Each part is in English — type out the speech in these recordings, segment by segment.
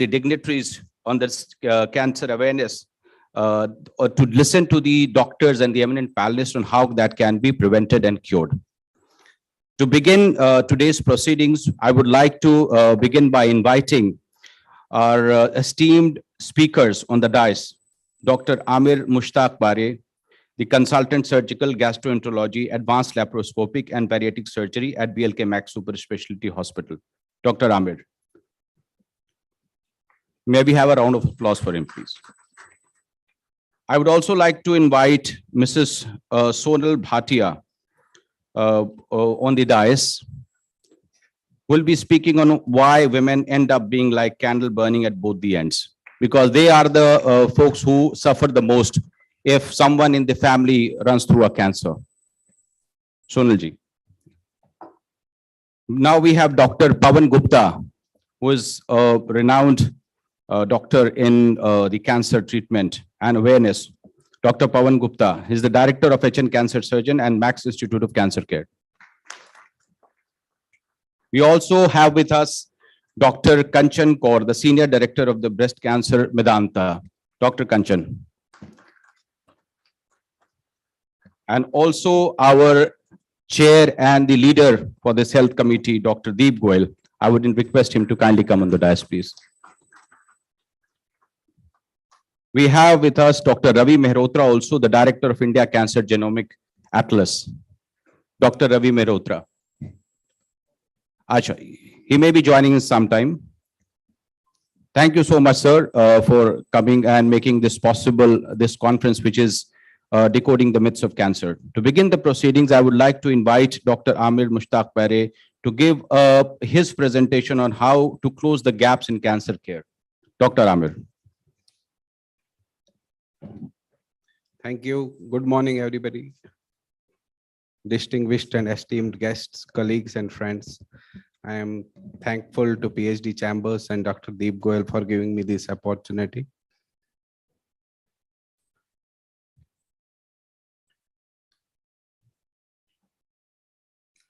the dignitaries on this cancer awareness, or to listen to the doctors and the eminent panelists on how that can be prevented and cured. To begin today's proceedings, I would like to begin by inviting our esteemed speakers on the dais, Dr. Amir Mushtaq Bare, the consultant surgical gastroenterology, advanced laparoscopic and bariatric surgery at BLK Max Super Specialty Hospital. Dr. Amir. May we have a round of applause for him, please. I would also like to invite Mrs. Sonal Bhatia on the dais. We'll be speaking on why women end up being like candle burning at both the ends, because they are the folks who suffer the most if someone in the family runs through a cancer. Sonalji. Now we have Dr. Pawan Gupta, who is a renowned doctor in the cancer treatment and awareness. Dr. Pawan Gupta is the director of HN Cancer Surgeon and Max Institute of Cancer Care. We also have with us Dr. Kanchan Kaur, the senior director of the breast cancer Medanta. Dr. Kanchan. And also our chair and the leader for this health committee, Dr. Deep Goyal. I would request him to kindly come on the dais, please. We have with us Dr. Ravi Mehrotra, also the director of India Cancer Genomic Atlas. Dr. Ravi Mehrotra. Acha, he may be joining us sometime. Thank you so much, sir, for coming and making this possible, this conference, which is Decoding the Myths of Cancer. To begin the proceedings, I would like to invite Dr. Amir Mushtaq Bare to give his presentation on how to close the gaps in cancer care. Dr. Amir. Thank you. Good morning, everybody. Distinguished and esteemed guests, colleagues, and friends. I am thankful to PhD Chambers and Dr. Deep Goyal for giving me this opportunity.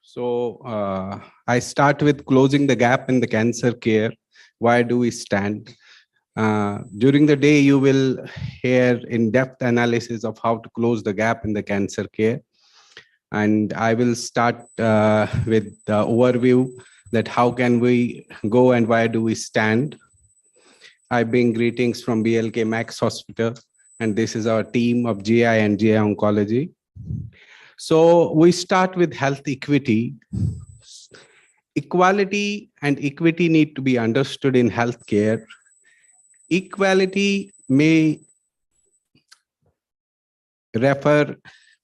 So I start with closing the gap in the cancer care. Why do we stand? During the day, you will hear in-depth analysis of how to close the gap in the cancer care. And I will start with the overview that how can we go and why do we stand. I bring greetings from BLK Max Hospital, and this is our team of GI and GI Oncology. So we start with health equity. Equality and equity need to be understood in healthcare. Equality may refer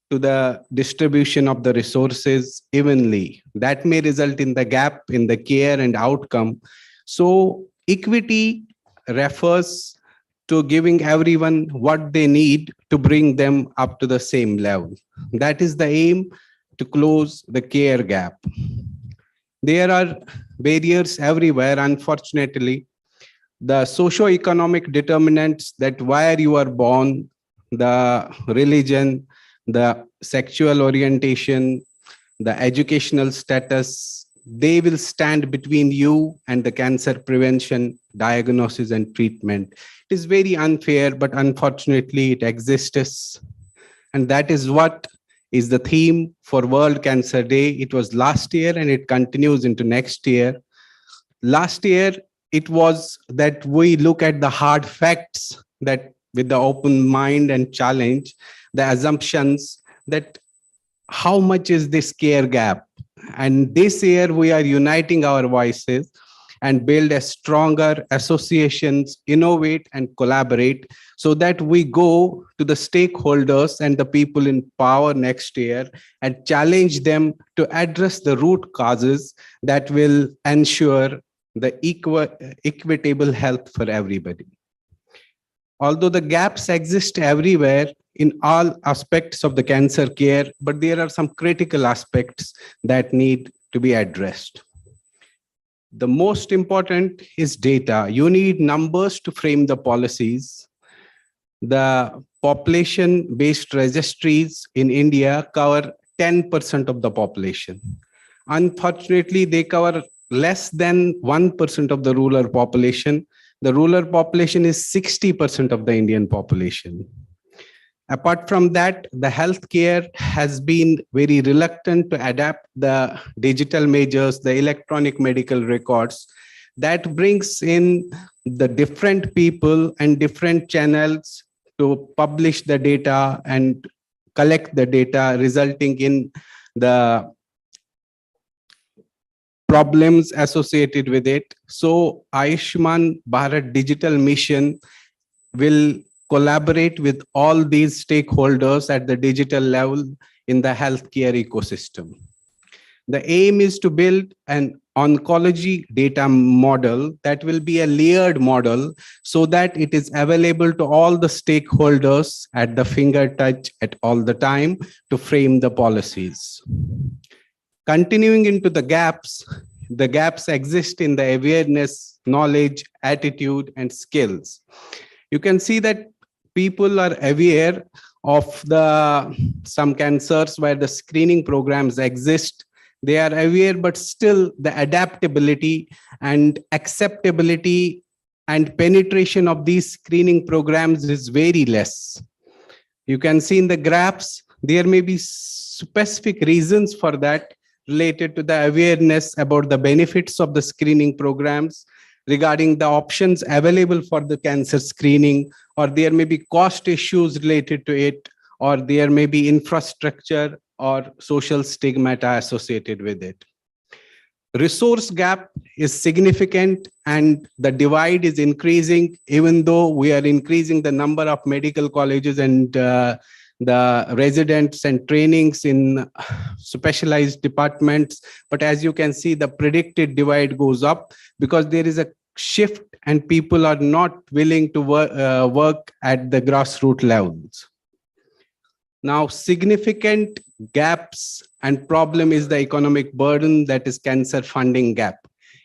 to the distribution of the resources evenly. That may result in the gap in the care and outcome. So equity refers to giving everyone what they need to bring them up to the same level. That is the aim, to close the care gap. There are barriers everywhere, unfortunately. The socio-economic determinants, that where you are born, the religion, the sexual orientation, the educational status, they will stand between you and the cancer prevention, diagnosis, and treatment. It is very unfair, but unfortunately it exists. And that is what is the theme for World Cancer Day. It was last year and it continues into next year. Last year, it was that we look at the hard facts, that with the open mind and challenge the assumptions that how much is this care gap. And this year we are uniting our voices and build a stronger associations, innovate and collaborate, so that we go to the stakeholders and the people in power next year and challenge them to address the root causes that will ensure the equitable health for everybody. Although the gaps exist everywhere in all aspects of the cancer care, but there are some critical aspects that need to be addressed. The most important is data. You need numbers to frame the policies. The population-based registries in India cover 10% of the population. Unfortunately, they cover less than 1% of the rural population, The rural population is 60% of the Indian population. Apart from that, the healthcare has been very reluctant to adapt the digital measures, the electronic medical records. That brings in the different people and different channels to publish the data and collect the data, resulting in the problems associated with it. So Ayushman Bharat Digital Mission will collaborate with all these stakeholders at the digital level in the healthcare ecosystem. The aim is to build an oncology data model that will be a layered model so that it is available to all the stakeholders at the finger touch at all the time to frame the policies. Continuing into the gaps exist in the awareness, knowledge, attitude, and skills. You can see that people are aware of some cancers where the screening programs exist. They are aware, but still the adaptability and acceptability and penetration of these screening programs is very less. You can see in the graphs, there may be specific reasons for that related to the awareness about the benefits of the screening programs, regarding the options available for the cancer screening, or there may be cost issues related to it, or there may be infrastructure or social stigmata associated with it. Resource gap is significant and the divide is increasing, even though we are increasing the number of medical colleges and the residents and trainings in specialized departments. But as you can see, the predicted divide goes up because there is a shift and people are not willing to work at the grassroots levels. Now, significant gaps and problem is the economic burden, that is cancer funding gap.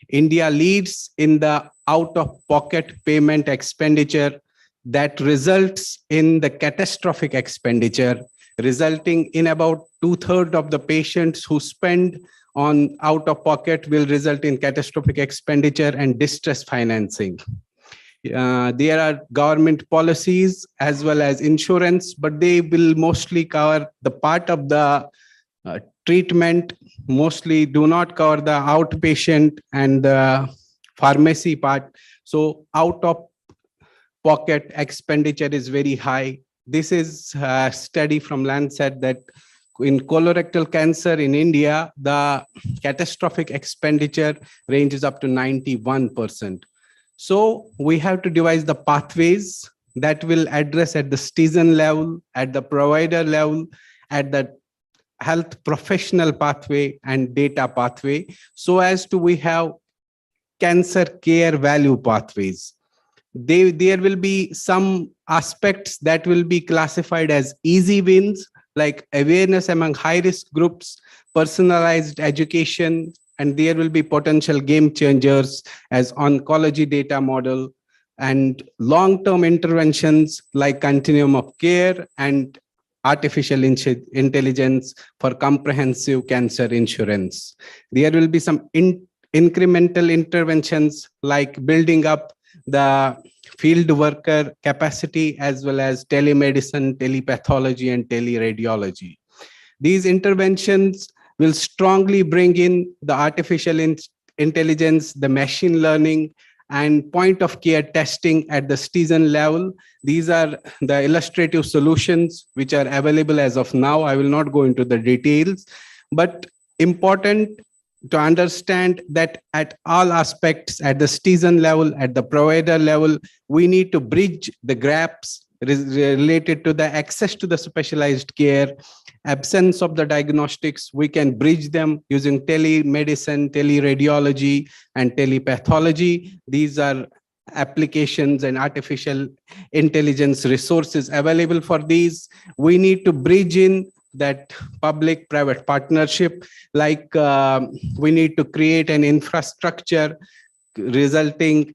India leads in the out-of-pocket payment expenditure that results in the catastrophic expenditure, resulting in about 2/3 of the patients who spend on out-of-pocket will result in catastrophic expenditure and distress financing. There are government policies as well as insurance, but they will mostly cover the part of the treatment, mostly do not cover the outpatient and the pharmacy part. So out of pocket expenditure is very high. This is a study from Lancet that in colorectal cancer in India, the catastrophic expenditure ranges up to 91%. So we have to devise the pathways that will address at the citizen level, at the provider level, at the health professional pathway and data pathway, so as to we have cancer care value pathways. There will be some aspects that will be classified as easy wins, like awareness among high-risk groups, personalized education, and there will be potential game changers as oncology data model and long-term interventions like continuum of care and artificial intelligence for comprehensive cancer insurance. There will be some incremental interventions like building up the field worker capacity as well as telemedicine, telepathology, and teleradiology. These interventions will strongly bring in the artificial intelligence, the machine learning, and point of care testing at the citizen level. These are the illustrative solutions which are available as of now. I will not go into the details, but important to understand that at all aspects, at the citizen level, at the provider level, we need to bridge the gaps related to the access to the specialized care, absence of the diagnostics. We can bridge them using telemedicine, teleradiology, and telepathology. These are applications and artificial intelligence resources available for these. We need to bridge in that public-private partnership, like we need to create an infrastructure resulting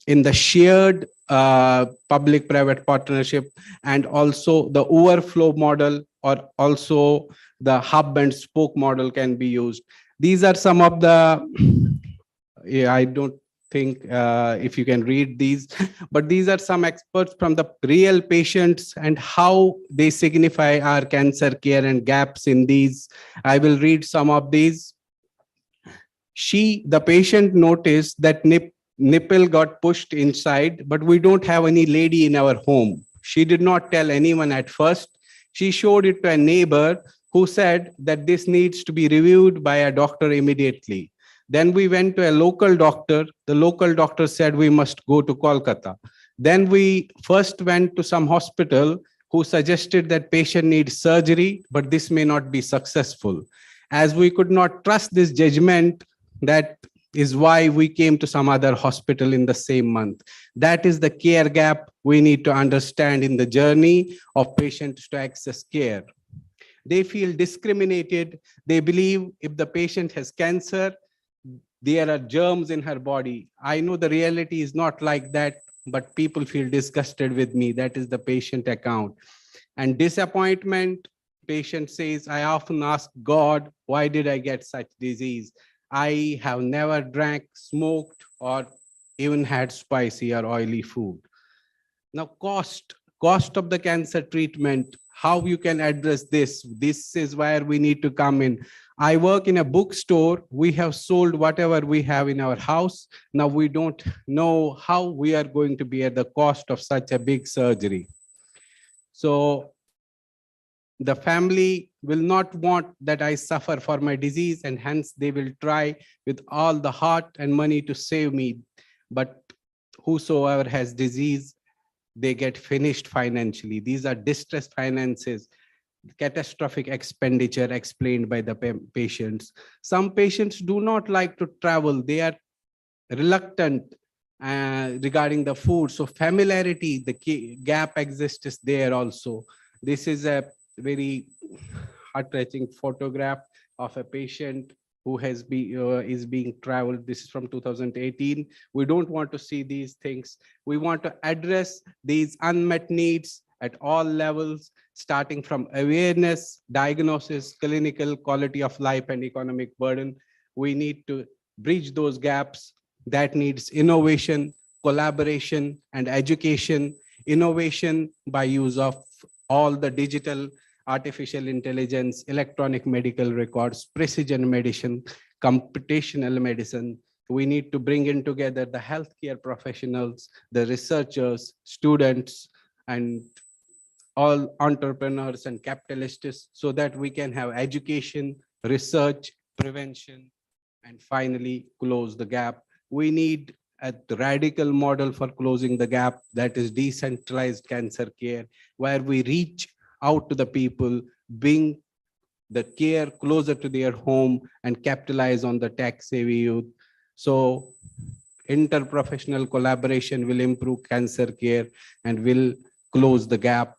in the shared public-private partnership, and also the overflow model, or also the hub and spoke model can be used. These are some of the, I don't think if you can read these, but these are some experts from the real patients and how they signify our cancer care and gaps in these. I will read some of these. The patient noticed that nipple got pushed inside, but we don't have any lady in our home. She did not tell anyone at first. She showed it to a neighbor who said that this needs to be reviewed by a doctor immediately. Then we went to a local doctor. The local doctor said we must go to Kolkata. Then we first went to some hospital who suggested that patient needs surgery, but this may not be successful. As we could not trust this judgment, that is why we came to some other hospital in the same month. That is the care gap we need to understand in the journey of patients to access care. They feel discriminated. They believe if the patient has cancer, there are germs in her body. I know the reality is not like that, but people feel disgusted with me. That is the patient account. And disappointment, patient says, I often ask God, why did I get such disease? I have never drank, smoked, or even had spicy or oily food. Now, cost of the cancer treatment, how you can address this. This is where we need to come in. I work in a bookstore. We have sold whatever we have in our house. Now we don't know how we are going to bear the cost of such a big surgery. So the family will not want that I suffer for my disease, and hence they will try with all the heart and money to save me. But whosoever has disease, they get finished financially. These are distress finances, catastrophic expenditure explained by the patients. Some patients do not like to travel. They are reluctant regarding the food. So familiarity, the gap exists there also. This is a very heart-wrenching photograph of a patient who is being traveled. This is from 2018. We don't want to see these things. We want to address these unmet needs at all levels, starting from awareness, diagnosis, clinical quality of life, and economic burden. We need to bridge those gaps. That needs innovation, collaboration, and education. Innovation by use of all the digital, artificial intelligence, electronic medical records, precision medicine, computational medicine. We need to bring in together the healthcare professionals, the researchers, students, and all entrepreneurs and capitalists, so that we can have education, research, prevention, and finally close the gap. We need a radical model for closing the gap, that is decentralized cancer care, where we reach out to the people, bring the care closer to their home, and capitalize on the tech-savvy youth. So interprofessional collaboration will improve cancer care and will close the gap.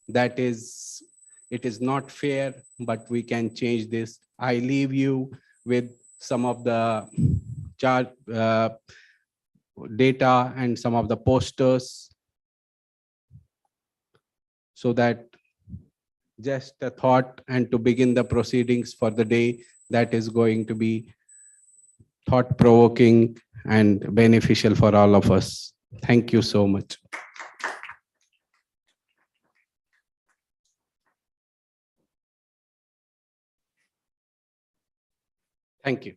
That is, it is not fair, but we can change this. I leave you with some of the chart data and some of the posters, so that just a thought and to begin the proceedings for the day that is going to be thought-provoking and beneficial for all of us. Thank you so much. Thank you.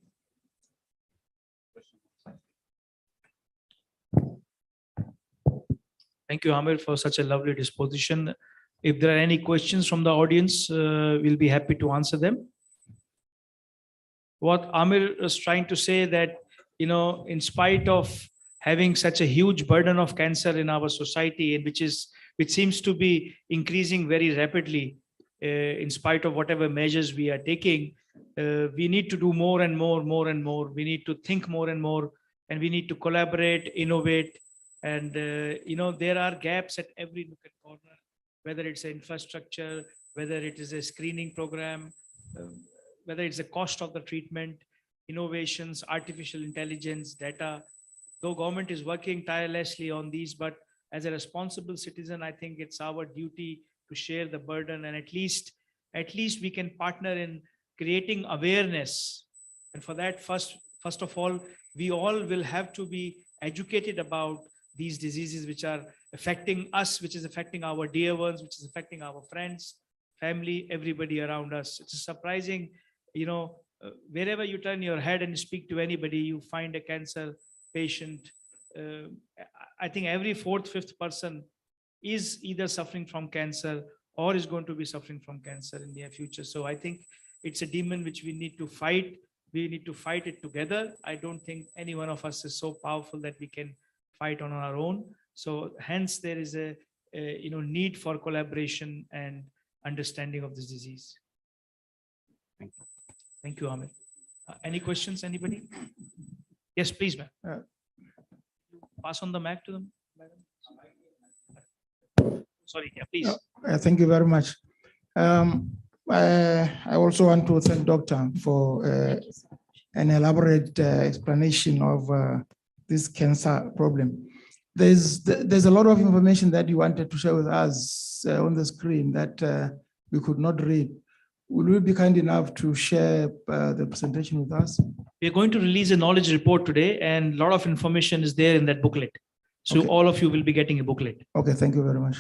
Thank you, Amir, for such a lovely disposition. If there are any questions from the audience, we'll be happy to answer them. What Amir is trying to say that, in spite of having such a huge burden of cancer in our society, and which seems to be increasing very rapidly, in spite of whatever measures we are taking, we need to do more and more. We need to think more and more, and we need to collaborate, innovate. And, there are gaps at every nook and corner, whether it's infrastructure, whether it is a screening program, whether it's the cost of the treatment, innovations, artificial intelligence, data. Though government is working tirelessly on these, but as a responsible citizen, I think it's our duty to share the burden, and at least we can partner in creating awareness. And for that, first of all, we all will have to be educated about these diseases which are affecting us, which is affecting our dear ones, which is affecting our friends, family, everybody around us. It's surprising, wherever you turn your head and speak to anybody, you find a cancer patient. Uh, I think every fourth, fifth person is either suffering from cancer or is going to be suffering from cancer in the near future. So I think it's a demon which we need to fight. We need to fight it together. I don't think any one of us is so powerful that we can fight on our own. So hence there is a need for collaboration and understanding of this disease. Thank you. Thank you, Amir. Any questions, anybody? Yes, please, ma'am. Pass on the mic to them, madam. Sorry, yeah, please. Thank you very much. I also want to thank Doctor for an elaborate explanation of this cancer problem. There's a lot of information that you wanted to share with us on the screen that we could not read. Will you be kind enough to share the presentation with us? We're going to release a knowledge report today, and a lot of information is there in that booklet. So Okay. all of you will be getting a booklet. Okay, thank you very much.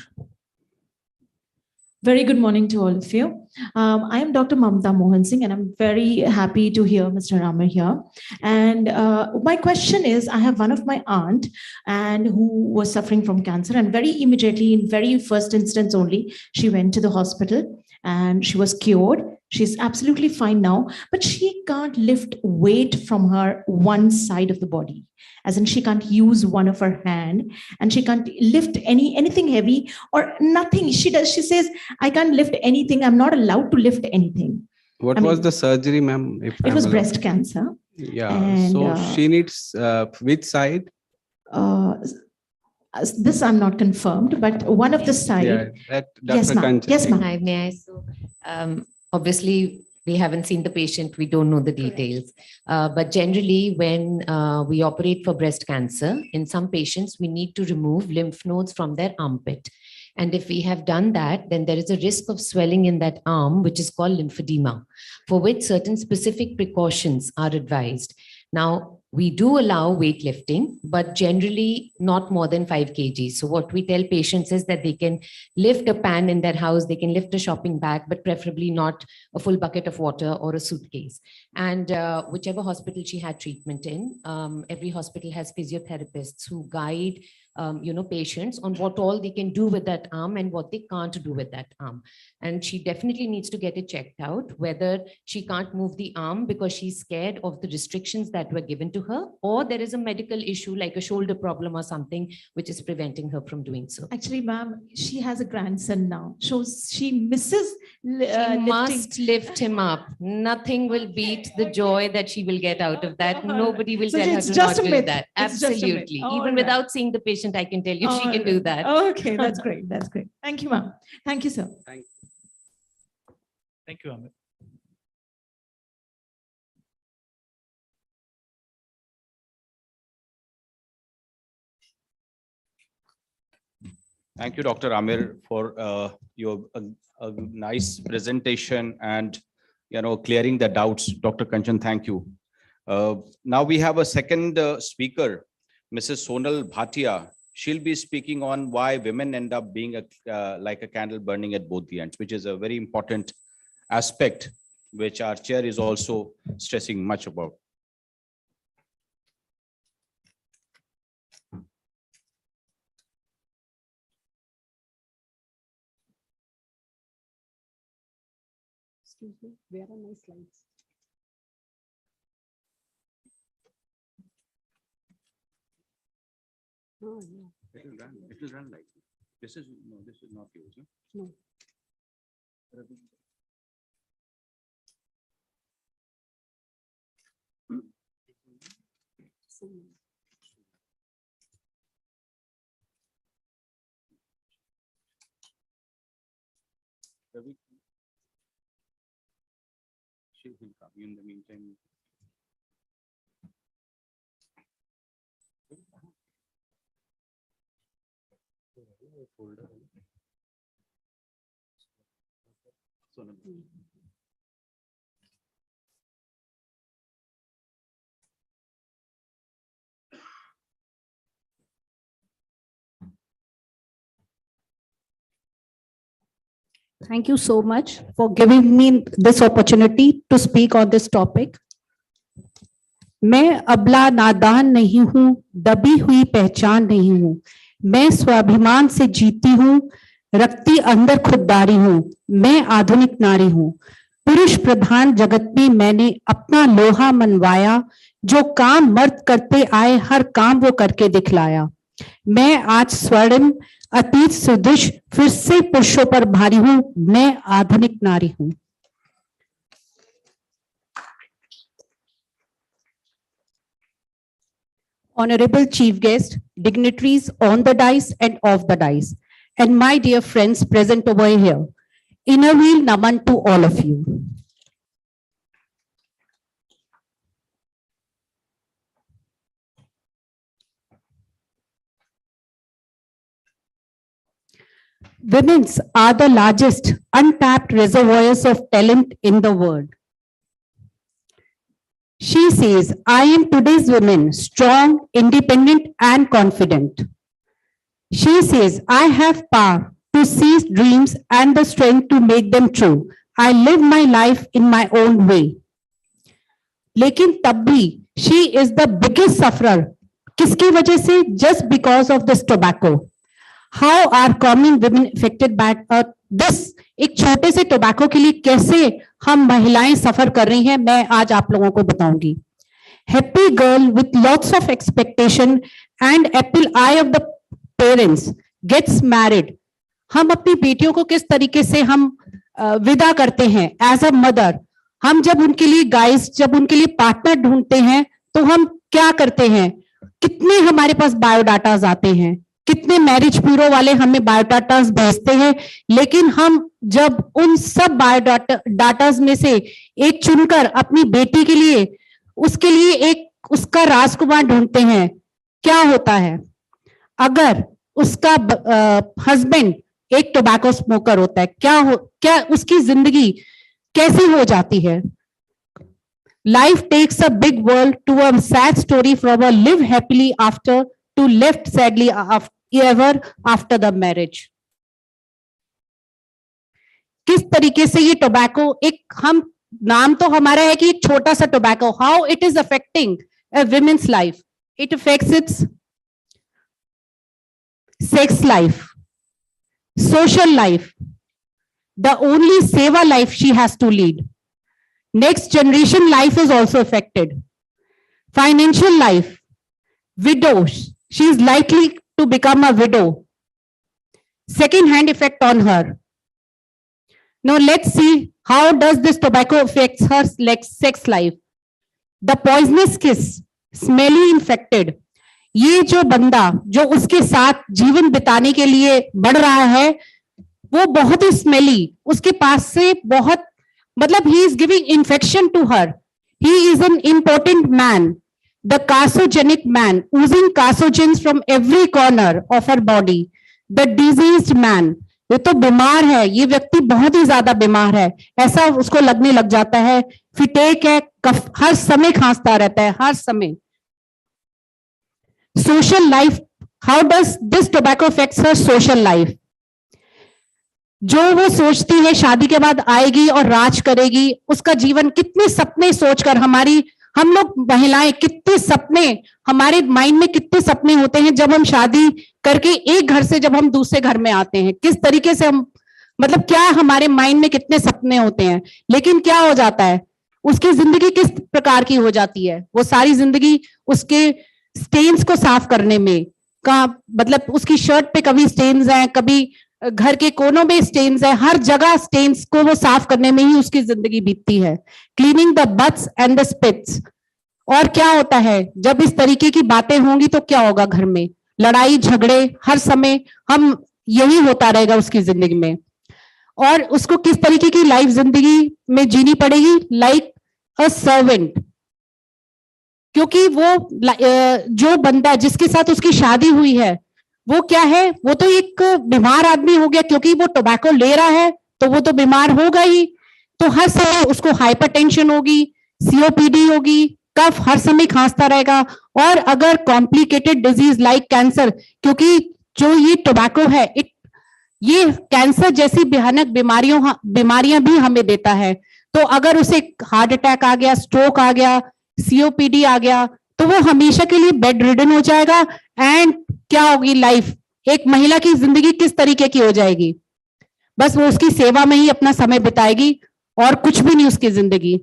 Very good morning to all of you. I am Dr. Mamta Mohan Singh, and I'm very happy to hear Mr. Ramar here. And my question is, I have one of my aunt and who was suffering from cancer, and very immediately, in very first instance only, she went to the hospital and she was cured. She's absolutely fine now, but she can't lift weight from her one side of the body. As in, she can't use one of her hand, and she can't lift anything heavy or nothing. She says, I can't lift anything. I'm not allowed to lift anything. What I was mean, the surgery, ma'am? It was breast cancer. Yeah. And, so she needs which side? This I'm not confirmed, but one of the side. Yeah, that Yes, Dr. ma'am. Kanchan. Yes, ma'am. Hi, may I? So, obviously, we haven't seen the patient. We don't know the details. But generally, when we operate for breast cancer, in some patients, we need to remove lymph nodes from their armpit. And if we have done that, then there is a risk of swelling in that arm, which is called lymphedema, for which certain specific precautions are advised. Now, we do allow weightlifting, but generally not more than 5 kgs. So what we tell patients is that they can lift a pan in their house, they can lift a shopping bag, but preferably not a full bucket of water or a suitcase. And whichever hospital she had treatment in, every hospital has physiotherapists who guide patients on what all they can do with that arm and what they can't do with that arm. And she definitely needs to get it checked out, whether she can't move the arm because she's scared of the restrictions that were given to her, or there is a medical issue like a shoulder problem or something which is preventing her from doing so. Actually, ma'am, she has a grandson now. So she misses She must lift him up. Nothing will beat the joy that she will get out of that. Nobody will So tell her it's to just not a do myth. that. It's just a myth. Absolutely. All Even right. without seeing the patient, I can tell you she All can do right. that. Okay, that's great. That's great. Thank you, ma'am. Thank you, sir. Thank you, Amir. Thank you, Dr. Amir, for your a nice presentation and clearing the doubts. Dr. Kanchan, thank you. Now we have a second speaker, Mrs. Sonal Bhatia. She'll be speaking on why women end up being like a candle burning at both the ends, which is a very important aspect, which our chair is also stressing much about. Excuse me, where are my slides? Oh, yeah. It will run like this. This is not yours. No. She will come in the meantime. Thank you so much for giving me this opportunity to speak on this topic. मैं अबला नादान नहीं हूं, दबी हुई पहचान नहीं हूं, मैं स्वाभिमान से जीती हूं, रखती अंदर खुददारी हूं, मैं आधुनिक नारी हूं। पुरुष प्रधान जगत में मैंने अपना लोहा मनवाया, जो काम मर्द करते आए हर काम वो करके दिखलाया। मैं आज स्वर्णिम अतीत सुदृश फिर से पुरुषों पर भारी हूं, मैं आधुनिक नारी हूं। Honorable chief guest, dignitaries on the dais and off the dais, and my dear friends present over here, inner wheel naman to all of you. Women's are the largest untapped reservoirs of talent in the world. She says, I am today's woman, strong, independent, and confident. She says, I have power to seize dreams and the strength to make them true. I live my life in my own way. लेकिन तब भी she is the biggest sufferer. किसकी वजह से? Just because of this tobacco. How are common women affected by this? एक छोटे से tobacco के लिए कैसे हम महिलाएं सफर कर रही हैं, मैं आज आप लोगों को बताऊंगी। Happy girl with lots of expectation and apple eye of the parents gets married. हम अपनी बेटियों को किस तरीके से हम विदा करते हैं एज अ मदर। हम जब उनके लिए गाइस, जब उनके लिए पार्टनर ढूंढते हैं तो हम क्या करते हैं? कितने हमारे पास बायोडाटाज आते हैं, कितने मैरिज ब्यूरो वाले हमें बायोडाटाज भेजते हैं, लेकिन हम जब उन सब बायोडाटाज में से एक चुनकर अपनी बेटी के लिए, उसके लिए एक उसका राजकुमार ढूंढते हैं, क्या होता है? अगर उसका हस्बैंड एक टोबैको स्मोकर होता है, क्या उसकी जिंदगी कैसी हो जाती है? Life takes a big world to a sad story from a live happily after to left sadly ever after the marriage. किस तरीके से ये टोबैको, एक हम नाम तो हमारा है कि एक छोटा सा tobacco, how it is affecting a women's life. It affects its sex life, social life, the only seva life she has to lead. Next generation life is also affected. Financial life, widows, she is likely to become a widow. Second hand effect on her. Now let's see how does this tobacco affects her sex life. The poisonous kiss, smelly infected. ये जो बंदा जो उसके साथ जीवन बिताने के लिए बढ़ रहा है, वो बहुत ही स्मेली, उसके पास से बहुत, मतलब he is giving infection to her. He is an important man, the carcinogenic man, oozing carcinogens from every corner of her body. The diseased man, ये तो बीमार है, ये व्यक्ति बहुत ही ज्यादा बीमार है, ऐसा उसको लगने लग जाता है, फिटेक है, कफ, हर समय खांसता रहता है, हर समय। Social life, how does this tobacco affects her social life? जो वो सोचती है शादी के बाद आएगी और राज करेगी, उसका जीवन, कितने सपने सोचकर हम लोग महिलाएं, कितने सपने हमारे माइंड में, कितने सपने होते हैं जब हम शादी करके एक घर से जब हम दूसरे घर में आते हैं, किस तरीके से हम, मतलब क्या हमारे माइंड में कितने सपने होते हैं, लेकिन क्या हो जाता है, उसकी जिंदगी किस प्रकार की हो जाती है? वो सारी जिंदगी उसके स्टेन्स को साफ करने में का, मतलब उसकी शर्ट पे कभी स्टेन्स हैं, कभी घर के कोनों में स्टेन्स है, हर जगह स्टेन्स को वो साफ करने में ही उसकी जिंदगी बीतती है। Cleaning the butts and the spits. और क्या होता है जब इस तरीके की बातें होंगी तो क्या होगा? घर में लड़ाई झगड़े हर समय, हम यही होता रहेगा उसकी जिंदगी में। और उसको किस तरीके की लाइफ जिंदगी में जीनी पड़ेगी? Like a servant. क्योंकि वो जो बंदा जिसके साथ उसकी शादी हुई है, वो क्या है, वो तो एक बीमार आदमी हो गया, क्योंकि वो टोबैको ले रहा है तो वो तो बीमार होगा ही। तो हर समय उसको हाइपरटेंशन होगी, सीओपीडी होगी, कफ हर समय खांसता रहेगा। और अगर कॉम्प्लिकेटेड डिजीज लाइक कैंसर, क्योंकि जो ये टोबैको है, इट ये कैंसर जैसी भयानक बीमारियां भी हमें देता है। तो अगर उसे हार्ट अटैक आ गया, स्ट्रोक आ गया, सीओपीडी आ गया, तो वो हमेशा के लिए बेड रिडन हो जाएगा। एंड क्या होगी लाइफ, एक महिला की जिंदगी किस तरीके की हो जाएगी? बस वो उसकी सेवा में ही अपना समय बिताएगी और कुछ भी नहीं उसकी जिंदगी।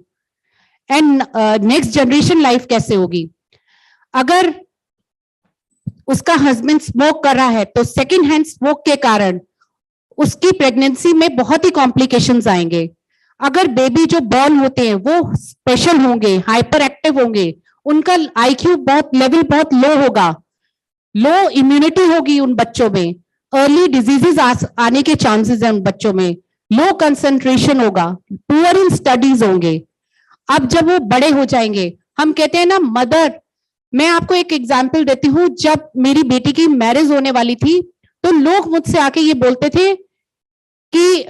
एंड नेक्स्ट जनरेशन लाइफ कैसे होगी? अगर उसका हस्बैंड स्मोक कर रहा है तो सेकेंड हैंड स्मोक के कारण उसकी प्रेगनेंसी में बहुत ही कॉम्प्लिकेशंस आएंगे। अगर बेबी जो बॉर्न होते हैं वो स्पेशल होंगे, हाइपर एक्टिव होंगे, उनका आईक्यू लेवल बहुत लो होगा, लो इम्यूनिटी होगी उन बच्चों में, अर्ली डिजीजेस आने के चांसेस हैं उन बच्चों में, लो कंसंट्रेशन होगा, पुअर इन स्टडीज होंगे। अब जब वो बड़े हो जाएंगे, हम कहते हैं ना मदर, मैं आपको एक एग्जांपल देती हूँ। जब मेरी बेटी की मैरिज होने वाली थी तो लोग मुझसे आके ये बोलते थे कि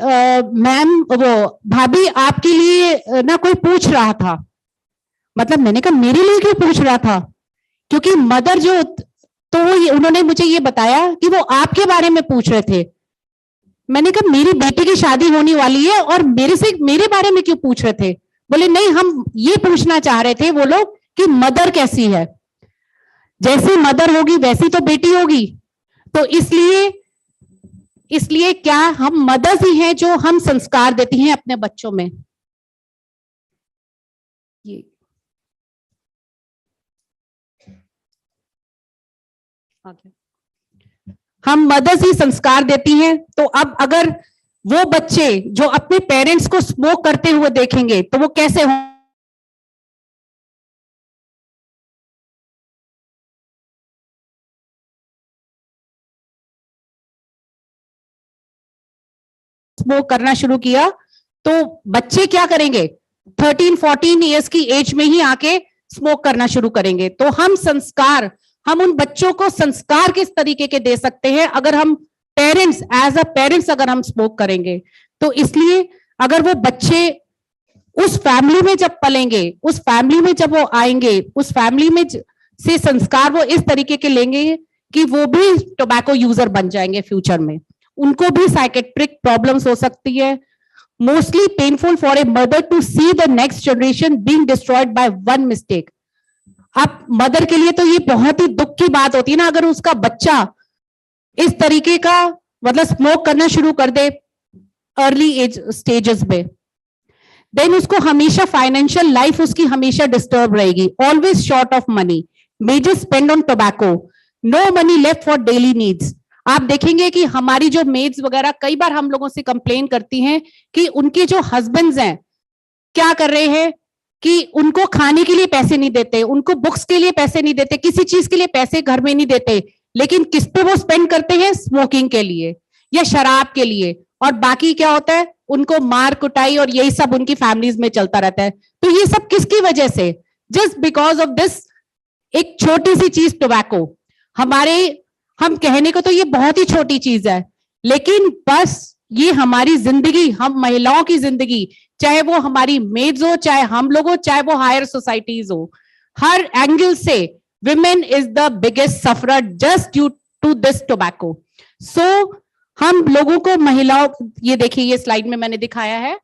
मैम वो भाभी आपके लिए ना कोई पूछ रहा था। मतलब मैंने कहा मेरे लिए क्यों पूछ रहा था? क्योंकि मदर जो, तो उन्होंने मुझे ये बताया कि वो आपके बारे में पूछ रहे थे। मैंने कहा मेरी बेटी की शादी होने वाली है और मेरे बारे में क्यों पूछ रहे थे? बोले नहीं, हम ये पूछना चाह रहे थे वो लोग कि मदर कैसी है, जैसी मदर होगी वैसी तो बेटी होगी। तो इसलिए क्या हम मदर्स ही हैं जो हम संस्कार देती हैं अपने बच्चों में। ये हम मदर्स ही संस्कार देती हैं। तो अब अगर वो बच्चे जो अपने पेरेंट्स को स्मोक करते हुए देखेंगे तो वो कैसे हो, स्मोक करना शुरू किया तो बच्चे क्या करेंगे? 13-14 ईयर्स की एज में ही आके स्मोक करना शुरू करेंगे। तो हम उन बच्चों को संस्कार किस तरीके के दे सकते हैं अगर हम एज अ पेरेंट्स अगर हम स्मोक करेंगे? तो इसलिए अगर वो बच्चे उस फैमिली में जब पलेंगे, उस फैमिली में जब वो आएंगे, उस फैमिली में से संस्कार वो इस तरीके के लेंगे कि वो भी टोबैको यूजर बन जाएंगे फ्यूचर में। उनको भी साइकेट्रिक प्रॉब्लम्स हो सकती है। Mostly painful for a mother to see the next generation being destroyed by one mistake. अब मदर के लिए तो ये बहुत ही दुख की बात होती है ना, अगर उसका बच्चा इस तरीके का मतलब स्मोक करना शुरू कर दे अर्ली एज स्टेजेस में, देन उसको हमेशा फाइनेंशियल लाइफ उसकी हमेशा डिस्टर्ब रहेगी। Always short of money, major spend on tobacco, no money left for daily needs. आप देखेंगे कि हमारी जो मेड्स वगैरह कई बार हम लोगों से कंप्लेन करती हैं कि उनके जो हस्बैंड्स हैं क्या कर रहे हैं कि उनको खाने के लिए पैसे नहीं देते, उनको बुक्स के लिए पैसे नहीं देते, किसी चीज के लिए पैसे घर में नहीं देते, लेकिन किस पे वो स्पेंड करते हैं? स्मोकिंग के लिए या शराब के लिए। और बाकी क्या होता है? उनको मार कुटाई और यही सब उनकी फैमिलीज में चलता रहता है। तो ये सब किसकी वजह से? जस्ट बिकॉज ऑफ दिस एक छोटी सी चीज टोबैको। हम कहने को तो ये बहुत ही छोटी चीज है, लेकिन बस ये हमारी जिंदगी, हम महिलाओं की जिंदगी, चाहे वो हमारी मेड्स हो, चाहे हम लोग हो, चाहे वो हायर सोसाइटीज हो, हर एंगल से women is the biggest sufferer just due to this tobacco. So हम लोगों को, महिलाओं, ये देखिए ये स्लाइड में मैंने दिखाया है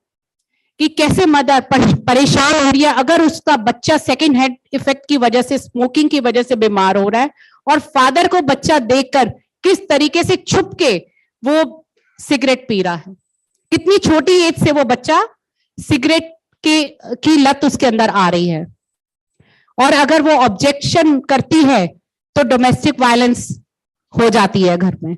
कि कैसे मदर परेशान हो रही है अगर उसका बच्चा सेकेंड हैंड इफेक्ट की वजह से, स्मोकिंग की वजह से बीमार हो रहा है, और फादर को बच्चा देखकर किस तरीके से छुप के वो सिगरेट पी रहा है। कितनी छोटी एज से वो बच्चा सिगरेट की लत उसके अंदर आ रही है। और अगर वो ऑब्जेक्शन करती है तो डोमेस्टिक वायलेंस हो जाती है घर में।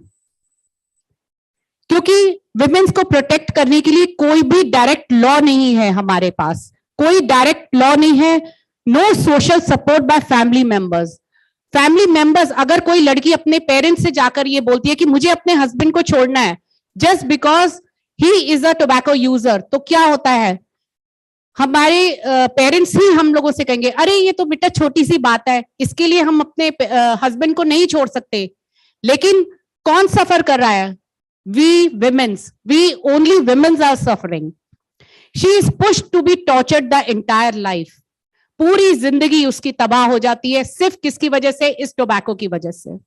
क्योंकि विमेन्स को प्रोटेक्ट करने के लिए कोई भी डायरेक्ट लॉ नहीं है हमारे पास, कोई डायरेक्ट लॉ नहीं है। No social support by family members. Family members, अगर कोई लड़की अपने पेरेंट्स से जाकर ये बोलती है कि मुझे अपने हस्बैंड को छोड़ना है just because he is a tobacco user, तो क्या होता है? हमारे पेरेंट्स ही हम लोगों से कहेंगे अरे ये तो बेटा छोटी सी बात है, इसके लिए हम अपने हस्बैंड को नहीं छोड़ सकते। लेकिन कौन सफर कर रहा है? We womens, we only womens are suffering. She is pushed to be tortured the entire life. पूरी जिंदगी उसकी तबाह हो जाती है, सिर्फ किसकी वजह से? इस टोबैको की वजह से।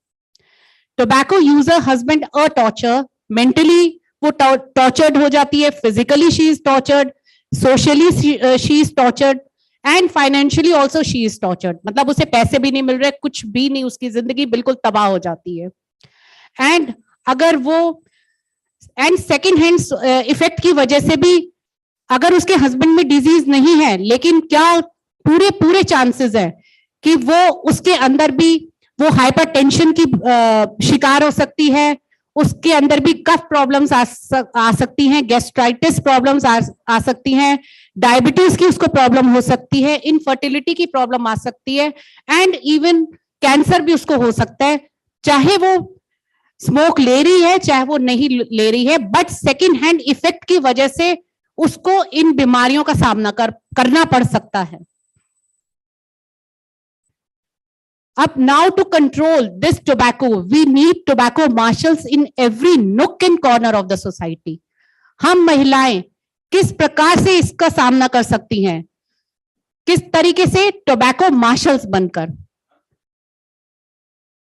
टोबैको यूजर हस्बैंड अ टॉर्चर मेंटली वो टॉर्चर्ड हो जाती है, physically she is tortured, socially she is tortured and financially also she is tortured. मतलब उसे पैसे भी नहीं मिल रहे, कुछ भी नहीं, उसकी जिंदगी बिल्कुल तबाह हो जाती है। एंड अगर वो एंड सेकेंड हैंड इफेक्ट की वजह से भी, अगर उसके हस्बैंड में डिजीज नहीं है, लेकिन क्या पूरे पूरे चांसेस है कि वो उसके अंदर भी वो हाइपरटेंशन की शिकार हो सकती है, उसके अंदर भी कफ प्रॉब्लम्स आ सकती हैं, गैस्ट्राइटिस प्रॉब्लम्स आ सकती हैं, डायबिटीज की उसको प्रॉब्लम हो सकती है, इनफर्टिलिटी की प्रॉब्लम आ सकती है, एंड इवन कैंसर भी उसको हो सकता है, चाहे वो स्मोक ले रही है चाहे वो नहीं ले रही है। बट सेकेंड हैंड इफेक्ट की वजह से उसको इन बीमारियों का सामना करना पड़ सकता है। अब now to control this tobacco, we need tobacco marshals in every nook and corner of the society. हम महिलाएं किस प्रकार से इसका सामना कर सकती हैं, किस तरीके से टोबैको मार्शल्स बनकर,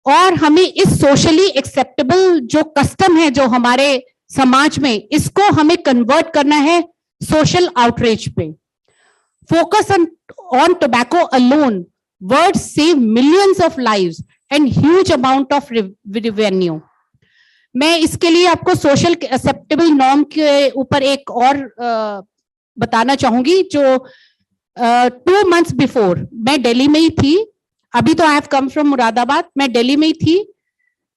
और हमें इस सोशली एक्सेप्टेबल जो कस्टम है जो हमारे समाज में, इसको हमें कन्वर्ट करना है सोशल आउटरीच पे। Focus on tobacco alone, words save millions of lives and huge amount of revenue. मैं इसके लिए आपको सोशल एक्सेप्टेबल नॉर्म के ऊपर एक और बताना चाहूंगी। जो 2 months बिफोर मैं दिल्ली में ही थी, अभी तो I have come from Moradabad, मैं दिल्ली में ही थी।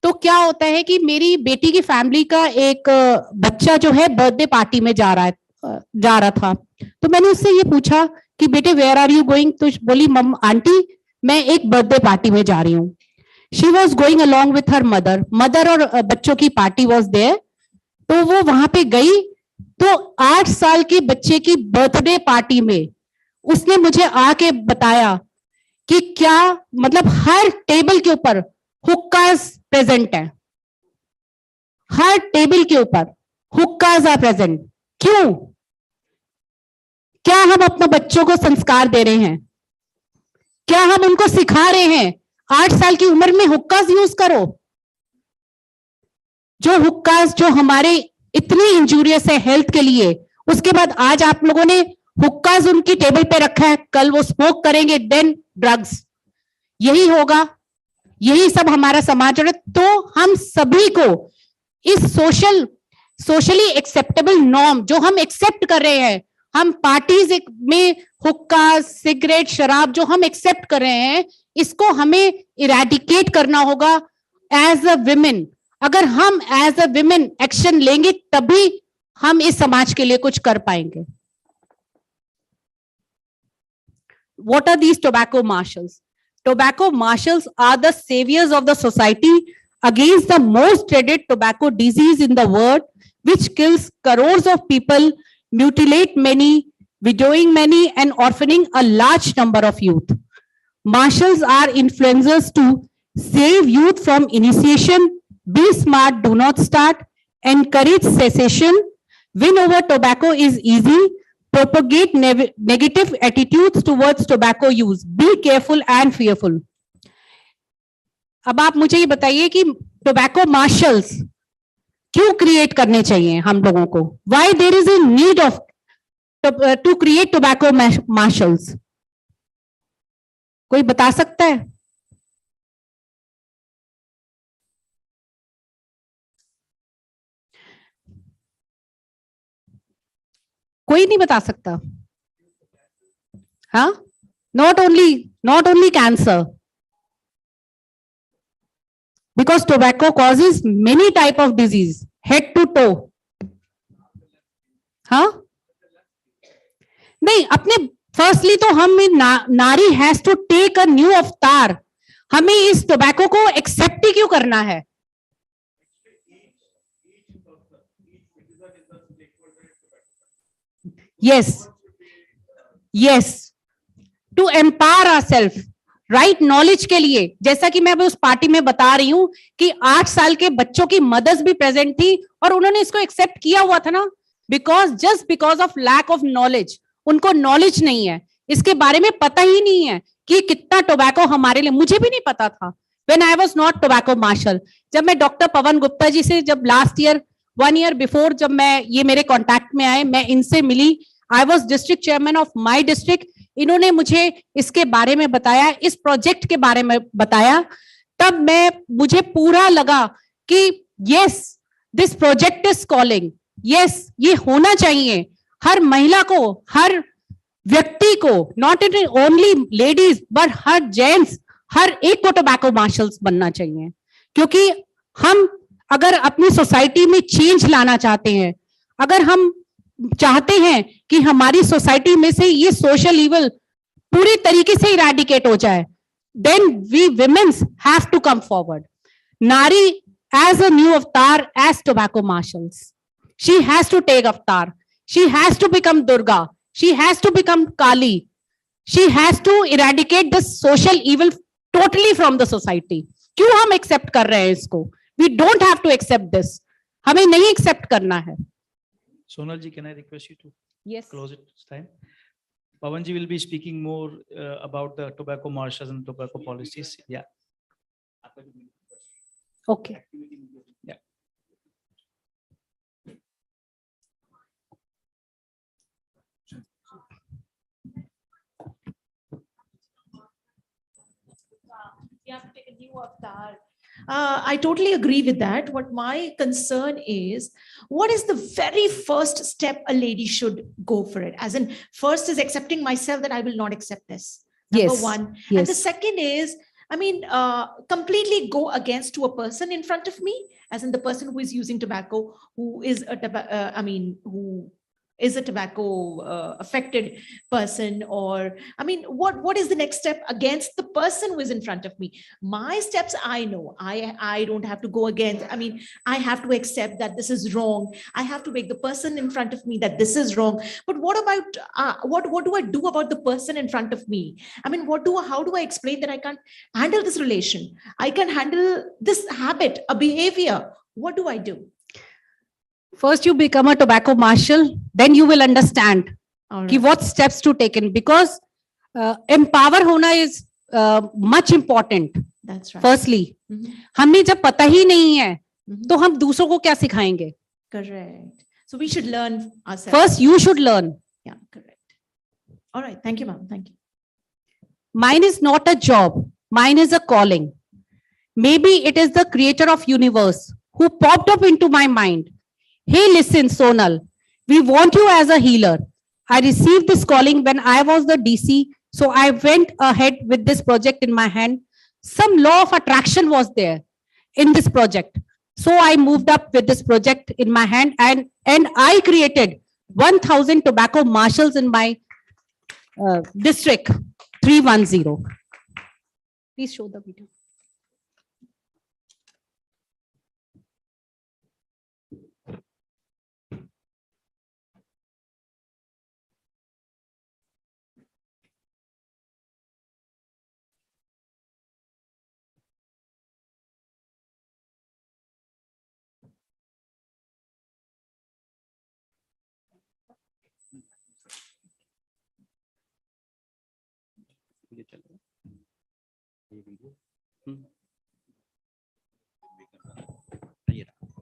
तो क्या होता है कि मेरी बेटी की फैमिली का एक बच्चा जो है बर्थडे पार्टी में जा रहा था। तो मैंने उससे ये पूछा कि बेटे वेयर आर यू गोइंग? तो बोली मम आंटी मैं एक बर्थडे पार्टी में जा रही हूँ। She was going along with her mother और बच्चों की पार्टी वॉज देयर। तो वो वहां पे गई, तो 8 साल के बच्चे की बर्थडे पार्टी में उसने मुझे आके बताया कि क्या मतलब हर टेबल के ऊपर हुक्कास प्रेजेंट है, हर टेबल के ऊपर हुक्कास आर प्रेजेंट। क्यों? क्या हम अपने बच्चों को संस्कार दे रहे हैं? क्या हम उनको सिखा रहे हैं 8 साल की उम्र में हुक्कास यूज करो? जो हुक्कास जो हमारे इतनी इंजूरियस है हेल्थ के लिए, उसके बाद आज आप लोगों ने हुक्कास उनकी टेबल पे रखा है, कल वो स्मोक करेंगे, देन ड्रग्स, यही होगा, यही सब हमारा समाज है। तो हम सभी को इस सोशली एक्सेप्टेबल नॉर्म जो हम एक्सेप्ट कर रहे हैं, हम पार्टीज में हुक्का, सिगरेट, शराब जो हम एक्सेप्ट कर रहे हैं, इसको हमें इरेडिकेट करना होगा एज अ विमेन। अगर हम एज अ विमेन एक्शन लेंगे तभी हम इस समाज के लिए कुछ कर पाएंगे। What are these tobacco marshals? Tobacco marshals are the saviors of the society against the most dreaded tobacco disease in the world, which kills crores of people, mutilate many, widowing many, and orphaning a large number of youth. Marshals are influencers to save youth from initiation, be smart, do not start, encourage cessation, win over tobacco is easy, propagate negative attitudes towards tobacco use, be careful and fearful. अब आप मुझे ये बताइए कि tobacco marshals क्यों create करने चाहिए हम लोगों को? Why there is a need of to create tobacco marshals? कोई बता सकता है? कोई नहीं बता सकता? हाँ, not only cancer, because tobacco causes many type of disease, head to toe. हाँ नहीं, अपने फर्स्टली तो हम नारी has to take a new avatar. हमें इस टोबैको को एक्सेप्ट ही क्यों करना है? Yes to empower ourself, right knowledge के लिए। जैसा कि मैं उस पार्टी में बता रही हूं कि 8 साल के बच्चों की मदर्स भी प्रेजेंट थी और उन्होंने इसको एक्सेप्ट किया हुआ था ना, because of lack of knowledge. उनको नॉलेज नहीं है, इसके बारे में पता ही नहीं है कि कितना टोबैको हमारे लिए, मुझे भी नहीं पता था when I was not tobacco marshal. जब मैं डॉक्टर पवन गुप्ता जी से जब लास्ट ईयर 1 year before जब मैं ये मेरे कांटेक्ट में आए, मैं इनसे मिली. I was district chairman of my district. इन्होंने मुझे इसके बारे में बताया, इस प्रोजेक्ट के बारे में बताया. तब मुझे पूरा लगा कि yes, this project is calling. Yes, ये होना चाहिए. हर महिला को, हर व्यक्ति को, not only ladies, but हर जेंट्स, हर एक को टोबैको मार्शल्स बनना चाहिए. क्योंकि हम अगर अपनी सोसाइटी में चेंज लाना चाहते हैं, अगर हम चाहते हैं कि हमारी सोसाइटी में से ये सोशल इवल पूरी तरीके से इरेडिकेट हो जाए, then we women's have to come forward. Nari as a new avatar, as tobacco marshals. She has to take avatar. She has to become Durga. She has to become Kali. She has to eradicate this social evil totally from the society. क्यों हम accept कर रहे हैं इसको? We don't have to accept this. हमें नहीं accept करना है. Sonal ji, can I request you to Yes. close it this time? Pawan ji will be speaking more about the tobacco marshals and tobacco policies. Yeah. Okay. Yeah. You have to take a new avatar. I totally agree with that. What my concern is, what is the very first step a lady should go for it? As in, first is accepting myself that I will not accept this. Number Yes, one. And the yes. second is, I mean, completely go against to a person in front of me, as in the person who is using tobacco, who is who is a tobacco affected person, or what is the next step against the person who is in front of me? My steps, I know I don't have to go against. I have to accept that this is wrong. I have to make the person in front of me that this is wrong. But what about what do I do about the person in front of me? How do I explain that I can't handle this relation? I can handle this habit, a behavior. What do I do? First you become a tobacco marshal, then you will understand All कि right. what steps to take in, because empower होना is much important. That's right. Firstly, Mhm. हमें जब पता ही नहीं है, Mhm. तो हम दूसरों को क्या सिखाएंगे? Correct. So we should learn ourselves. First you should learn. Yeah, correct. All right. Thank you, ma'am. Thank you. Mine is not a job. Mine is a calling. Maybe it is the creator of universe who popped up into my mind. Hey, listen, Sonal, we want you as a healer. I received this calling when I was the DC, so I went ahead with this project in my hand. Some law of attraction was there in this project. So I moved up with this project in my hand, and I created 1,000 tobacco marshals in my district 310. Please show the video.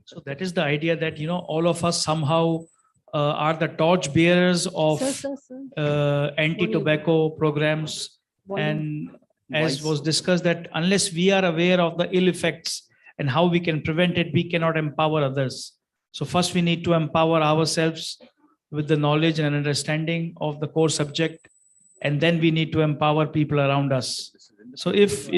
So that is the idea that, all of us somehow are the torch bearers of anti-tobacco programs. And as was discussed, that unless we are aware of the ill effects and how we can prevent it, we cannot empower others. So first we need to empower ourselves with the knowledge and understanding of the core subject, and then we need to empower people around us. So if,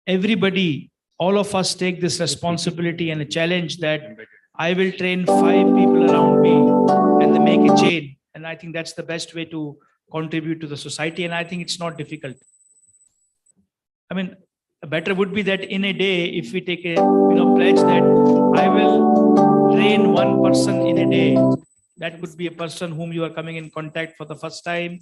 everybody, all of us take this responsibility and a challenge that I will train 5 people around me and they make a chain. And I think that's the best way to contribute to the society. And I think it's not difficult. Better would be that in a day, if we take a pledge that I will train 1 person in a day, that could be a person whom you are coming in contact for the first time,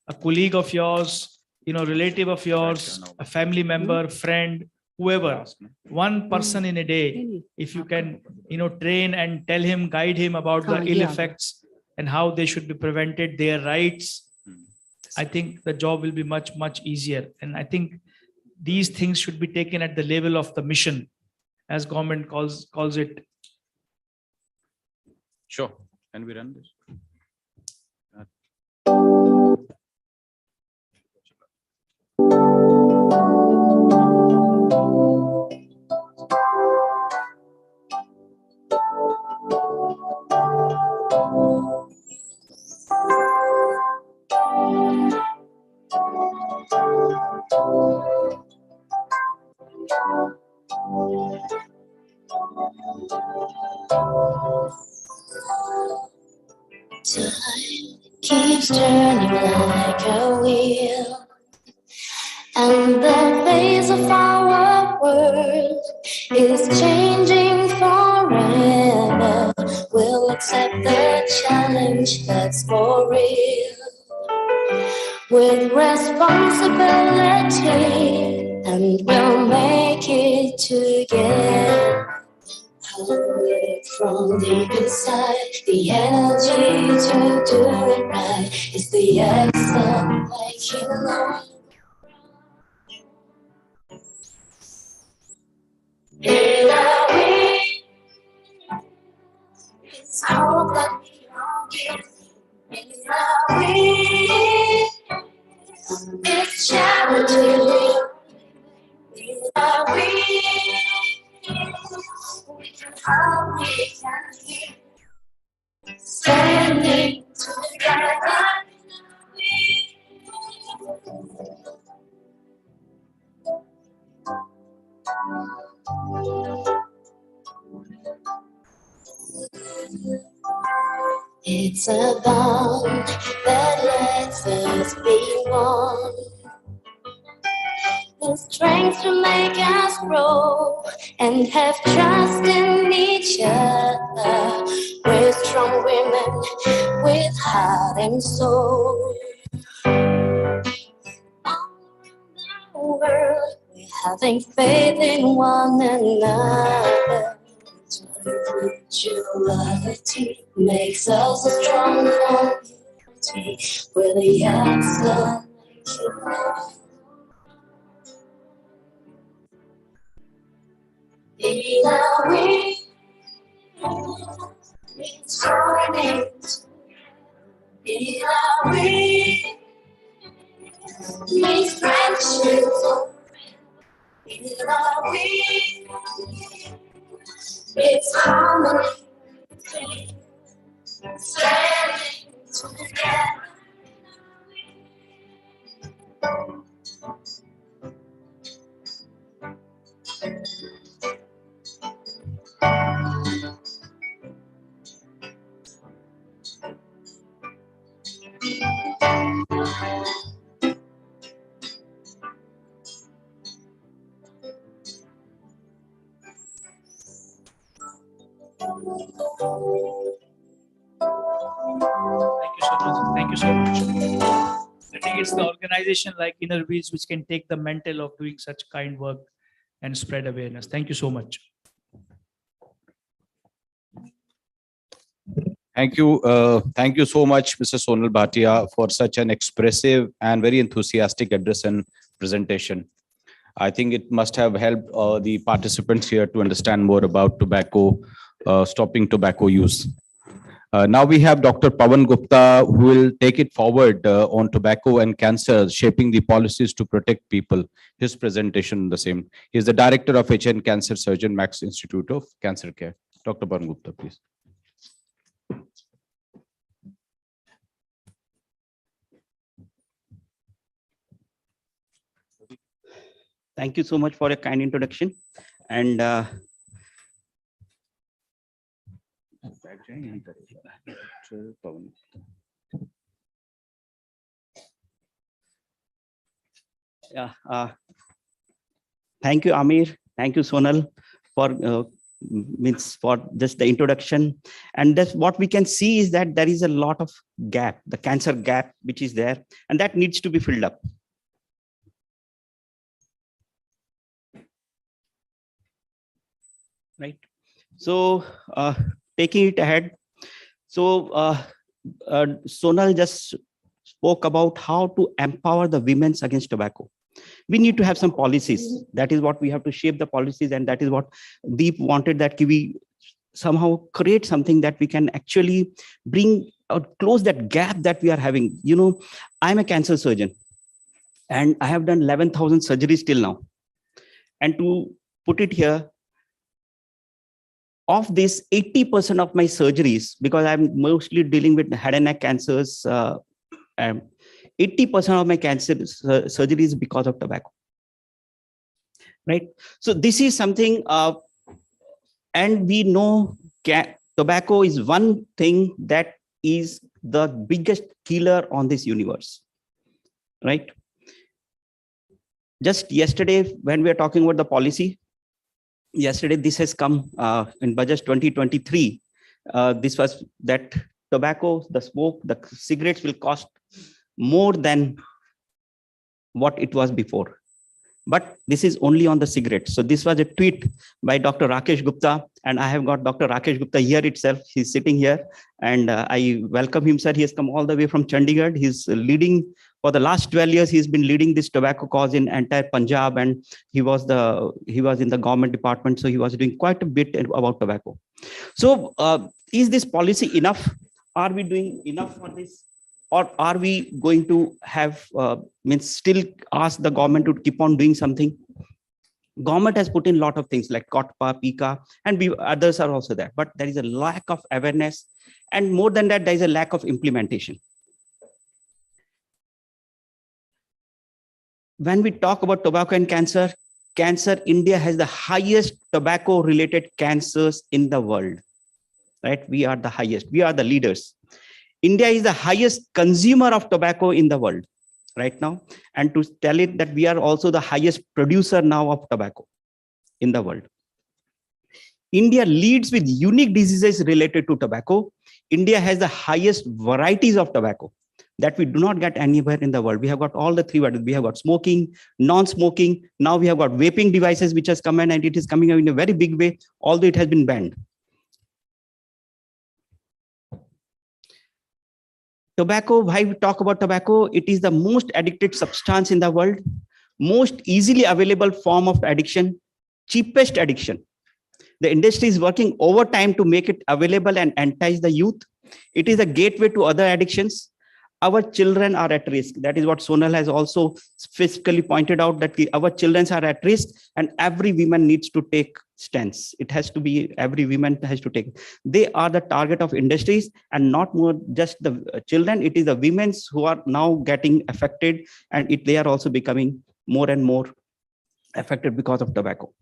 a colleague of yours, relative of yours, a family member, friend, whoever. 1 person in a day, if you can, train and tell him, guide him about the ill effects and how they should be prevented, their rights, I think the job will be much, much easier. And I think these things should be taken at the level of the mission, as government calls it, Sure. Can we run this? Time keeps turning like a wheel, and the face of our world is changing forever. We'll accept the challenge, that's for real. With responsibility, and we'll make it together. From deep inside, the energy to do it right is the accent making love. In our way, it's all that we all give. In our way, it's charity. In our way, we can help, we can heal. Standing together. It's a bond that lets us be one. The strength to make us grow and have trust in each other. We're strong women with heart and soul. All around the world, we're having faith in one another. Duality makes us a strong community. We're the answer. In our way, it's turning. In our way, it's friendship. In our way, it's harmony. Standing together. Thank you so much. I think it's the organization like Inner Wheels which can take the mantle of doing such kind work and spread awareness. Thank you so much. Thank you. Thank you so much, Mr. Sonal Bhatia, for such an expressive and very enthusiastic address and presentation. I think it must have helped the participants here to understand more about tobacco, stopping tobacco use. Now we have Dr. Pawan Gupta, who will take it forward on tobacco and cancer, shaping the policies to protect people. His presentation the same. He is the director of HN Cancer Surgeon, Max Institute of Cancer Care. Dr. Pawan Gupta, please. Thank you so much for a kind introduction. And yeah, thank you, Amir. Thank you, Sonal, for for just the introduction. And that's what we can see is that there is a lot of gap, the cancer gap, which is there, and that needs to be filled up. Right. So taking it ahead. So Sonal just spoke about how to empower the women against tobacco. We need to have some policies. That is what we have to shape the policies, and that is what Deep wanted, that we somehow create something that we can actually bring or close that gap that we are having. You know, I'm a cancer surgeon and I have done 11,000 surgeries till now. And to put it here, of this 80% of my surgeries, because I'm mostly dealing with head and neck cancers, 80% of my cancer surgeries because of tobacco. Right. So this is something, and we know tobacco is one thing that is the biggest killer on this universe. Right. Just yesterday, when we are talking about the policy, yesterday this has come in budget 2023. This was that tobacco, the smoke, the cigarettes will cost more than what it was before. But this is only on the cigarettes. So this was a tweet by Dr. Rakesh Gupta, and I have got Dr. Rakesh Gupta here itself. He's sitting here, and I welcome him, sir. He has come all the way from Chandigarh. He's leading for the last 12 years. He's been leading this tobacco cause in entire Punjab, and he was in the government department. So he was doing quite a bit about tobacco. So is this policy enough? Are we doing enough for this? Or are we going to have still ask the government to keep on doing something? Government has put in a lot of things like KOTPA, PICA, and others are also there. But there is a lack of awareness. And more than that, there is a lack of implementation. When we talk about tobacco and cancer, India has the highest tobacco-related cancers in the world. Right? We are the highest. We are the leaders. India is the highest consumer of tobacco in the world right now. And to tell it that we are also the highest producer now of tobacco in the world. India leads with unique diseases related to tobacco. India has the highest varieties of tobacco that we do not get anywhere in the world. We have got all the three varieties. We have got smoking, non-smoking. Now we have got vaping devices, which has come in, and it is coming out in a very big way, although it has been banned. Tobacco, why we talk about tobacco, it is the most addictive substance in the world, most easily available form of addiction, cheapest addiction. The industry is working overtime to make it available and entice the youth. It is a gateway to other addictions. Our children are at risk. That is what Sonal has also physically pointed out, that our children are at risk, and every woman needs to take stance. It has to be, every woman has to take. They are the target of industries, and not more just the children. It is the women who are now getting affected, and they are also becoming more and more affected because of tobacco.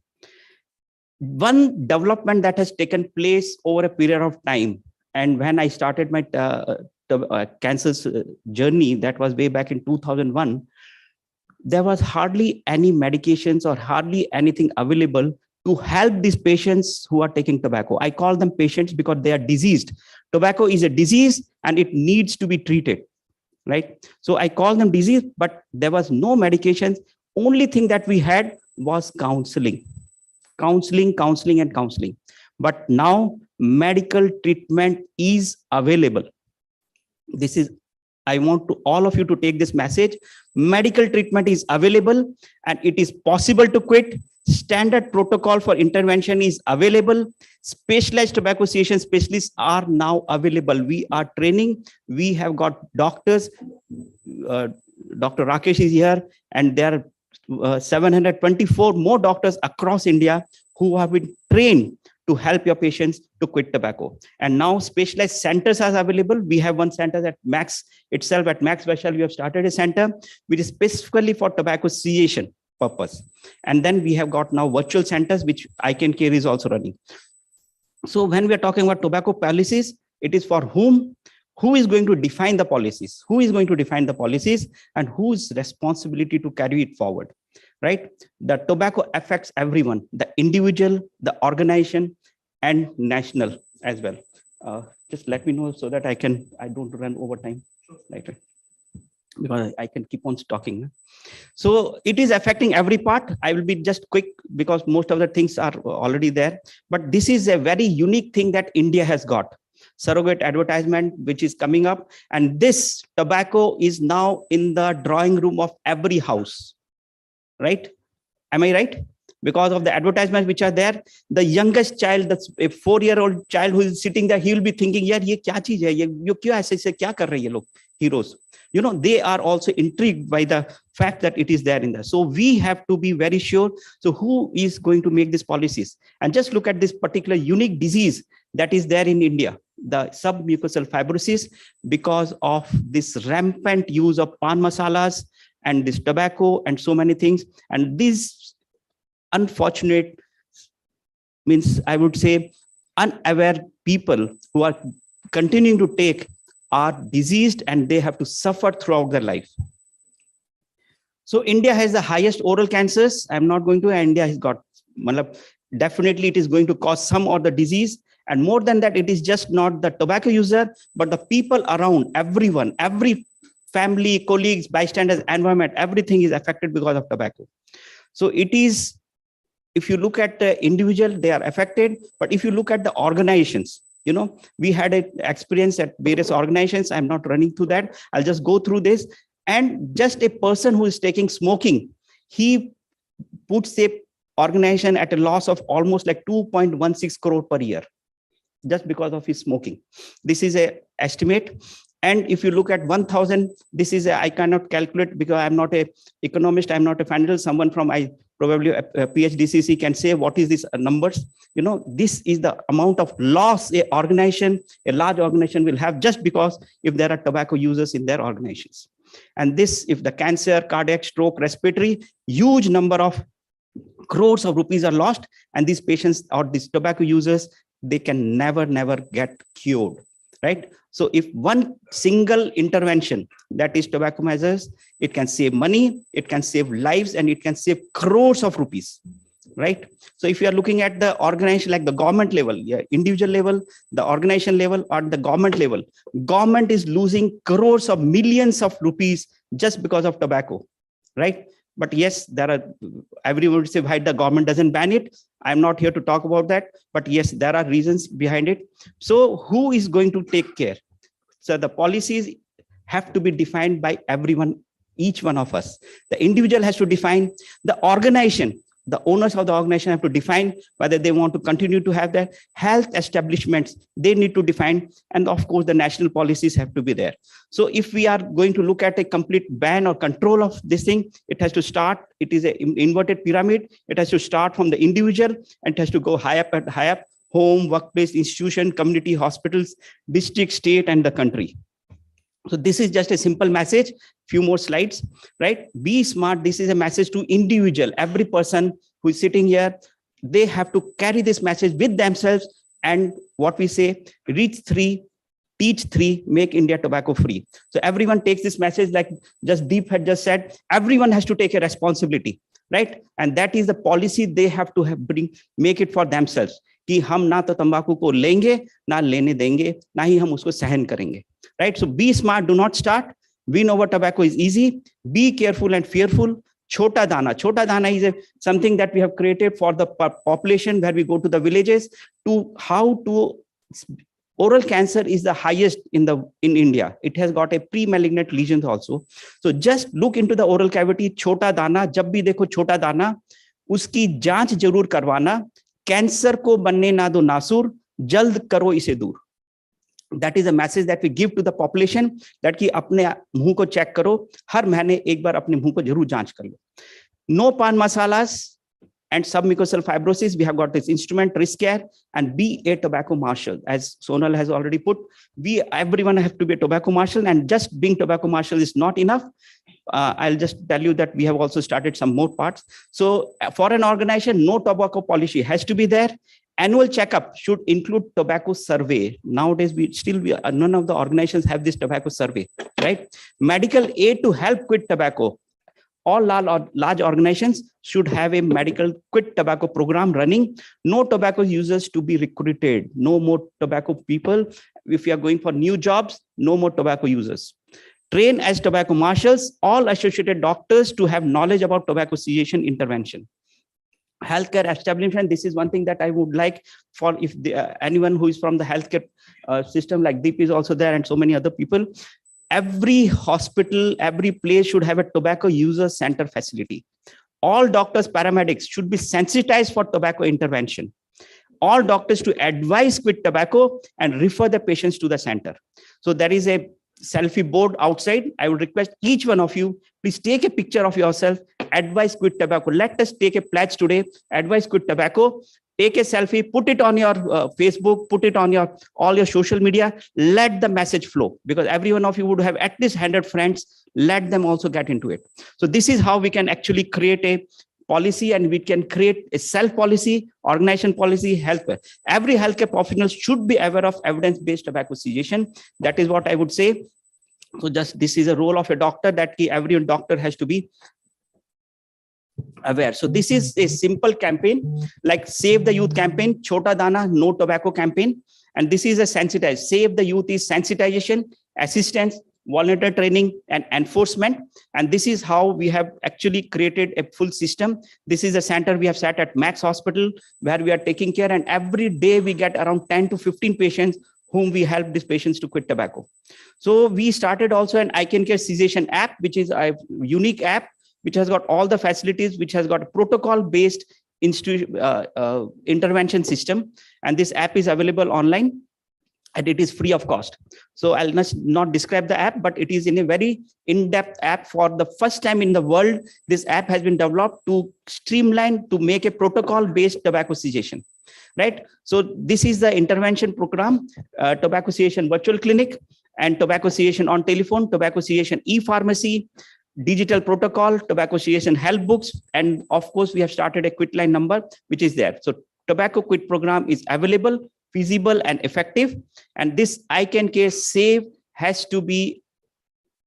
One development that has taken place over a period of time, and when I started my cancer journey, that was way back in 2001, there was hardly any medications or hardly anything available to help these patients who are taking tobacco. I call them patients because they are diseased. Tobacco is a disease and it needs to be treated, right? So I call them disease, but there was no medications. Only thing that we had was counseling. But now medical treatment is available. This is, I want to all of you to take this message. Medical treatment is available and it is possible to quit. Standard protocol for intervention is available. Specialized tobacco association specialists are now available. We are training. We have got doctors. Dr. Rakesh is here, and there are 724 more doctors across India who have been trained to help your patients to quit tobacco. And now specialized centers are available. We have one center at Max itself. At Max Special, we have started a center which is specifically for tobacco cessation purpose. And then we have got now virtual centers, which ICANN Care is also running. So when we are talking about tobacco policies, it is for whom? Who is going to define the policies? Who is going to define the policies, and whose responsibility to carry it forward? Right? The tobacco affects everyone, the individual, the organization, and national as well. Just let me know so that I don't run over time, right? Because I can keep on talking. So it is affecting every part. I will be just quick because most of the things are already there. But this is a very unique thing that India has got. Surrogate advertisement, which is coming up. And this tobacco is now in the drawing room of every house. Right? Am I right? because of the advertisements which are there. The youngest child, that's a 4-year-old child who is sitting there, he will be thinking, yaar, ye kya cheez hai? Ye kyun aise kya kar rahe ye log, heroes? You know, they are also intrigued by the fact that it is there in there. So we have to be very sure. So who is going to make these policies? And just look at this particular unique disease that is there in India, the submucosal fibrosis, because of this rampant use of pan masalas and this tobacco and so many things. And these unfortunate, means I would say unaware people who are continuing to take are diseased and they have to suffer throughout their life. So India has the highest oral cancers. I'm not going to, India has got, definitely it is going to cause some of the disease. And more than that, it is just not the tobacco user, but the people around, everyone, every family, colleagues, bystanders, environment, everything is affected because of tobacco. So it is, if you look at the individual, they are affected. But if you look at the organizations, you know, we had an experience at various organizations. I'm not running through that. I'll just go through this. And just a person who is taking smoking, he puts the organization at a loss of almost like 2.16 crore per year, just because of his smoking. This is a estimate. And if you look at 1,000, this is I cannot calculate because I'm not a economist, I'm not a financial, someone from probably a PhDCC can say what is this numbers. You know, this is the amount of loss a large organization will have just because if there are tobacco users in their organizations. And this, if the cancer, cardiac, stroke, respiratory, huge number of crores of rupees are lost, and these patients or these tobacco users, they can never get cured, right? So if one single intervention, that is tobacco measures, it can save money, it can save lives, and it can save crores of rupees, right? So if you are looking at the organization, like the government level, individual level, the organization level, or the government level, government is losing crores of millions of rupees just because of tobacco, right? But yes, there are, everyone would say why the government doesn't ban it. I'm not here to talk about that, but yes, there are reasons behind it. So who is going to take care? So the policies have to be defined by everyone, each one of us. The individual has to define, the organization, the owners of the organization have to define whether they want to continue to have their health establishments, they need to define, and of course the national policies have to be there. So if we are going to look at a complete ban or control of this thing, it has to start, it is an inverted pyramid, it has to start from the individual and it has to go high up, home, workplace, institution, community, hospitals, district, state, and the country. So this is just a simple message, few more slides, right? Be smart. This is a message to individual, every person who is sitting here, they have to carry this message with themselves. And what we say, reach 3, teach 3, make India tobacco free. So everyone takes this message, like just Deep had just said, everyone has to take a responsibility, right? And that is the policy they have to make it for themselves. कि हम ना तो तंबाकू को लेंगे ना लेने देंगे ना ही हम उसको सहन करेंगे, right? So be smart, do not start. Win over tobacco is easy. Be careful and fearful. Chota dana is something that we have created for the population, where we go to the villages to how to. Oral cancer is the highest in India. It has got a pre-malignant lesions also. So just look into the oral cavity. Chota dana, जब भी देखो छोटा दाना, उसकी जांच जरूर करवाना. Cancer को बनने ना दो नासुर, जल्द करो इसे दूर. That is a message that we give to the population, that कि अपने मुंह को चेक करो, हर महीने एक बार अपने मुंह को जरूर जांच कर लो. No pan masalas and submucosal fibrosis. We have got this instrument, risk care, and be a tobacco marshal. As Sonal has already put, everyone have to be a tobacco marshal, and just being tobacco marshal is not enough. I'll just tell you that we have also started some more parts. So for an organization, no tobacco policy has to be there. Annual checkup should include tobacco survey. Nowadays, none of the organizations have this tobacco survey, right? Medical aid to help quit tobacco. All large organizations should have a medical quit tobacco program running. No tobacco users to be recruited. No more tobacco people. If you are going for new jobs, no more tobacco users. Train as tobacco marshals, all associated doctors to have knowledge about tobacco cessation intervention. Healthcare establishment, this is one thing that I would like for if anyone who is from the healthcare system, like Deep is also there and so many other people. Every hospital, every place should have a tobacco user center facility. all doctors, paramedics should be sensitized for tobacco intervention. All doctors to advise quit tobacco and refer the patients to the center. So there is a selfie board outside. I would request each one of you, please take a picture of yourself, advise quit tobacco. Let us take a pledge today, advise quit tobacco. Take a selfie, put it on your Facebook, put it on all your social media. Let the message flow, because every one of you would have at least 100 friends. Let them also get into it. So this is how we can actually create a policy, and we can create a self policy, organization policy, healthcare. Every healthcare professional should be aware of evidence-based tobacco cessation. That is what I would say. So just this is a role of a doctor, that every doctor has to be aware. So this is a simple campaign like Save the Youth campaign, Chota Dana, No Tobacco campaign. And this is a sensitize. Save the Youth is sensitization, assistance, volunteer training, and enforcement. And this is how we have actually created a full system. This is a center we have set at Max Hospital, where we are taking care. And every day we get around 10 to 15 patients whom we help these patients to quit tobacco. So we started also an I Can Care Cessation app, which is a unique app, which has got all the facilities, which has got a protocol-based intervention system. And this app is available online, and it is free of cost. So I'll not describe the app, but it is in a very in-depth app. For the first time in the world, this app has been developed to streamline, to make a protocol-based tobacco cessation, right? So this is the intervention program, tobacco cessation virtual clinic, and tobacco cessation on telephone, tobacco cessation e-pharmacy, digital protocol, tobacco cessation help books, and of course we have started a quit line number, which is there. So tobacco quit program is available, feasible, and effective. And this I Can Care Save has to be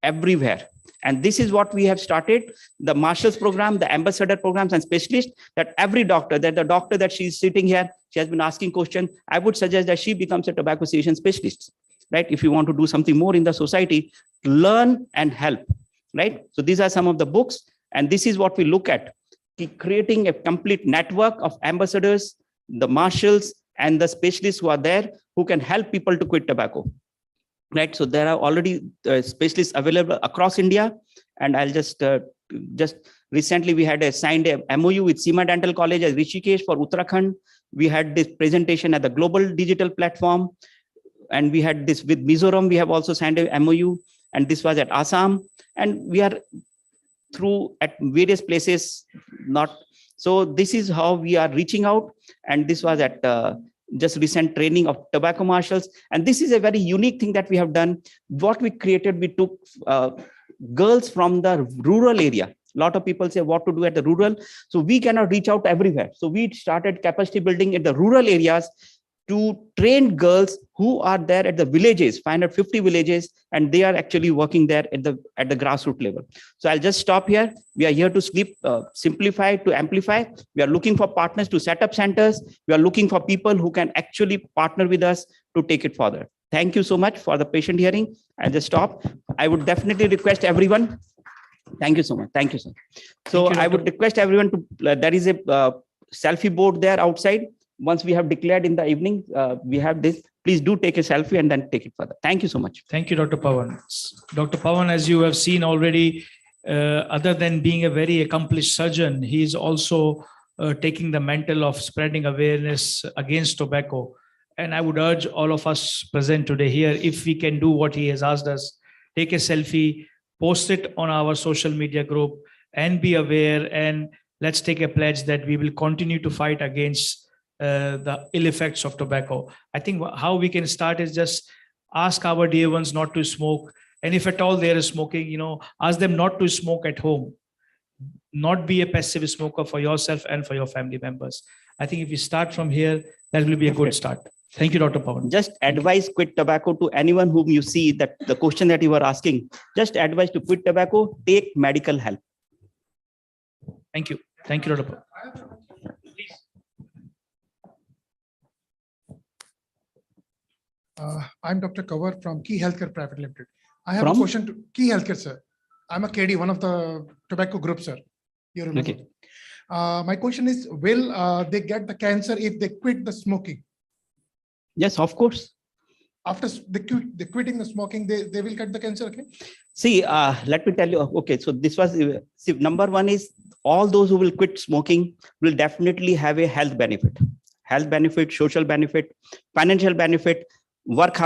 everywhere. And this is what we have started, the Marshals program, the ambassador programs and specialists, that every doctor, that the doctor that she's sitting here, she has been asking questions. I would suggest that she becomes a tobacco cessation specialist, right? If you want to do something more in the society, learn and help. Right? So these are some of the books, and this is what we look at, creating a complete network of ambassadors, the marshals, and the specialists who are there, who can help people to quit tobacco. Right? So there are already specialists available across India, and I'll just recently we had signed a MOU with Seema Dental College at Rishikesh for Uttarakhand. We had this presentation at the Global Digital Platform, and we had this with Mizoram. We have also signed a MOU, and this was at Assam. And we are through at various places, so this is how we are reaching out. And this was at just recent training of tobacco marshals. And this is a very unique thing that we have done. What we created, we took girls from the rural area. A lot of people say what to do at the rural. So we cannot reach out everywhere. So we started capacity building in the rural areas to train girls who are there at the villages, 550 villages, and they are actually working there at the grassroots level. So I'll just stop here. We are here to simplify, to amplify. We are looking for partners to set up centers. We are looking for people who can actually partner with us to take it further. Thank you so much for the patient hearing. I'll just stop. I would definitely request everyone. Thank you so much. Thank you, sir. So I would request everyone to, there is a selfie board there outside. Once we have declared in the evening, we have this. Please do take a selfie and then take it further. Thank you so much. Thank you, Dr. Pawan. Dr. Pawan, as you have seen already, other than being a very accomplished surgeon, he is also taking the mantle of spreading awareness against tobacco. And I would urge all of us present today here, if we can do what he has asked us, take a selfie, post it on our social media group, and be aware. And let's take a pledge that we will continue to fight against the ill effects of tobacco. I think how we can start is just ask our dear ones not to smoke. And if at all there is smoking, ask them not to smoke at home. Not be a passive smoker for yourself and for your family members. I think if we start from here, that will be a good start. Thank you, Dr. Pawan. Just advise quit tobacco to anyone whom you see, that the question that you were asking, just advise to quit tobacco, take medical help. Thank you. Thank you, Dr. Pawan. I'm Dr. Kavar from Key Healthcare Private Limited. I have a question to Key Healthcare, sir. I'm a KD, one of the tobacco groups, sir. You remember? Okay. My question is, will they get the cancer if they quit the smoking? Yes, of course. after the quitting the smoking, they will get the cancer. Okay. See, let me tell you. Okay, so this was see, number one is all those who will quit smoking will definitely have a health benefit, social benefit, financial benefit, work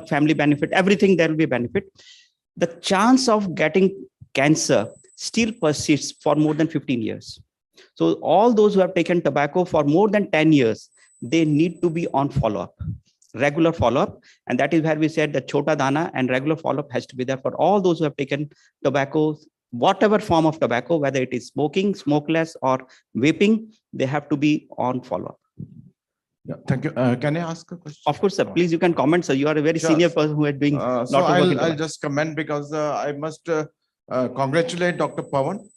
family benefit, everything there will be a benefit. The chance of getting cancer still persists for more than 15 years. So all those who have taken tobacco for more than 10 years, they need to be on follow-up, regular follow-up. And that is where we said that chota dana and regular follow-up has to be there for all those who have taken tobacco, whatever form of tobacco, whether it is smoking, smokeless, or vaping, they have to be on follow-up. Yeah, thank you. Can I ask a question? Of course, sir. Please, you can comment, sir. You are a very Sure. senior person who is doing. So I'll just comment because I must congratulate Dr. Pawan,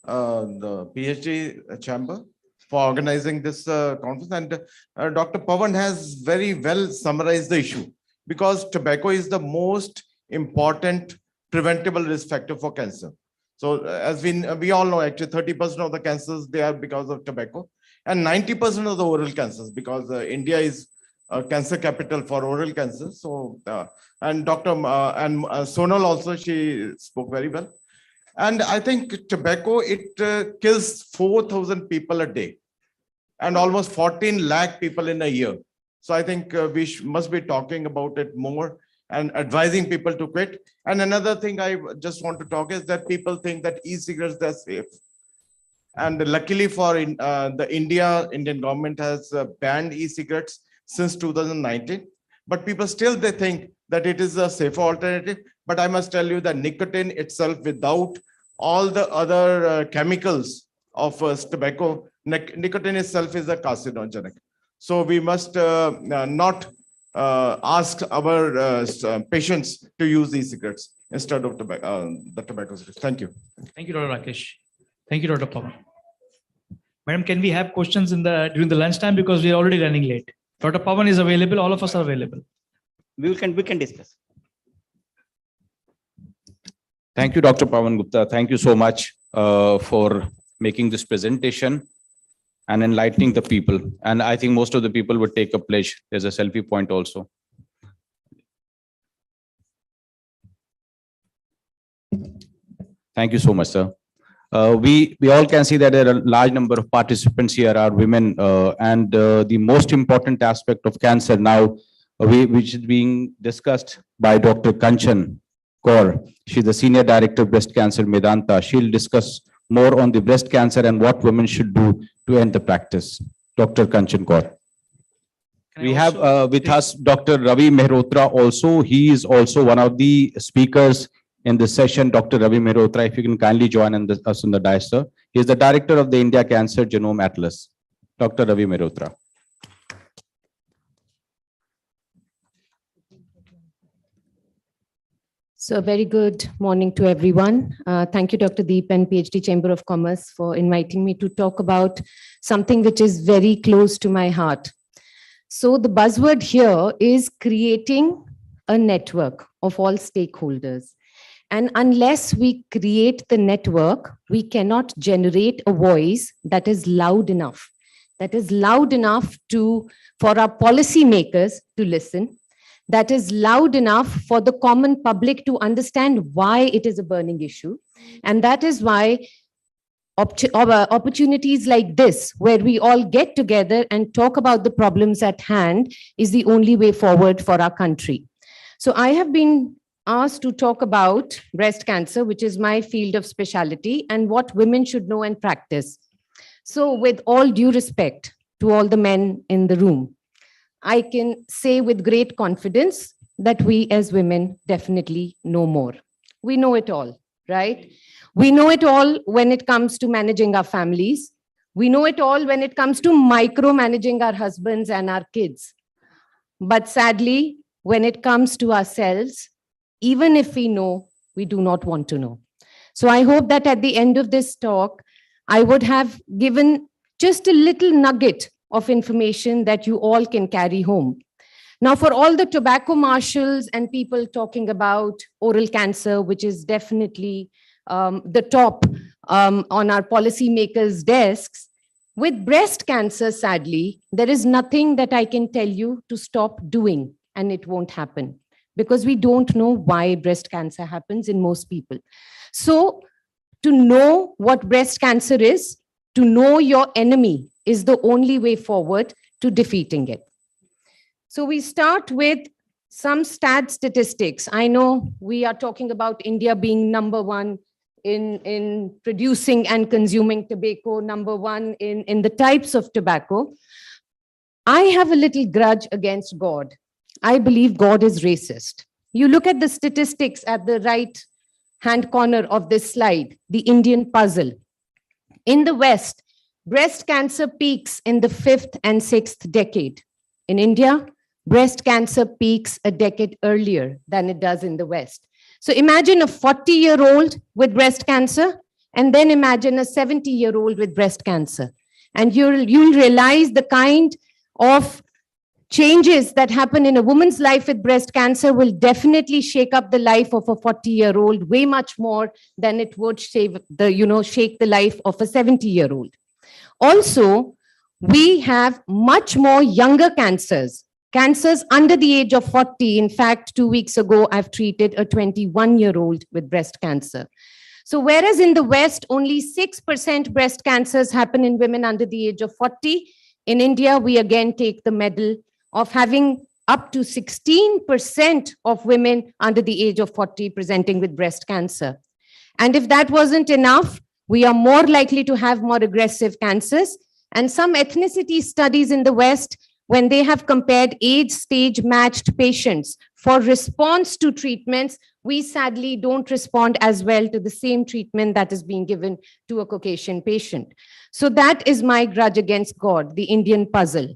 the PhD chamber, for organizing this conference. And Dr. Pawan has very well summarized the issue, because tobacco is the most important preventable risk factor for cancer. So as we all know, actually 30% of the cancers, they are because of tobacco, and 90% of the oral cancers, because India is a cancer capital for oral cancer. So and Dr. and Sonal also, she spoke very well. And I think tobacco, it kills 4,000 people a day and almost 14 lakh people in a year. So I think we must be talking about it more and advising people to quit. And another thing I just want to talk is that people think that e-cigarettes, they're safe. And luckily for the Indian government has banned e-cigarettes since 2019. But people still, they think that it is a safer alternative. But I must tell you that nicotine itself, without all the other chemicals of tobacco, nicotine itself is a carcinogenic. So we must not ask our patients to use these cigarettes instead of the tobacco cigarettes. Thank you. Thank you, Dr. Rakesh. Thank you, Dr. Pawan. Madam, can we have questions during the lunchtime, because we are already running late? Dr. Pawan is available. All of us are available. We can discuss. Thank you, Dr. Pawan Gupta. Thank you so much for making this presentation and enlightening the people. And I think most of the people would take a pledge. There's a selfie point also. Thank you so much, sir. We all can see that there are a large number of participants here are women, and the most important aspect of cancer now, which is being discussed by Dr. Kanchan Kaur. She's the Senior Director of Breast Cancer, Medanta. She'll discuss more on the breast cancer and what women should do to end the practice. Dr. Kanchan Kaur. We have with us Dr. Ravi Mehrotra also. He is also one of the speakers in this session. Dr. Ravi Mehrotra, if you can kindly join us on the dais, sir. He is the Director of the India Cancer Genome Atlas. Dr. Ravi Mehrotra. So a very good morning to everyone. Thank you, Dr. Deep and PhD Chamber of Commerce, for inviting me to talk about something which is very close to my heart. So the buzzword here is creating a network of all stakeholders. And unless we create the network, we cannot generate a voice that is loud enough for our policymakers to listen, that is loud enough for the common public to understand why it is a burning issue. And that is why opportunities like this, where we all get together and talk about the problems at hand, is the only way forward for our country. So I have been asked to talk about breast cancer, which is my field of specialty, and what women should know and practice. So with all due respect to all the men in the room, I can say with great confidence that we as women definitely know more. We know it all, right? We know it all when it comes to managing our families. We know it all when it comes to micromanaging our husbands and our kids. But sadly, when it comes to ourselves, even if we know, we do not want to know. So I hope that at the end of this talk, I would have given just a little nugget of information that you all can carry home. Now, for all the tobacco marshals and people talking about oral cancer, which is definitely the top on our policymakers' desks, with breast cancer, sadly, there is nothing that I can tell you to stop doing. and it won't happen because we don't know why breast cancer happens in most people. So to know what breast cancer is, to know your enemy is the only way forward to defeating it. So we start with some statistics. I know we are talking about India being number one in producing and consuming tobacco, number one in the types of tobacco. I have a little grudge against God. I believe God is racist. You look at the statistics at the right hand corner of this slide, the Indian puzzle. In the West, breast cancer peaks in the 5th and 6th decade. In India, breast cancer peaks a decade earlier than it does in the West. So imagine a 40-year-old with breast cancer, and then imagine a 70-year-old with breast cancer. And you'll realize the kind of changes that happen in a woman's life with breast cancer will definitely shake up the life of a 40-year-old way much more than it would shake the life of a 70-year-old. Also, we have much more younger cancers under the age of 40. In fact, 2 weeks ago, I've treated a 21-year-old with breast cancer. So whereas in the West, only 6% breast cancers happen in women under the age of 40, in India, we again take the medal of having up to 16% of women under the age of 40 presenting with breast cancer. And if that wasn't enough, we are more likely to have more aggressive cancers. And some ethnicity studies in the West, when they have compared age stage matched patients for response to treatments, we sadly don't respond as well to the same treatment that is being given to a Caucasian patient. So that is my grudge against God, the Indian puzzle.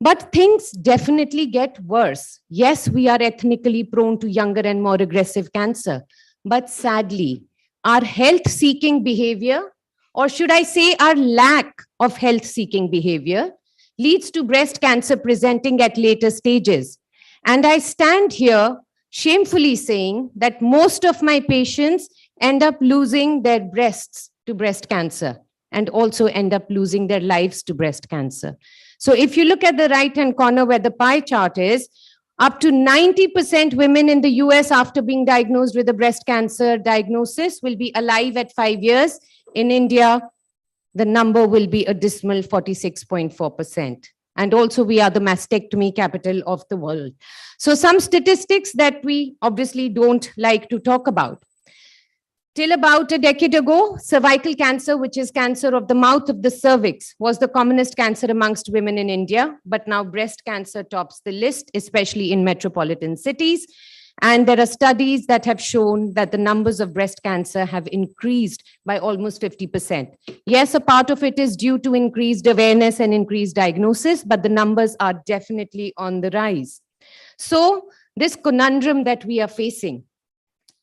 But things definitely get worse. Yes, we are ethnically prone to younger and more aggressive cancer. But sadly, our health-seeking behavior, or should I say our lack of health-seeking behavior, leads to breast cancer presenting at later stages. And I stand here shamefully saying that most of my patients end up losing their breasts to breast cancer and also end up losing their lives to breast cancer. So if you look at the right-hand corner where the pie chart is, up to 90% women in the US after being diagnosed with a breast cancer diagnosis will be alive at 5 years. In India, the number will be a dismal 46.4%. And also we are the mastectomy capital of the world. So some statistics that we obviously don't like to talk about. Till about a decade ago, cervical cancer, which is cancer of the mouth of the cervix, was the commonest cancer amongst women in India. But now breast cancer tops the list, especially in metropolitan cities. And there are studies that have shown that the numbers of breast cancer have increased by almost 50%. Yes, a part of it is due to increased awareness and increased diagnosis, but the numbers are definitely on the rise. So this conundrum that we are facing,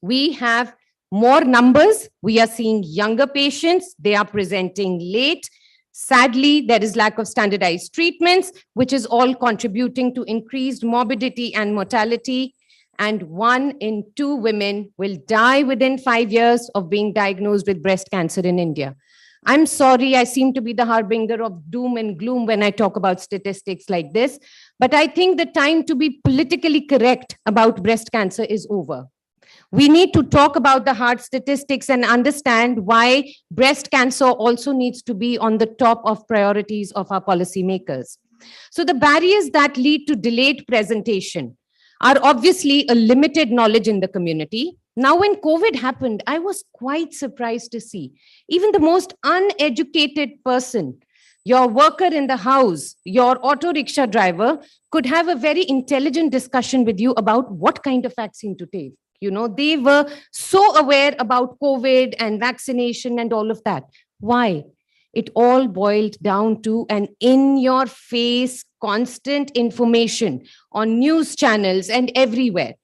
we have more numbers, we are seeing younger patients, they are presenting late. Sadly, there is lack of standardized treatments, which is all contributing to increased morbidity and mortality. And 1 in 2 women will die within 5 years of being diagnosed with breast cancer in India. I'm sorry, I seem to be the harbinger of doom and gloom when I talk about statistics like this, but I think the time to be politically correct about breast cancer is over. We need to talk about the hard statistics and understand why breast cancer also needs to be on the top of priorities of our policymakers. So the barriers that lead to delayed presentation are obviously a limited knowledge in the community. Now, when COVID happened, I was quite surprised to see even the most uneducated person, your worker in the house, your auto rickshaw driver, could have a very intelligent discussion with you about what kind of vaccine to take. You know, they were so aware about COVID and vaccination and all of that. Why? It all boiled down to an in-your-face constant information on news channels and everywhere.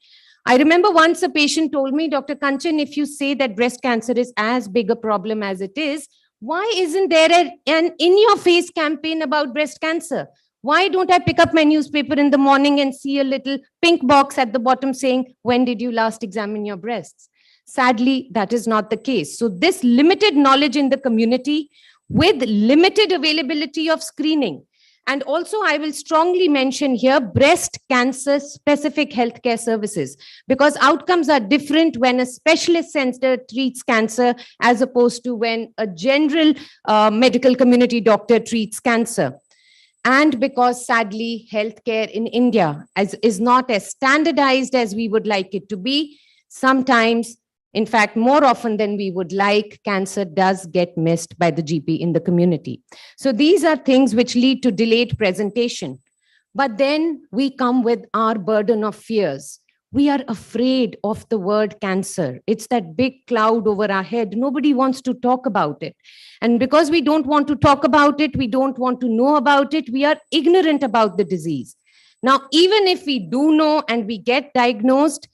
I remember once a patient told me, Dr. Kanchan, if you say that breast cancer is as big a problem as it is, why isn't there an in-your-face campaign about breast cancer? Why don't I pick up my newspaper in the morning and see a little pink box at the bottom saying, when did you last examine your breasts? Sadly, that is not the case. So this limited knowledge in the community with limited availability of screening. And also, I will strongly mention here breast cancer specific healthcare services, because outcomes are different when a specialist center treats cancer as opposed to when a general medical community doctor treats cancer. And because sadly, healthcare in India is not as standardized as we would like it to be, sometimes, in fact, more often than we would like, cancer does get missed by the GP in the community. So these are things which lead to delayed presentation. But then we come with our burden of fears. We are afraid of the word cancer. It's that big cloud over our head. Nobody wants to talk about it. And because we don't want to talk about it, we don't want to know about it, we are ignorant about the disease. Now, even if we do know and we get diagnosed,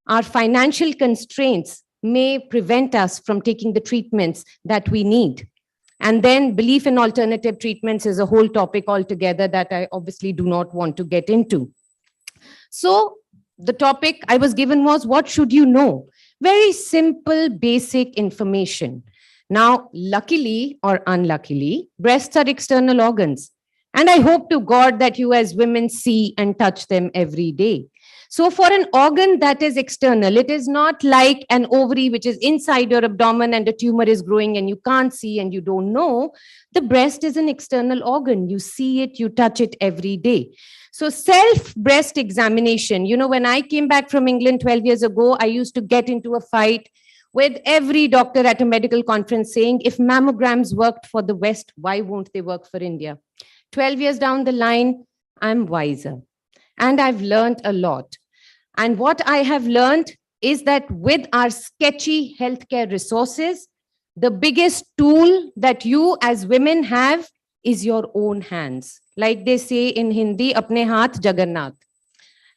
our financial constraints may prevent us from taking the treatments that we need. And then belief in alternative treatments is a whole topic altogether that I obviously do not want to get into. So the topic I was given was, what should you know? Very simple, basic information. Now, luckily or unluckily, breasts are external organs. And I hope to God that you as women see and touch them every day. So for an organ that is external, it is not like an ovary which is inside your abdomen and a tumor is growing and you can't see and you don't know. The breast is an external organ. You see it, you touch it every day. So self-breast examination, you know, when I came back from England 12 years ago, I used to get into a fight with every doctor at a medical conference saying, if mammograms worked for the West, why won't they work for India? 12 years down the line, I'm wiser. And I've learned a lot. And what I have learned is that with our sketchy healthcare resources, the biggest tool that you as women have is your own hands. Like they say in Hindi, apne haath Jagannath.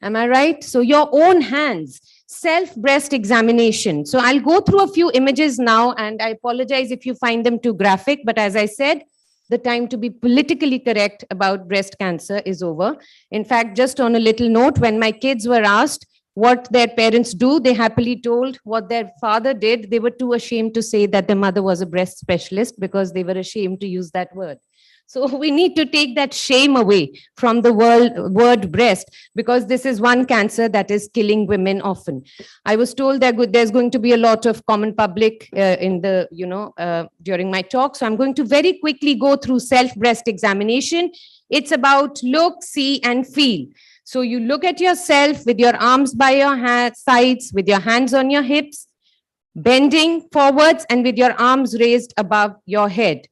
Am I right? So your own hands, self-breast examination. So I'll go through a few images now, and I apologize if you find them too graphic, but as I said, the time to be politically correct about breast cancer is over. In fact, just on a little note, when my kids were asked what their parents do, they happily told what their father did. They were too ashamed to say that their mother was a breast specialist because they were ashamed to use that word. So we need to take that shame away from the word breast, because this is one cancer that is killing women often. I was told that there's going to be a lot of common public in the, during my talk. So I'm going to very quickly go through self-breast examination. It's about look, see, and feel. So you look at yourself with your arms by your sides, with your hands on your hips, bending forwards and with your arms raised above your head.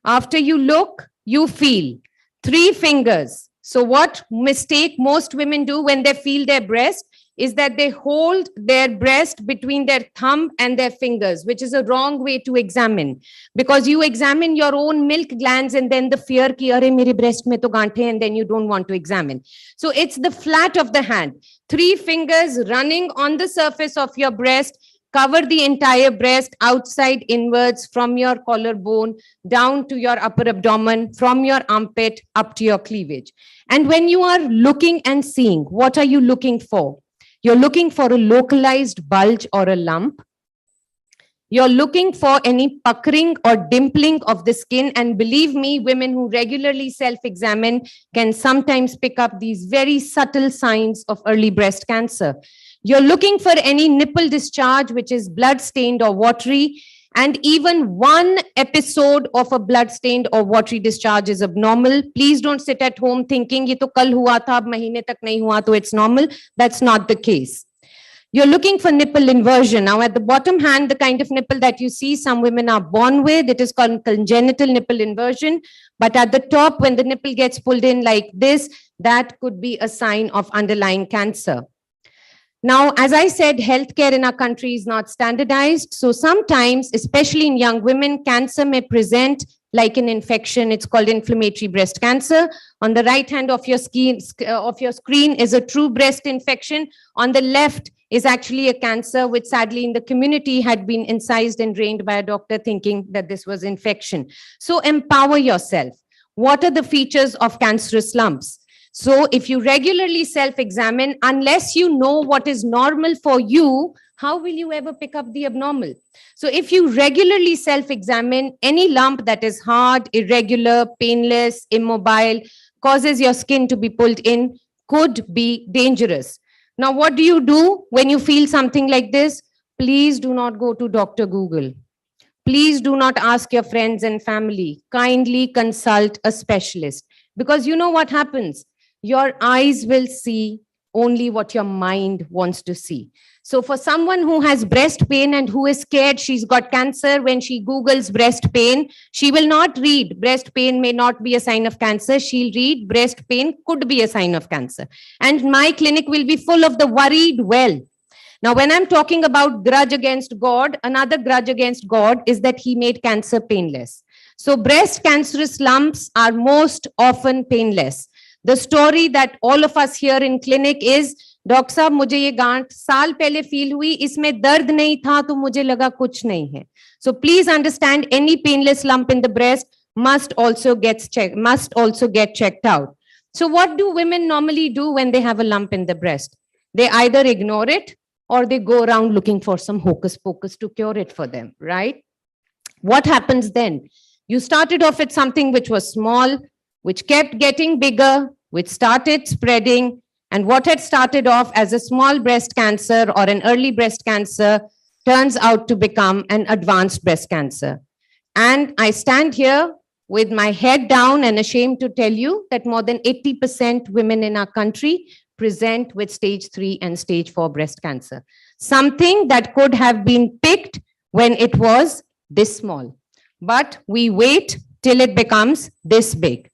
After you look, you feel 3 fingers. So what mistake most women do when they feel their breast is that they hold their breast between their thumb and their fingers, which is a wrong way to examine, because you examine your own milk glands and then the fear ki are mere breast mein to gaanthe, and then you don't want to examine. So it's the flat of the hand, 3 fingers running on the surface of your breast. Cover the entire breast outside inwards from your collarbone down to your upper abdomen, from your armpit up to your cleavage. And when you are looking and seeing, what are you looking for? You're looking for a localized bulge or a lump. You're looking for any puckering or dimpling of the skin. And believe me, women who regularly self-examine can sometimes pick up these very subtle signs of early breast cancer. You're looking for any nipple discharge, which is blood-stained or watery, and even one episode of a blood-stained or watery discharge is abnormal. Please don't sit at home thinking, ye to kal hua tha, ab mahine tak nahi hua, to it's normal. That's not the case. You're looking for nipple inversion. Now, at the bottom hand, the kind of nipple that you see some women are born with, it is called congenital nipple inversion. But at the top, when the nipple gets pulled in like this, that could be a sign of underlying cancer. Now, as I said, healthcare in our country is not standardized. So sometimes, especially in young women, cancer may present like an infection. It's called inflammatory breast cancer. On the right hand of your screen is a true breast infection. On the left is actually a cancer, which sadly in the community had been incised and drained by a doctor thinking that this was infection. So empower yourself. What are the features of cancerous lumps? So if you regularly self-examine, unless you know what is normal for you, how will you ever pick up the abnormal? So if you regularly self-examine, any lump that is hard, irregular, painless, immobile, causes your skin to be pulled in, could be dangerous. Now, what do you do when you feel something like this? Please do not go to Dr. Google. Please do not ask your friends and family. Kindly consult a specialist. Because you know what happens? Your eyes will see only what your mind wants to see. So for someone who has breast pain and who is scared she's got cancer, when she Googles breast pain, she will not read breast pain may not be a sign of cancer. She'll read breast pain could be a sign of cancer. And my clinic will be full of the worried well. Now, when I'm talking about grudge against God, another grudge against God is that he made cancer painless. So breast cancerous lumps are most often painless. The story that all of us here in clinic is, doctor साहब मुझे ये गांठ साल पहले feel हुई, इसमें दर्द नहीं था तो मुझे लगा कुछ नहीं है. So please understand, any painless lump in the breast must also get checked out. So what do women normally do when they have a lump in the breast? They either ignore it or they go around looking for some hocus pocus to cure it for them, right? What happens then? You started off with something which was small, which kept getting bigger, which started spreading, and what had started off as a small breast cancer or an early breast cancer turns out to become an advanced breast cancer. And I stand here with my head down and ashamed to tell you that more than 80% women in our country present with stage 3 and stage 4 breast cancer. Something that could have been picked when it was this small. But we wait till it becomes this big.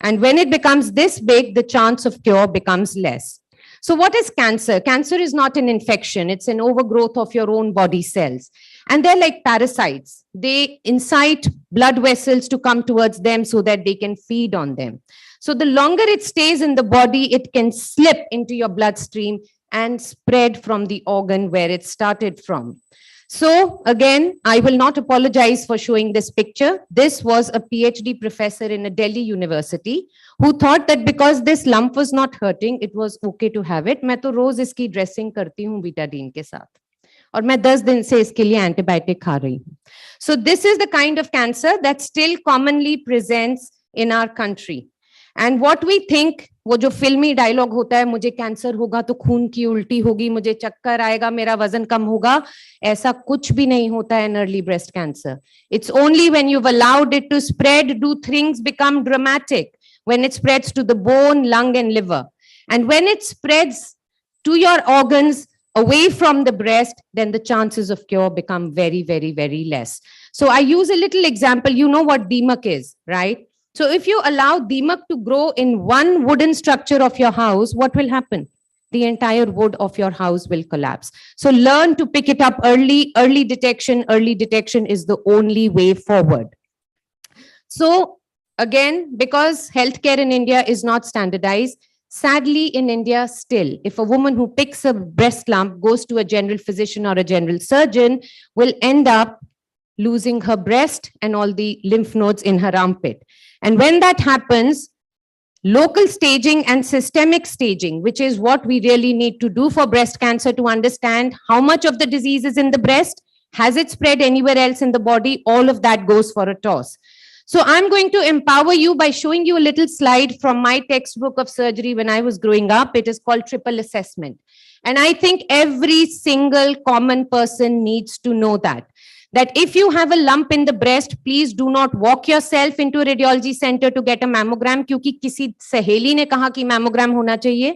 And when it becomes this big, the chance of cure becomes less. So what is cancer? Cancer is not an infection. It's an overgrowth of your own body cells. And they're like parasites. They incite blood vessels to come towards them so that they can feed on them. So the longer it stays in the body, it can slip into your bloodstream and spread from the organ where it started from. So again, I will not apologize for showing this picture. This was a PhD professor in a Delhi university who thought that because this lump was not hurting, it was okay to have it. मैं तो रोज इसकी dressing करती हूँ Betadine के साथ और मैं 10 दिन से इसके लिए एंटीबायोटिक खा रही हूँ. So this is the kind of cancer that still commonly presents in our country. And what we think, वो जो फिल्मी डायलॉग होता है, मुझे कैंसर होगा तो खून की उल्टी होगी, मुझे चक्कर आएगा, मेरा वजन कम होगा, ऐसा कुछ भी नहीं होता है in early breast cancer. It's only when you've allowed it to spread do things become dramatic, when it spreads to the bone, lung and liver. And when it spreads to your organs away from the breast, then the chances of cure become very, very, very less. So I use a little example. You know what Deemak is, right? So if you allow Deemak to grow in one wooden structure of your house, what will happen? The entire wood of your house will collapse. So learn to pick it up early. Early detection is the only way forward. So again, because healthcare in India is not standardized, sadly in India still, if a woman who picks a breast lump goes to a general physician or a general surgeon, will end up losing her breast and all the lymph nodes in her armpit. And when that happens, local staging and systemic staging, which is what we really need to do for breast cancer to understand how much of the disease is in the breast, has it spread anywhere else in the body, all of that goes for a toss. So I'm going to empower you by showing you a little slide from my textbook of surgery when I was growing up. It is called triple assessment. And I think every single common person needs to know that if you have a lump in the breast, please do not walk yourself into a radiology center to get a mammogram, क्योंकि किसी सहेली ने कहा कि mammogram होना चाहिए.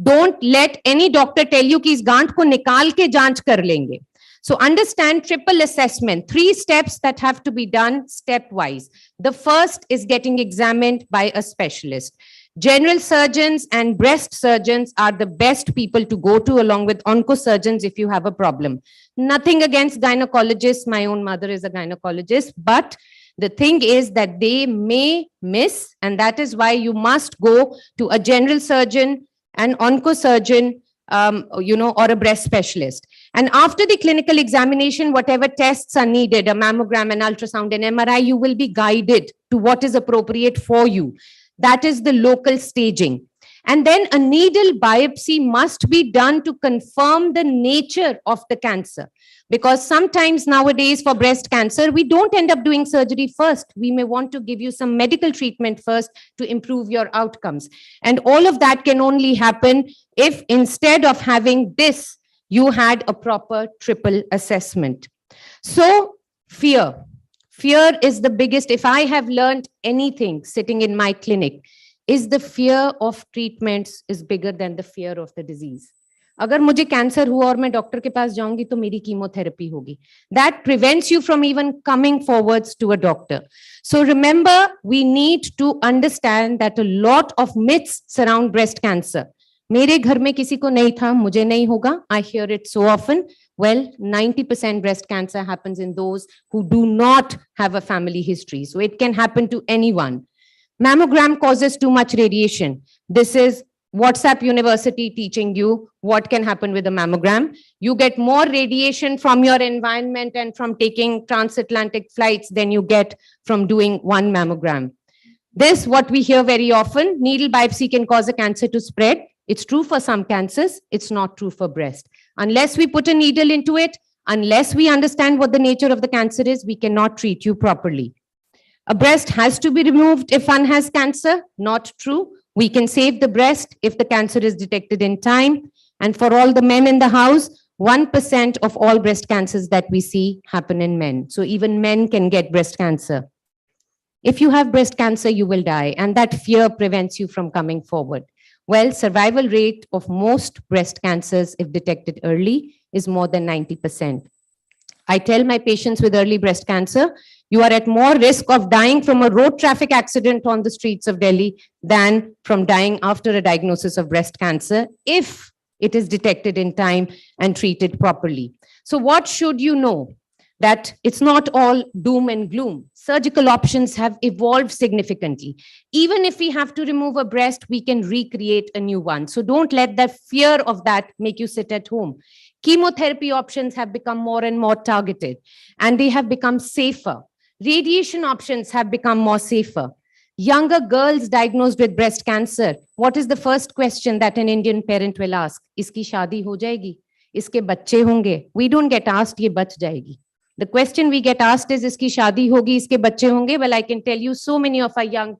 Don't let any doctor tell you कि इस गांठ को निकाल के जांच कर लेंगे. So understand triple assessment, 3 steps that have to be done stepwise. The first is getting examined by a specialist. General surgeons and breast surgeons are the best people to go to, along with oncosurgeons if you have a problem. Nothing against gynecologists. My own mother is a gynecologist, but the thing is that they may miss, and that is why you must go to a general surgeon, an oncosurgeon, or a breast specialist. And after the clinical examination, whatever tests are needed, a mammogram, an ultrasound, an MRI, you will be guided to what is appropriate for you. That is the local staging. And then a needle biopsy must be done to confirm the nature of the cancer. Because sometimes nowadays for breast cancer, we don't end up doing surgery first. We may want to give you some medical treatment first to improve your outcomes. And all of that can only happen if instead of having this, you had a proper triple assessment. So fear. Fear is the biggest. If I have learned anything sitting in my clinic, is the fear of treatments is bigger than the fear of the disease. अगर मुझे cancer हुआ और मैं doctor के पास जाऊंगी तो मेरी chemotherapy होगी. That prevents you from even coming forwards to a doctor. So remember, we need to understand that a lot of myths surround breast cancer. मेरे घर में किसी को नहीं था, मुझे नहीं होगा. I hear it so often. Well, 90% breast cancer happens in those who do not have a family history. So it can happen to anyone. Mammogram causes too much radiation. This is WhatsApp University teaching you what can happen with a mammogram. You get more radiation from your environment and from taking transatlantic flights than you get from doing one mammogram. This, what we hear very often, needle biopsy can cause a cancer to spread. It's true for some cancers. It's not true for breast. Unless we put a needle into it, unless we understand what the nature of the cancer is, we cannot treat you properly. A breast has to be removed if one has cancer. Not true. We can save the breast if the cancer is detected in time. And for all the men in the house, 1% of all breast cancers that we see happen in men. So even men can get breast cancer. If you have breast cancer, you will die. And that fear prevents you from coming forward. Well, survival rate of most breast cancers, if detected early, is more than 90%. I tell my patients with early breast cancer, you are at more risk of dying from a road traffic accident on the streets of Delhi than from dying after a diagnosis of breast cancer if it is detected in time and treated properly. So what should you know? That it's not all doom and gloom. Surgical options have evolved significantly. Even if we have to remove a breast, we can recreate a new one. So don't let the fear of that make you sit at home. Chemotherapy options have become more and more targeted, and they have become safer. Radiation options have become more safer. Younger girls diagnosed with breast cancer, what is the first question that an Indian parent will ask? Iski shaadi ho jayegi? Iske bacche honge? We don't get asked, ye bach jayegi. The question we get asked is, iski shaadi hogi, iske bacche honge? Well, I can tell you so many of our young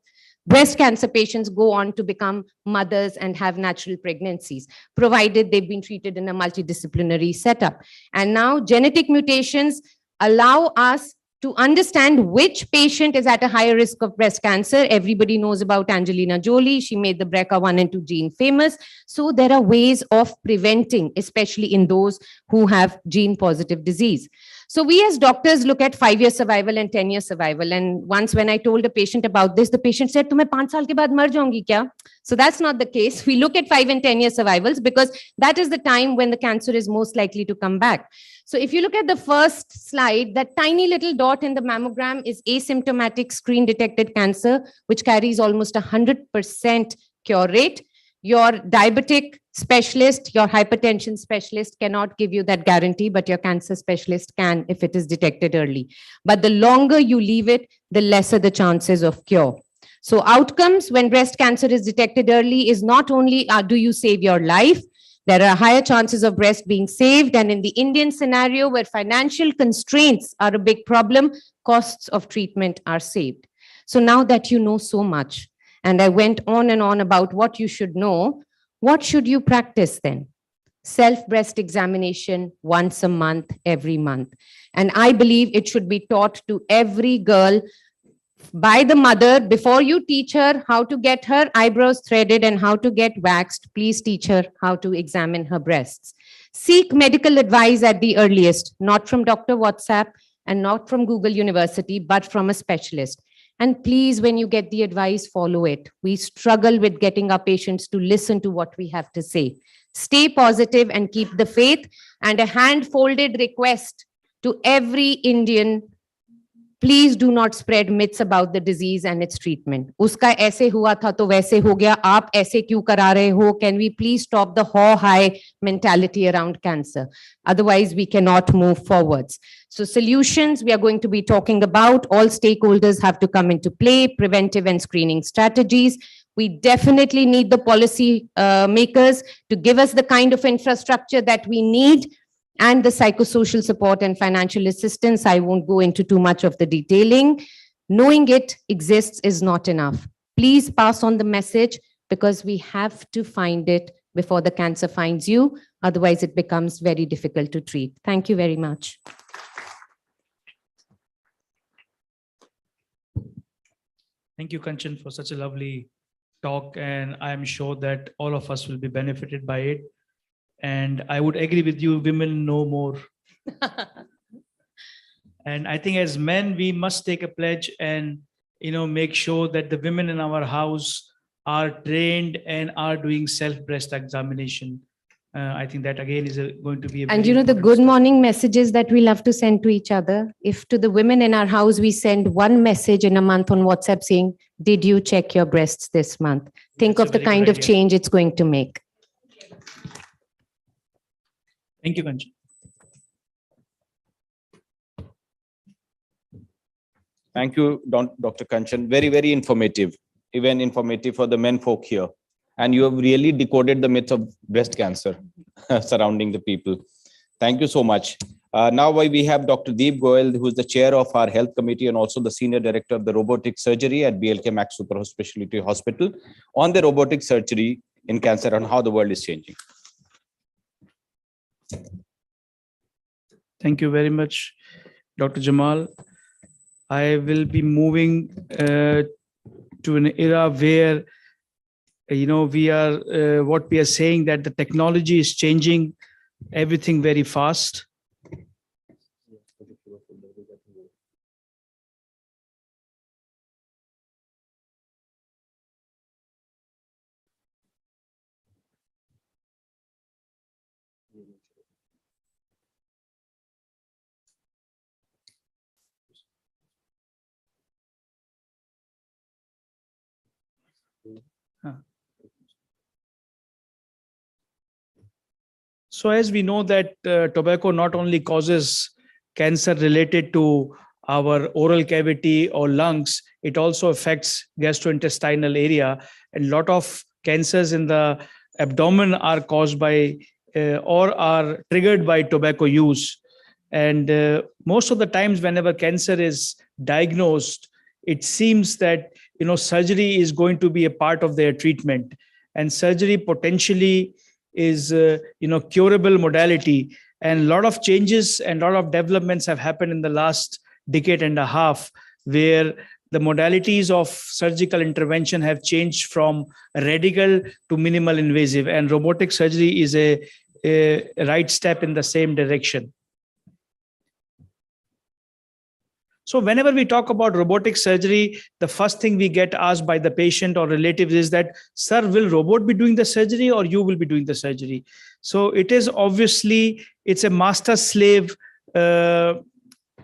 breast cancer patients go on to become mothers and have natural pregnancies, provided they've been treated in a multidisciplinary setup. And now genetic mutations allow us to understand which patient is at a higher risk of breast cancer. Everybody knows about Angelina Jolie. She made the BRCA1 and 2 gene famous. So there are ways of preventing, especially in those who have gene positive disease. So we as doctors look at 5-year survival and 10-year survival. And once when I told a patient about this, the patient said, "Tumhe 5 saal ke baad mar jaungi kya?" So that's not the case. We look at 5 and 10-year survivals because that is the time when the cancer is most likely to come back. So if you look at the first slide, that tiny little dot in the mammogram is asymptomatic screen detected cancer, which carries almost 100% cure rate. Your diabetic specialist, your hypertension specialist cannot give you that guarantee, but your cancer specialist can if it is detected early. But the longer you leave it, the lesser the chances of cure. So outcomes when breast cancer is detected early is not only do you save your life, there are higher chances of breast being saved. And in the Indian scenario where financial constraints are a big problem, costs of treatment are saved. So now that you know so much, and I went on and on about what you should know, what should you practice then? Self-breast examination once a month, every month. And I believe it should be taught to every girl by the mother. Before you teach her how to get her eyebrows threaded and how to get waxed, please teach her how to examine her breasts. Seek medical advice at the earliest, not from Dr. WhatsApp and not from Google University, but from a specialist. And please, when you get the advice, follow it. We struggle with getting our patients to listen to what we have to say. Stay positive and keep the faith. And a hand-folded request to every Indian, please do not spread myths about the disease and its treatment. Uska aise hua tha to waise ho gaya, aap aise kyun kara rahe ho? Can we please stop the haw-high mentality around cancer? Otherwise, we cannot move forwards. So solutions we are going to be talking about, all stakeholders have to come into play, preventive and screening strategies. We definitely need the policy makers to give us the kind of infrastructure that we need and the psychosocial support and financial assistance. I won't go into too much of the detailing. Knowing it exists is not enough. Please pass on the message, because we have to find it before the cancer finds you. Otherwise, it becomes very difficult to treat. Thank you very much. Thank you, Kanchan, for such a lovely talk. And I'm sure that all of us will be benefited by it. And I would agree with you, women know more. And I think as men, we must take a pledge and, make sure that the women in our house are trained and are doing self-breast examination. I think that again is going to be a And very the important good step. morning messages that we love to send to each other. If to the women in our house, we send one message in a month on WhatsApp saying, did you check your breasts this month? Think That's of a the very good kind of idea. change it's going to make. Thank you, Kanchan. Thank you, Dr. Kanchan. Very, very informative, even informative for the men folk here. And you have really decoded the myth of breast cancer surrounding the people. Thank you so much. Now we have Dr. Deep Goyal, who is the chair of our health committee and also the senior director of the robotic surgery at BLK Max Super Specialty Hospital, on the robotic surgery in cancer and how the world is changing. Thank you very much, Dr. Jamal. I will be moving to an era where, we are, what we are saying, that the technology is changing everything very fast. So as we know that tobacco not only causes cancer related to our oral cavity or lungs, it also affects gastrointestinal area. And a lot of cancers in the abdomen are caused by or are triggered by tobacco use. And most of the times whenever cancer is diagnosed, it seems that, surgery is going to be a part of their treatment. And surgery potentially is curable modality, and a lot of changes and a lot of developments have happened in the last decade and a half, where the modalities of surgical intervention have changed from radical to minimal invasive, and robotic surgery is a right step in the same direction. So whenever we talk about robotic surgery, the first thing we get asked by the patient or relatives is that, sir, will robot be doing the surgery or you will be doing the surgery? So it is obviously, it's a master-slave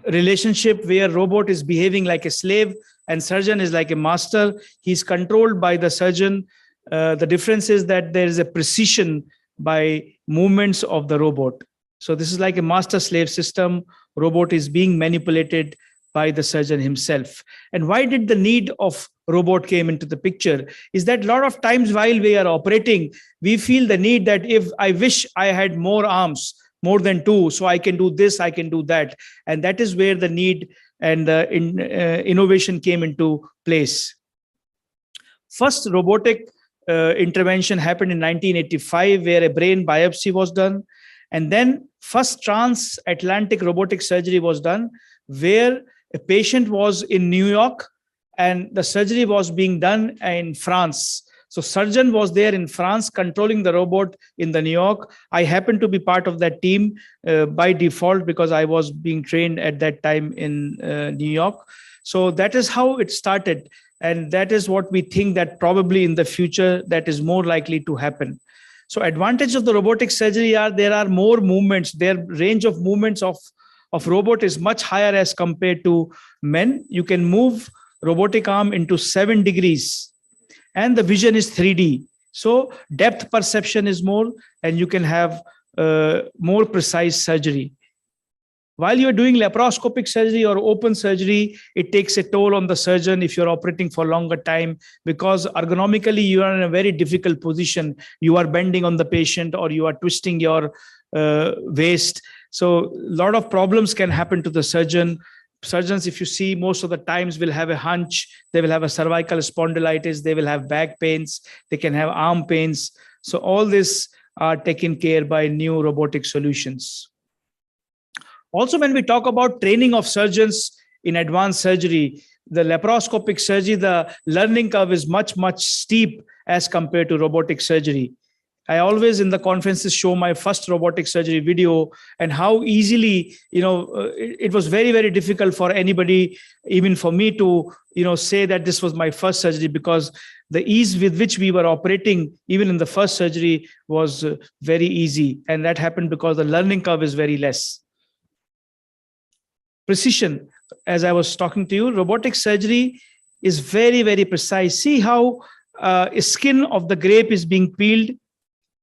relationship where robot is behaving like a slave and surgeon is like a master. He's controlled by the surgeon. The difference is that there is a precision by movements of the robot. So this is like a master-slave system. Robot is being manipulated by the surgeon himself. And why did the need of robot came into the picture is that a lot of times while we are operating, we feel the need that if I wish I had more arms, more than two, so I can do this, I can do that. And that is where the need and the innovation came into place. First robotic intervention happened in 1985, where a brain biopsy was done. And then first transatlantic robotic surgery was done, where a patient was in New York and the surgery was being done in France. So surgeon was there in France controlling the robot in the New York. I happened to be part of that team by default because I was being trained at that time in New York. So that is how it started. And that is what we think that probably in the future that is more likely to happen. So advantage of the robotic surgery are there are more movements. Their range of movements of robot is much higher as compared to men. You can move robotic arm into 7 degrees and the vision is 3D. So depth perception is more and you can have more precise surgery. While you're doing laparoscopic surgery or open surgery, it takes a toll on the surgeon if you're operating for longer time, because ergonomically you are in a very difficult position. You are bending on the patient or you are twisting your waist. So a lot of problems can happen to the surgeon. Surgeons, if you see, most of the times will have a hunch, they will have a cervical spondylitis, they will have back pains, they can have arm pains. So all this are taken care by new robotic solutions. Also, when we talk about training of surgeons in advanced surgery, the laparoscopic surgery, the learning curve is much, much steep as compared to robotic surgery. I always in the conferences show my first robotic surgery video and how easily, it was very, very difficult for anybody, even for me to, say that this was my first surgery, because the ease with which we were operating, even in the first surgery, was very easy. And that happened because the learning curve is very less. Precision, as I was talking to you, robotic surgery is very, very precise. See how skin of the grape is being peeled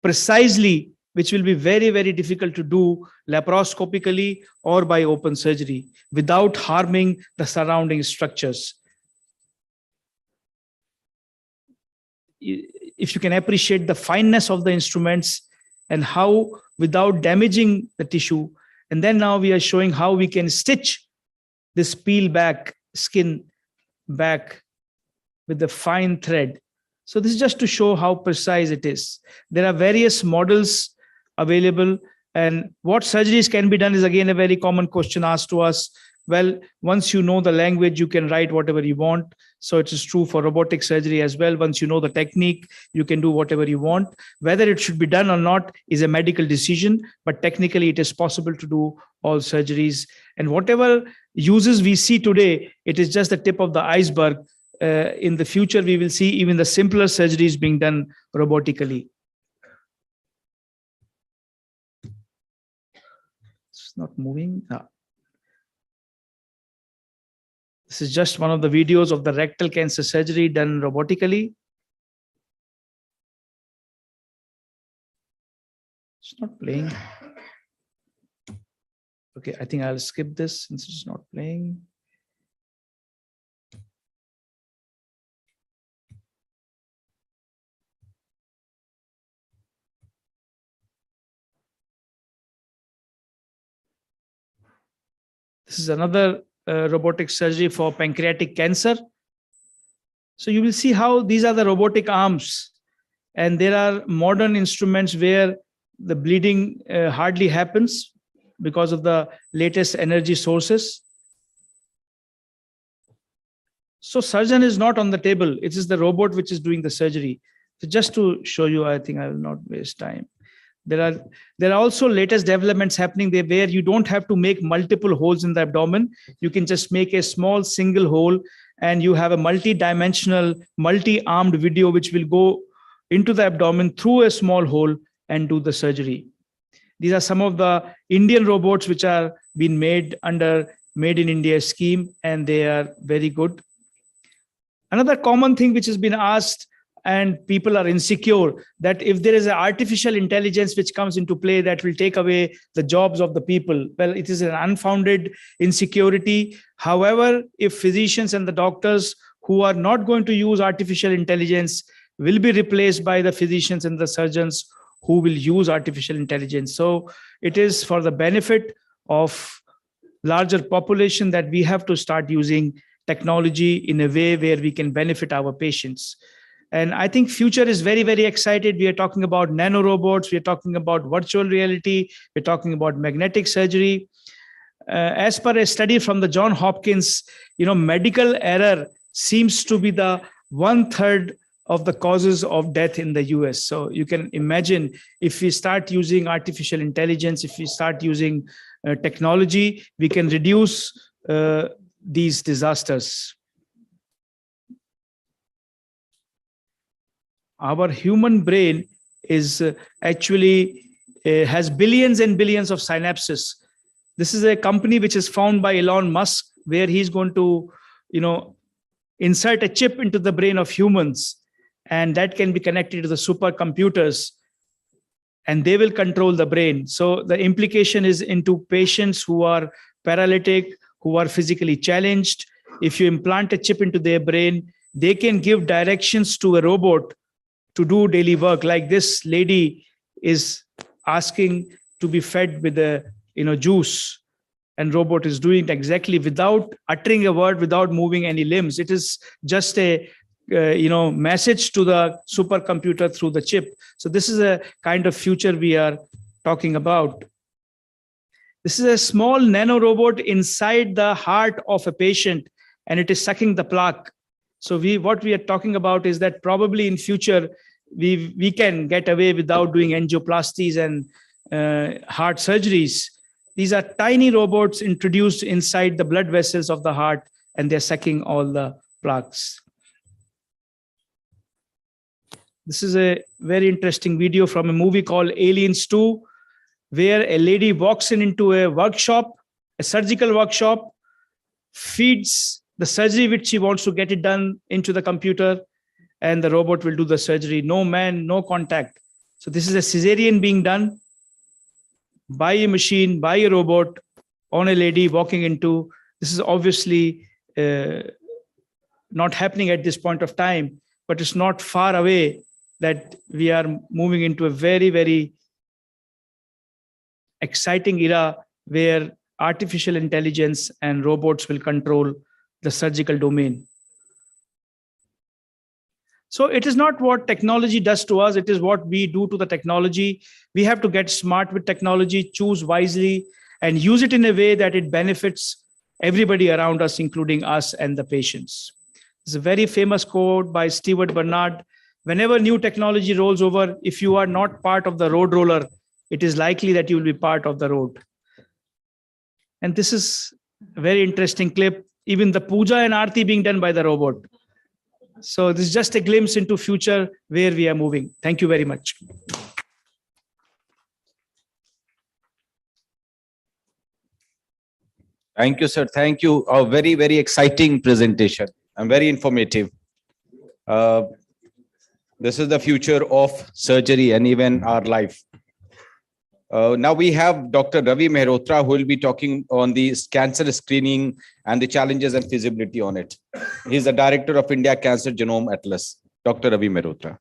precisely, which will be very, very difficult to do laparoscopically or by open surgery without harming the surrounding structures. If you can appreciate the fineness of the instruments and how without damaging the tissue. And then now we are showing how we can stitch this peel back skin back with the fine thread. So this is just to show how precise it is. There are various models available, and what surgeries can be done is again a very common question asked to us. Well, once you know the language, you can write whatever you want. So it is true for robotic surgery as well. Once you know the technique, you can do whatever you want. Whether it should be done or not is a medical decision, but technically it is possible to do all surgeries. And whatever uses we see today, it is just the tip of the iceberg. In the future, we will see even the simpler surgeries being done robotically. It's not moving. This is just one of the videos of the rectal cancer surgery done robotically. It's not playing. Okay, I think I'll skip this since it's not playing. This is another robotic surgery for pancreatic cancer. So you will see how these are the robotic arms, and there are modern instruments where the bleeding hardly happens because of the latest energy sources. So surgeon is not on the table. It is the robot which is doing the surgery. So just to show you, I think I will not waste time. There are also latest developments happening there where you don't have to make multiple holes in the abdomen. You can just make a small single hole, and you have a multi-dimensional, multi-armed video which will go into the abdomen through a small hole and do the surgery. These are some of the Indian robots which are being made under Made in India scheme, and they are very good. Another common thing which has been asked, and people are insecure, that if there is an artificial intelligence which comes into play that will take away the jobs of the people. Well, it is an unfounded insecurity. However, if physicians and the doctors who are not going to use artificial intelligence will be replaced by the physicians and the surgeons who will use artificial intelligence. So it is for the benefit of larger population that we have to start using technology in a way where we can benefit our patients. And I think future is very, very excited. We are talking about nanorobots. We are talking about virtual reality. We're talking about magnetic surgery. As per a study from the Johns Hopkins, medical error seems to be the 1/3 of the causes of death in the US. So you can imagine if we start using artificial intelligence, if we start using technology, we can reduce these disasters. Our human brain is actually has billions and billions of synapses. This is a company which is found by Elon Musk, where he's going to, insert a chip into the brain of humans, and that can be connected to the supercomputers. and they will control the brain. So the implication is into patients who are paralytic, who are physically challenged. If you implant a chip into their brain, they can give directions to a robot to do daily work. Like this lady is asking to be fed with a juice, and robot is doing it exactly without uttering a word, without moving any limbs. It is just a message to the supercomputer through the chip. So this is a kind of future we are talking about. This is a small nano robot inside the heart of a patient, and it is sucking the plaque. So what we are talking about is that probably in future we can get away without doing angioplasties and heart surgeries. These are tiny robots introduced inside the blood vessels of the heart, and they're sucking all the plaques. This is a very interesting video from a movie called Aliens 2, where a lady walks into a workshop, a surgical workshop, feeds the surgery which she wants to get it done into the computer, and the robot will do the surgery. No man, no contact. So this is a cesarean being done by a machine, by a robot, on a lady walking into. This is obviously not happening at this point of time, but it's not far away that we are moving into a very, very exciting era where artificial intelligence and robots will control the surgical domain. So it is not what technology does to us, it is what we do to the technology. We have to get smart with technology, choose wisely, and use it in a way that it benefits everybody around us, including us and the patients. It's a very famous quote by Stewart Bernard. Whenever new technology rolls over, if you are not part of the road roller, it is likely that you will be part of the road. And this is a very interesting clip. Even the puja and aarti being done by the robot. So this is just a glimpse into future where we are moving. Thank you very much. Thank you, sir. Thank you. A very, very exciting presentation and very informative. This is the future of surgery and even our life. Now we have Dr. Ravi Mehrotra, who will be talking on the cancer screening and the challenges and feasibility on it. He's the director of India Cancer Genome Atlas. Dr. Ravi Mehrotra.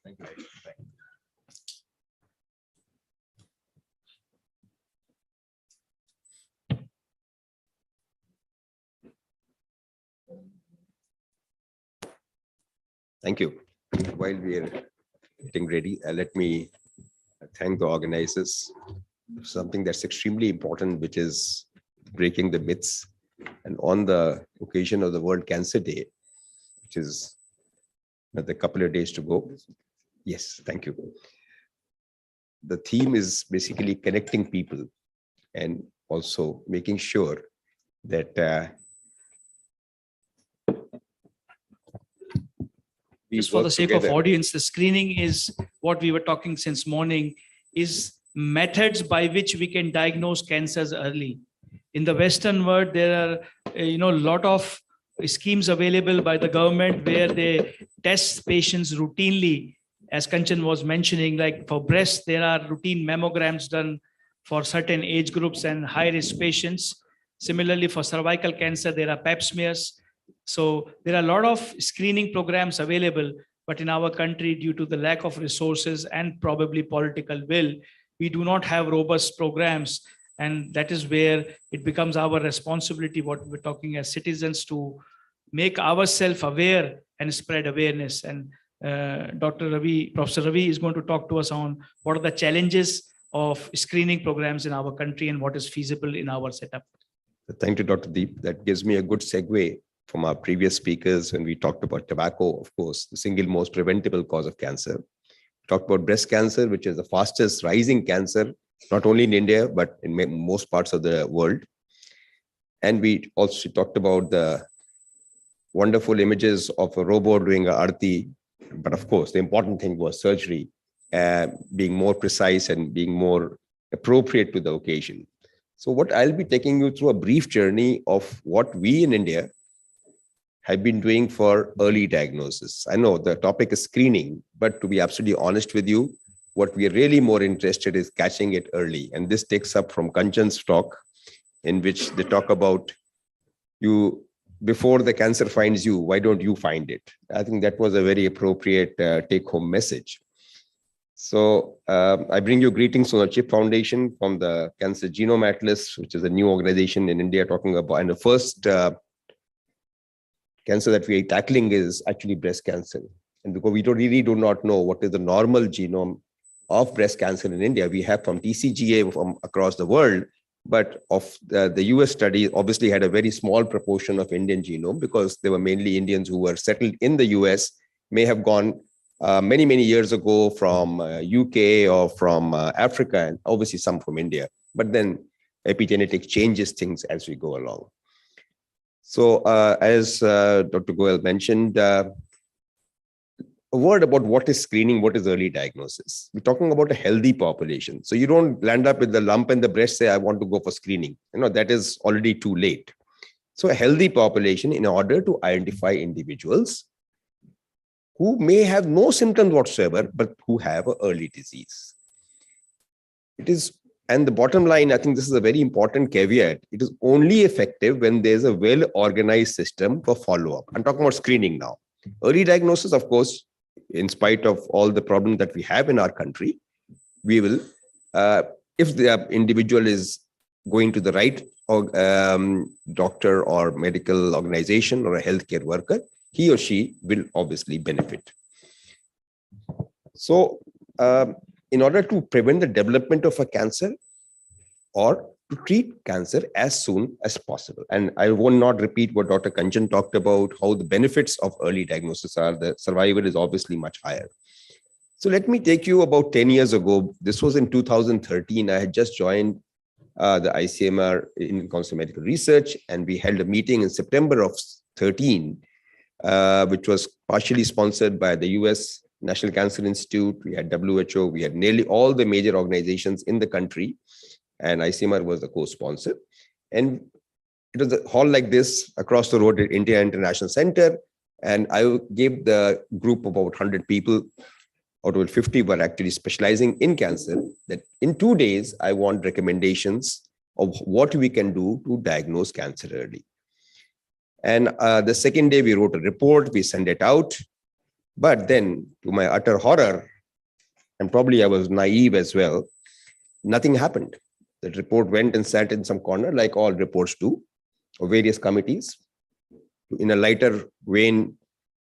Thank you. Thank you. While we are getting ready, let me thank the organizers for something that's extremely important, which is breaking the myths. And on the occasion of the World Cancer Day, which is another couple of days to go. Yes, thank you. The theme is basically connecting people and also making sure that just for the sake of audience, the screening is what we were talking since morning, is methods by which we can diagnose cancers early. In the Western world, there are a lot of schemes available by the government where they test patients routinely. As Kanchan was mentioning, like for breast, there are routine mammograms done for certain age groups and high-risk patients. Similarly, for cervical cancer, there are pap smears. So there are a lot of screening programs available, but in our country, due to the lack of resources and probably political will, we do not have robust programs. And that is where it becomes our responsibility, what we're talking as citizens, to make ourselves aware and spread awareness. And Professor Ravi is going to talk to us on what are the challenges of screening programs in our country and what is feasible in our setup. Thank you, Dr. Deep. That gives me a good segue from our previous speakers when we talked about tobacco, of course, the single most preventable cause of cancer. We talked about breast cancer, which is the fastest rising cancer, not only in India, but in most parts of the world. And we also talked about the wonderful images of a robot doing a aarti. But of course, the important thing was surgery, being more precise and being more appropriate to the occasion. So what I'll be taking you through a brief journey of what we in India have been doing for early diagnosis. I know the topic is screening, but to be absolutely honest with you, what we are really more interested is catching it early. And this takes up from Kanchan's talk, in which they talk about you before the cancer finds you, why don't you find it? I think that was a very appropriate take-home message. So I bring you greetings from the CHIP Foundation, from the Cancer Genome Atlas, which is a new organization in India talking about, and the first cancer that we are tackling is actually breast cancer. And because we really do not know what is the normal genome of breast cancer in India, we have from TCGA from across the world, but of the US study obviously had a very small proportion of Indian genome because they were mainly Indians who were settled in the US, may have gone many, many years ago from UK or from Africa, and obviously some from India. But then epigenetics changes things as we go along. So as Dr. Goel mentioned, a word about what is screening, what is early diagnosis. We're talking about a healthy population. So you don't land up with the lump in the breast, say, I want to go for screening. That is already too late. So a healthy population, in order to identify individuals who may have no symptoms whatsoever, but who have an early disease. It is, and the bottom line, I think this is a very important caveat. It is only effective when there's a well-organized system for follow-up. I'm talking about screening now. Early diagnosis, of course, in spite of all the problems that we have in our country, we will, if the individual is going to the right doctor or medical organization or a healthcare worker, he or she will obviously benefit. So in order to prevent the development of a cancer or to treat cancer as soon as possible. And I will not repeat what Dr. Kanchan talked about, how the benefits of early diagnosis are. The survival is obviously much higher. So let me take you about 10 years ago. This was in 2013. I had just joined the ICMR in Council of Medical Research, and we held a meeting in September of 13, which was partially sponsored by the US National Cancer Institute. We had WHO, we had nearly all the major organizations in the country, and ICMR was the co-sponsor. And it was a hall like this across the road at India International Center. And I gave the group about 100 people, out of 50 were actually specializing in cancer, that in 2 days, I want recommendations of what we can do to diagnose cancer early. And the second day we wrote a report, we sent it out. But then to my utter horror, and probably I was naive as well, nothing happened. The report went and sat in some corner, like all reports do, of various committees. In a lighter vein,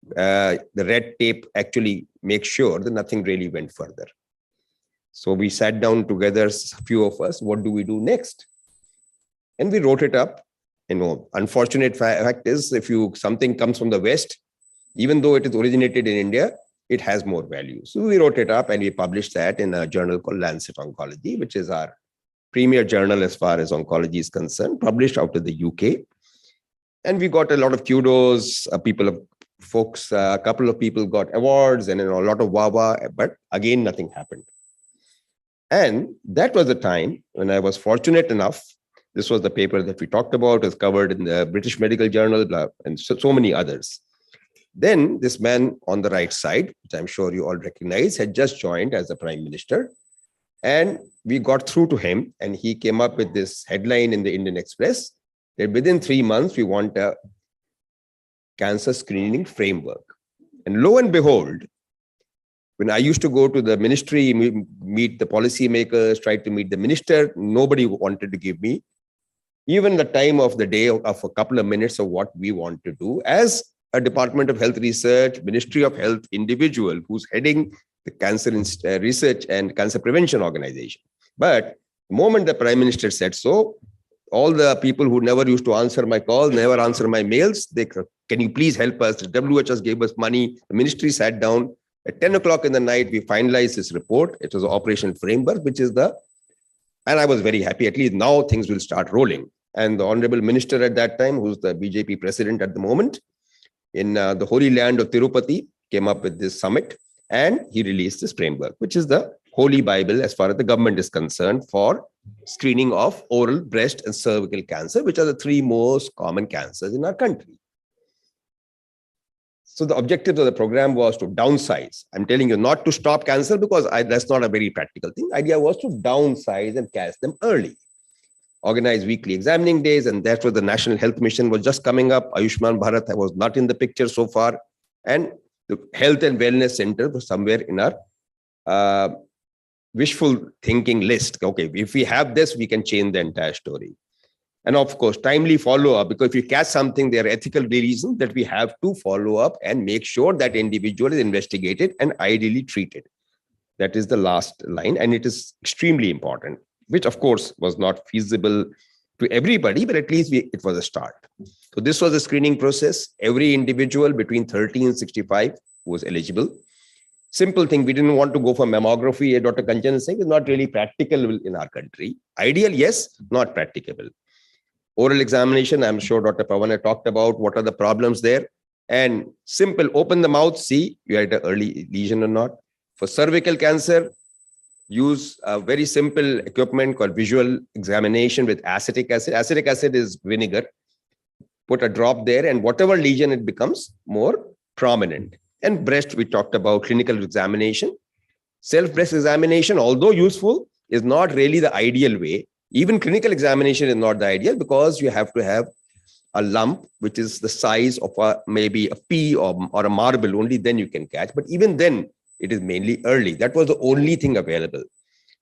the red tape actually makes sure that nothing really went further. So we sat down together, a few of us, what do we do next? And we wrote it up. Unfortunate fact is, if something comes from the West, even though it is originated in India, it has more value. So we wrote it up and we published that in a journal called Lancet Oncology, which is our premier journal as far as oncology is concerned, published out of the UK. And we got a lot of kudos. A couple of people got awards and a lot of wah-wah, but again, nothing happened. And that was the time when I was fortunate enough. This was the paper that we talked about, was covered in the British Medical Journal, and so many others. Then this man on the right side, which I'm sure you all recognize, had just joined as the Prime Minister. And we got through to him, and he came up with this headline in the Indian Express that within 3 months, we want a cancer screening framework. And lo and behold, when I used to go to the ministry, meet the policymakers, try to meet the minister, nobody wanted to give me even the time of the day of a couple of minutes of what we want to do as a Department of Health Research, Ministry of Health individual who's heading the Cancer Research and Cancer Prevention Organization. But the moment the Prime Minister said so, all the people who never used to answer my calls, never answer my mails, can you please help us? The WHO gave us money. The ministry sat down. At 10 o'clock in the night, we finalized this report. It was an Operation Framework, and I was very happy. At least now things will start rolling. And the Honorable Minister at that time, who's the BJP president at the moment, in the holy land of Tirupati, came up with this summit, and he released this framework, which is the holy Bible as far as the government is concerned for screening of oral, breast, and cervical cancer, which are the 3 most common cancers in our country. So the objective of the program was to downsize. I'm telling you not to stop cancer because that's not a very practical thing. The idea was to downsize and catch them early. Organize weekly examining days, and that's what the National Health Mission was just coming up. Ayushman Bharat was not in the picture so far. And the Health and Wellness Center was somewhere in our wishful thinking list. Okay, if we have this, we can change the entire story. And of course, timely follow-up, because if you catch something, there are ethical reasons that we have to follow up and make sure that individual is investigated and ideally treated. That is the last line, and it is extremely important, which of course was not feasible to everybody, but at least it was a start. So this was a screening process. Every individual between 30 and 65 was eligible. Simple thing, we didn't want to go for mammography. Dr. Kanchan is saying it's not really practical in our country. Ideal, yes, not practicable. Oral examination, I'm sure Dr. Pawan had talked about what are the problems there. And simple, open the mouth, see you had an early lesion or not. For cervical cancer, use a very simple equipment called visual examination with acetic acid. Acetic acid is vinegar. Put a drop there, and whatever lesion, it becomes more prominent. And breast, we talked about clinical examination. Self-breast examination, although useful, is not really the ideal way. Even clinical examination is not the ideal because you have to have a lump, which is the size of maybe a pea or a marble. Only then you can catch. But even then, it is mainly early. That was the only thing available.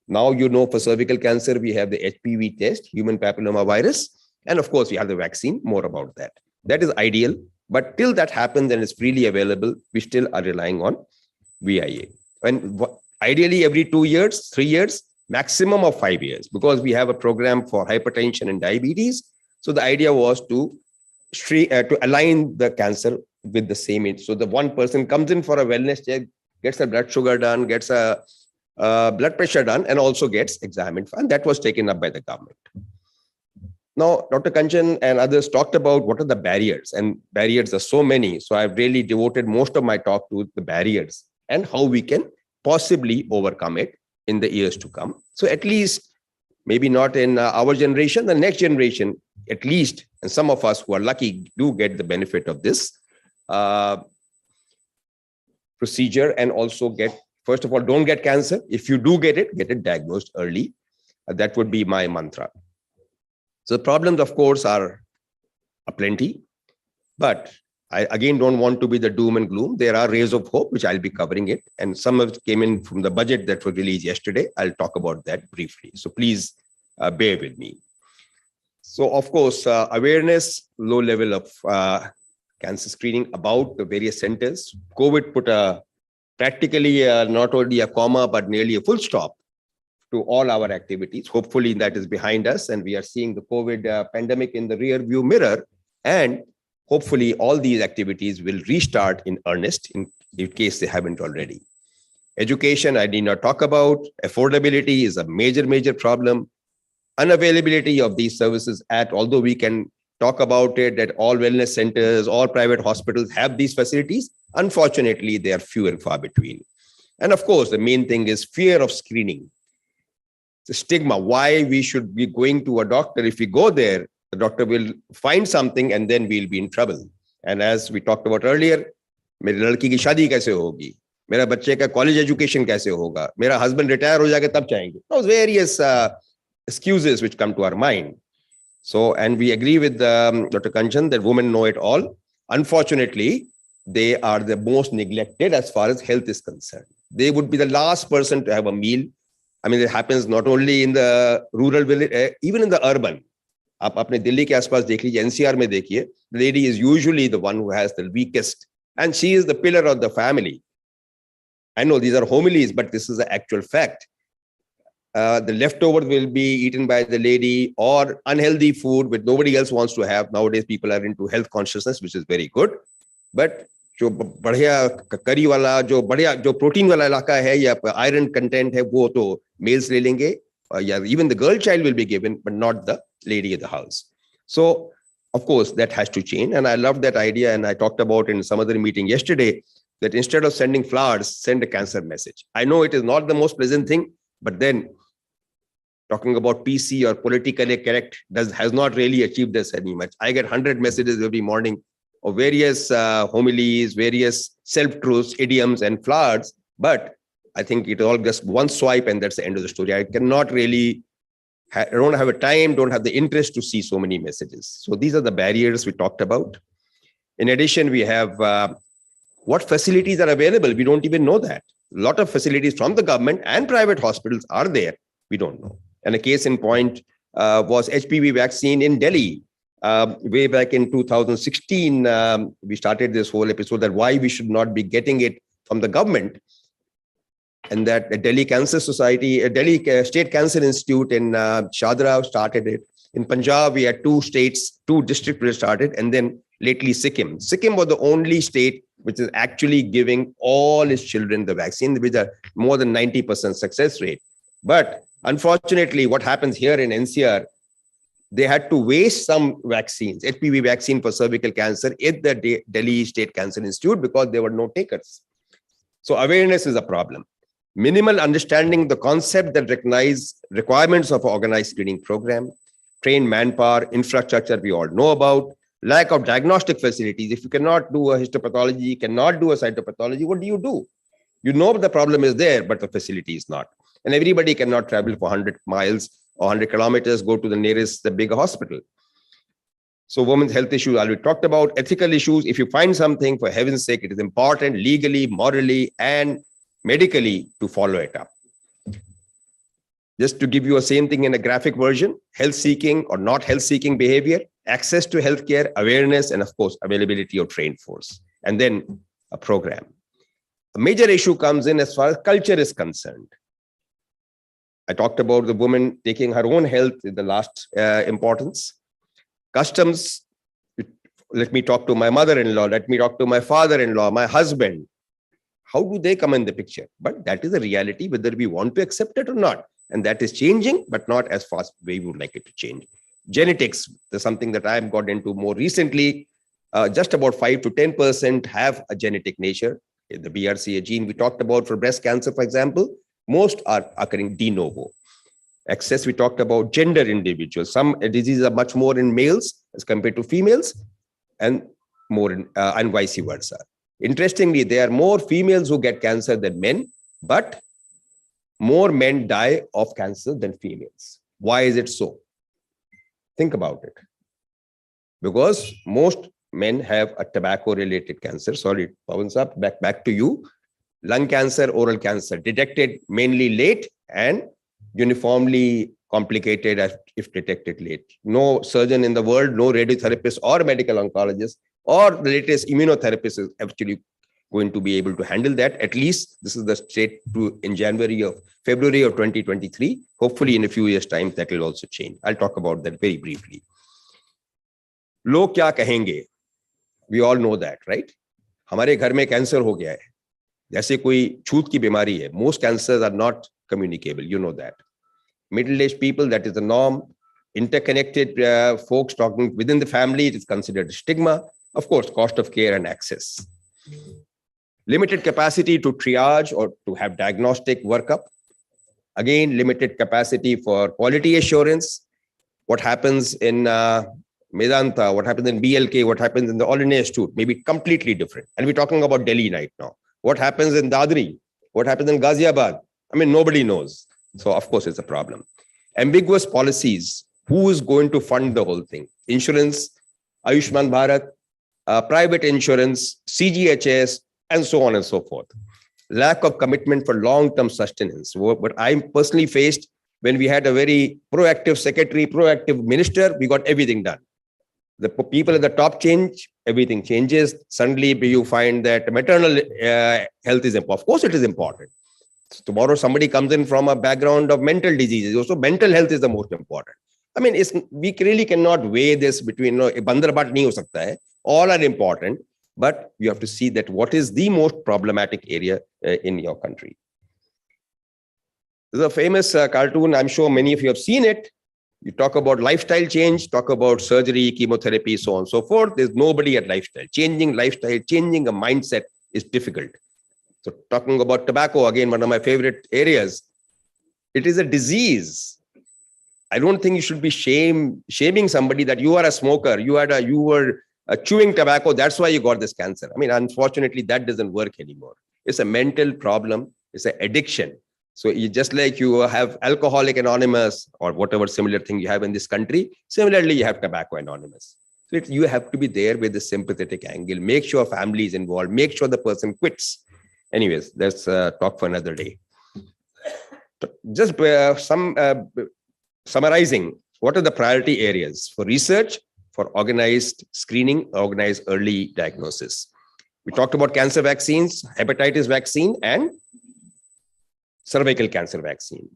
Now, for cervical cancer, we have the HPV test, human papilloma virus. And of course, we have the vaccine, more about that. That is ideal. But till that happens and is freely available, we still are relying on VIA. And ideally, every 2 years, 3 years, maximum of 5 years, because we have a program for hypertension and diabetes. So the idea was to align the cancer with the same age. So the one person comes in for a wellness check, gets a blood sugar done, gets a blood pressure done, and also gets examined. And that was taken up by the government. Now, Dr. Kanchan and others talked about what are the barriers, and barriers are so many. So I've really devoted most of my talk to the barriers and how we can possibly overcome it in the years to come. So at least, maybe not in our generation, the next generation, at least, and some of us who are lucky do get the benefit of this procedure, and also first of all, don't get cancer. If you do get it diagnosed early. That would be my mantra. So the problems, of course, are aplenty, but I again don't want to be the doom and gloom. There are rays of hope, which I'll be covering it. And some of it came in from the budget that was released yesterday. I'll talk about that briefly. So please bear with me. So of course, awareness, low level of cancer screening about the various centers. COVID put practically not only a comma, but nearly a full stop to all our activities. Hopefully that is behind us and we are seeing the COVID pandemic in the rear view mirror, and hopefully all these activities will restart in earnest in case they haven't already. Education, I need not talk about. Affordability is a major problem. Unavailability of these services although we can talk about it, that all wellness centers, all private hospitals have these facilities. Unfortunately, they are few and far between. And of course, the main thing is fear of screening. The stigma, why we should be going to a doctor. If we go there, the doctor will find something and then we'll be in trouble. And as we talked about earlier, मेरी लड़की की शादी कैसे होगी, मेरा बच्चे का college education कैसे होगा, मेरा हस्बैंड रिटायर हो जाएगा तब चाहेंगे. Those various excuses which come to our mind. So, and we agree with Dr. Kanchan that women know it all. Unfortunately, they are the most neglected as far as health is concerned. They would be the last person to have a meal. I mean, it happens not only in the rural village, even in the urban. आप अपने दिल्ली के आसपास देख लीजिए, NCR में देखिए, the lady is usually the one who has the weakest, and she is the pillar of the family. I know these are homilies, but this is the actual fact. The leftover will be eaten by the lady, or unhealthy food which nobody else wants to have. Nowadays, people are into health consciousness, which is very good. But जो बढ़िया करी वाला, जो protein वाला इलाका है या iron content है, वो तो मेल्स ले लेंगे, या even the girl child will be given, but not the lady of the house. So, of course, that has to change. And I love that idea. And I talked about in some other meeting yesterday that instead of sending flowers, send a cancer message. I know it is not the most pleasant thing, but then talking about PC or politically correct has not really achieved this any much. I get 100 messages every morning of various homilies, various self-truths, idioms, and flowers. But I think it all just one swipe and that's the end of the story. I cannot really, I don't have a time, don't have the interest to see so many messages. So these are the barriers we talked about. In addition, we have what facilities are available. We don't even know that. A lot of facilities from the government and private hospitals are there. We don't know. And a case in point was HPV vaccine in Delhi. Way back in 2016, we started this whole episode that why we should not be getting it from the government. And that the Delhi Cancer Society, Delhi State Cancer Institute in Shadra started it. In Punjab, we had two districts which started, and then lately Sikkim. Sikkim was the only state which is actually giving all its children the vaccine with a more than 90% success rate. But unfortunately, what happens here in NCR, they had to waste some vaccines, HPV vaccine for cervical cancer at the Delhi State Cancer Institute because there were no takers. So awareness is a problem. Minimal understanding the concept that recognize requirements of an organized screening program, trained manpower, infrastructure we all know about, lack of diagnostic facilities. If you cannot do a histopathology, cannot do a cytopathology, what do? You know the problem is there, but the facility is not. And everybody cannot travel for 100 miles or 100 kilometers, go to the nearest, the bigger hospital. So women's health issues, I already talked about. Ethical issues, if you find something, for heaven's sake, it is important legally, morally, and medically to follow it up. Just to give you a same thing in a graphic version, health-seeking or not health-seeking behavior, access to healthcare, awareness, and of course, availability of trained force, and then a program. A major issue comes in as far as culture is concerned. I talked about the woman taking her own health in the last importance. Customs, let me talk to my mother-in-law, let me talk to my father-in-law, my husband. How do they come in the picture? But that is a reality, whether we want to accept it or not. And that is changing, but not as fast as we would like it to change. Genetics is something that I have got into more recently. Just about 5 to 10% have a genetic nature. The BRCA gene we talked about for breast cancer, for example, most are occurring de novo. Access, we talked about gender individuals. Some diseases are much more in males as compared to females, and more in, and vice versa. Interestingly, there are more females who get cancer than men, but more men die of cancer than females. Why is it so? Think about it. Because most men have a tobacco-related cancer. Sorry, Pawan Saab, back to you. Lung cancer, oral cancer, detected mainly late and uniformly complicated if detected late. No surgeon in the world, no radiotherapist or medical oncologist or the latest immunotherapist is actually going to be able to handle that. At least this is the state in February of 2023. Hopefully in a few years' time, that will also change. I'll talk about that very briefly. Log kya kahenge? We all know that, right? हमारे घर में cancer हो गया है. जैसे कोई छूत की बीमारी है. Most cancers are not communicable. You know that. Middle-aged people, that is the norm. Interconnected folks talking within the family, it is considered a stigma. Of course, cost of care and access. Limited capacity to triage or to have diagnostic workup. Again, limited capacity for quality assurance. What happens in Medanta, what happens in BLK, what happens in the All India Institute may be completely different. And we're talking about Delhi right now. What happens in Dadri? What happens in Ghaziabad? I mean, nobody knows. So, of course, it's a problem. Ambiguous policies. Who is going to fund the whole thing? Insurance, Ayushman Bharat, private insurance, CGHS, and so on and so forth. Lack of commitment for long-term sustenance. What I personally faced when we had a very proactive secretary, proactive minister, we got everything done. The people at the top change, everything changes. Suddenly you find that maternal health is important. Of course, it is important. Tomorrow somebody comes in from a background of mental diseases. Also, mental health is the most important. I mean, we really cannot weigh this between, bandar-bat nahi ho sakta hai. All are important, but you have to see that what is the most problematic area in your country. There's a famous cartoon, I'm sure many of you have seen it. You talk about lifestyle change, talk about surgery, chemotherapy, so on and so forth. There's nobody at lifestyle. Changing lifestyle, changing a mindset is difficult. So talking about tobacco, again, one of my favorite areas, it is a disease. I don't think you should be shaming somebody that you are a smoker, you were chewing tobacco, that's why you got this cancer. I mean, unfortunately, that doesn't work anymore. It's a mental problem. It's an addiction. So you just like you have Alcoholic Anonymous or whatever similar thing you have in this country, similarly, you have Tobacco Anonymous. So you have to be there with the sympathetic angle, make sure family is involved, make sure the person quits. Anyways, let's talk for another day. Just summarizing, what are the priority areas for research, for organized screening, organized early diagnosis? We talked about cancer vaccines, hepatitis vaccine, and cervical cancer vaccine.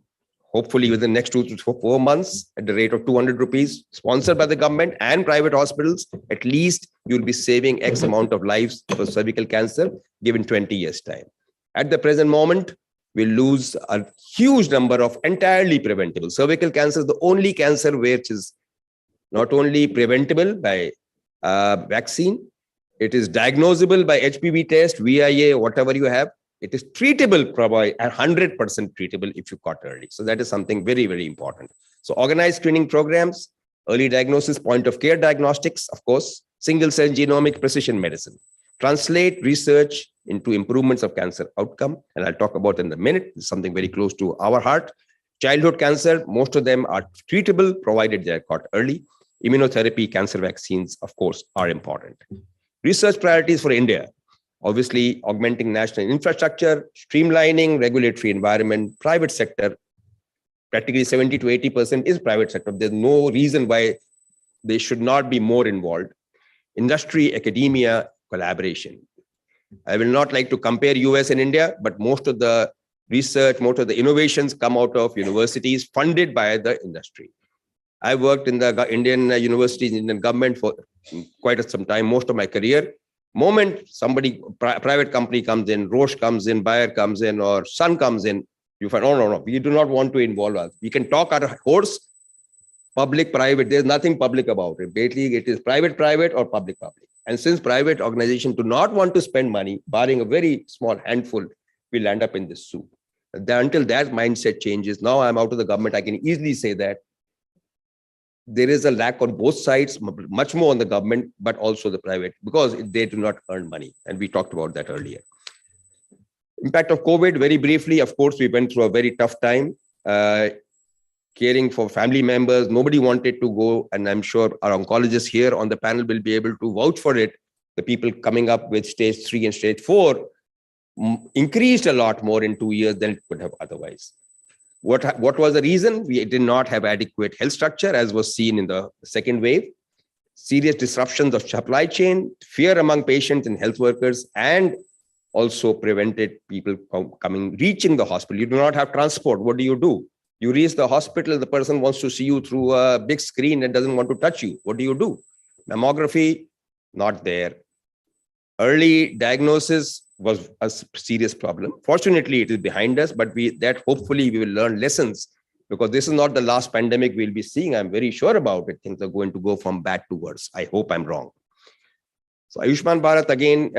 Hopefully within the next 2 to 4 months, at the rate of 200 rupees, sponsored by the government and private hospitals, at least you'll be saving X amount of lives for cervical cancer given 20 years time. At the present moment, we'll lose a huge number of entirely preventable. Cervical cancer is the only cancer which is not only preventable by vaccine, it is diagnosable by HPV test, VIA, whatever you have. It is treatable, probably 100% treatable if you caught early. So that is something very, very important. So organized screening programs, early diagnosis, point of care diagnostics, of course, single cell genomic precision medicine. Translate research into improvements of cancer outcome. And I'll talk about in a minute, it's something very close to our heart. Childhood cancer, most of them are treatable, provided they are caught early. Immunotherapy, cancer vaccines, of course, are important. Research priorities for India. Obviously, augmenting national infrastructure, streamlining regulatory environment, private sector, practically 70 to 80% is private sector. There's no reason why they should not be more involved. Industry, academia, collaboration. I will not like to compare US and India, but most of the research, most of the innovations come out of universities funded by the industry. I worked in the Indian universities, Indian government for quite some time, most of my career. Moment somebody, private company comes in, Roche comes in, Bayer comes in, or Sun comes in, you find, oh, no, we do not want to involve us. We can talk our horse, public, private, there's nothing public about it. Basically, it is private, or public. And since private organizations do not want to spend money, barring a very small handful, we'll end up in this soup. Until that mindset changes, now I'm out of the government, I can easily say that there is a lack on both sides, much more on the government, but also the private, because they do not earn money. And we talked about that earlier. Impact of COVID, very briefly, of course, we went through a very tough time. Caring for family members, nobody wanted to go. And I'm sure our oncologists here on the panel will be able to vouch for it. The people coming up with stage 3 and stage 4 increased a lot more in 2 years than it could have otherwise. What was the reason? We did not have adequate health structure, as was seen in the second wave. Serious disruptions of supply chain, fear among patients and health workers, and also prevented people reaching the hospital. You do not have transport. What do? You reach the hospital, the person wants to see you through a big screen and doesn't want to touch you. What do? Mammography, not there. Early diagnosis was a serious problem. Fortunately, it is behind us, but hopefully we will learn lessons, because this is not the last pandemic we'll be seeing. I'm very sure about it. Things are going to go from bad to worse. I hope I'm wrong. So Ayushman Bharat, again,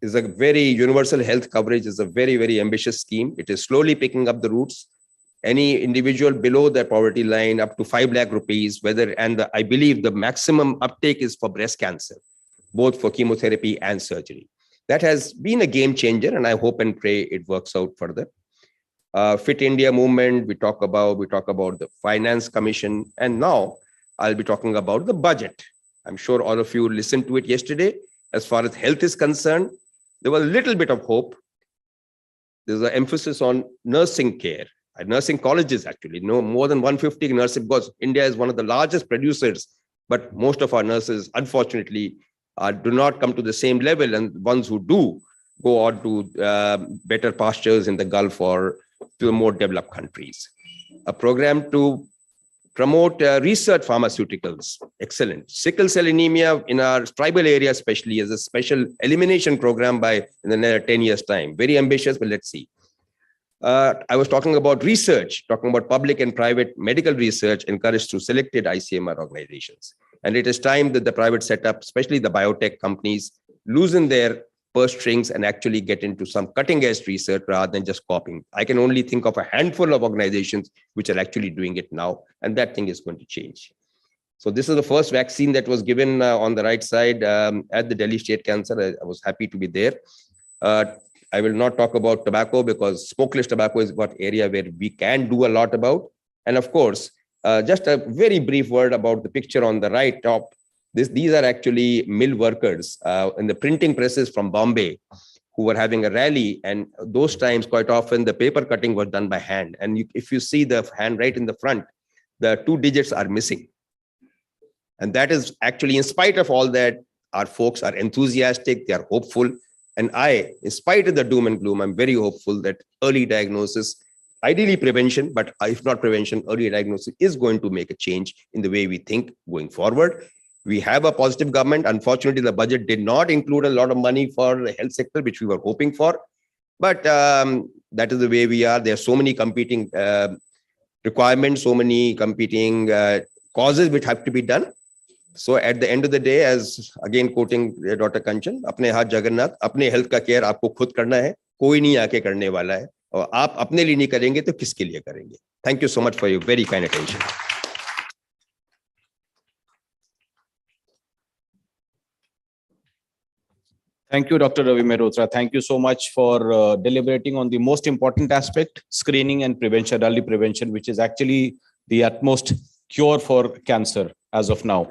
is a very universal health coverage, is a very, very ambitious scheme. It is slowly picking up the roots. Any individual below the poverty line up to 5 lakh rupees, I believe the maximum uptake is for breast cancer, both for chemotherapy and surgery. That has been a game changer, and I hope and pray it works out further. Fit India movement, we talk about the Finance Commission, and now I'll be talking about the budget. I'm sure all of you listened to it yesterday. As far as health is concerned, there was a little bit of hope. There's an emphasis on nursing care, nursing colleges actually, more than 150 nurses, because India is one of the largest producers, but most of our nurses, unfortunately, do not come to the same level, and ones who do go on to better pastures in the Gulf or to the more developed countries. A program to promote research pharmaceuticals, excellent. Sickle cell anemia in our tribal area especially is a special elimination program in the 10 years time. Very ambitious, but let's see. I was talking about research, talking about public and private medical research encouraged through selected ICMR organizations. And it is time that the private setup, especially the biotech companies, loosen their purse strings and actually get into some cutting edge research rather than just copying. I can only think of a handful of organizations which are actually doing it now, and that thing is going to change. So this is the first vaccine that was given on the right side at the Delhi State Cancer. I was happy to be there. I will not talk about tobacco because smokeless tobacco is what area where we can do a lot about. And of course, just a very brief word about the picture on the right top. These are actually mill workers in the printing presses from Bombay who were having a rally. And those times, quite often, the paper cutting was done by hand. And if you see the hand right in the front, the 2 digits are missing. And that is actually, in spite of all that, our folks are enthusiastic, they are hopeful. And I, in spite of the doom and gloom, I'm very hopeful that early diagnosis, ideally prevention, but if not prevention, early diagnosis is going to make a change in the way we think going forward. We have a positive government. Unfortunately, the budget did not include a lot of money for the health sector, which we were hoping for. But that is the way we are. There are so many competing requirements, so many competing causes which have to be done. So at the end of the day, as again quoting Dr. Kanchan, अपने हाथ जगन्नाथ, अपने health का care आपको खुद करना है, कोई नहीं आके करने वाला है, और आप अपने लिए नहीं करेंगे तो किसके लिए करेंगे? Thank you so much for your very kind attention. Thank you, Dr. Ravi Mehrotra. Thank you so much for deliberating on the most important aspect, screening and prevention, early prevention, which is actually the utmost cure for cancer as of now.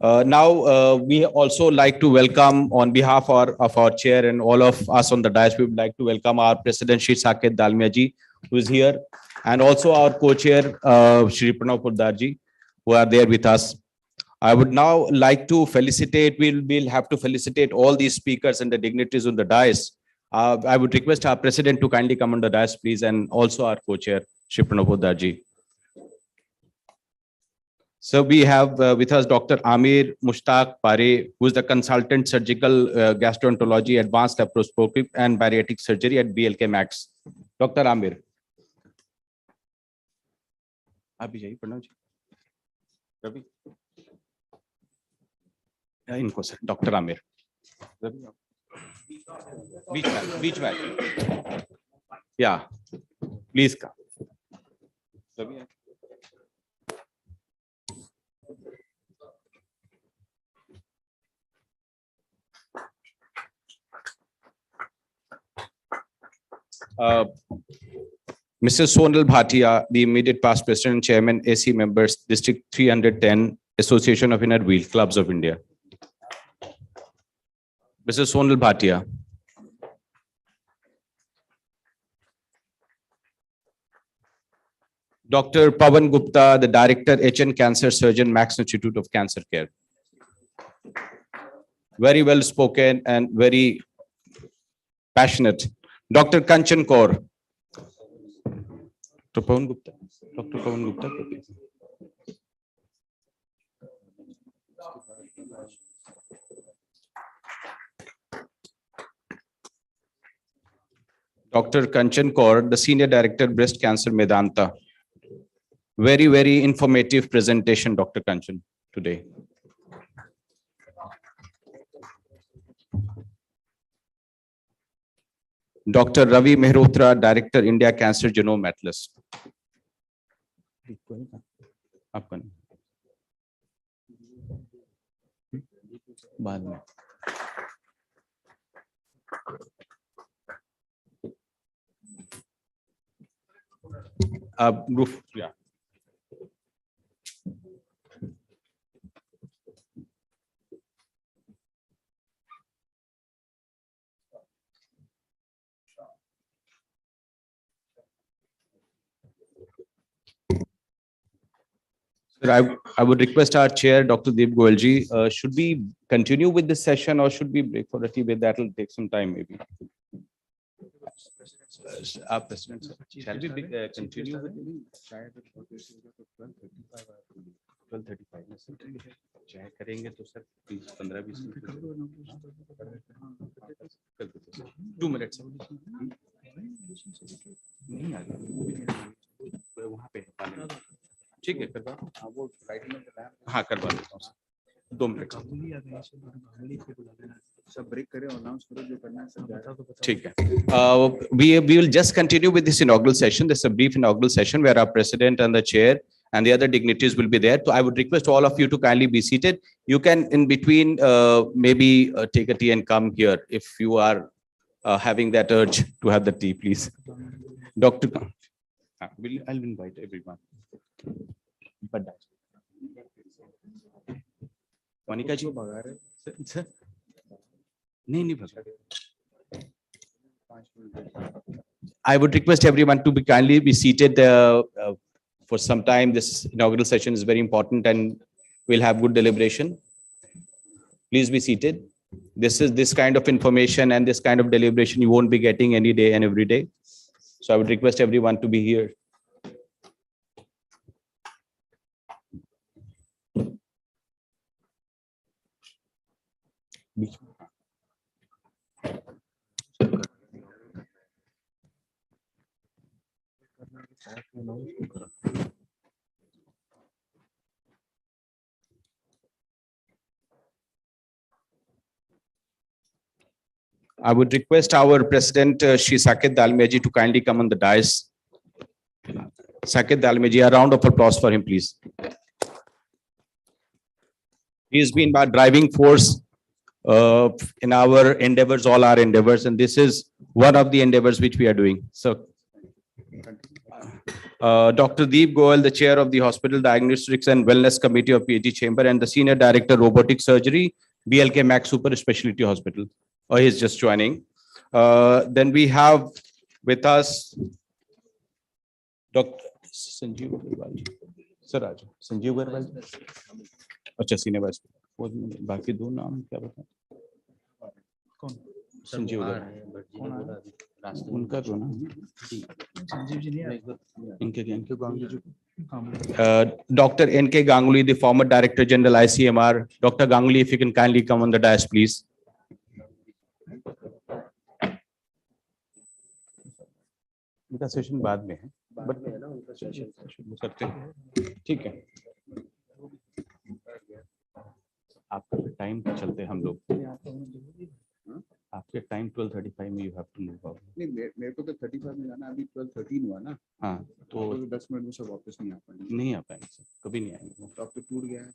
Now, we also like to welcome on behalf of our chair and all of us on the dais, we would like to welcome our President, Shri Saket Dalmia ji, who is here, and also our co-chair, Shri Pranav Poddar ji, who are there with us. I would now like to felicitate, we'll have to felicitate all these speakers and the dignitaries on the dais. I would request our President to kindly come on the dais, please, and also our co-chair, Shri Pranav Poddar ji. So we have with us Dr. Amir Mushtaq Pare, who is the consultant surgical gastroenterology, advanced laparoscopic and bariatric surgery at BLK Max. Dr. Amir. Abhi jaiye, Pranav ji. Ravi. Yeah, inko sir, Dr. Amir. Beach man. Yeah, please come. Ravi. Mr. Sonal Bhatia, the immediate past president and chairman, AC members, District 310, Association of Inner Wheel Clubs of India. Mr. Sonal Bhatia. Dr. Pawan Gupta, the director, HN Cancer Surgeon, Max Institute of Cancer Care. Very well spoken and very passionate. Dr. Kanchan Kaur. Dr. Pawan Gupta. Dr. Pawan Gupta. Dr. Kanchan Kaur, the Senior Director, Breast Cancer, Medanta. Very, very informative presentation, Dr. Kanchan, today. Dr. Ravi Mehrotra, Director, India Cancer Genome Atlas. Yeah. I would request our chair, Dr. Deep Goelji, should we continue with this session or should we break for a tea break? That will take some time maybe. Our President, shall we continue with 12:35? चाहे करेंगे तो sir 15-20 minute 2 minutes नहीं आ गया वहाँ पे ठीक है करवा वो राइट में हाँ करवा देता हूँ 2 मिनट सब ब्रेक करें अनाउंस करो जो करना है सब ठीक है we will just continue with this inaugural session. This is a brief inaugural session where our president and the chair and the other dignitaries will be there. So I would request all of you to kindly be seated. You can in between maybe take a tea and come here if you are having that urge to have the tea, please. Dr. I'll invite everyone. But Monica ji, sir? नहीं भगा. I would request everyone to be kindly be seated for some time. This inaugural session is very important and we'll have good deliberation. Please be seated. This kind of information and this kind of deliberation you won't be getting any day and every day. So I would request everyone to be here. I would request our president, Shri Saket Dalmia to kindly come on the dais. Saket Dalmia, a round of applause for him, please. He has been our driving force in our endeavors, all our endeavors, and this is one of the endeavors which we are doing. So, Dr. Deep Goel, the chair of the Hospital Diagnostics and Wellness Committee of PhD Chamber and the Senior Director, Robotic Surgery, BLK Max Super Specialty Hospital. Oh, he's just joining. Then we have with us Dr. Sanjeev Agarwal. Sir, Raj. Sanjeev Agarwal. अच्छा सीने बस बाकी दो नाम क्या बता कौन संजीव उनका तो ना संजीव जी नहीं इनके गांगुली जी Dr. N.K. Ganguly, the former Director General ICMR. Dr. Ganguly, if you can kindly come on the dais, please. उनका सेशन बाद में है बट करते हैं ठीक है आपका टाइम पे चलते हम लोग आपके टाइम 12:35 में you have to move out नहीं मेरे को तो 35 में जाना अभी 12:13 हुआ ना हाँ तो 10 मिनट में सब वापस नहीं आ पाएंगे सर कभी नहीं आएंगे तो अब तो टूट गया है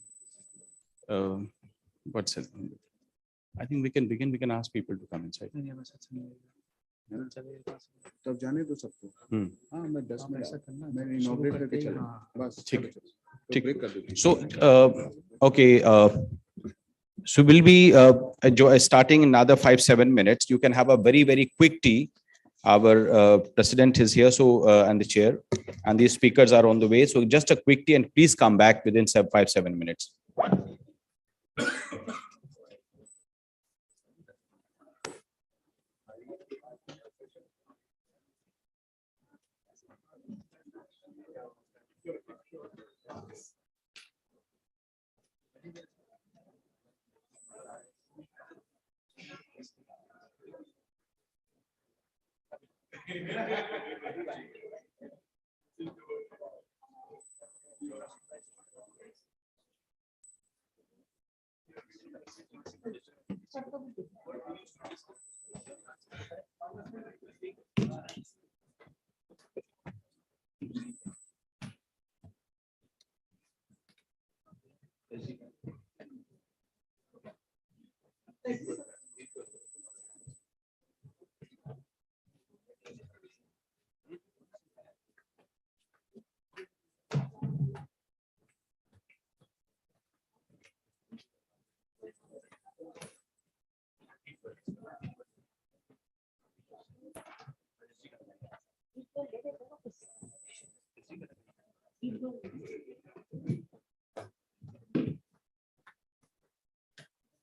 what's I think we can ask people to come inside तब जाने दो सबको हाँ मैं 10 मिनट मैं इनॉग्रेट करके चला बस ठीक ब्रेक कर दो so okay so we'll be starting in another 5-7 minutes. You can have a very quick tea. Our president is here, so and the chair and the speakers are on the way, so just a quick tea and please come back within 5-7 minutes.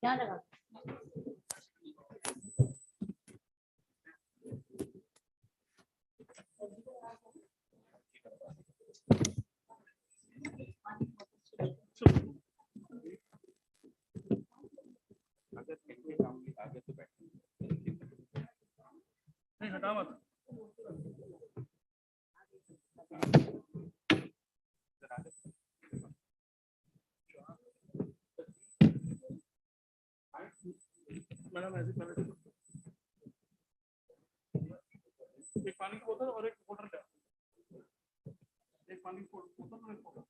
क्या लगा नहीं हटा मत madam ऐसे पहले एक पानी की बोतल और एक वाटर ले एक पानी की बोतल और एक water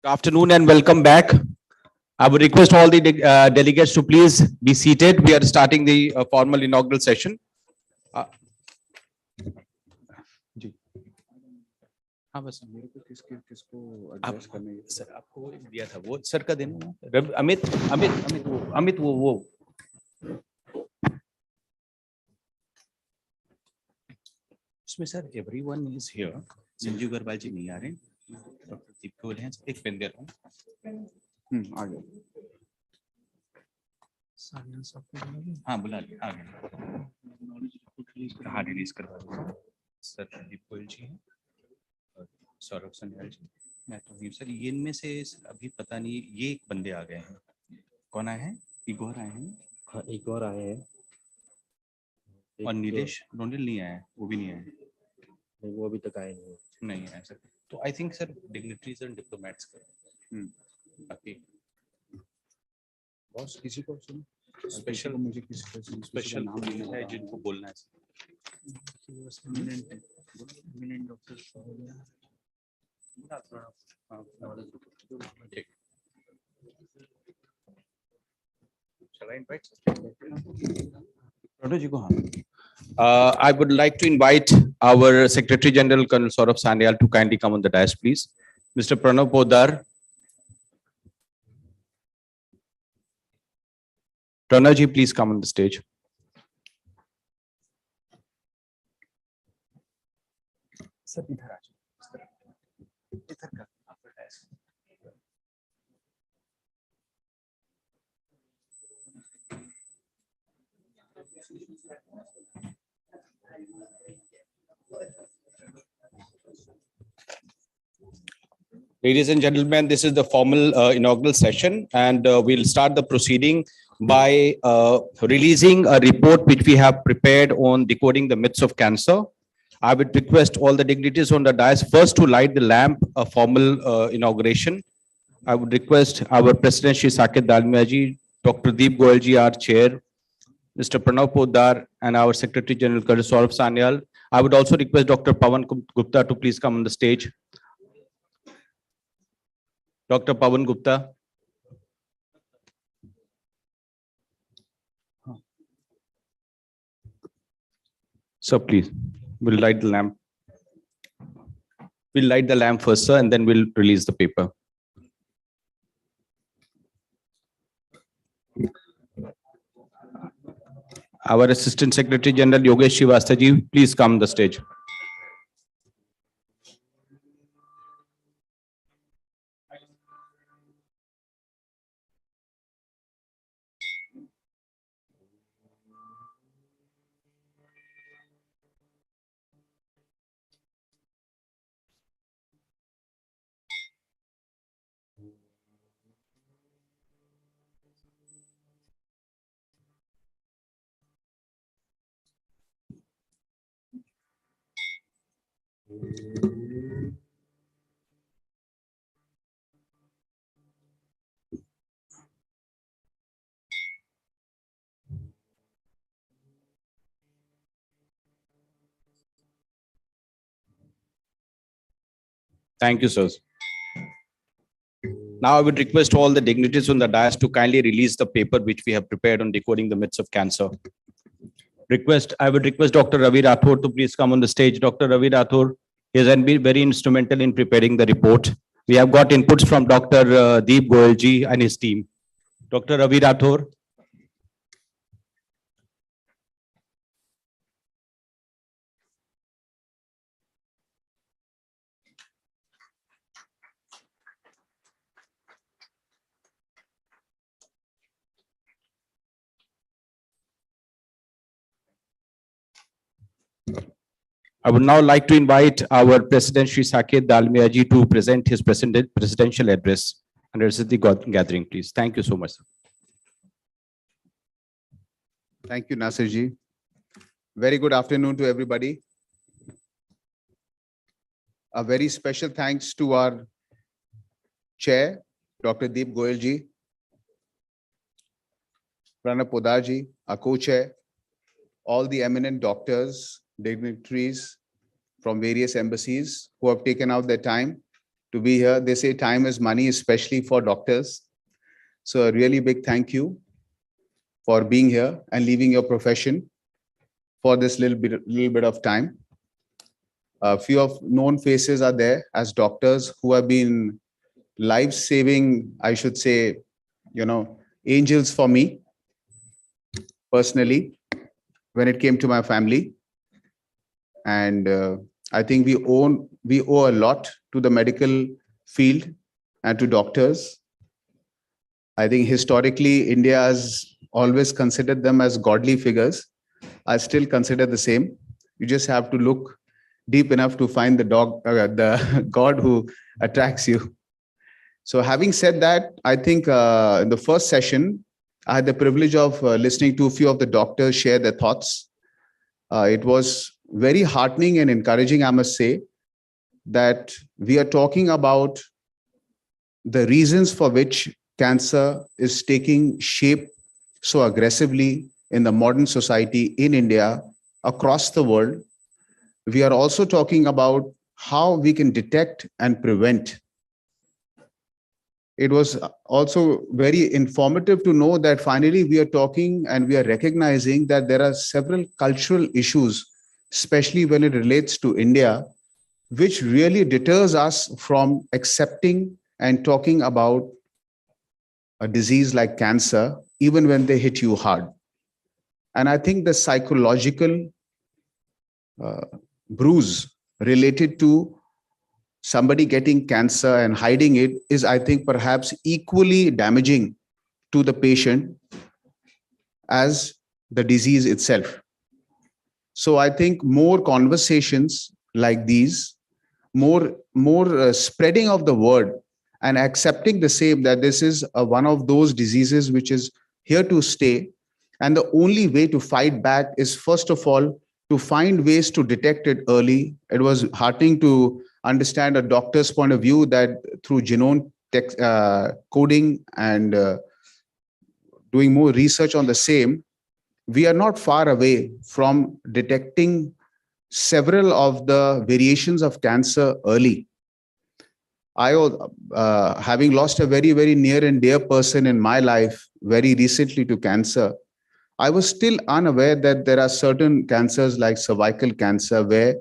Good afternoon and welcome back. I would request all the delegates to please be seated. We are starting the formal inaugural session. हाँ बस मेरे को किसको एड्रेस करने सर आपको दिया था वो सर का देना अमित वो उसमें sir everyone is here Sanjeev Agarwal ji नहीं आ रहे डॉक्टर दीप गोयल हैं एक पेन दे रहा हूँ आ गए हाँ बुला लिया आ गए हाँ रिलीज करवा दो सर दीप गोयल जी हैं सौरभ सन्याल जी मैं तो हूँ सर ये इनमें से अभी पता नहीं ये एक बंदे आ गए हैं कौन आए हैं इगोर आए हैं हाँ एक और आए हैं और नीलेश रोनिल नहीं आया वो भी नहीं आए नहीं वो अभी तक आए नहीं आए सर तो I think sir dignitaries and diplomats का बाकी बॉस किसी को स्पेशल मुझे किसी स्पेशल नाम लेना है जिनको बोलना है I would like to invite our Secretary General Colonel Saurabh Sanyal to kindly come on the dais, please. Mr. Pranav Podar. Pranav ji, please come on the stage. Sir, इधर आ जाओ इधर का आपका dais. Ladies and gentlemen, this is the formal inaugural session, and we'll start the proceeding by releasing a report which we have prepared on decoding the myths of cancer. I would request all the dignitaries on the dais first to light the lamp, a formal inauguration. I would request our President Shri Saket Dalmia ji, Dr. Deep Goyal ji, our chair, Mr. Pranav Poddar, and our Secretary General Colonel Saurabh Sanyal. I would also request Dr. Pawan Gupta to please come on the stage. Dr. Pawan Gupta. So please, we'll light the lamp. We'll light the lamp first, sir, and then we'll release the paper. Our Assistant Secretary General Yogesh Srivastava ji, please come on the stage. Thank you, sir. Now I would request all the dignitaries on the dais to kindly release the paper which we have prepared on decoding the myths of cancer. I would request Dr. Ravi Rathore to please come on the stage. Dr. Ravi Rathore is very instrumental in preparing the report. We have got inputs from Dr. Deep Goyal ji and his team. Dr. Ravi Rathore. I would now like to invite our President Shri Saket Dalmia ji to present his presidential address and address the gathering, please. Thank you so much, sir. Thank you, Nasir ji. Very good afternoon to everybody. A very special thanks to our chair, Dr. Deep Goyal ji, Pranav Poddar ji, our co-chair, all the eminent doctors, dignitaries from various embassies who have taken out their time to be here. They say time is money, especially for doctors. So a really big thank you for being here and leaving your profession for this little bit of time. A few of known faces are there as doctors who have been life-saving, I should say, angels for me personally when it came to my family. And I think we owe a lot to the medical field and to doctors. I think historically, India has always considered them as godly figures. I still consider the same. You just have to look deep enough to find the God who attracts you. So having said that, I think in the first session, I had the privilege of listening to a few of the doctors share their thoughts. It was very heartening and encouraging, I must say, that we are talking about the reasons for which cancer is taking shape so aggressively in the modern society in India, across the world. We are also talking about how we can detect and prevent. It was also very informative to know that finally we are talking and we are recognizing that there are several cultural issues, especially when it relates to India, which really deters us from accepting and talking about a disease like cancer, even when they hit you hard. And I think the psychological bruise related to somebody getting cancer and hiding it is, I think, perhaps equally damaging to the patient as the disease itself. So I think more conversations like these, more spreading of the word and accepting the same, that this is one of those diseases which is here to stay. And the only way to fight back is, first of all, to find ways to detect it early. It was heartening to understand a doctor's point of view that through genome coding and doing more research on the same, we are not far away from detecting several of the variations of cancer early. I, having lost a very, very near and dear person in my life very recently to cancer, I was still unaware that there are certain cancers like cervical cancer where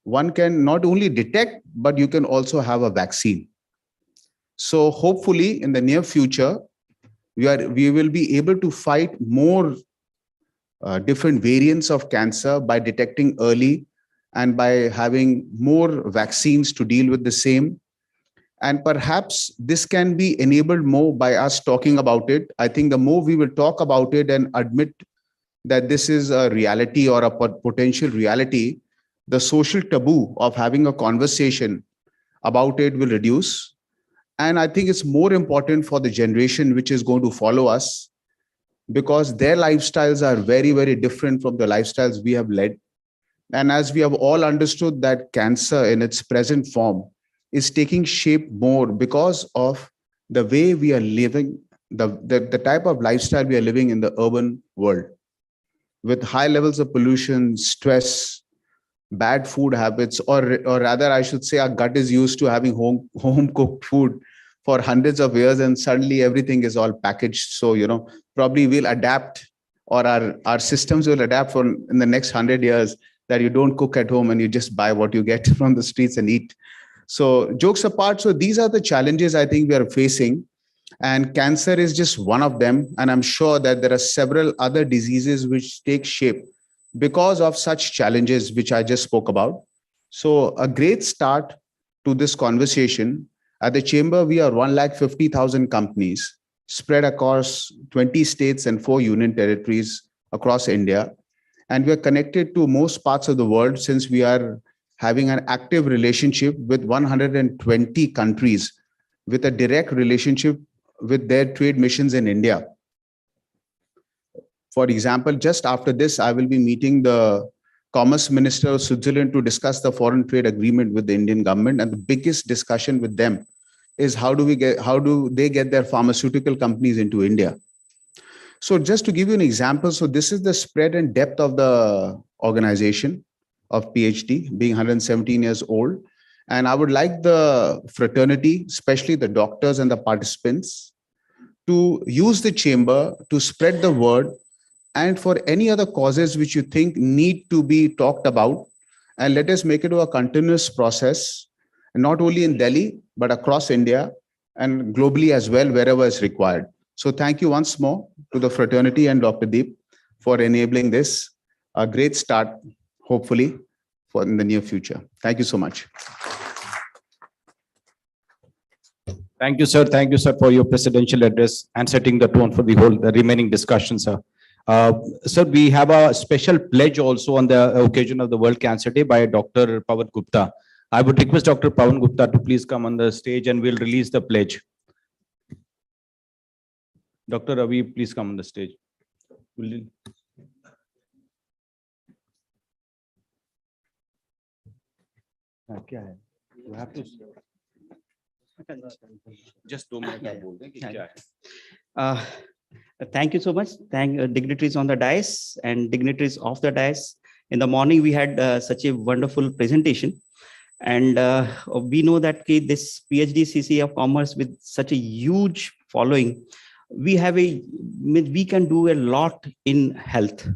one can not only detect, but you can also have a vaccine. So hopefully in the near future, we will be able to fight more different variants of cancer by detecting early and by having more vaccines to deal with the same. And perhaps this can be enabled more by us talking about it. I think the more we will talk about it and admit that this is a reality or a potential reality, the social taboo of having a conversation about it will reduce. And I think it's more important for the generation which is going to follow us, because their lifestyles are very, very different from the lifestyles we have led. And as we have all understood that cancer in its present form is taking shape more because of the way we are living, the type of lifestyle we are living in the urban world, with high levels of pollution, stress, bad food habits, or rather, I should say, our gut is used to having home cooked food for hundreds of years, and suddenly everything is all packaged. So, probably we'll adapt, or our systems will adapt for in the next 100 years, that you don't cook at home and you just buy what you get from the streets and eat. So jokes apart, so these are the challenges I think we are facing, and cancer is just one of them. And I'm sure that there are several other diseases which take shape because of such challenges which I just spoke about. So a great start to this conversation. At the chamber, we are 150,000 companies spread across 20 states and 4 union territories across India. And we are connected to most parts of the world, since we are having an active relationship with 120 countries with a direct relationship with their trade missions in India. For example, just after this, I will be meeting the Commerce Minister of Switzerland to discuss the foreign trade agreement with the Indian government. And the biggest discussion with them is how do they get their pharmaceutical companies into India? So just to give you an example, so this is the spread and depth of the organization of PhD, being 117 years old. And I would like the fraternity, especially the doctors and the participants, to use the chamber to spread the word, and for any other causes which you think need to be talked about, and let us make it a continuous process, not only in Delhi, but across India and globally as well, wherever is required. So thank you once more to the fraternity and Dr. Deep for enabling this, a great start, hopefully, for in the near future. Thank you so much. Thank you, sir. Thank you, sir, for your presidential address and setting the tone for the remaining discussion, sir. Sir, we have a special pledge also on the occasion of the World Cancer Day by Dr. Pawan Gupta. I would request Dr. Pawan Gupta to please come on the stage and we'll release the pledge. Dr. Ravi, please come on the stage. You have to just 2 minutes. Thank you so much. Thank dignitaries on the dais and dignitaries off the dais. In the morning, we had such a wonderful presentation. And we know that this PhD CC of Commerce with such a huge following, we can do a lot in health.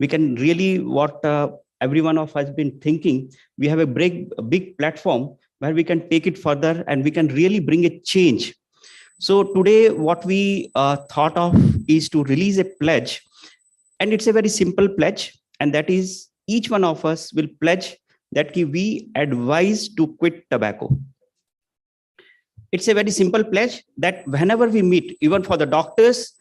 We can really, what every one of us has been thinking, we have a big platform where we can take it further and we can really bring a change. So today, what we thought of is to release a pledge, and it's a very simple pledge, and that is each one of us will pledge that we advise to quit tobacco. It's a very simple pledge that whenever we meet, even for the doctors,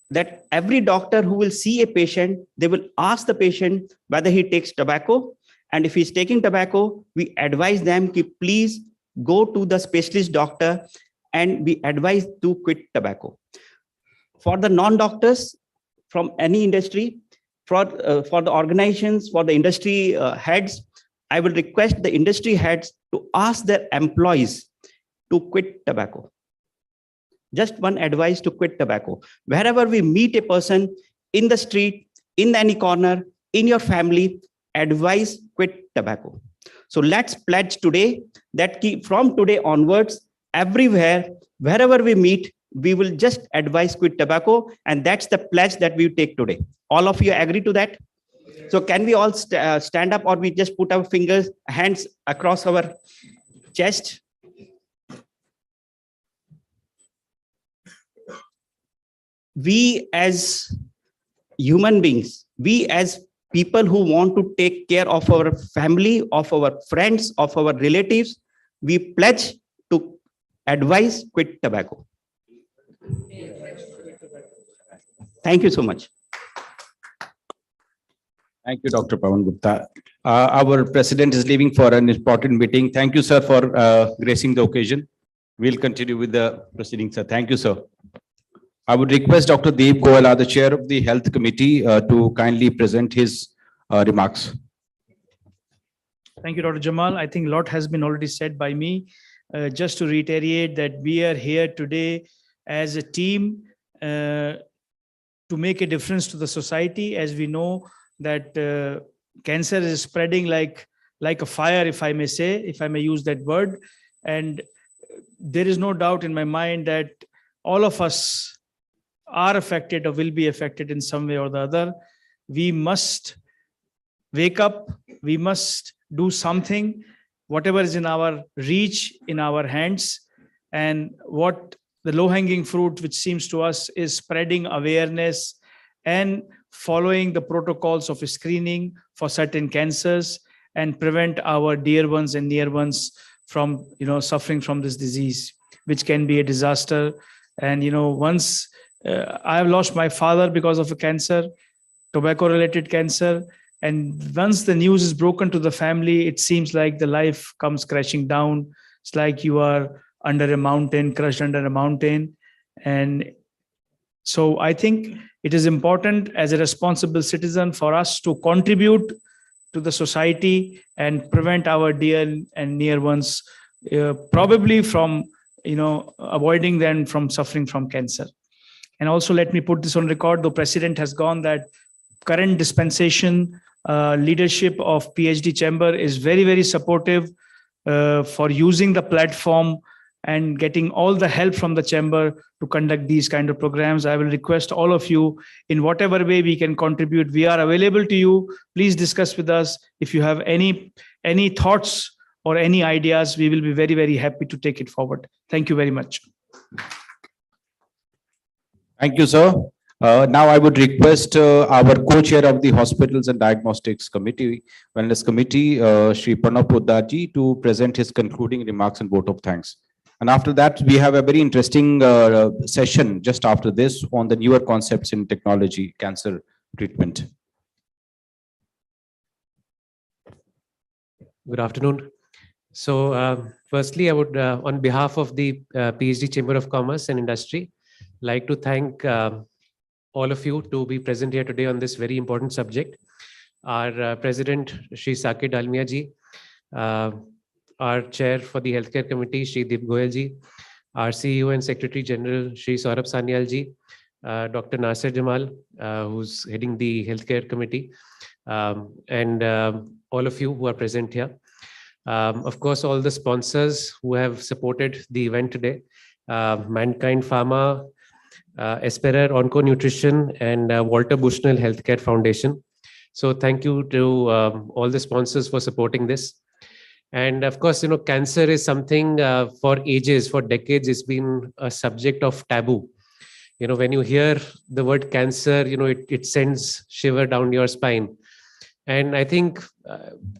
that every doctor who will see a patient, they will ask the patient whether he takes tobacco. And if he's taking tobacco, we advise them to please go to the specialist doctor and we advise to quit tobacco. For the non-doctors from any industry, for the organizations, for the industry heads, I will request the industry heads to ask their employees to quit tobacco. Just one advice to quit tobacco. Wherever we meet a person in the street, in any corner, in your family, advise quit tobacco. So let's pledge today that from today onwards, everywhere, wherever we meet, we will just advise quit tobacco. And that's the pledge that we take today. All of you agree to that? So can we all stand up, or we just put our hands across our chest? We as human beings, we as people who want to take care of our family, of our friends, of our relatives, we pledge to advise quit tobacco. Thank you so much. Thank you, Dr. Pawan Gupta. Our president is leaving for an important meeting. Thank you, sir, for gracing the occasion. We'll continue with the proceedings, sir. Thank you, sir. I would request Dr. Deep Goyal, the chair of the Health Committee, to kindly present his remarks. Thank you, Dr. Jamal. I think a lot has been already said by me. Just to reiterate that we are here today as a team to make a difference to the society. As we know that cancer is spreading like a fire, if I may say, if I may use that word. And there is no doubt in my mind that all of us are affected or will be affected in some way or the other. We must wake up. We must do something, whatever is in our reach, in our hands. And what the low-hanging fruit, which seems to us, is spreading awareness and following the protocols of screening for certain cancers and prevent our dear ones and near ones from, suffering from this disease, which can be a disaster. And, once I have lost my father because of a cancer, tobacco-related cancer. And once the news is broken to the family, it seems like the life comes crashing down. It's like you are under a mountain, crushed under a mountain. And so I think it is important as a responsible citizen for us to contribute to the society and prevent our dear and near ones, probably from, avoiding them from suffering from cancer. And also let me put this on record, the president has gone, that current dispensation leadership of PhD chamber is very, very supportive for using the platform and getting all the help from the chamber to conduct these kind of programs. I will request all of you, in whatever way we can contribute, we are available to you. Please discuss with us. If you have any thoughts or any ideas, we will be very, very happy to take it forward. Thank you very much. Thank you, sir. Now I would request our co-chair of the Hospitals and Diagnostics Committee, Wellness Committee, Shri Pranav Poddar-ji, to present his concluding remarks and vote of thanks. And after that, we have a very interesting session just after this on the newer concepts in technology, cancer treatment. Good afternoon. So firstly, I would, on behalf of the PhD Chamber of Commerce and Industry, like to thank all of you to be present here today on this very important subject. Our President, Shri Saket Dalmia ji, our Chair for the Healthcare Committee, Shri Deep Goyal ji, our CEO and Secretary General, Shri Saurabh Sanyal ji, Dr. Nasir Jamal, who's heading the Healthcare Committee, and all of you who are present here. Of course, all the sponsors who have supported the event today, Mankind Pharma, Esperer Onco Nutrition, and Walter Bushnell Healthcare Foundation. So thank you to all the sponsors for supporting this. And of course, cancer is something for ages, for decades, it's been a subject of taboo. When you hear the word cancer, it sends shiver down your spine. And I think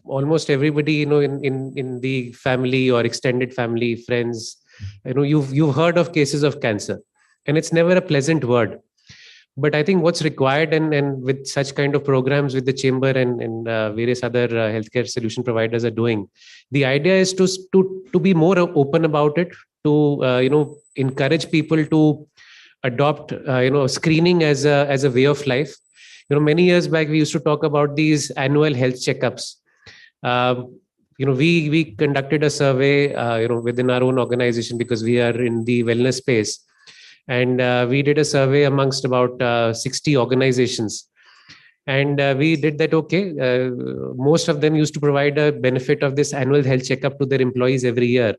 almost everybody, in the family or extended family, friends, you've heard of cases of cancer, and it's never a pleasant word. But I think what's required, and with such kind of programs with the chamber and various other healthcare solution providers are doing, the idea is to be more open about it, to encourage people to adopt screening as a way of life. Many years back we used to talk about these annual health checkups. We conducted a survey within our own organization, because we are in the wellness space. And we did a survey amongst about 60 organizations. And we did that, okay, most of them used to provide a benefit of this annual health checkup to their employees every year.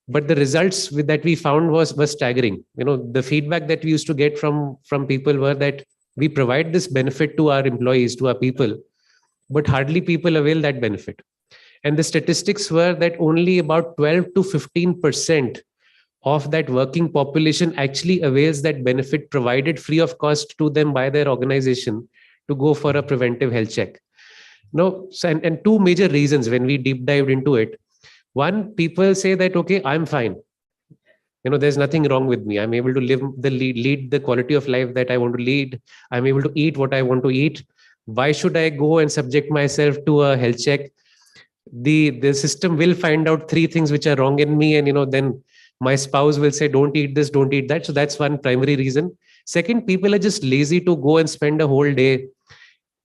But the results that we found was staggering. The feedback that we used to get from people were that we provide this benefit to our employees, to our people, but hardly people avail that benefit. And the statistics were that only about 12 to 15% of that working population actually avails that benefit provided free of cost to them by their organization to go for a preventive health check. No, and two major reasons when we deep dived into it. One, people say that, okay, I'm fine. There's nothing wrong with me. I'm able to lead the quality of life that I want to lead. I'm able to eat what I want to eat. Why should I go and subject myself to a health check? The system will find out 3 things which are wrong in me, and then my spouse will say, don't eat this, don't eat that. So that's one primary reason. Second, people are just lazy to go and spend a whole day.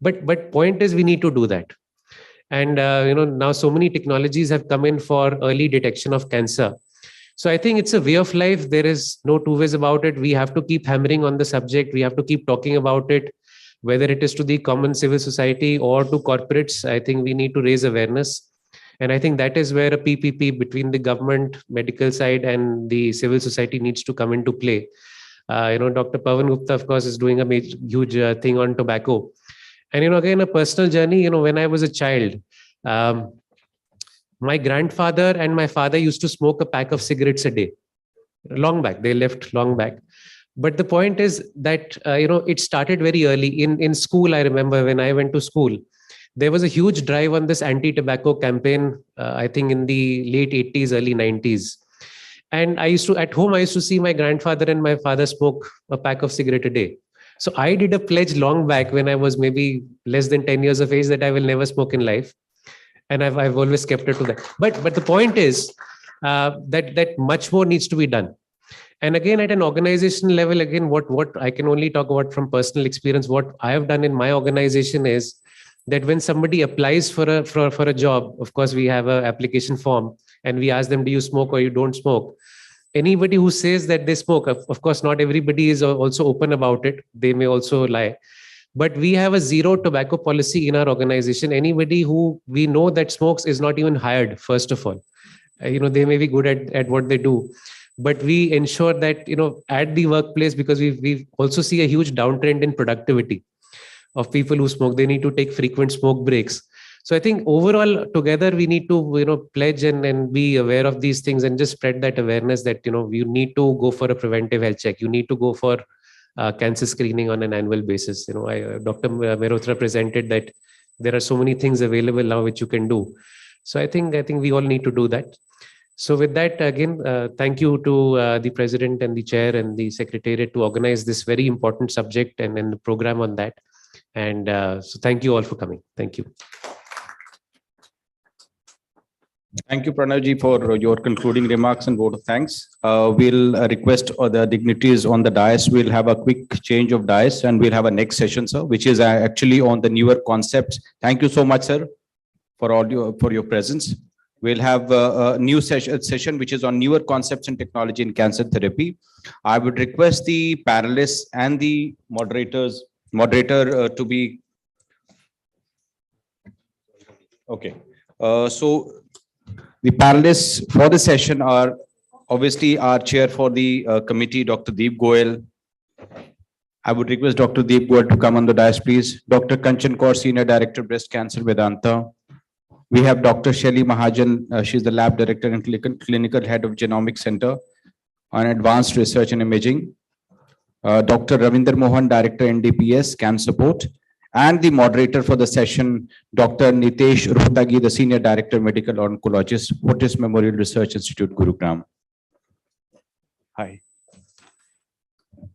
But point is, we need to do that. And now so many technologies have come in for early detection of cancer. So I think it's a way of life. There is no two ways about it. We have to keep hammering on the subject. We have to keep talking about it, whether it is to the common civil society or to corporates. I think we need to raise awareness. And I think that is where a PPP between the government, medical side, and the civil society needs to come into play. Dr. Pawan Gupta, of course, is doing a huge thing on tobacco. And, again, a personal journey, when I was a child, my grandfather and my father used to smoke a pack of cigarettes a day. Long back, they left long back. But the point is that, it started very early. In school, I remember when I went to school, there was a huge drive on this anti-tobacco campaign, I think in the late 80s, early 90s. And at home, I used to see my grandfather and my father smoke a pack of cigarette a day. So I did a pledge long back when I was maybe less than 10 years of age that I will never smoke in life. And I've always kept it to that. But the point is that much more needs to be done. And again, at an organization level, again, what I can only talk about from personal experience, what I have done in my organization is that when somebody applies for a job, of course, we have an application form and we ask them, do you smoke or you don't smoke? Anybody who says that they smoke, of course, not everybody is also open about it. They may also lie. But we have a zero tobacco policy in our organization. Anybody who we know that smokes is not even hired, first of all. They may be good at what they do, but we ensure that, at the workplace, because we also see a huge downtrend in productivity of people who smoke. They need to take frequent smoke breaks. So I think overall together we need to, pledge and be aware of these things and just spread that awareness that, you need to go for a preventive health check. You need to go for cancer screening on an annual basis. Dr. Mehrotra presented that there are so many things available now which you can do. So I think we all need to do that. So with that, again, thank you to the president and the chair and the secretariat to organize this very important subject and the program on that. And so thank you all for coming. Thank you. Thank you, Pranavji, for your concluding remarks and vote of thanks. We'll request the dignitaries on the dais. We'll have a quick change of dais and we'll have a next session, sir, which is actually on the newer concepts. Thank you so much, sir, for your presence. We'll have a new session which is on newer concepts and technology in cancer therapy. I would request the panelists and the moderator to be okay. So the panelists for the session are obviously our chair for the committee, Dr. Deep Goyal. I would request Dr. Deep Goyal to come on the dais, please. Dr. Kanchan Kaur, Senior Director, Breast Cancer, Vedanta. We have Dr. Shelly Mahajan. She's the Lab Director and Clinical Head of Genomics Center on Advanced Research and Imaging. Dr. Ravinder Mohan, Director, NDPS, CAN Support. And the moderator for the session, Dr. Nitesh Rohtagi, the Senior Director, Medical Oncologist, Fortis Memorial Research Institute, Gurugram. Hi.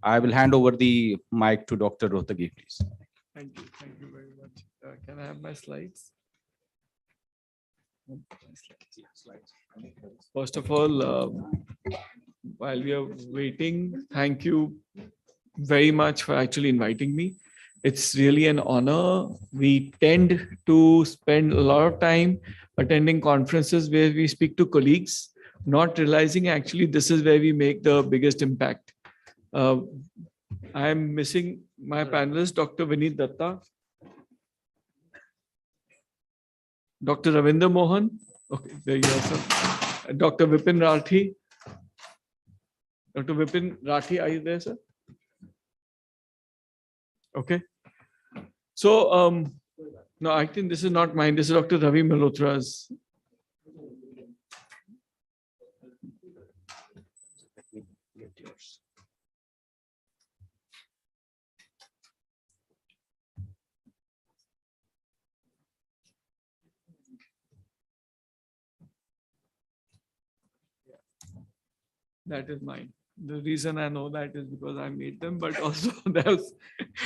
I will hand over the mic to Dr. Rohtagi, please. Thank you very much. Can I have my slides? First of all, while we are waiting, thank you very much for actually inviting me. It's really an honor. We tend to spend a lot of time attending conferences where we speak to colleagues, not realizing actually this is where we make the biggest impact. I am missing my panelist, Dr. Vineet Datta, Dr. Ravinder Mohan. Okay, there you are, sir. Dr. Vipin Rathi. Dr. Vipin Rathi, are you there, sir? Okay. So, no, I think this is not mine. This is Dr. Ravi Malhotra's. That is mine. The reason I know that is because I made them, but also there's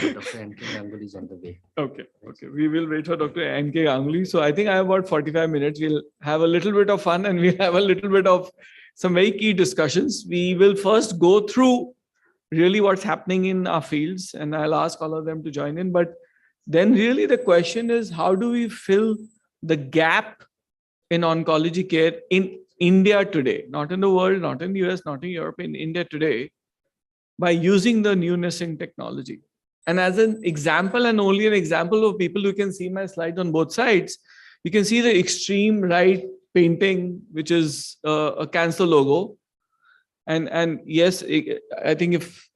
Dr. N.K. Ganguly is on the way. Okay. We will wait for Dr. N.K. Ganguly. So I think I have about 45 minutes. We'll have a little bit of fun and we'll have a little bit of some very key discussions. We will first go through really what's happening in our fields, and I'll ask all of them to join in. But then really the question is, how do we fill the gap in oncology care in India today, not in the world, not in the US, not in Europe, in India today, by using the newness in technology. And as an example, and only an example of people who can see my slides on both sides, you can see the extreme right painting, which is a cancer logo. And yes, I think if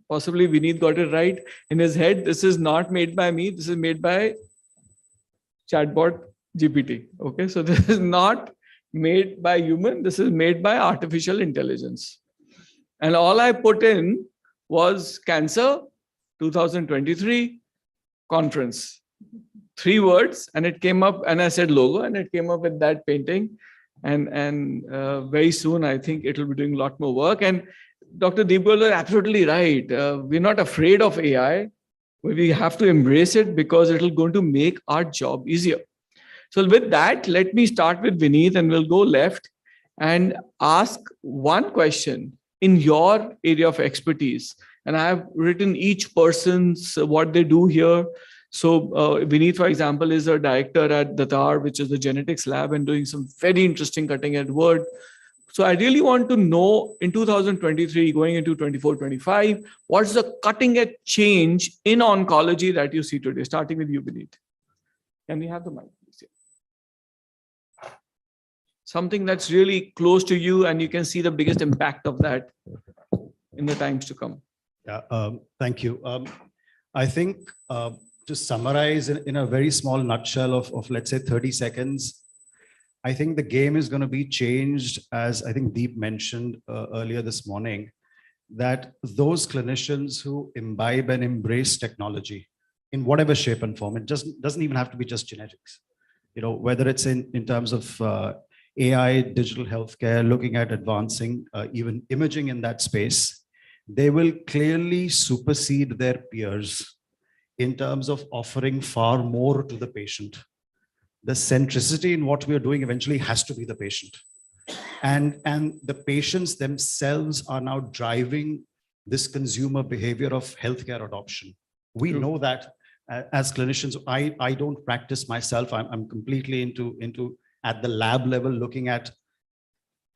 possibly Vineet got it right in his head, this is not made by me, this is made by chatbot GPT. Okay, so this is not made by human, this is made by artificial intelligence. And all I put in was cancer 2023 conference, 3 words, and it came up, and I said logo, and it came up with that painting. And very soon, I think it will be doing a lot more work. And Dr. Deep Goyal is absolutely right. We're not afraid of AI, but we have to embrace it because it will going to make our job easier. So with that, let me start with Vineet, and we'll go left and ask one question in your area of expertise. And I have written each person's what they do here. So Vineet, for example, is a director at Datar, which is the genetics lab, and doing some very interesting cutting edge work. So I really want to know in 2023, going into 24-25, what's the cutting edge change in oncology that you see today, starting with you, Vineet. Can we have the mic, please? something that's really close to you and you can see the biggest impact of that in the times to come? Yeah, thank you. I think to summarize in a very small nutshell of let's say 30 seconds, I think the game is going to be changed, as I think Deep mentioned earlier this morning, that those clinicians who imbibe and embrace technology in whatever shape and form, it just doesn't even have to be just genetics, you know, whether it's in terms of AI, digital healthcare, looking at advancing even imaging in that space, they will clearly supersede their peers in terms of offering far more to the patient. The centricity in what we are doing eventually has to be the patient. And the patients themselves are now driving this consumer behavior of healthcare adoption. We know that as clinicians. I don't practice myself. I'm completely into at the lab level, looking at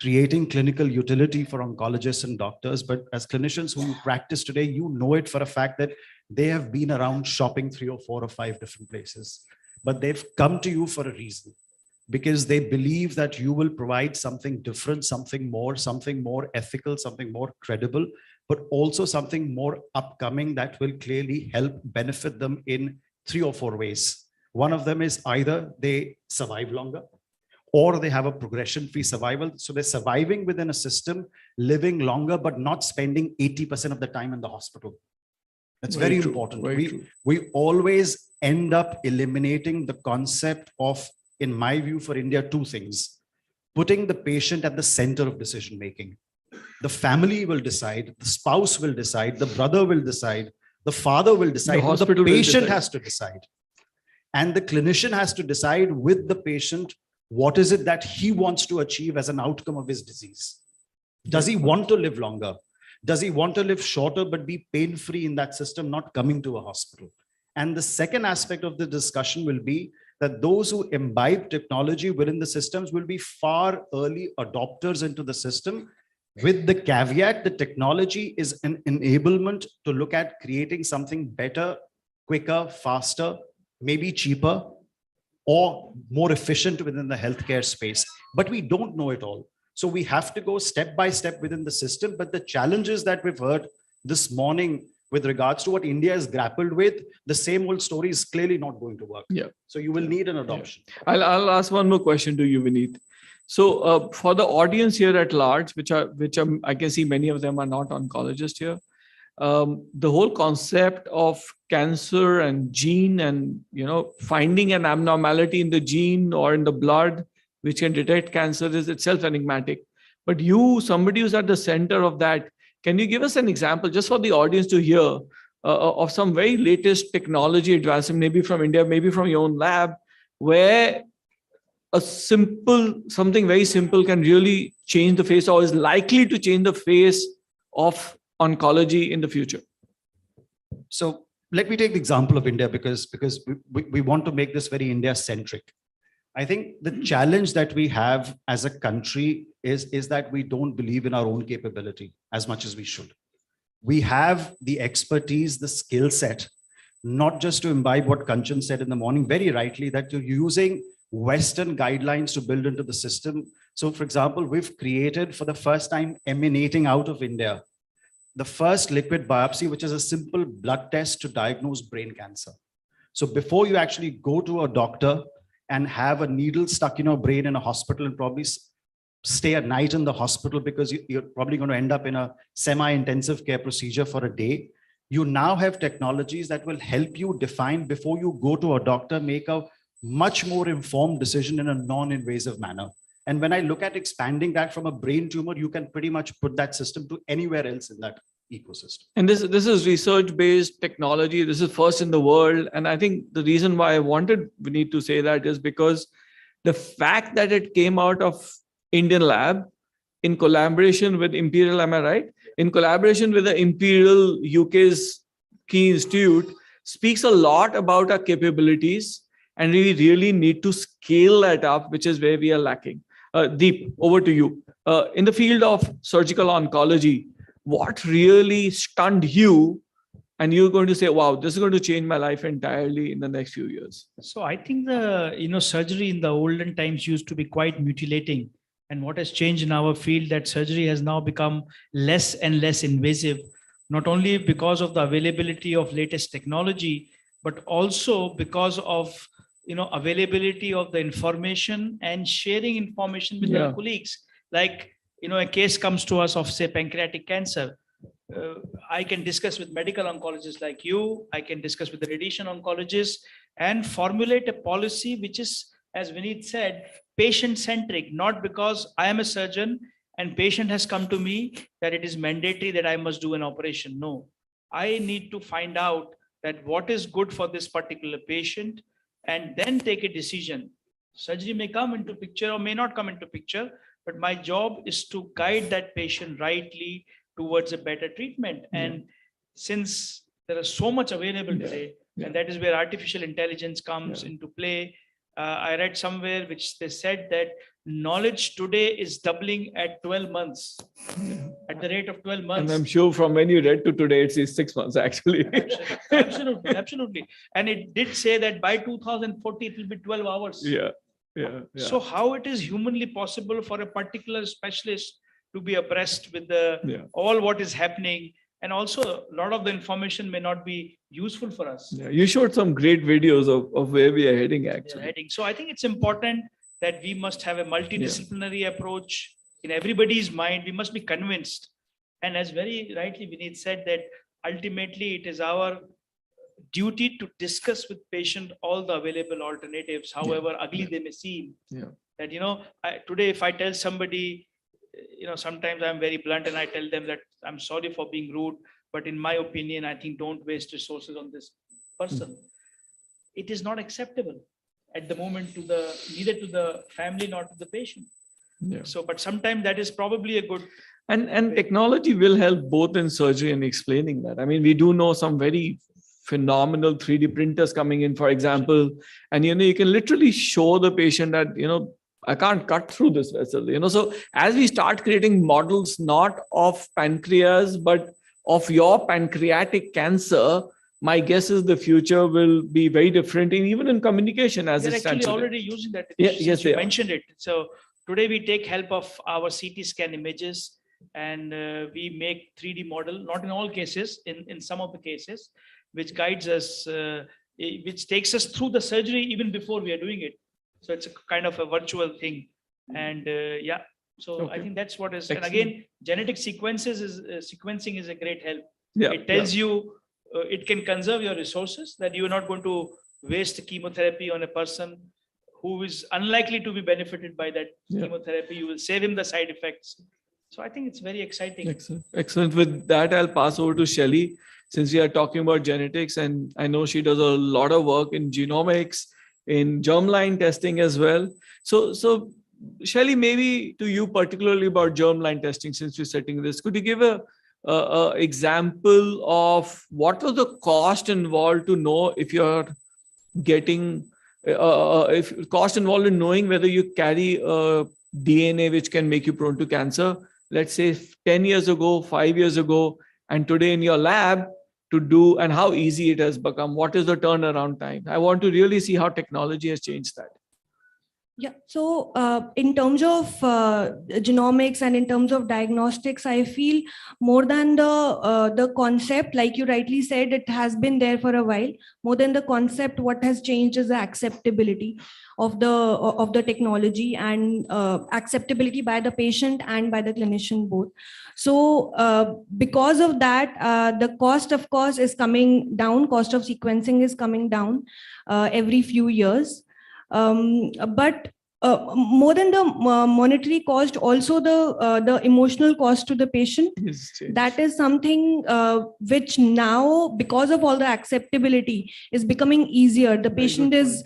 creating clinical utility for oncologists and doctors. But as clinicians who practice today, you know it for a fact that they have been around shopping 3 or 4 or 5 different places, but they've come to you for a reason, because they believe that you will provide something different, something more ethical, something more credible, but also something more upcoming that will clearly help benefit them in 3 or 4 ways. One of them is either they survive longer, or they have a progression-free survival. So they're surviving within a system, living longer, but not spending 80% of the time in the hospital. That's very important. We always end up eliminating the concept of, in my view, for India, 2 things: putting the patient at the center of decision-making. The family will decide, the spouse will decide, the brother will decide, the father will decide, the patient has to decide. And the clinician has to decide with the patient, what is it that he wants to achieve as an outcome of his disease? Does he want to live longer? Does he want to live shorter but be pain-free in that system, not coming to a hospital? And the second aspect of the discussion will be that those who imbibe technology within the systems will be far early adopters into the system, with the caveat that technology is an enablement to look at creating something better, quicker, faster, maybe cheaper, or more efficient within the healthcare space. But we don't know it all. So we have to go step by step within the system. But the challenges that we've heard this morning with regards to what India has grappled with, the same old story is clearly not going to work. Yeah. So you will need an adoption. Yeah. I'll ask one more question to you, Vineet. So for the audience here at large, which I can see many of them are not oncologists here, the whole concept of cancer and gene and, finding an abnormality in the gene or in the blood, which can detect cancer, is itself enigmatic. But you, somebody who's at the center of that, can you give us an example just for the audience to hear of some very latest technology advancement, maybe from India, maybe from your own lab, where something very simple can really change the face, or is likely to change the face of oncology in the future? So let me take the example of India, because we want to make this very India-centric. I think the challenge that we have as a country is that we don't believe in our own capability as much as we should. We have the expertise, the skill set, not just to imbibe what Kanchan said in the morning, very rightly, that you're using Western guidelines to build into the system. So for example, we've created for the first time, emanating out of India, the first liquid biopsy, which is a simple blood test to diagnose brain cancer. So before you actually go to a doctor and have a needle stuck in your brain in a hospital and probably stay a night in the hospital because you're probably going to end up in a semi-intensive care procedure for a day, you now have technologies that will help you define, before you go to a doctor, make a much more informed decision in a non-invasive manner. And when I look at expanding that from a brain tumor, you can pretty much put that system to anywhere else in that ecosystem. And this is research-based technology. This is first in the world. And I think the reason why I wanted Vineet to say that is because the fact that it came out of Indian lab in collaboration with Imperial, am I right? In collaboration with the Imperial UK's key institute, speaks a lot about our capabilities. And we really need to scale that up, which is where we are lacking. Deep, over to you. In the field of surgical oncology, what really stunned you? And you're going to say, wow, this is going to change my life entirely in the next few years. So I think the surgery in the olden times used to be quite mutilating And what has changed in our field, that surgery has now become less and less invasive, not only because of the availability of latest technology, but also because of availability of the information and sharing information with our colleagues. Like, a case comes to us of, say, pancreatic cancer. I can discuss with medical oncologists like you, I can discuss with the radiation oncologists and formulate a policy which is, as Vineet said, patient-centric, not because I am a surgeon and patient has come to me that it is mandatory that I must do an operation. No, I need to find out that what is good for this particular patient and then take a decision. Surgery may come into picture or may not come into picture, but my job is to guide that patient rightly towards a better treatment. And since there is so much available today, and that is where artificial intelligence comes into play. I read somewhere which they said that knowledge today is doubling at 12 months, at the rate of 12 months. And I'm sure from when you read to today, it's 6 months actually. Absolutely, absolutely. And it did say that by 2040, it will be 12 hours. Yeah. So how it is humanly possible for a particular specialist to be abreast with all what is happening, and also a lot of the information may not be useful for us. Yeah, you showed some great videos of where we are heading actually. So I think it's important that we must have a multidisciplinary approach in everybody's mind. We must be convinced. And as very rightly Vineet said, that ultimately it is our duty to discuss with patient all the available alternatives, however ugly they may seem. That, today if I tell somebody, sometimes I'm very blunt and I tell them that I'm sorry for being rude, but in my opinion, I think don't waste resources on this person. It is not acceptable at the moment neither to the family nor to the patient. So, but sometimes that is probably a good. And technology will help both in surgery and explaining that. I mean, we do know some very phenomenal 3D printers coming in, for example, and you can literally show the patient that I can't cut through this vessel. So as we start creating models not of pancreas but of your pancreatic cancer, my guess is the future will be very different, even in communication as They're it stands actually today. already using that. Yes, you they mentioned it. So today we take help of our CT scan images and we make 3D model, not in all cases, in some of the cases, which guides us, which takes us through the surgery even before we are doing it. So it's a kind of a virtual thing. And so I think that's what is, and again, genetic sequencing is a great help. It tells you, it can conserve your resources, that you're not going to waste chemotherapy on a person who is unlikely to be benefited by that chemotherapy. You will save him the side effects. So I think it's very exciting. Excellent. With that, I'll pass over to Shelly, since we are talking about genetics, and I know she does a lot of work in genomics, in germline testing as well. So Shelly, maybe to you particularly about germline testing, since we're setting this, could you give a example of what was the cost involved to know if you're getting, if cost involved in knowing whether you carry a DNA which can make you prone to cancer, let's say 10 years ago, 5 years ago, and today in your lab to do, and how easy it has become? What is the turnaround time? I want to really see how technology has changed that. Yeah, so in terms of genomics and in terms of diagnostics, I feel more than the concept, like you rightly said, it has been there for a while. More than the concept, what has changed is the acceptability of the technology, and acceptability by the patient and by the clinician both. So because of that, the cost, of course, is coming down. Cost of sequencing is coming down every few years. But more than the monetary cost, also the emotional cost to the patient, that is something which now, because of all the acceptability, is becoming easier. The patient is,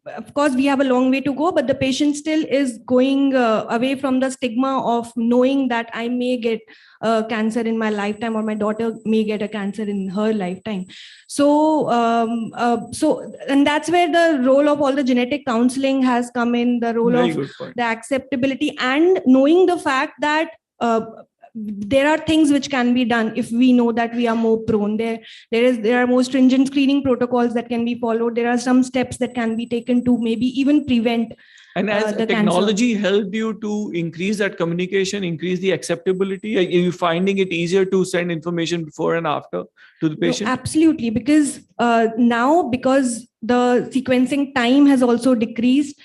of course, we have a long way to go, but the patient still is going away from the stigma of knowing that I may get cancer in my lifetime, or my daughter may get a cancer in her lifetime. So, and that's where the role of all the genetic counseling has come in, the role of the acceptability and knowing the fact that there are things which can be done if we know that we are more prone. There are more stringent screening protocols that can be followed. There are some steps that can be taken to maybe even prevent And has the technology helped you to increase that communication, increase the acceptability? Are you finding it easier to send information before and after to the No, patient? absolutely, because now, because the sequencing time has also decreased,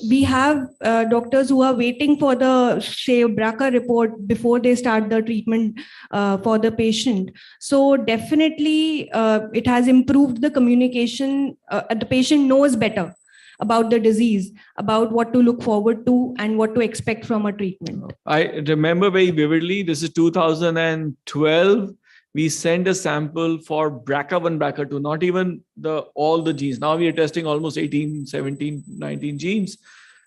we have doctors who are waiting for the, say, BRCA report before they start the treatment for the patient. So definitely it has improved the communication. The patient knows better about the disease, about what to look forward to and what to expect from a treatment. I remember very vividly, this is 2012. We sent a sample for BRCA1, BRCA2, not even all the genes. Now we are testing almost 18, 17, 19 genes.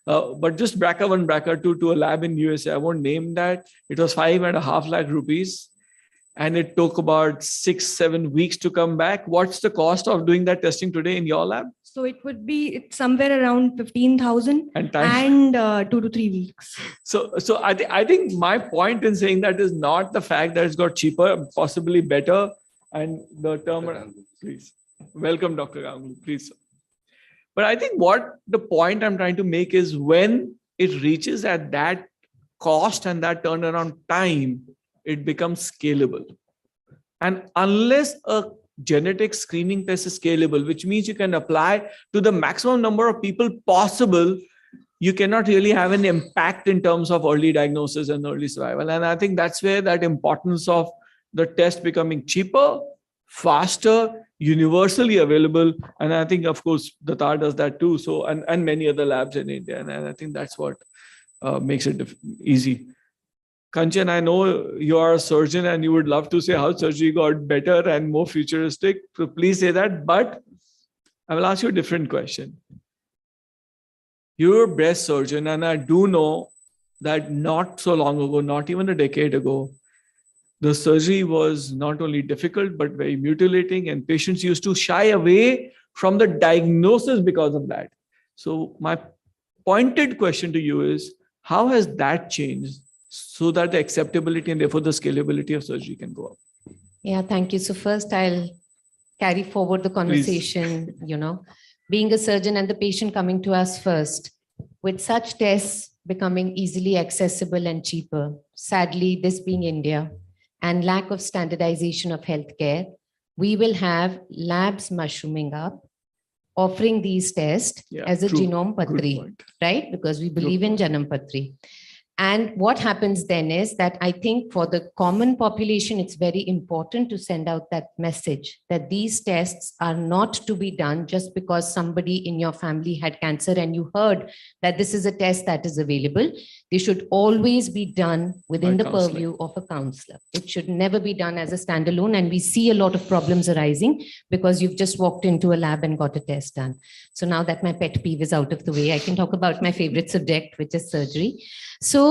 But just BRCA1, BRCA2 to a lab in USA. I won't name that. It was 5.5 lakh rupees. And it took about 6-7 weeks to come back. What's the cost of doing that testing today in your lab? So it would be somewhere around 15,000 and 2 to 3 weeks. So I think my point in saying that is not the fact that it's got cheaper, possibly better, and the term. Please welcome, Dr. Ganguly, please. But I think what the point I'm trying to make is when it reaches at that cost and that turnaround time, it becomes scalable. And unless a genetic screening test is scalable, which means you can apply to the maximum number of people possible, you cannot really have an impact in terms of early diagnosis and early survival. And I think that's where that importance of the test becoming cheaper, faster, universally available. And I think, of course, Datar does that too. So, and many other labs in India. And I think that's what makes it easy. Kanchan, I know you are a surgeon and you would love to say how surgery got better and more futuristic. So please say that. But I will ask you a different question. You're a breast surgeon, and I do know that not so long ago, not even a decade ago, the surgery was not only difficult, but very mutilating, and patients used to shy away from the diagnosis because of that. So my pointed question to you is, how has that changed so that the acceptability and therefore the scalability of surgery can go up? Yeah, thank you. So first I'll carry forward the conversation, being a surgeon and the patient coming to us first. With such tests becoming easily accessible and cheaper, sadly, this being India and lack of standardization of healthcare, we will have labs mushrooming up, offering these tests as a genome patri, right? Because we believe in Janam Patri. And what happens then is that I think for the common population, it's very important to send out that message that these tests are not to be done just because somebody in your family had cancer and you heard that this is a test that is available. They should always be done within the purview of a counselor. It should never be done as a standalone. And we see a lot of problems arising because you've just walked into a lab and got a test done. So now that my pet peeve is out of the way, I can talk about my favorite subject, which is surgery. So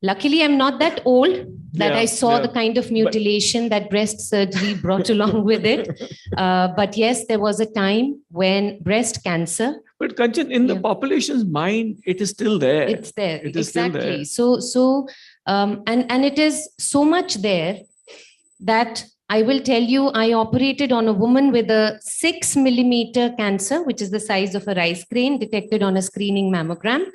luckily, I'm not that old that I saw the kind of mutilation that breast surgery brought along with it. But yes, there was a time when breast cancer. But Kanchan, in the population's mind, it is still there. It's there. It is exactly. Still there. And it is so much there that I will tell you, I operated on a woman with a 6 millimeter cancer, which is the size of a rice grain, detected on a screening mammogram,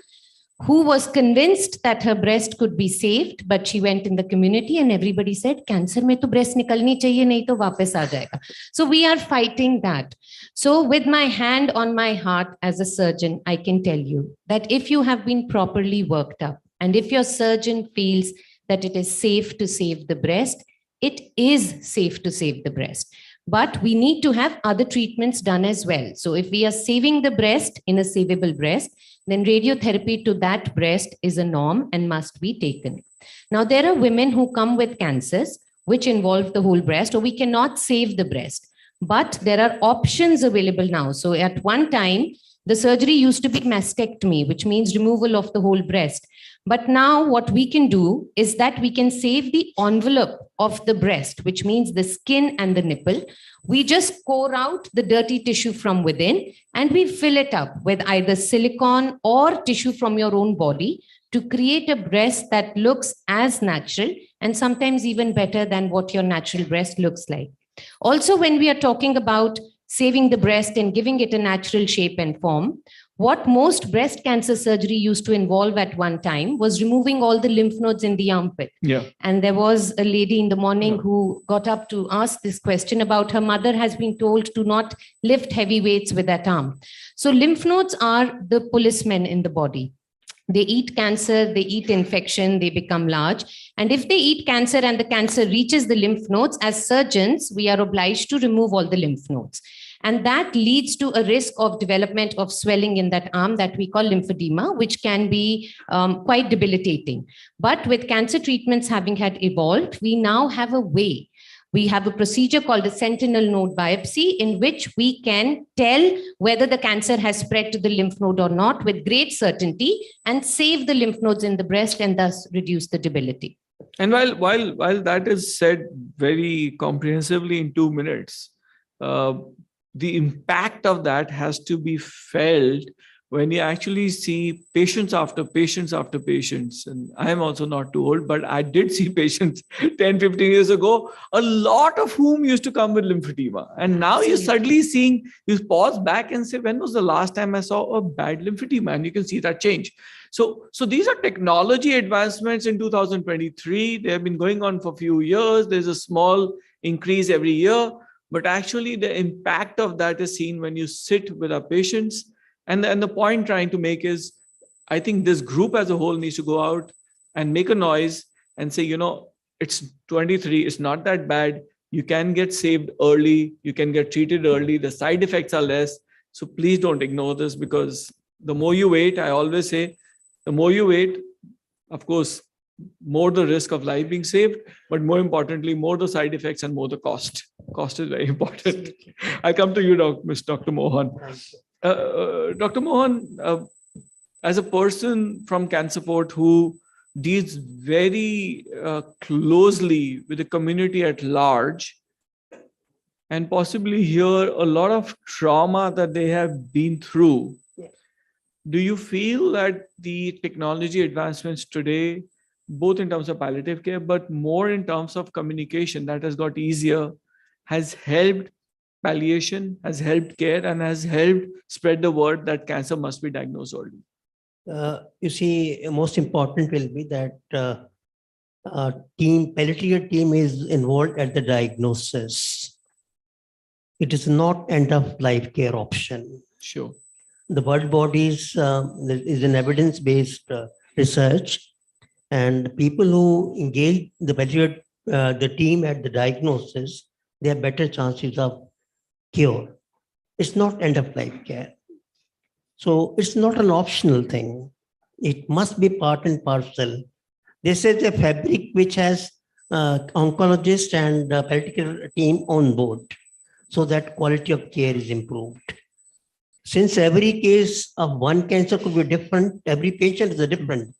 who was convinced that her breast could be saved, but she went in the community and everybody said, cancer mein to breast nikalni chahiye, nahi to wapas aa jayega. So we are fighting that. So with my hand on my heart as a surgeon, I can tell you that if you have been properly worked up and if your surgeon feels that it is safe to save the breast, it is safe to save the breast. But we need to have other treatments done as well. So if we are saving the breast in a savable breast, then radiotherapy to that breast is a norm and must be taken. Now, there are women who come with cancers which involve the whole breast, or we cannot save the breast. But there are options available now. So at one time, the surgery used to be mastectomy, which means removal of the whole breast. But now what we can do is that we can save the envelope of the breast, which means the skin and the nipple. We just pour out the dirty tissue from within and we fill it up with either silicone or tissue from your own body to create a breast that looks as natural and sometimes even better than what your natural breast looks like. Also, when we are talking about saving the breast and giving it a natural shape and form, What most breast cancer surgery used to involve at one time was removing all the lymph nodes in the armpit. Yeah. And there was a lady in the morning who got up to ask this question about her mother has been told to not lift heavy weights with that arm. So lymph nodes are the policemen in the body. They eat cancer, they eat infection, they become large. And if they eat cancer and the cancer reaches the lymph nodes, as surgeons, we are obliged to remove all the lymph nodes. And that leads to a risk of development of swelling in that arm that we call lymphedema, which can be quite debilitating. But with cancer treatments having had evolved, we now have a way. We have a procedure called a sentinel node biopsy in which we can tell whether the cancer has spread to the lymph node or not with great certainty and save the lymph nodes in the breast and thus reduce the debility. And while that is said very comprehensively in 2 minutes, the impact of that has to be felt when you actually see patients after patients after patients. And I am also not too old, but I did see patients 10, 15 years ago, a lot of whom used to come with lymphedema. And now you're suddenly seeing, you pause back and say, when was the last time I saw a bad lymphedema? And you can see that change. So these are technology advancements in 2023. They have been going on for a few years. There's a small increase every year, but actually the impact of that is seen when you sit with our patients. And the point trying to make is, I think this group as a whole needs to go out and make a noise and say, it's 23, it's not that bad. You can get saved early. You can get treated early. The side effects are less. So please don't ignore this, because the more you wait, I always say, the more you wait, of course, more the risk of life being saved, but more importantly, more the side effects and more the cost. Cost is very important. I'll come to you, Dr. Mohan. Dr. Mohan, as a person from Cancer Port who deals very closely with the community at large, and possibly hear a lot of trauma that they have been through, do you feel that the technology advancements today, both in terms of palliative care, but more in terms of communication that has got easier, has helped palliation, has helped care, and has helped spread the word that cancer must be diagnosed early? You see, most important will be that palliative team is involved at the diagnosis. It is not end of life care option. Sure. The world bodies is an evidence-based research, and people who engage the team at the diagnosis, they have better chances of cure. It's not end of life care. So it's not an optional thing. It must be part and parcel. This is a fabric which has oncologist and palliative team on board, so that quality of care is improved. Since every case of one cancer could be different, every patient is different.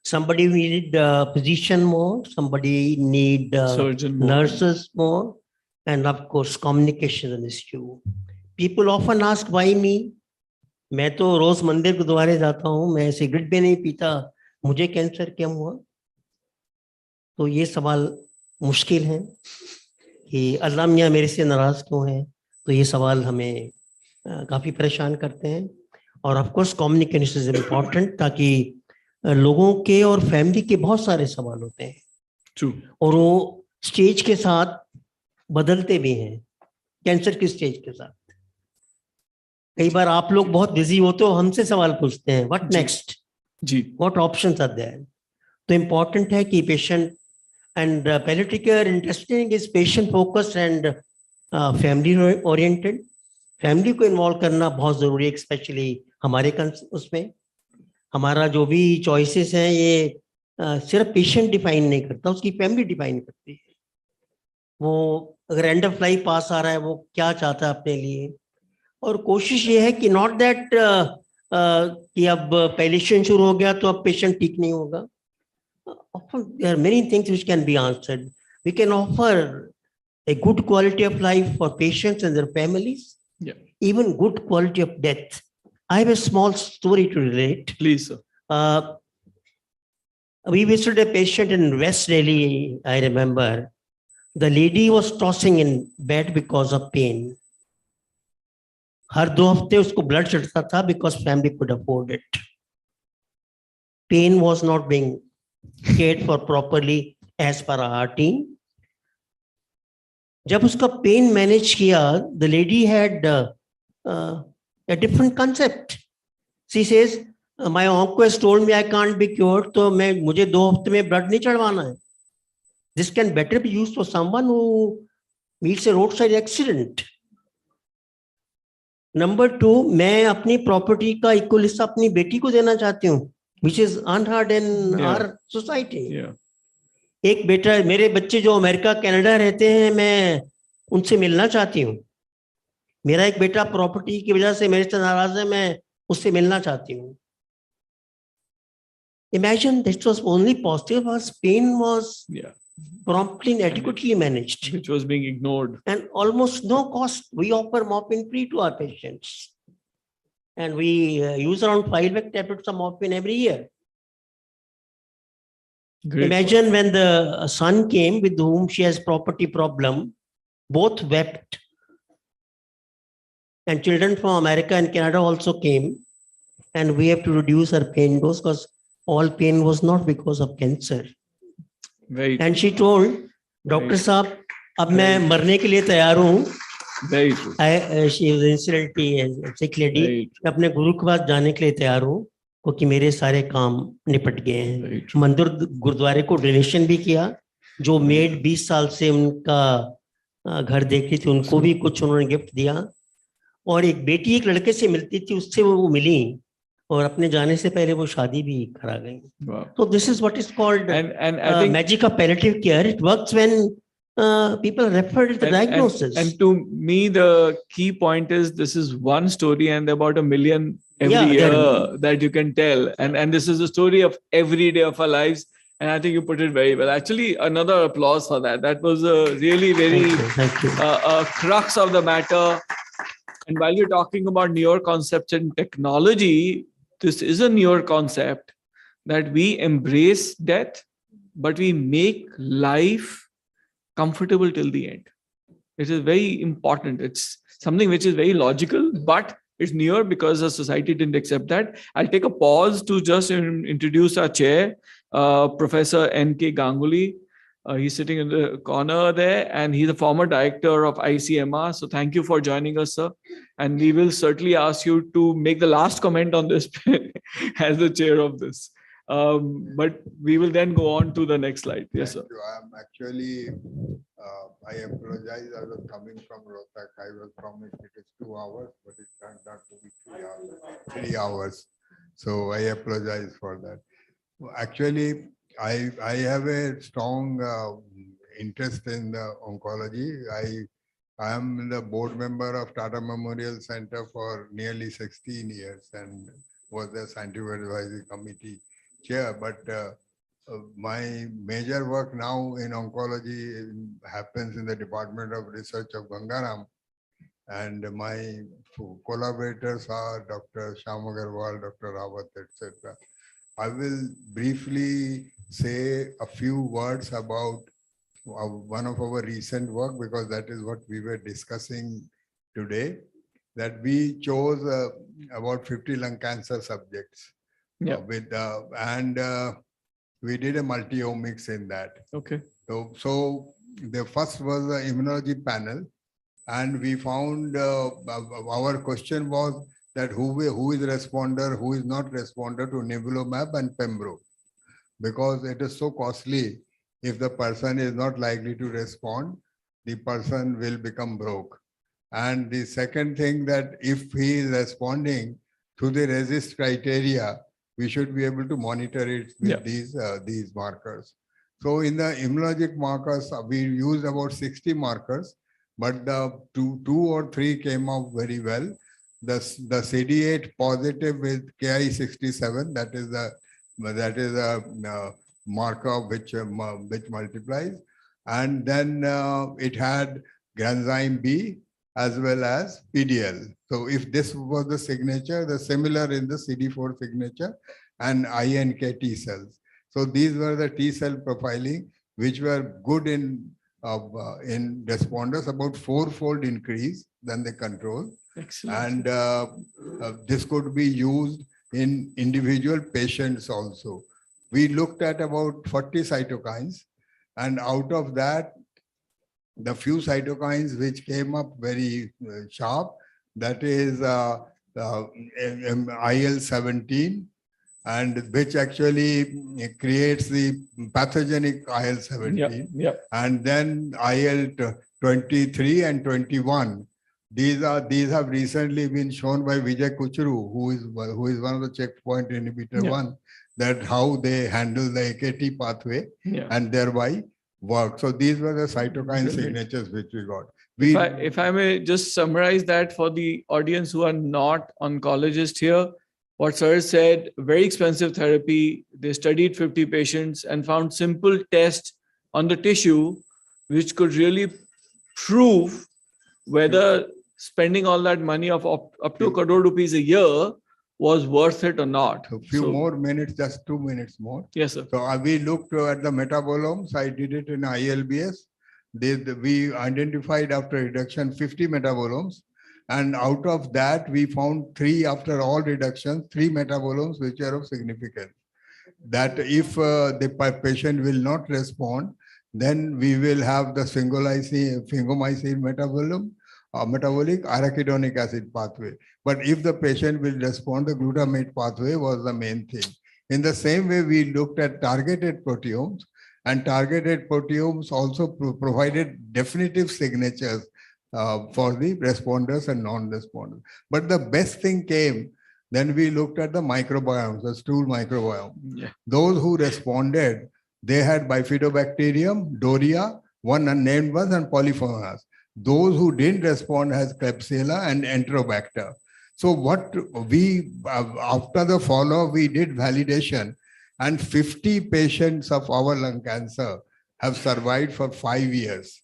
Somebody need physician more, somebody need surgeon more, nurses more, and of course, communication is an issue. People often ask, why me? मैं तो रोज मंदिर गुरुद्वारे जाता हूँ, मैं cigarette भी नहीं पीता, मुझे कैंसर क्यों हुआ? तो ये सवाल मुश्किल है कि अल्लाह मियां मेरे से नाराज क्यों है? तो ये सवाल हमें काफी परेशान करते हैं. और of course communication is important, ताकि लोगों के और फैमिली के बहुत सारे सवाल होते हैं. True. और वो स्टेज के साथ बदलते भी हैं, कैंसर की स्टेज के साथ. कई बार आप लोग बहुत बिजी होते हो, हमसे सवाल पूछते हैं, व्हाट नेक्स्ट, जी, व्हाट ऑप्शंस आर देयर. तो इम्पोर्टेंट है कि patient and palliative care interesting is patient focused and family oriented. Family को इन्वॉल्व करना बहुत जरूरी है, स्पेशली हमारे उसमें. हमारा जो भी चॉइसेस हैं ये सिर्फ पेशेंट डिफाइन नहीं करता, उसकी फैमिली डिफाइन करती है. वो अगर एंड ऑफ लाइफ पास आ रहा है, वो क्या चाहता है अपने लिए. और कोशिश ये है कि नॉट दैट कि अब पैलिएशन शुरू हो गया तो अब पेशेंट ठीक नहीं होगा. There are many things which can be answered. We can offer a good quality of life for patients and their families, even good quality of death. I have a small story to relate. Please, sir. We visited a patient in West Delhi, I remember. The lady was tossing in bed because of pain. हर 2 हफ्ते उसको blood चढ़ता था because family could afford it. Pain was not being cared for properly as per our team. जब उसका pen manage किया, the lady had a different concept. She says, my onco has told me I can't be cured, तो मुझे 2 हफ्ते में blood नहीं चढ़वाना है. This can better be used for someone who meets a roadside accident. Number 2, मैं अपनी property का equal हिस्सा अपनी बेटी को देना चाहती हूँ, which is unheard in our society. एक बेटा, मेरे बच्चे जो अमेरिका कनाडा रहते हैं, मैं उनसे मिलना चाहती हूँ. मेरा एक बेटा प्रॉपर्टी की वजह से मेरे से नाराज है, मैं उससे मिलना चाहती हूँ. Imagine this was only possible as pain was promptly and adequately managed, which was being ignored, and almost no cost. We offer morphine free to our patients, and we use around 5 lakh tablets of morphine every year. Great. Imagine when the son came with whom she has property problem, both wept, and children from America and Canada also came, and we have to reduce her pain dose because all pain was not because of cancer. Very and she told, Doctor साहब, अब मैं मरने के लिए तैयार हूँ. Very true. She was incidentally a sick lady. मैं अपने गुरु के पास जाने के लिए तैयार हूँ, क्योंकि मेरे सारे काम निपट गए हैं. मंदिर गुरुद्वारे को डोनेशन भी किया. जो मेड 20 साल से उनका घर देखी थी, उनको भी कुछ उन्होंने गिफ्ट दिया. और एक बेटी एक लड़के से मिलती थी, उससे वो मिली, और अपने जाने से पहले वो शादी भी करा गई. So this is what is called and I think magic of palliative care. It works when people refer to the diagnosis. And to me, the key point is this is one story, and there are about 1 million every year that you can tell. And this is the story of every day of our lives. And I think you put it very well. Actually, another applause for that. That was a really very crux of the matter. And while we're talking about newer concepts and technology, this is a newer concept that we embrace death, but we make life comfortable till the end. It is very important. It's something which is very logical, but it's newer because the society didn't accept that. I'll take a pause to just introduce our chair, Professor N.K. Ganguly. He's sitting in the corner there, and he's a former director of ICMR. So thank you for joining us, sir. And we will certainly ask you to make the last comment on this as the chair of this. But we will then go on to the next slide. Yes, sir. I'm actually, I apologize. I was coming from Rohtak. I was promised it is 2 hours, but it turned out to be 3 hours. 3 hours. So I apologize for that. Actually, I have a strong interest in the oncology. I am the board member of Tata Memorial Center for nearly 16 years and was the scientific advisory committee chair. But my major work now in oncology happens in the Department of Research of Gangaram. And my collaborators are Dr. Shyam Agarwal, Dr. Rawat, etc. I will briefly say a few words about one of our recent work, because that is what we were discussing today, that we chose about 50 lung cancer subjects. And we did a multi-omics in that. Okay. So the first was the immunology panel, and we found our question was that who is responder, who is not responder to nivolumab and pembro, because it is so costly. If the person is not likely to respond, the person will become broke. And the second thing, that if he is responding to the RECIST criteria, we should be able to monitor it with these markers. So in the immunologic markers, we used about 60 markers, but the two or three came out very well. The CD8 positive with Ki67, that is a marker which multiplies, and then it had granzyme B as well as PDL. So if this was the signature, the similar in the CD4 signature, and INK T cells. So these were the T cell profiling which were good in of in responders, about 4-fold increase than the control. Excellent. And this could be used in individual patients also. We looked at about 40 cytokines, and out of that, the few cytokines which came up very sharp, that is IL-17, and which actually creates the pathogenic IL-17. Yeah. And then IL-23 and 21. These have recently been shown by Vijay Kuchru, who is one of the checkpoint inhibitor one, that how they handle the AKT pathway and thereby work. So these were the cytokine signatures which we got. If I may just summarize that for the audience who are not oncologists here, what sir said, very expensive therapy. They studied 50 patients and found simple tests on the tissue, which could really prove whether spending all that money of up to a crore rupees a year was worth it or not. A few more minutes, just 2 minutes more. Yes, sir. So we looked at the metabolomes. I did it in ILBS. We identified after reduction 50 metabolomes. And out of that, we found 3 after all reductions, 3 metabolomes which are of significance. That if the patient will not respond, then we will have the sphingomycin metabolome, metabolic arachidonic acid pathway. But if the patient will respond, the glutamate pathway was the main thing. In the same way, we looked at targeted proteomes, and targeted proteomes also provided definitive signatures for the responders and non-responders. But the best thing came, then we looked at the microbiomes, the stool microbiome. Yeah. Those who responded, they had Bifidobacterium, Doria, one unnamed one, and Polyphonas. Those who didn't respond has Klebsiella and Enterobacter. So what we, after the follow-up, we did validation, and 50 patients of our lung cancer have survived for 5 years.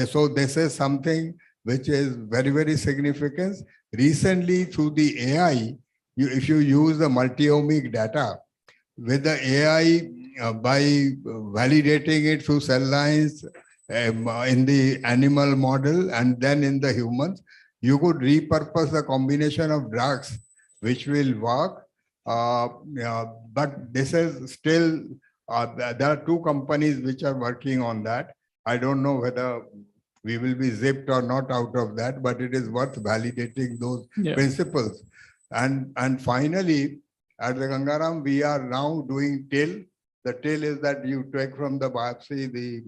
So this is something which is very, very significant. Recently, through the AI, if you use the multi-omic data, with the AI, by validating it through cell lines in the animal model and then in the humans, you could repurpose the combination of drugs which will work. But this is still, there are 2 companies which are working on that. I don't know whether we will be zipped or not out of that, but it is worth validating those principles. And finally, at the Gangaram, we are now doing TIL. The TIL is that you take from the biopsy the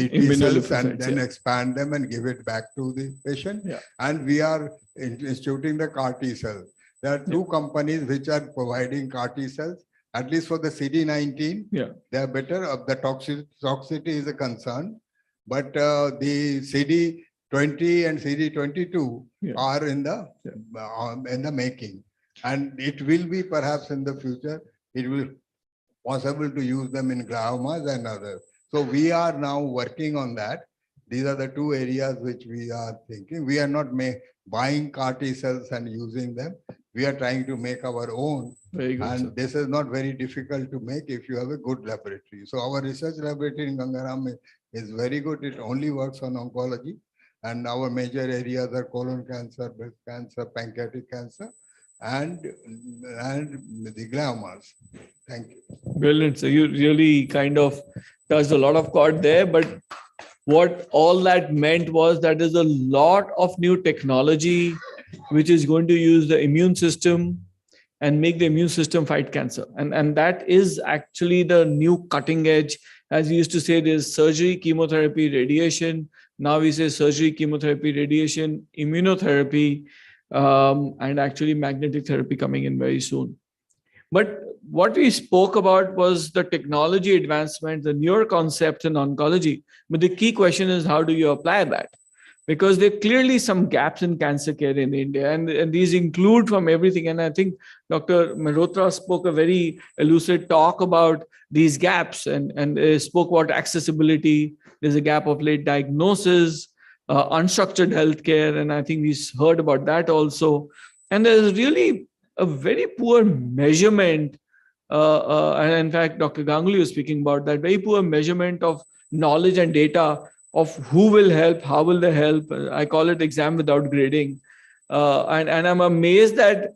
T cells and then expand them and give it back to the patient. And we are instituting the CAR T cells. There are 2 companies which are providing CAR T cells, at least for the CD19. They are better. The toxicity is a concern, but the CD20 and CD22 are in the making. And it will be perhaps in the future, it will possible to use them in gliomas and others. So we are now working on that. These are the 2 areas which we are thinking. We are not buying CAR T cells and using them. We are trying to make our own. Very good, and sir. This is not very difficult to make if you have a good laboratory. So our research laboratory in Gangaram is very good. It only works on oncology. And our major areas are colon cancer, breast cancer, pancreatic cancer, and the gliomas. Thank you. Brilliant. So you really kind of touched a lot of chord there, but what all that meant was that there's a lot of new technology which is going to use the immune system and make the immune system fight cancer. And that is actually the new cutting edge. As we used to say, there's surgery, chemotherapy, radiation. Now we say surgery, chemotherapy, radiation, immunotherapy, and actually magnetic therapy coming in very soon. But what we spoke about was the technology advancement, the newer concepts in oncology. But the key question is, how do you apply that? Because there are clearly some gaps in cancer care in India, and these include from everything. And I think Dr. Mehrotra spoke a very lucid talk about these gaps and spoke about accessibility. There's a gap of late diagnosis, unstructured healthcare, and I think we heard about that also. And there's really a very poor measurement and in fact, Dr. Ganguly was speaking about that, very poor measurement of knowledge and data of who will help, how will they help. I call it exam without grading. And I'm amazed that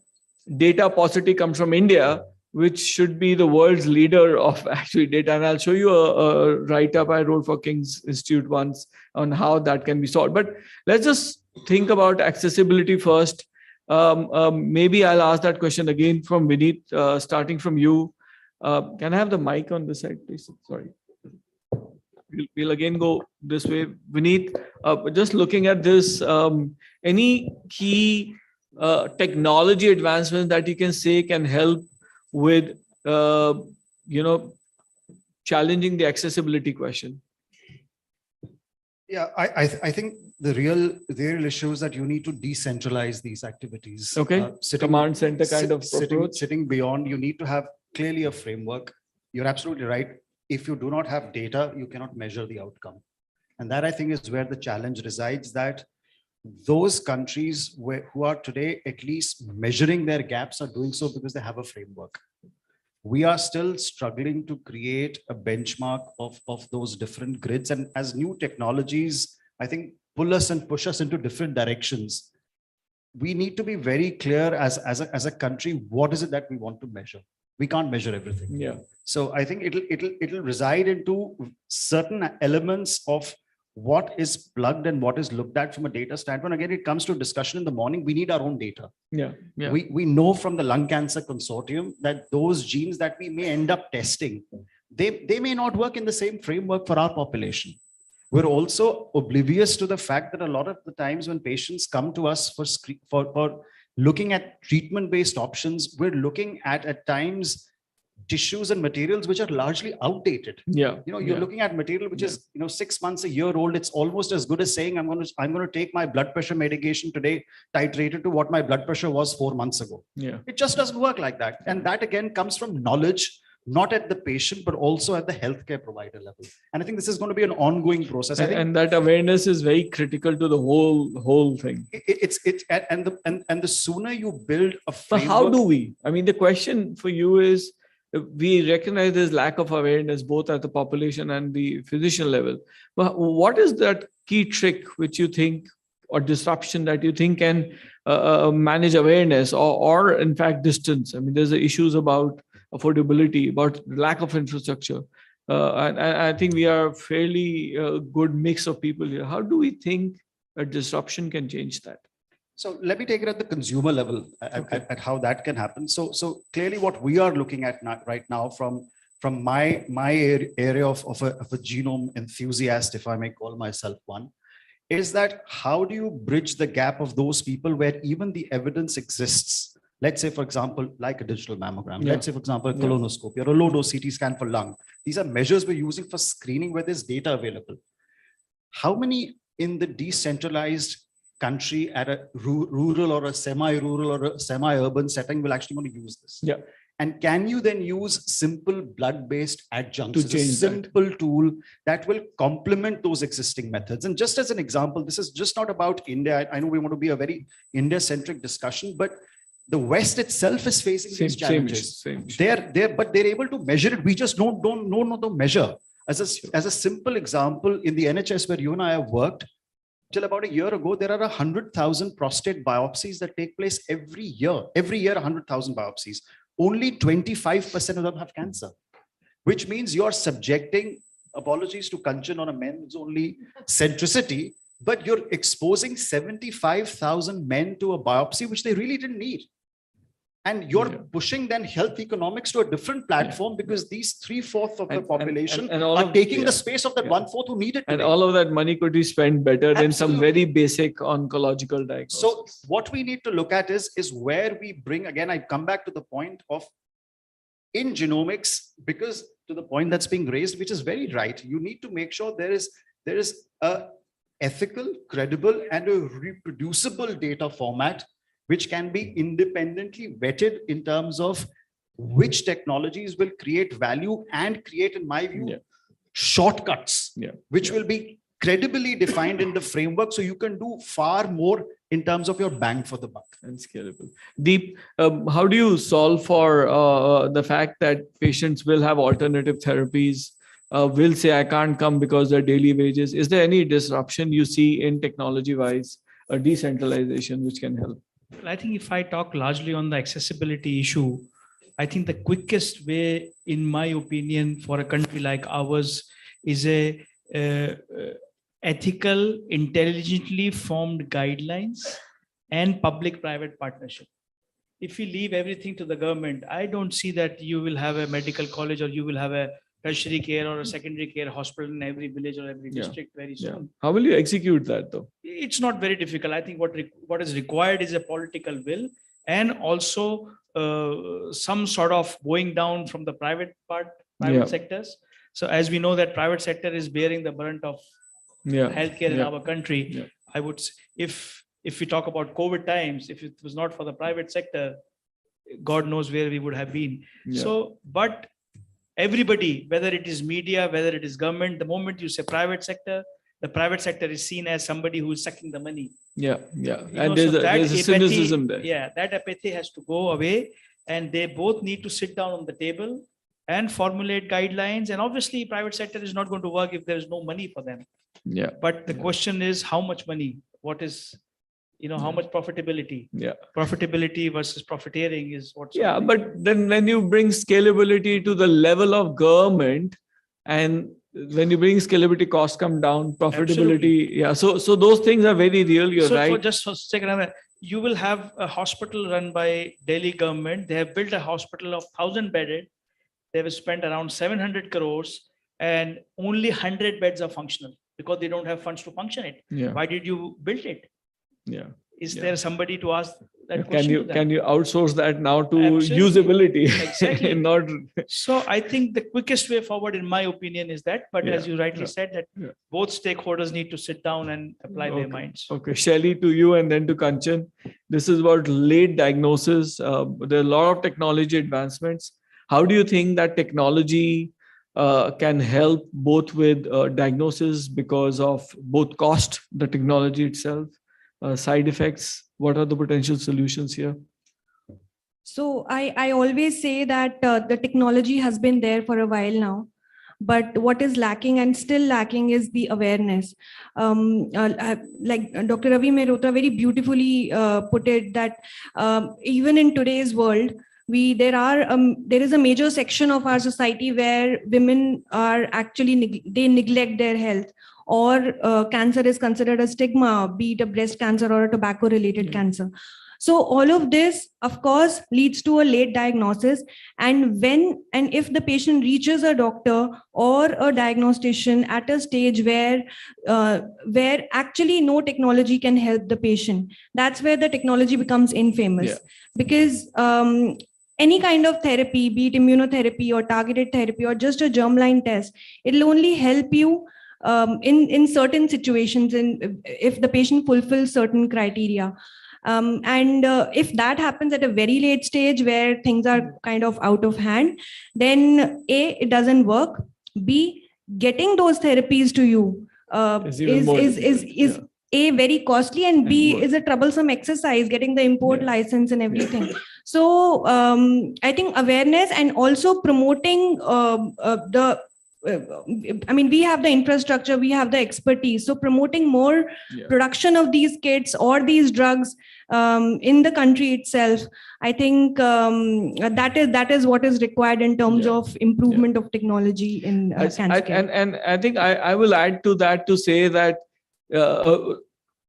data paucity comes from India, which should be the world's leader of actually data. And I'll show you a write-up I wrote for King's Institute once on how that can be solved. But let's just think about accessibility first. Maybe I'll ask that question again from Vineet, starting from you. Can I have the mic on this side, please? Sorry. We'll again go this way. Vineet, just looking at this, any key technology advancements that you can say can help with, challenging the accessibility question? Yeah, I think the real issue is that you need to decentralize these activities. Okay, command center kind of approach. Sitting beyond, you need to have clearly a framework. You're absolutely right. If you do not have data, you cannot measure the outcome. And that, I think, is where the challenge resides, that those countries who are today at least measuring their gaps are doing so because they have a framework. We are still struggling to create a benchmark of those different grids. And as new technologies, I think, pull us and push us into different directions, we need to be very clear as a country, what is it that we want to measure? We can't measure everything. Yeah. So I think it'll reside into certain elements of what is plugged and what is looked at from a data standpoint. Again, it comes to discussion in the morning. We need our own data. Yeah. Yeah. We know from the lung cancer consortium that those genes that we may end up testing, they may not work in the same framework for our population. We're also oblivious to the fact that a lot of the times when patients come to us for looking at treatment-based options, we're looking at times tissues and materials which are largely outdated. Yeah. You're looking at material which is 6 months, a year old. It's almost as good as saying I'm going to take my blood pressure medication today, titrated to what my blood pressure was 4 months ago. Yeah. It just doesn't work like that. And that again comes from knowledge, not at the patient, but also at the healthcare provider level. And I think this is going to be an ongoing process. And that awareness is very critical to the whole thing. And the sooner you build a framework. But how do we? I mean, the question for you is, we recognize there's lack of awareness both at the population and the physician level. But what is that key trick which you think, or disruption that you think can manage awareness or in fact distance? I mean, there's issues about affordability, about lack of infrastructure. And I think we are a fairly good mix of people here. How do we think a disruption can change that? So let me take it at the consumer level at how that can happen. So clearly what we are looking at right now from my area of a genome enthusiast, if I may call myself one, is that how do you bridge the gap of those people where even the evidence exists? Let's say, for example, like a digital mammogram. Yeah. Let's say, for example, a colonoscopy or a low-dose CT scan for lung. These are measures we're using for screening where there's data available. How many in the decentralized country at a rural or a semi-rural or a semi-urban setting will actually want to use this? Yeah. And can you then use simple blood-based adjuncts, To change a simple tool that will complement those existing methods? And just as an example, this is just not about India. I know we want to be a very India-centric discussion, but the West itself is facing these challenges. They're able to measure it. We just don't know the measure. As a simple example, in the NHS where you and I have worked, till about a year ago, there are 100,000 prostate biopsies that take place every year. Every year, 100,000 biopsies. Only 25% of them have cancer, which means you're subjecting, apologies to Kanchan on a men's only centricity, but you're exposing 75,000 men to a biopsy, which they really didn't need. And you're pushing then health economics to a different platform because these 3/4 of the population are taking the space of that 1/4 who need it. And all of that money could be spent better in some very basic oncological diagnosis. So what we need to look at is where we bring, again, I come back to the point of in genomics, because to the point that's being raised, which is very right, you need to make sure there is a ethical, credible, and a reproducible data format which can be independently vetted in terms of which technologies will create value and create, in my view, shortcuts, which will be credibly defined in the framework, so you can do far more in terms of your bang for the buck. And scalable. Deep, how do you solve for the fact that patients will have alternative therapies, will say, I can't come because their daily wages? Is there any disruption you see in technology-wise, a decentralization which can help? I think if I talk largely on the accessibility issue, I think the quickest way, in my opinion, for a country like ours is a ethical, intelligently formed guidelines and public-private partnership. If we leave everything to the government, I don't see that you will have a medical college or you will have a tertiary care or a secondary care hospital in every village or every district very soon. How will you execute that though? It's not very difficult. I think what is required is a political will, and also some sort of going down from the private sectors. So as we know that private sector is bearing the brunt of healthcare in our country, I would say, if we talk about COVID times, if it was not for the private sector, God knows where we would have been. So, but everybody, whether it is media, whether it is government, the moment you say private sector, the private sector is seen as somebody who is sucking the money. And there's a cynicism there. Yeah, that apathy has to go away, and they both need to sit down on the table and formulate guidelines. And obviously, private sector is not going to work if there is no money for them. But the question is, how much money? What is, how much profitability? Profitability versus profiteering is what's. But then when you bring scalability to the level of government, and when you bring scalability, costs come down, profitability. Absolutely. So those things are very real. You're right. For just for a second, you will have a hospital run by Delhi government. They have built a hospital of 1,000 bedded. They have spent around 700 crores, and only 100 beds are functional because they don't have funds to function it. Why did you build it? Is there somebody to ask that question? Can you outsource that now to Absolutely. usability? Exactly. Not. So I think the quickest way forward, in my opinion, is that. But as you rightly said, that both stakeholders need to sit down and apply their minds. Okay, Shelly, to you and then to Kanchan. This is about late diagnosis. There are a lot of technology advancements. How do you think that technology can help both with diagnosis because of both cost, the technology itself, side effects? What are the potential solutions here? So I always say that the technology has been there for a while now, but what is lacking and still lacking is the awareness. Like Dr. Ravi Mehrotra very beautifully put it, that even in today's world, there is a major section of our society where women are actually they neglect their health, or cancer is considered a stigma, be it a breast cancer or a tobacco related cancer. So all of this, of course, leads to a late diagnosis. And if the patient reaches a doctor or a diagnostician at a stage where actually no technology can help the patient, that's where the technology becomes infamous. Because any kind of therapy, be it immunotherapy or targeted therapy or just a germline test, it'll only help you in certain situations, and if the patient fulfills certain criteria. And if that happens at a very late stage where things are kind of out of hand, then A, it doesn't work. B, getting those therapies to you is A, very costly, and B, is a troublesome exercise, getting the import license and everything. So I think awareness and also promoting we have the infrastructure, we have the expertise. So promoting more production of these kits or these drugs in the country itself, I think that is what is required in terms of improvement of technology in cancer care. And I think I will add to that to say that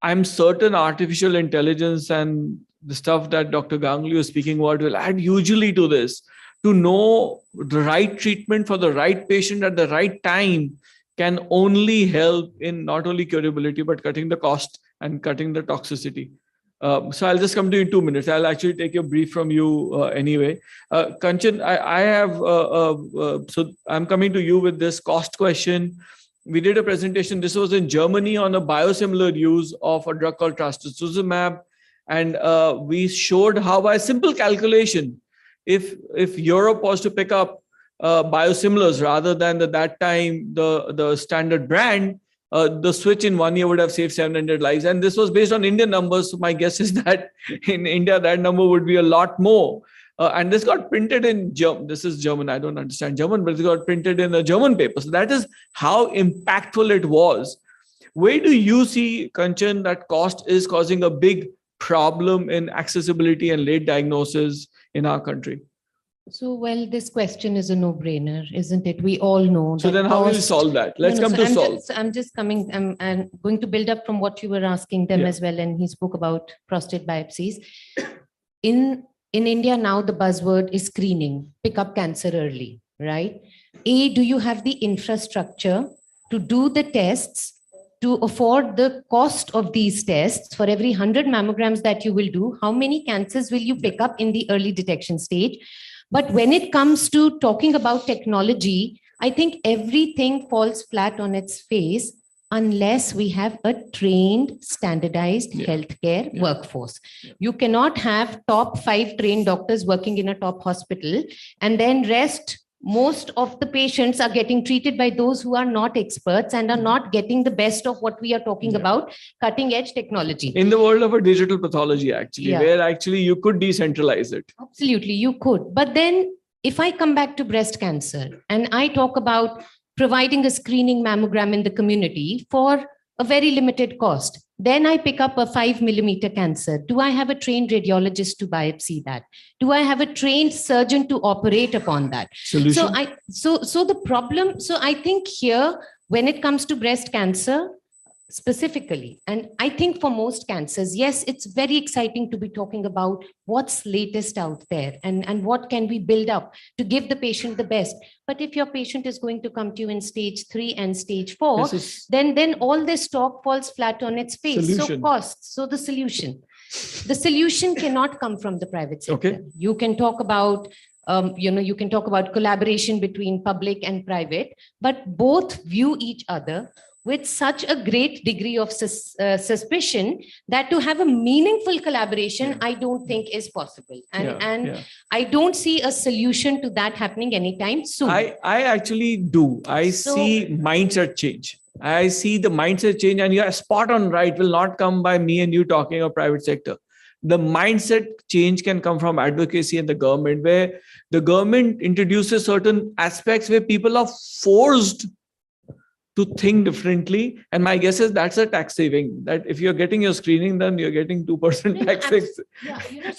I'm certain artificial intelligence and the stuff that Dr. Ganguly was speaking about will add hugely to this. To know the right treatment for the right patient at the right time can only help in not only curability, but cutting the cost and cutting the toxicity. So I'll just come to you in 2 minutes. I'll actually take a brief from you anyway. Kanchan, I have, so I'm coming to you with this cost question. We did a presentation, this was in Germany, on a biosimilar use of a drug called trastuzumab. And we showed how by simple calculation, if Europe was to pick up biosimilars rather than that time the standard brand, the switch in 1 year would have saved 700 lives. And this was based on Indian numbers. So my guess is that in India, that number would be a lot more. And this got printed in German. This is German. I don't understand German, but it got printed in a German paper. So that is how impactful it was. Where do you see, Kanchan, that cost is causing a big problem in accessibility and late diagnosis in our country? So, well, this question is a no-brainer, isn't it? We all know. So then how will you solve that? Let's come to solve. I'm just coming, I'm going to build up from what you were asking them as well. And he spoke about prostate biopsies. In India now, the buzzword is screening, pick up cancer early, right? Do you have the infrastructure to do the tests, to afford the cost of these tests? For every 100 mammograms that you will do, how many cancers will you pick up in the early detection stage? But when it comes to talking about technology, I think everything falls flat on its face unless we have a trained, standardized healthcare workforce. You cannot have top 5 trained doctors working in a top hospital and then most of the patients are getting treated by those who are not experts and are not getting the best of what we are talking about, cutting edge technology. In the world of a digital pathology, actually, where actually you could decentralize it. Absolutely, you could. But then if I come back to breast cancer and I talk about providing a screening mammogram in the community for a very limited cost, then I pick up a 5 millimeter cancer. Do I have a trained radiologist to biopsy that? Do I have a trained surgeon to operate upon that? Solution? So the problem, so I think here, when it comes to breast cancer specifically, and I think for most cancers, yes, it's very exciting to be talking about what's latest out there and what can we build up to give the patient the best. But if your patient is going to come to you in stage 3 and stage 4, then all this talk falls flat on its face. Solution. So costs. So the solution cannot come from the private sector. Okay. You can talk about you can talk about collaboration between public and private, but both view each other with such a great degree of suspicion that to have a meaningful collaboration, I don't think is possible. And I don't see a solution to that happening anytime soon. I actually do. I see mindset change. I see the mindset change, and you are spot on right, will not come by me and you talking of private sector. The mindset change can come from advocacy and the government, where the government introduces certain aspects where people are forced to think differently. And my guess is that's a tax saving, that if you're getting your screening done, you're getting 2% tax savings.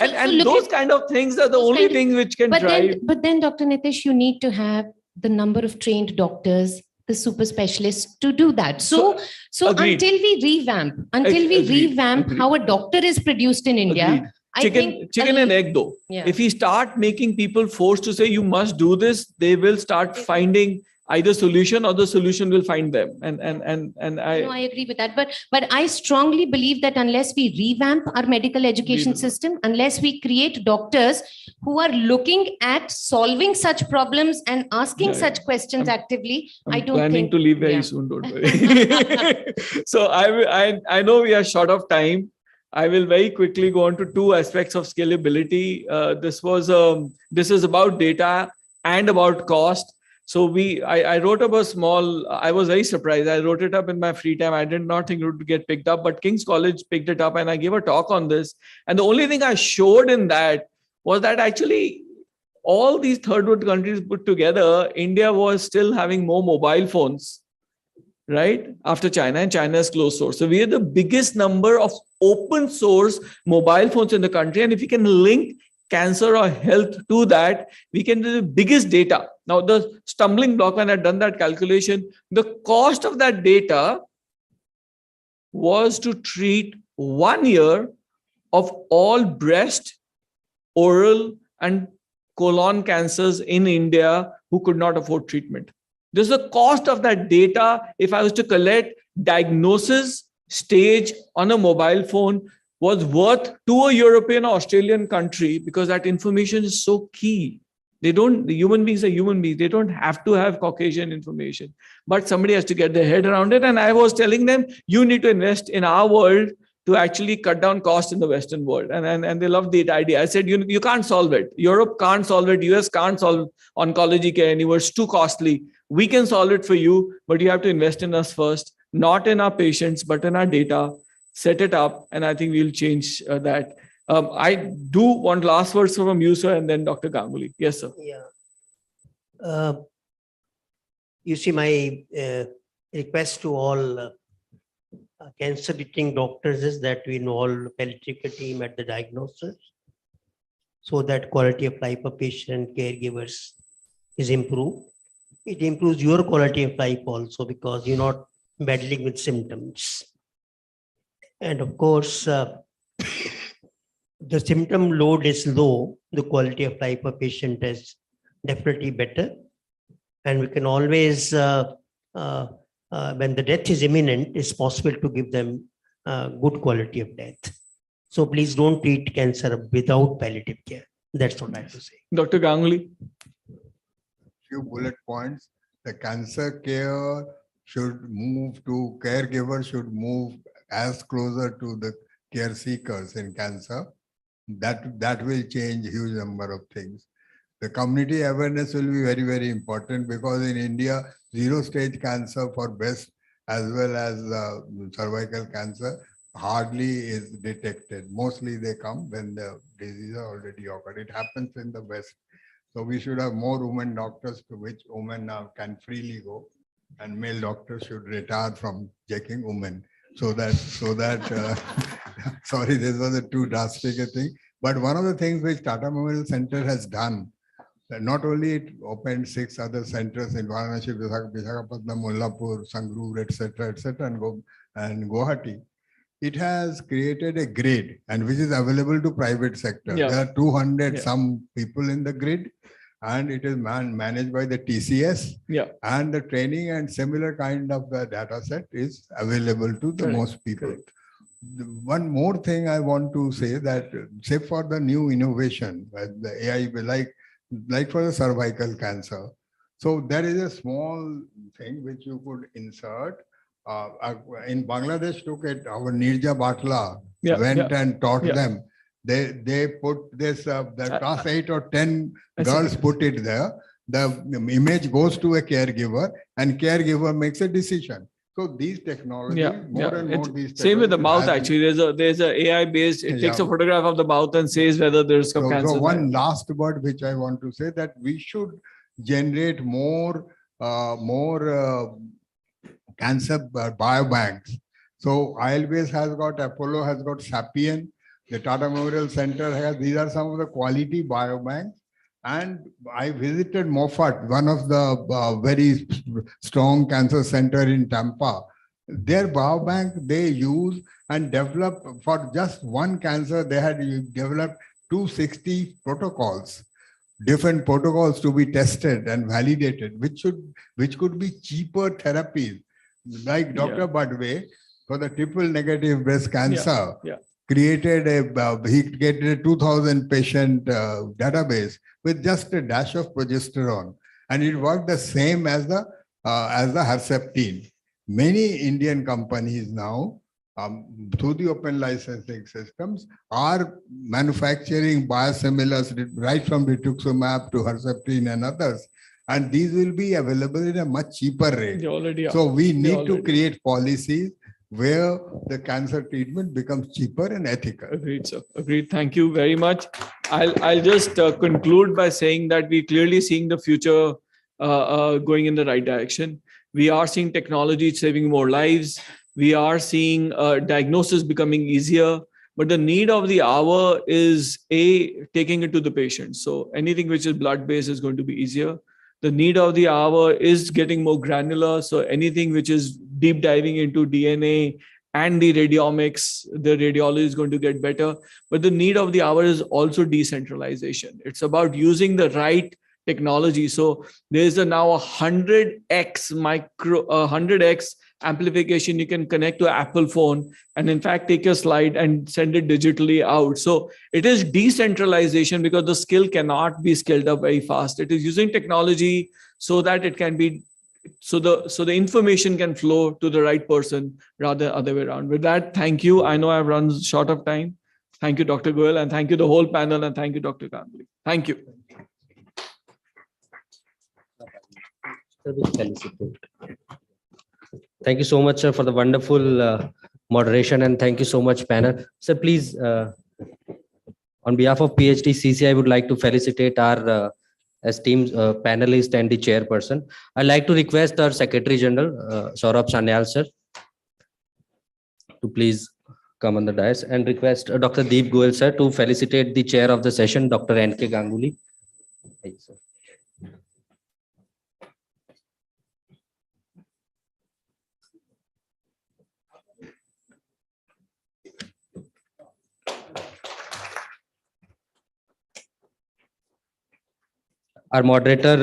And those kind of things are the only things which can drive. But then, Dr. Nitish, you need to have the number of trained doctors, the super specialists to do that. So agreed. Until we revamp how a doctor is produced in India, Chicken and egg though. If we start making people forced to say you must do this, they will start finding either solution or the solution will find them. And I agree with that. But I strongly believe that unless we revamp our medical education system, unless we create doctors who are looking at solving such problems and asking such questions actively, I don't planning think to leave very soon, don't worry. So I know we are short of time. I will very quickly go on to 2 aspects of scalability. This is about data and about cost. So I wrote up I was very surprised. I wrote it up in my free time. I did not think it would get picked up, but King's College picked it up and I gave a talk on this. And the only thing I showed in that was that actually all these third world countries put together, India was still having more mobile phones, right? After China, and China is closed source. So we are the biggest number of open source mobile phones in the country. And if we can link cancer or health to that, we can do the biggest data. Now, the stumbling block when I'd done that calculation, the cost of that data was to treat 1 year of all breast, oral, and colon cancers in India who could not afford treatment. This is the cost of that data. If I was to collect diagnosis stage on a mobile phone, was worth to a European or Australian country, because that information is so key. Human beings are human beings. They don't have to have Caucasian information, but somebody has to get their head around it. And I was telling them, you need to invest in our world to actually cut down costs in the Western world. And they loved the idea. I said, you can't solve it. Europe can't solve it. US can't solve oncology care anywhere. It's too costly. We can solve it for you, but you have to invest in us first. not in our patients, but in our data, set it up, and I think we'll change that. I do want last words from you, sir, and then Dr. Ganguly. Yes, sir. Yeah. You see, my request to all cancer treating doctors is that we involve palliative team at the diagnosis so that quality of life of patient and caregivers is improved. It improves your quality of life also because you're not battling with symptoms. And of course, the symptom load is low, the quality of life of patient is definitely better. And we can always, when the death is imminent, it's possible to give them good quality of death. So please don't treat cancer without palliative care. That's what I have to say. Dr. Ganguly. Few bullet points. The cancer care should move to, caregivers should move as closer to the care seekers in cancer. That will change huge number of things. The community awareness will be very, very important because in India, 0-stage cancer for breast as well as cervical cancer hardly is detected. Mostly they come when the disease already occurred. It happens in the West. So we should have more women doctors to which women now can freely go, and male doctors should retire from checking women. So that sorry, this was a too drastic a thing. But one of the things which Tata Memorial Center has done, not only it opened 6 other centers in Varanasi, Visakhapatnam, Mullapur, Sangrur, etc., and Guwahati. It has created a grid and which is available to private sector. Yeah. There are 200 some people in the grid, and it is managed by the TCS. Yeah. And the training and similar kind of the data set is available to the most people. Correct. One more thing I want to say that, say for the new innovation, the AI, like for the cervical cancer. So there is a small thing which you could insert. In Bangladesh, look at our Nirja Batla went and taught them. They put this, the class 8 or 10 girls put it there. The image goes to a caregiver and caregiver makes a decision. So these technologies, more and more these same with the mouth actually. There's a AI based, it takes a photograph of the mouth and says whether there's cancer. So one last word which I want to say, that we should generate more cancer biobanks. So ILBS has got, Apollo has got Sapien, the Tata Memorial Center has, these are some of the quality biobanks. And I visited Moffat, one of the very strong cancer center in Tampa. Their biobank they use and develop for just one cancer. They had developed 260 protocols, different protocols to be tested and validated, which could be cheaper therapies. Like Dr. Badwe, for the triple negative breast cancer, created he created a 2000 patient database with just a dash of progesterone, and it worked the same as the Herceptin. Many Indian companies now, through the open licensing systems, are manufacturing biosimilars right from rituximab to Herceptin and others. And these will be available in a much cheaper rate. They already are. So we need to create policies where the cancer treatment becomes cheaper and ethical. Agreed, sir. Agreed. Thank you very much. I'll just conclude by saying that we're clearly seeing the future going in the right direction. We are seeing technology saving more lives. We are seeing diagnosis becoming easier. But the need of the hour is taking it to the patient. So anything which is blood-based is going to be easier. The need of the hour is getting more granular. So anything which is deep diving into DNA and the radiomics, the radiology is going to get better. But the need of the hour is also decentralization. It's about using the right technology. So there's now 100x amplification you can connect to an Apple phone and in fact take a slide and send it digitally out. So it is decentralization because the skill cannot be scaled up very fast. It is using technology so that it can be, so the information can flow to the right person rather than other way around. With that, thank you. I know I've run short of time. Thank you, Dr. Goel, and thank you the whole panel, and thank you, Dr. Ganguly. Thank you. Thank Thank you so much, sir, for the wonderful moderation, and thank you so much, panel. Sir, please, on behalf of PhD CC, I would like to felicitate our esteemed panelist and the chairperson. I'd like to request our Secretary General, Saurabh Sanyal, sir, to please come on the dais, and request Dr. Deep Goel, sir, to felicitate the chair of the session, Dr. N.K. Ganguly. Thank you, sir. Our moderator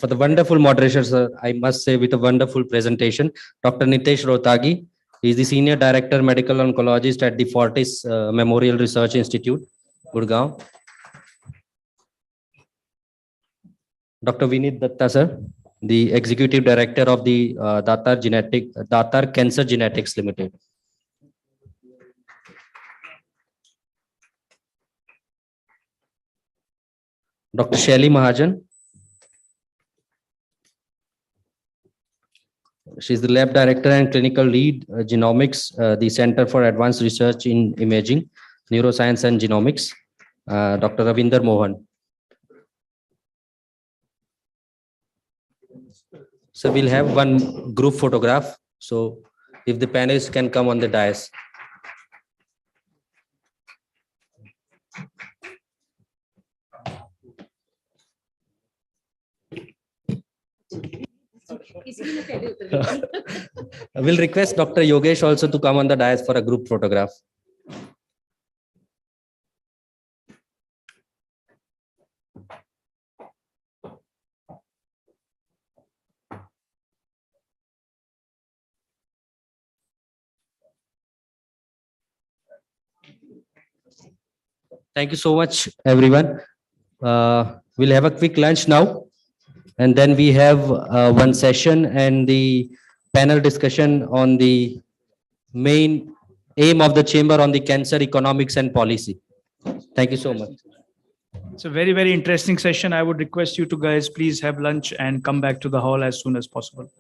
for the wonderful moderation, sir, I must say, with a wonderful presentation, Dr. Nitesh Rotagi. He is the Senior Director, Medical Oncologist at the Fortis Memorial Research Institute, Gurgaon. Dr. Vinit Datta, sir, the Executive Director of the Datar Cancer Genetics Limited. Dr. Shaili Mahajan. She is the Lab Director and Clinical Lead, Genomics, the Center for Advanced Research in Imaging, Neuroscience and Genomics, Dr. Ravinder Mohan. So we'll have one group photograph. So if the panelists can come on the dais. We'll request Dr. Yogesh also to come on the dais for a group photograph. Thank you so much, everyone. We'll have a quick lunch now, and then we have one session and the panel discussion on the main aim of the chamber on the cancer economics and policy. Thank you so much. It's a very, very interesting session. I would request you to guys please have lunch and come back to the hall as soon as possible.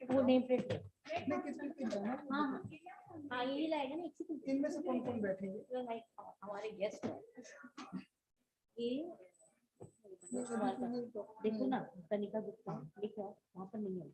वो name plate हाँ हाँ यही लाएगा ना इनमें से कौन कौन बैठेंगे लाइक हमारे गेस्ट हैं ये देखो ना कनिका गुप्ता लिखा वहाँ पर नहीं है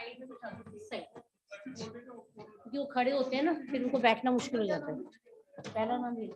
साइड में बिठा दो, इस साइड, क्योंकि वो खड़े होते हैं ना, फिर उनको बैठना मुश्किल हो जाता है। पहला नाम ये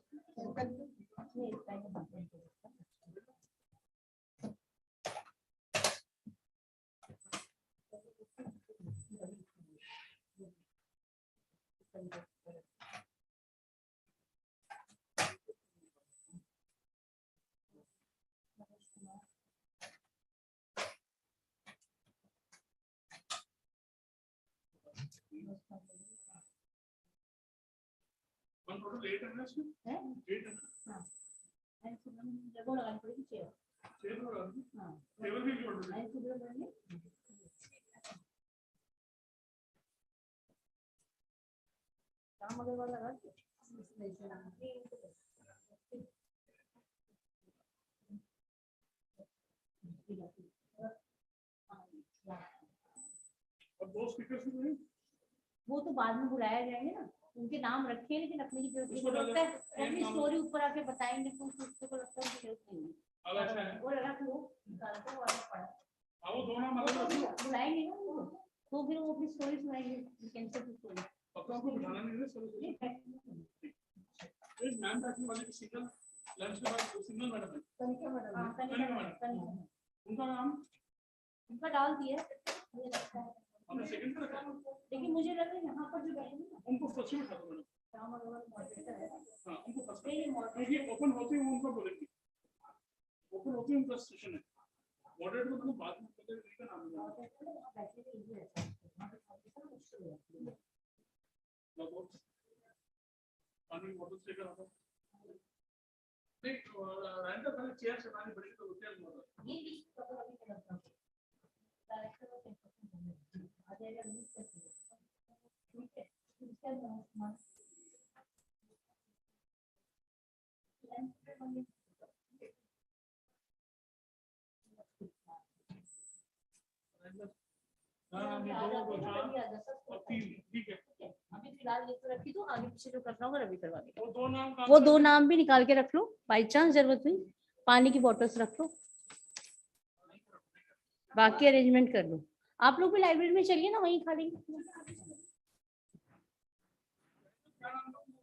वो तो बाद में बुलाया जाएंगे ना, उनके नाम रखे लेकिन अपने की जरूरत लगता है, अपनी स्टोरी ऊपर आके बताएंगे तो उसको को लगता है कि जरूरत नहीं है। वो लगा कि वो बुलाएंगे ना उनको, तो फिर वो अपनी स्टोरी सुनाएंगे, कैंसर की स्टोरी। उनका नाम उनका डाल दिया, लेकिन मुझे लग रहा है यहाँ पर जो बैठे हैं ना, उनको फर्स्ट में खत्म मैडम। हाँ, उनको फर्स्ट क्योंकि ओपन होते ही उनको बोलेंगे, ओपन होते ही उनका सेशन है। मॉडरेटर को बाद में पता नहीं का नाम है। पानी बोतल से लेकर आता हूँ। नहीं, रैंडम पहले चेयर से पानी बड़ी तो होते हैं। ये भी कभी कभी करता हूँ। ठीक है, अभी फिलहाल ये तो रखी, तो आगे पीछे जो करना होगा रवि करवा देगा। वो दो नाम भी निकाल के रख लो, बाई चांस जरूरत हुई पानी की बोतल्स रख लो, बाकी अरेंजमेंट कर लो। आप लोग भी लाइब्रेरी में चलिए ना, वहीं खा लेंगे।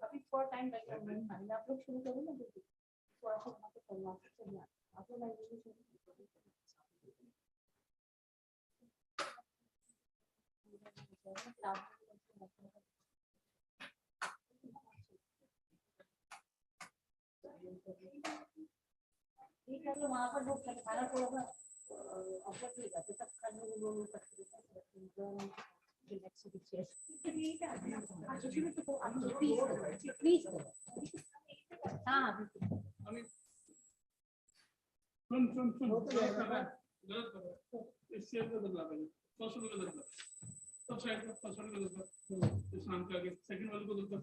अभी थोड़ा टाइम लगेगा, आप लोग शुरू करो ना, थोड़ा सा करना आप लोग लाइब्रेरी में ठीक है, तो वहाँ पर लोग खाना थोड़ा सा ऑफर भी जाते सब खाने में लोग प्लीज हाँ सुन गलत कर रहा है, इस चेयर को बदला देंगे, फर्स्ट वाले को बदला, सब साइड पर फर्स्ट वाले को बदला, इस नाम के आगे सेकंड वाले को बदला,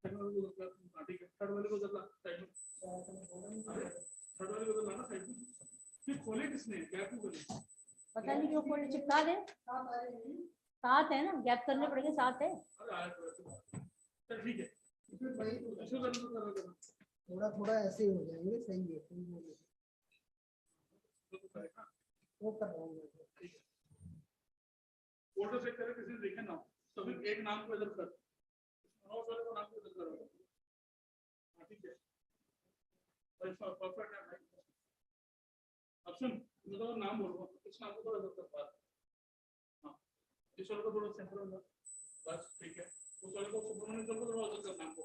सेकंड वाले को बदला, ठीक है, थर्ड वाले को बदला साइड में, थर्ड वाले को बदला ना साइड में, ये खोले किसने, गैप क्यों करे? पता नहीं क्यों खोले, चिपका दे, साथ है ना, गैप करने पड़ेंगे, साथ है। चल ठीक है, थोड़ा थोड़ा ऐसे ही हो जाएंगे, सही है वो कर रहा हूँ। फोटो चेक करे किसी ने देखे ना, तो फिर एक नाम को इधर कर, नौ वाले को नाम को इधर करो, ठीक है, परफेक्ट है। अब सुन, तो नाम बोलो, इस नाम को थोड़ा इधर कर, हाँ, इस वाले को थोड़ा सेंटर में, बस ठीक है, उस वाले को सुब्रमण्यम सर को थोड़ा उधर कर, नाम को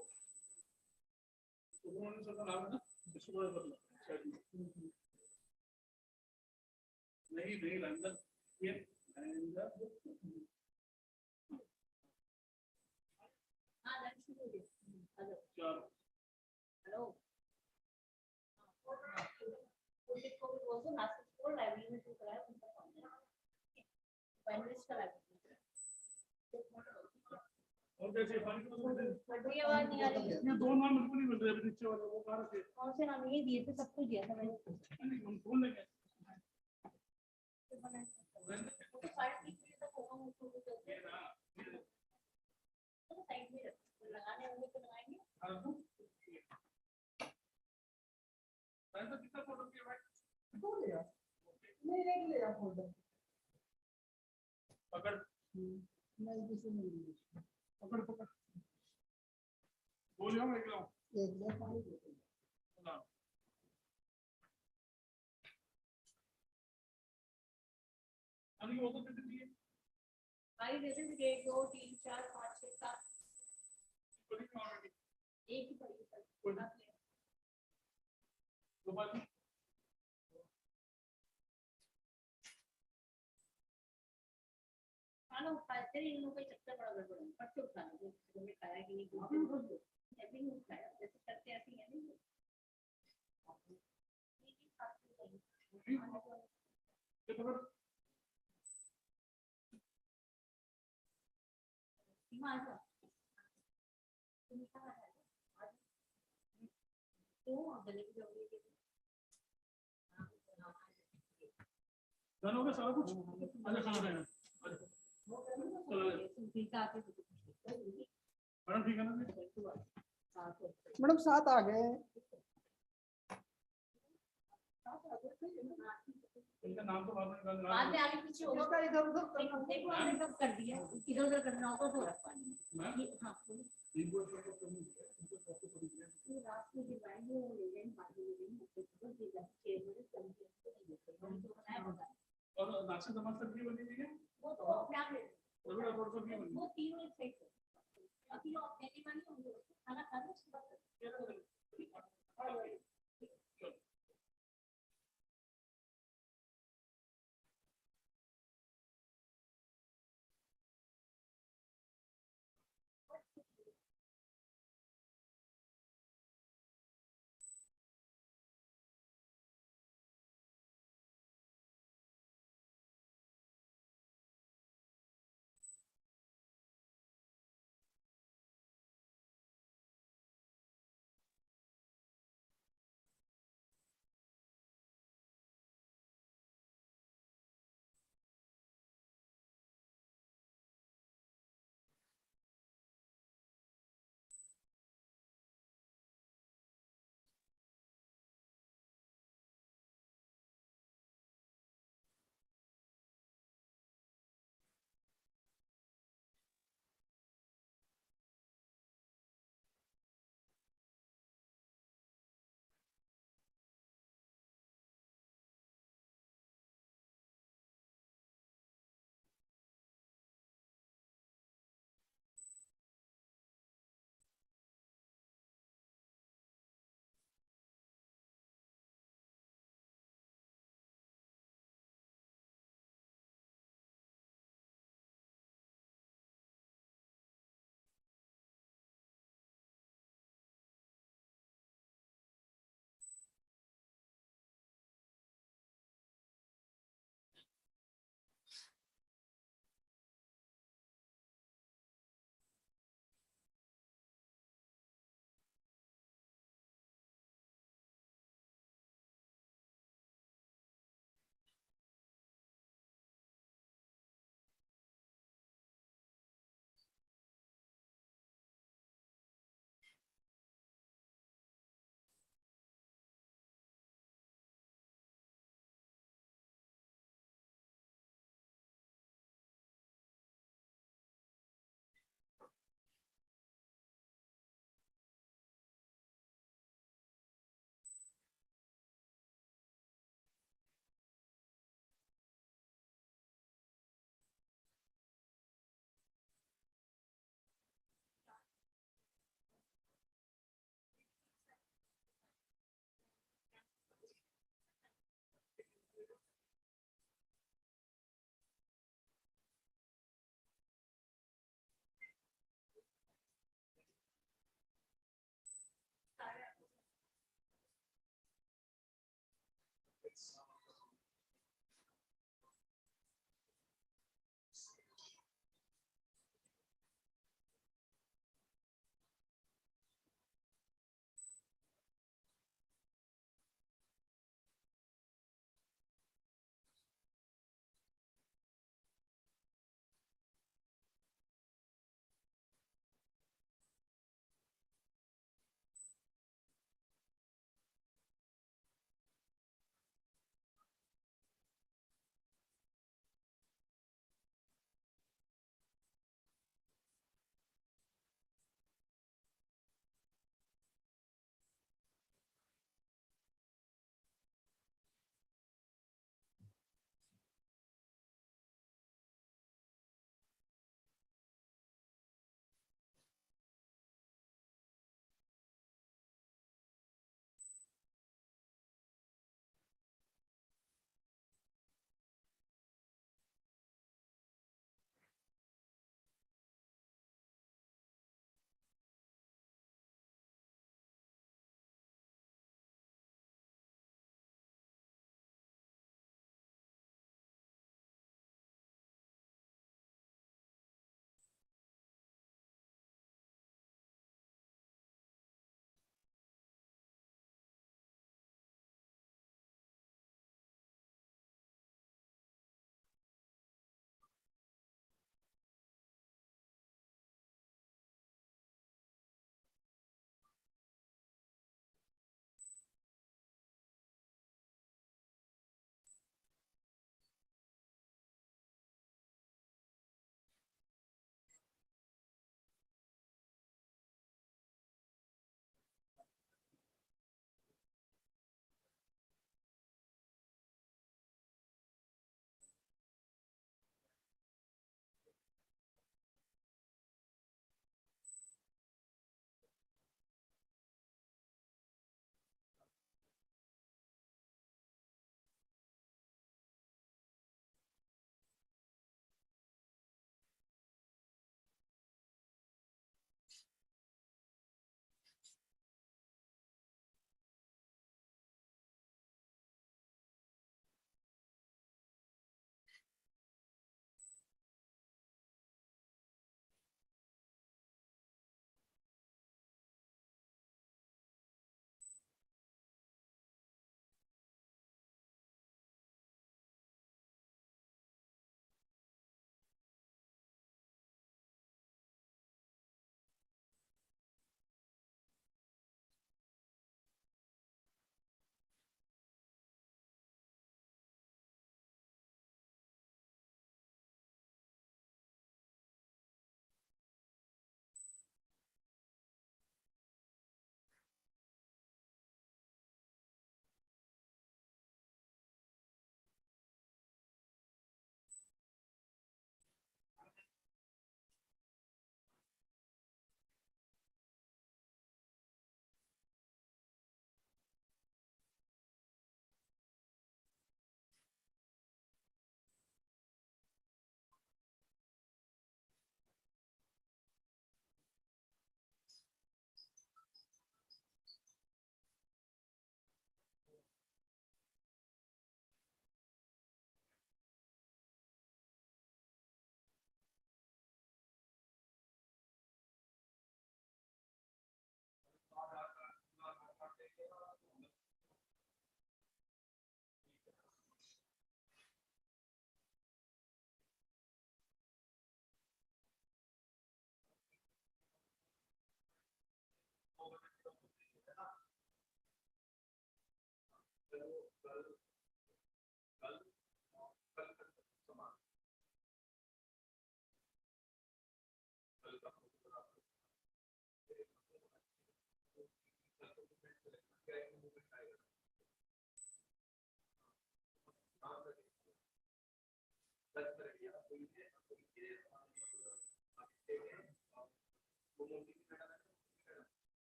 सुब्रमण्यम सर का नाम है ना, इसको थोड़ा बदला नहीं लंदन ये हेलो और जैसे पानी की बोतल ये आवाज नहीं आ रही है, ये दो नाम बिल्कुल नहीं मिल रहे नीचे वाले, वो कहां से कौन से नाम ये दिए थे, सब कुछ दिया था मैंने, नहीं हम कौन लेंगे लगाने होंगे तो लगाएंगे। कितना फोटो किया भाई? ले लिया फोटो। पकड़ नहीं किसी ने नहीं लिया। पकड़ पकड़ बोलियो मैं एक लाऊं एक बार पानी दे दो। लाओ अभी वो तो कितने दिए भाई जैसे 1 2 3 4 5 6 7 बड़ी ऑलरेडी एक ही पड़ी है दो बार खाना उठाते ही इन लोगों का चक्कर बड़ा गड़बड़ है फट से उठा लो तुमने खाया कि नहीं ऐसे ही उठाया जैसे करते ऐसे ही है नहीं सीमा आ जाओ तुम कहाँ है तो गले की दवाई दे डन हो गया सारा कुछ अरे खाना खाना मैडम ठीक है ना मैडम 7 आ गए। इनका नाम तो बाद में आगे पीछे होगा इसका इधर उधर देखो हमने सब कर दिया इधर उधर करना होगा तो रख पाएंगे हाँ रात में जो आएंगे वो ले लेंगे बाद में ले लेंगे और नाश्ता समाज तक भी बनी हुई है वो तो अपने आप ले वो वो तीनों एक साइड अभी आप पहली बार खाना खा लो उसके बाद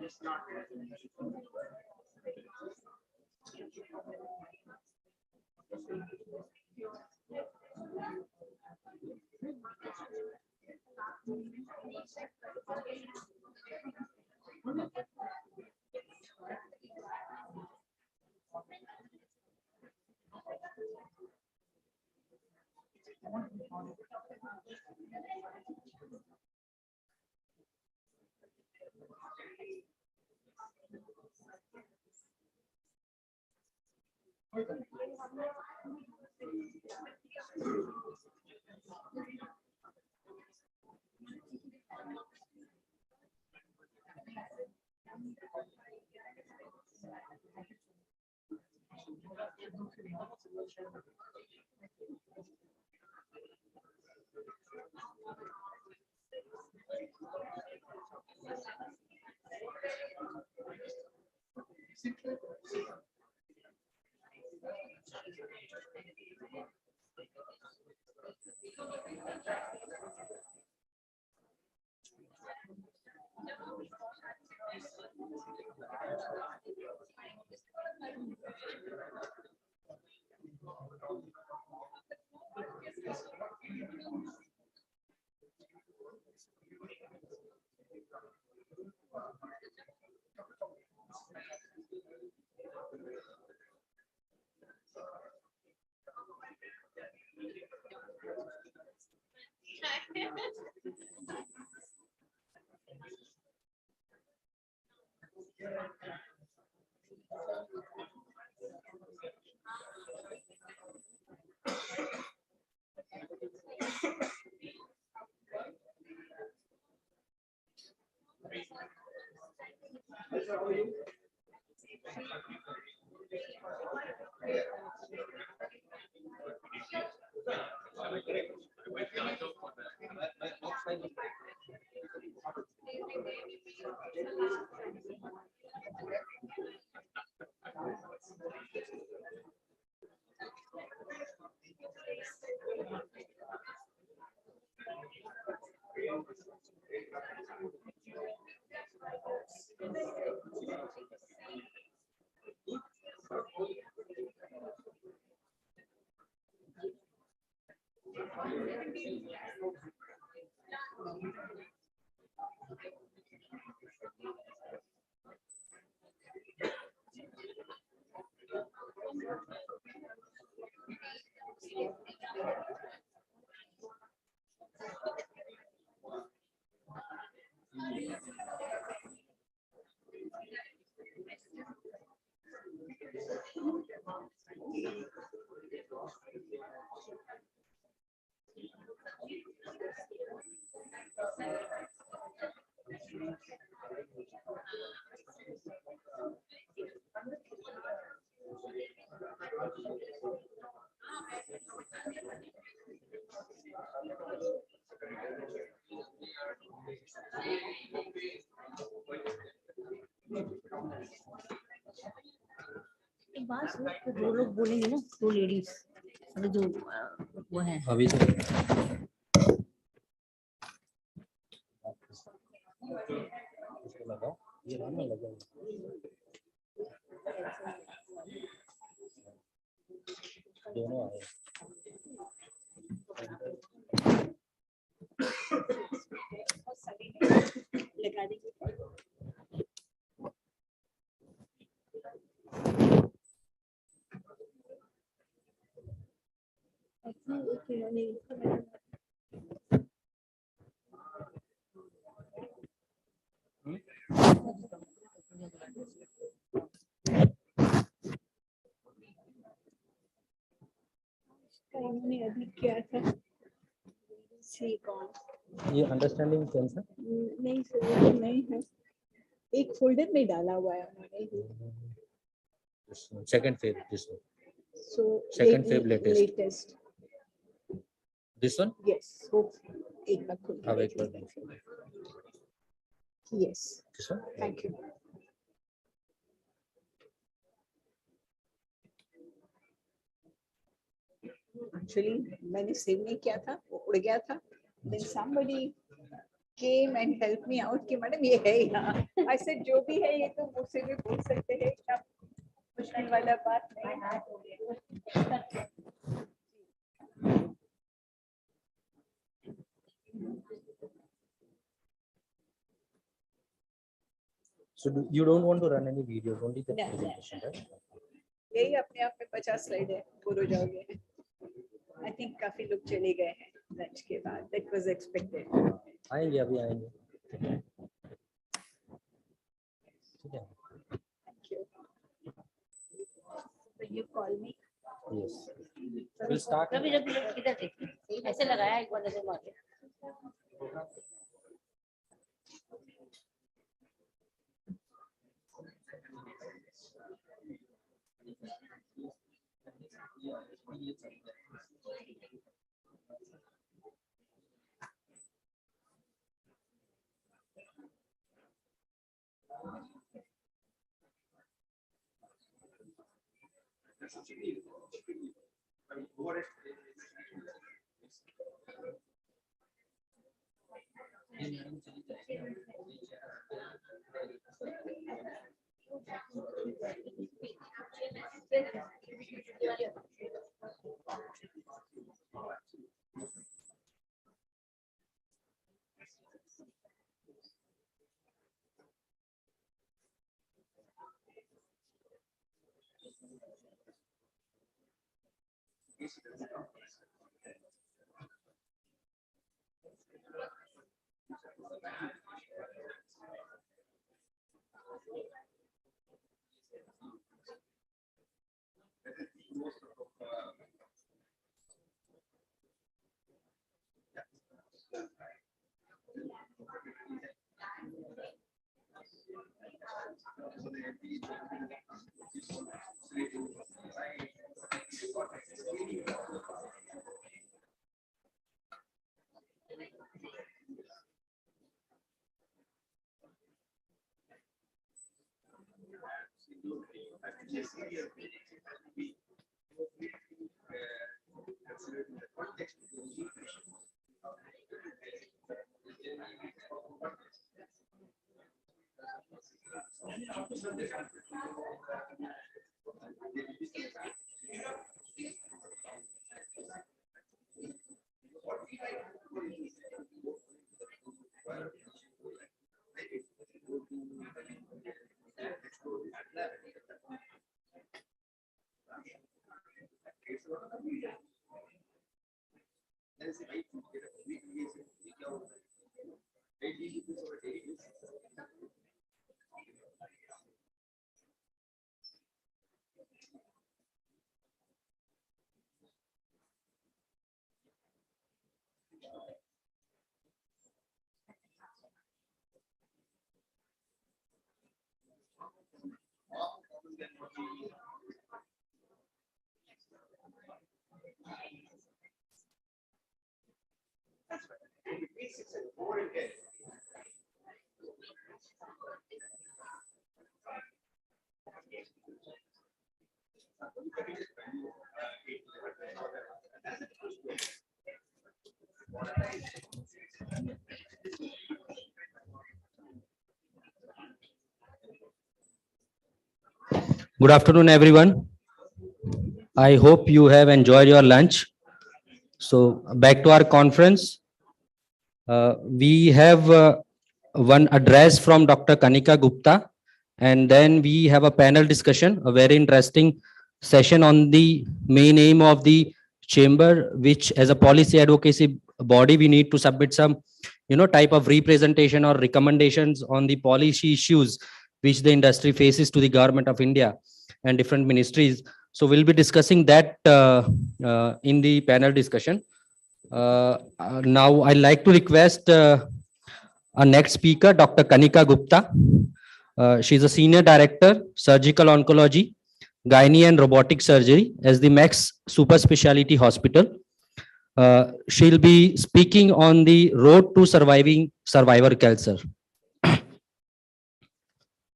Started. एक बात सुन, तो दो लोग बोलेंगे ना, दो लेडीज जो वो है अभी से लगा ये ना लगा दोनों आए लगा दीजिए। इन्होंने अभी किया था ये अंडरस्टैंडिंग कैंसर नहीं सर, नहीं है, एक फोल्डर में डाला हुआ है उन्होंने। Second phase this one So second feb latest. This one Yes. Hope एक बार खोल के अब एक देख बार लीजिए। Yes. this one Thank you. Actually मैंने सेव नहीं किया था, वो उड़ गया था। Then somebody came and helped me out कि मैडम ये है यहाँ. I said जो भी है ये तो मुझसे भी पूछ सकते हैं. क्या मुश्किल वाला बात नहीं है. So you don't want to run any videos, only the No. presentation, right? यही अपने आप में 50 स्लाइड है, बोर हो जाओगे. I think काफी लोग चले गए हैं लंच के बाद. That was expected. आएंगे अभी आएंगे. ठीक है. Thank you. So you call me. Yes. We'll start. Ravi किधर देखिए ऐसे लगाया एक बार नजर मार के. Good afternoon, everyone. I hope you have enjoyed your lunch. So back to our conference. We have one address from Dr. Kanika Gupta, and then we have a panel discussion, a very interesting session on the main aim of the chamber, which as a policy advocacy body, we need to submit some, type of representation or recommendations on the policy issues which the industry faces to the government of India and different ministries. So we'll be discussing that in the panel discussion. Now I'd like to request our next speaker, Dr. Kanika Gupta. She's a senior director, surgical oncology, gynae and robotic surgery as the Max Super Speciality Hospital. She'll be speaking on the road to surviving survivor cancer.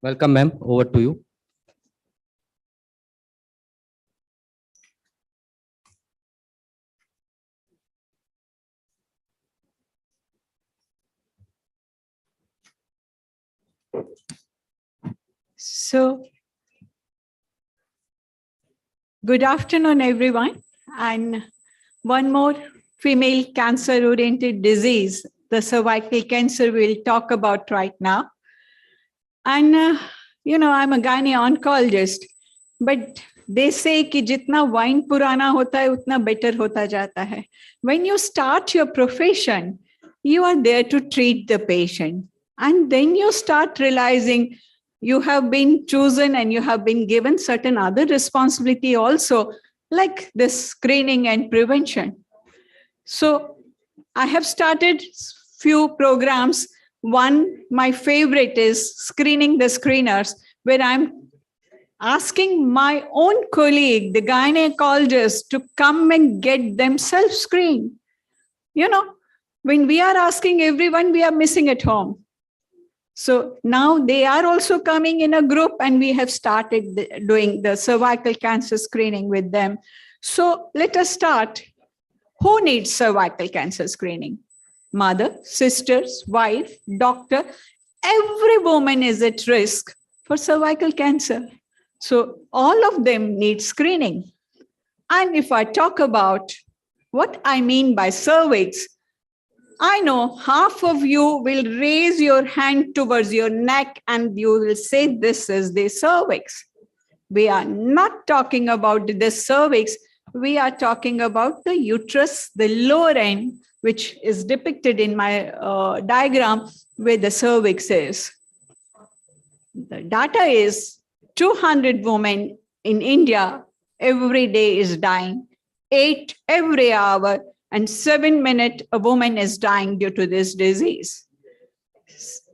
Welcome, ma'am. Over to you. So, good afternoon, everyone. And one more female cancer-oriented disease, the cervical cancer, we'll talk about right now. And, I'm a gynae oncologist, but they say कि जितना wine पुराना होता है, उतना better होता जाता है. When you start your profession, you are there to treat the patient. And then you start realizing you have been chosen and you have been given certain other responsibility also, like this screening and prevention. So I have started few programs. One, my favorite is Screening the Screeners, where I'm asking my own colleague, the gynecologist, to come and get themselves screened. When we are asking everyone, we are missing at home. So now they are also coming in a group, and we have started doing the cervical cancer screening with them. So let us start. Who needs cervical cancer screening? Mother, sisters, wife, doctor. Every woman is at risk for cervical cancer. So all of them need screening. And if I talk about what I mean by cervix, I know half of you will raise your hand towards your neck and you will say this is the cervix. We are not talking about the cervix. We are talking about the uterus, the lower end, which is depicted in my diagram where the cervix is. The data is 200 women in India every day is dying, 8 every hour, and 7 minutes a woman is dying due to this disease.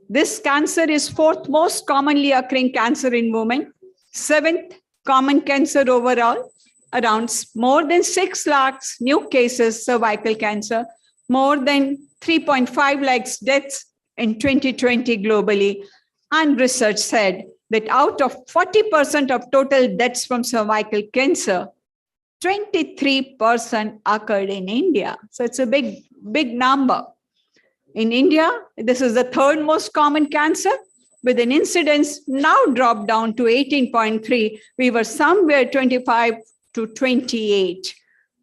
This cancer is 4th most commonly occurring cancer in women, 7th common cancer overall, around more than 6 lakhs new cases cervical cancer, more than 3.5 lakhs deaths in 2020 globally. And research said that out of 40% of total deaths from cervical cancer, 23% occurred in India. So it's a big number. In India, this is the 3rd most common cancer, with an incidence now dropped down to 18.3. We were somewhere 25 to 28,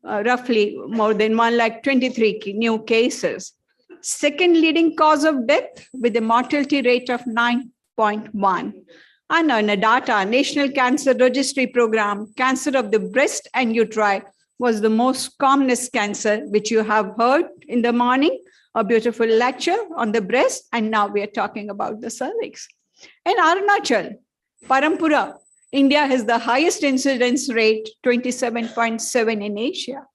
roughly more than 123 new cases. Second leading cause of death with a mortality rate of 9.1. And on a data, National Cancer Registry Program, cancer of the breast and uteri was the most commonest cancer, which you have heard in the morning, a beautiful lecture on the breast, and now we are talking about the cervix. In Arunachal, Parampura, India has the highest incidence rate, 27.7 in Asia.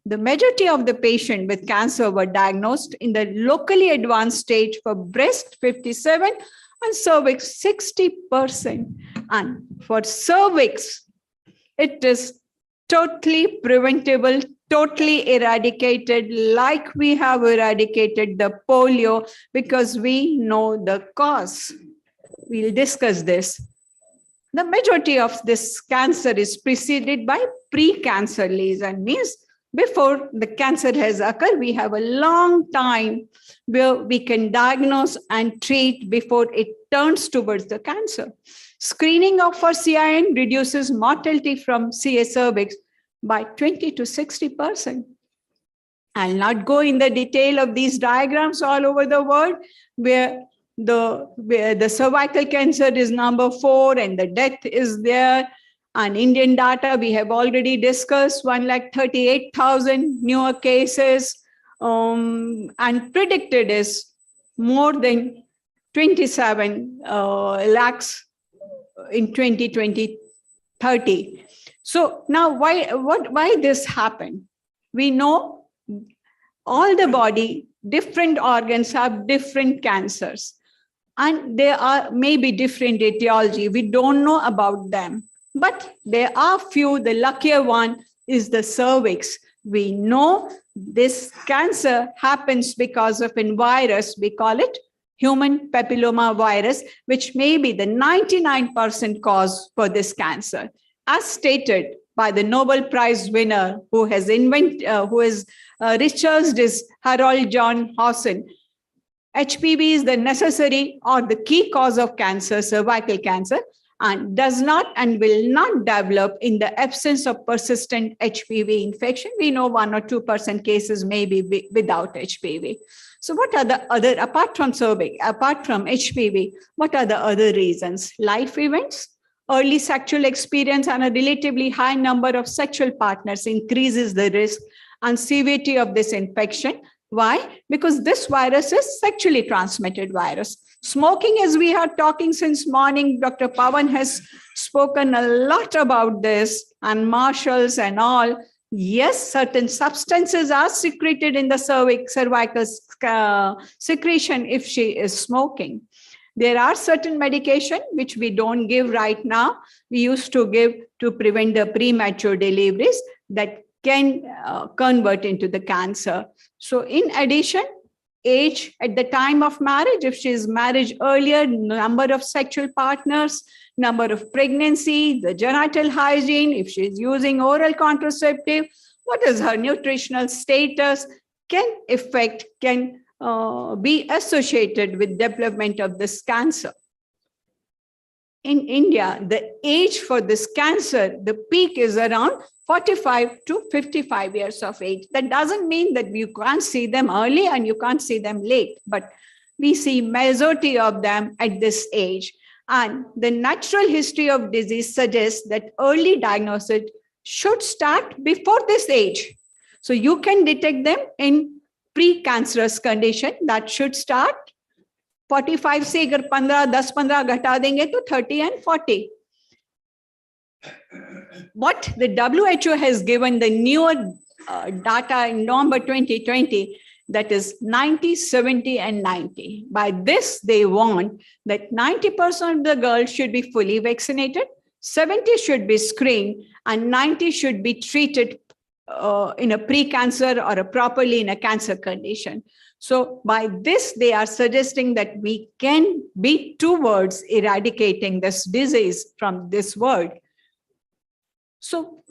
The majority of the patients with cancer were diagnosed in the locally advanced stage for breast, 57%, and cervix, 60%. And for cervix, it is totally preventable, totally eradicated, like we have eradicated the polio, because we know the cause. We'll discuss this. The majority of this cancer is preceded by pre-cancer lesion, means before the cancer has occurred, we have a long time where we can diagnose and treat before it turns towards the cancer. Screening for CIN reduces mortality from CA cervix by 20 to 60%. I'll not go in the detail of these diagrams all over the world, where the cervical cancer is number 4 and the death is there. And Indian data, we have already discussed 138,000 newer cases, and predicted is more than 27 lakhs in 2030. So now why this happened? We know all the body, different organs have different cancers, and there are maybe different etiology. We don't know about them. But there are few, the luckier one is the cervix. We know this cancer happens because of a virus, we call it human papilloma virus, which may be the 99% cause for this cancer. As stated by the Nobel Prize winner who has researched this, Harold John Hausen, HPV is the necessary or the key cause of cancer, cervical cancer, and does not and will not develop in the absence of persistent HPV infection. We know 1 or 2% cases may be without HPV. So what are the other, apart from HPV, what are the other reasons? Life events, early sexual experience, and a relatively high number of sexual partners increases the risk and severity of this infection. Why? Because this virus is sexually transmitted virus. Smoking, as we are talking since morning, Dr. Pawan has spoken a lot about this, and marshals and all. Yes, certain substances are secreted in the cervical secretion if she is smoking. There are certain medication which we don't give right now. We used to give to prevent the premature deliveries that can convert into the cancer. So in addition, age at the time of marriage, if she is married earlier, number of sexual partners, number of pregnancy, the genital hygiene, if she is using oral contraceptive, what is her nutritional status, can be associated with development of this cancer. In India, the age for this cancer, the peak is around 45 to 55 years of age. That doesn't mean that you can't see them early and you can't see them late, but we see majority of them at this age. And the natural history of disease suggests that early diagnosis should start before this age. So you can detect them in pre-cancerous condition that should start 45 से अगर 10-15 घटा देंगे तो 30 and 40. What the WHO has given the newer data in November 2020, that is 90, 70, and 90. By this, they want that 90% of the girls should be fully vaccinated, 70 should be screened, and 90 should be treated in a pre-cancer or properly in a cancer condition. So by this, they are suggesting that we can be towards eradicating this disease from this world. So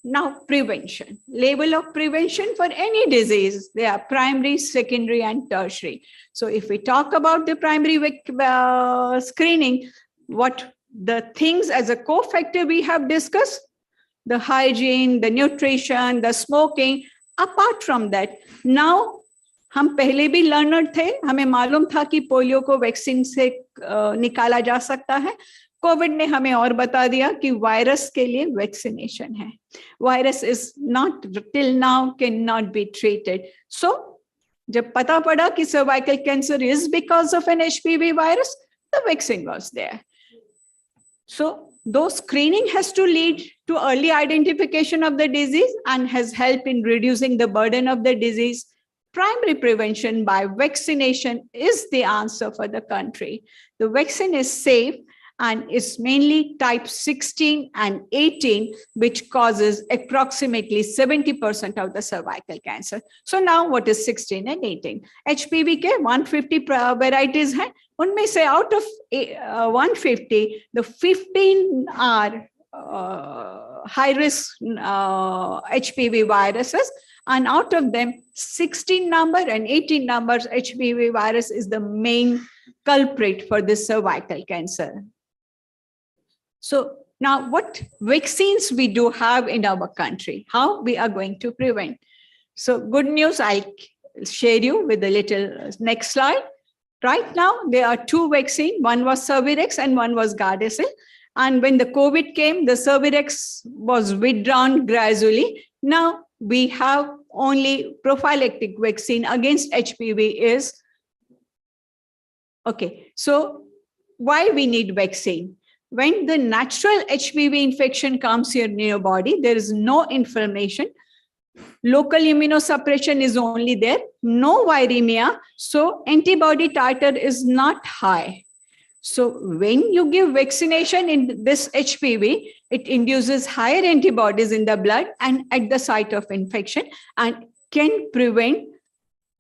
now prevention, level of prevention for any disease, they are primary, secondary, and tertiary. So if we talk about the primary screening, what the things as a cofactor we have discussed, the hygiene, the nutrition, the smoking. Apart from that, now हम पहले भी learner थे, हमें मालूम था कि polio को vaccine से निकाला जा सकता है. कोविड ने हमें और बता दिया कि वायरस के लिए वैक्सीनेशन है. Virus is not till now can not be treated. So जब पता पड़ा कि cervical cancer is because of an HPV virus, the vaccine was there. So though screening has to lead to early identification of the disease and has helped in reducing the burden of the disease, primary prevention by vaccination is the answer for the country. The vaccine is safe and is mainly type 16 and 18, which causes approximately 70% of the cervical cancer. So now what is 16 and 18? HPV के 150 varieties हैं. उनमें से out of 150, the 15 are high-risk HPV viruses, and out of them, 16 number and 18 numbers HPV virus is the main culprit for this cervical cancer. So now what vaccines we do have in our country, how we are going to prevent. So good news, I'll share you with a little next slide. Right now, there are two vaccines. One was Cervarix and one was Gardasil. And when the COVID came, the Cervarix was withdrawn gradually. Now we have only prophylactic vaccine against HPV is, okay. So why we need vaccine? When the natural HPV infection comes here in your body, there is no inflammation. Local immunosuppression is only there, no viremia, so antibody titer is not high. So when you give vaccination in this HPV, it induces higher antibodies in the blood and at the site of infection and can prevent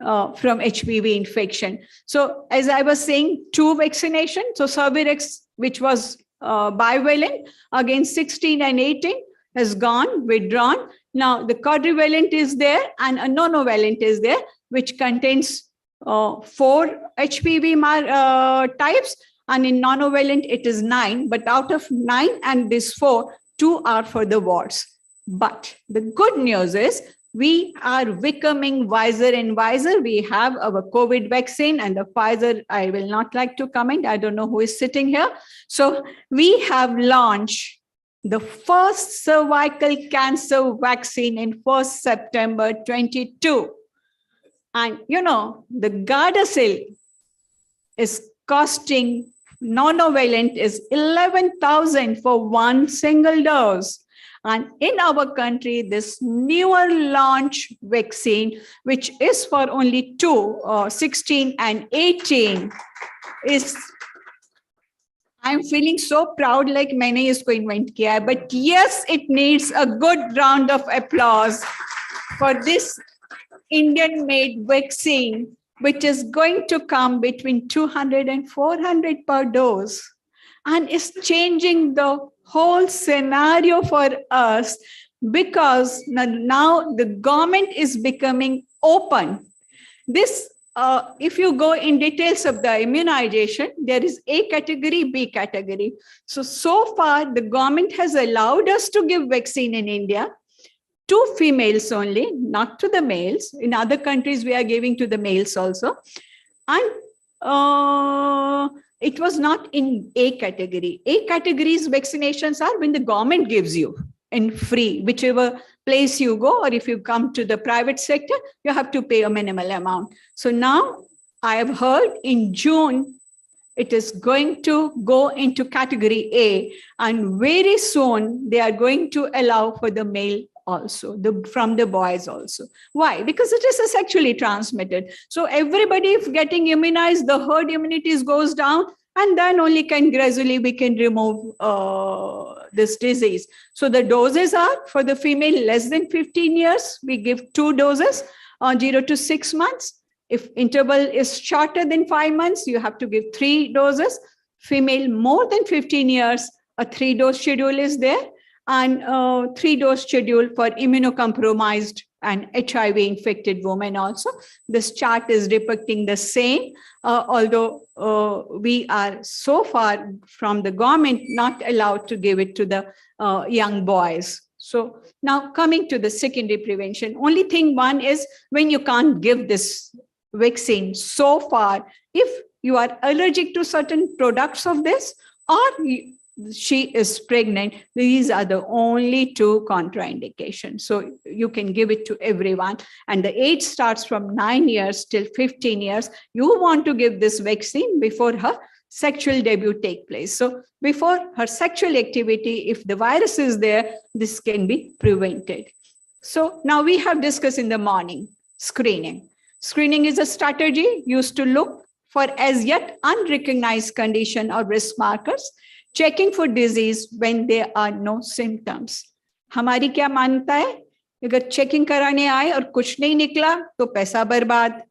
from HPV infection. So as I was saying, two vaccination, so Cervarix, which was bivalent against 16 and 18 has gone, withdrawn. Now the quadrivalent is there and a monovalent is there, which contains 4 HPV types, and in non-covalent it is 9, but out of 9 and this 4, 2 are for the warts. But the good news is we are becoming wiser and wiser. We have our COVID vaccine and the Pfizer, I will not like to comment. I don't know who is sitting here. So we have launched the first cervical cancer vaccine in 1st September 22. And you know, the Gardasil is costing, non-covalent is 11,000 for one single dose. And in our country, this newer launch vaccine, which is for only 16 and 18, is, I'm feeling so proud like मैंने इसको invent किया है, but yes, it needs a good round of applause for this Indian-made vaccine, which is going to come between 200 and 400 per dose, and is changing the whole scenario for us, because now the government is becoming open. This, if you go in details of the immunization, there is A category, B category. So far, the government has allowed us to give vaccine in India to females only, not to the males. In other countries, we are giving to the males also. And it was not in A category. A categories vaccinations are when the government gives you in free, whichever place you go, or if you come to the private sector, you have to pay a minimal amount. So now I have heard in June, it is going to go into category A, and very soon they are going to allow for the male also, from the boys also. Why? Because it is a sexually transmitted. So everybody, if getting immunized, the herd immunity goes down, and then only can gradually we can remove this disease. So the doses are for the female less than 15 years, we give 2 doses on 0 to 6 months. If interval is shorter than 5 months, you have to give 3 doses. Female more than 15 years, a 3-dose schedule is there, and 3-dose schedule for immunocompromised and HIV infected women also. This chart is depicting the same, although we are so far from the government not allowed to give it to the young boys. So now coming to the secondary prevention, only thing one is when you can't give this vaccine so far, if you are allergic to certain products of this, or she is pregnant, these are the only 2 contraindications. So you can give it to everyone. And the age starts from 9 years till 15 years. You want to give this vaccine before her sexual debut take place. So before her sexual activity, if the virus is there, this can be prevented. So now we have discussed in the morning, screening. Screening is a strategy used to look for as yet unrecognized condition or risk markers, checking for disease when there are no symptoms. हमारी क्या मान्यता है, अगर checking कराने आए और कुछ नहीं निकला तो पैसा बर्बाद,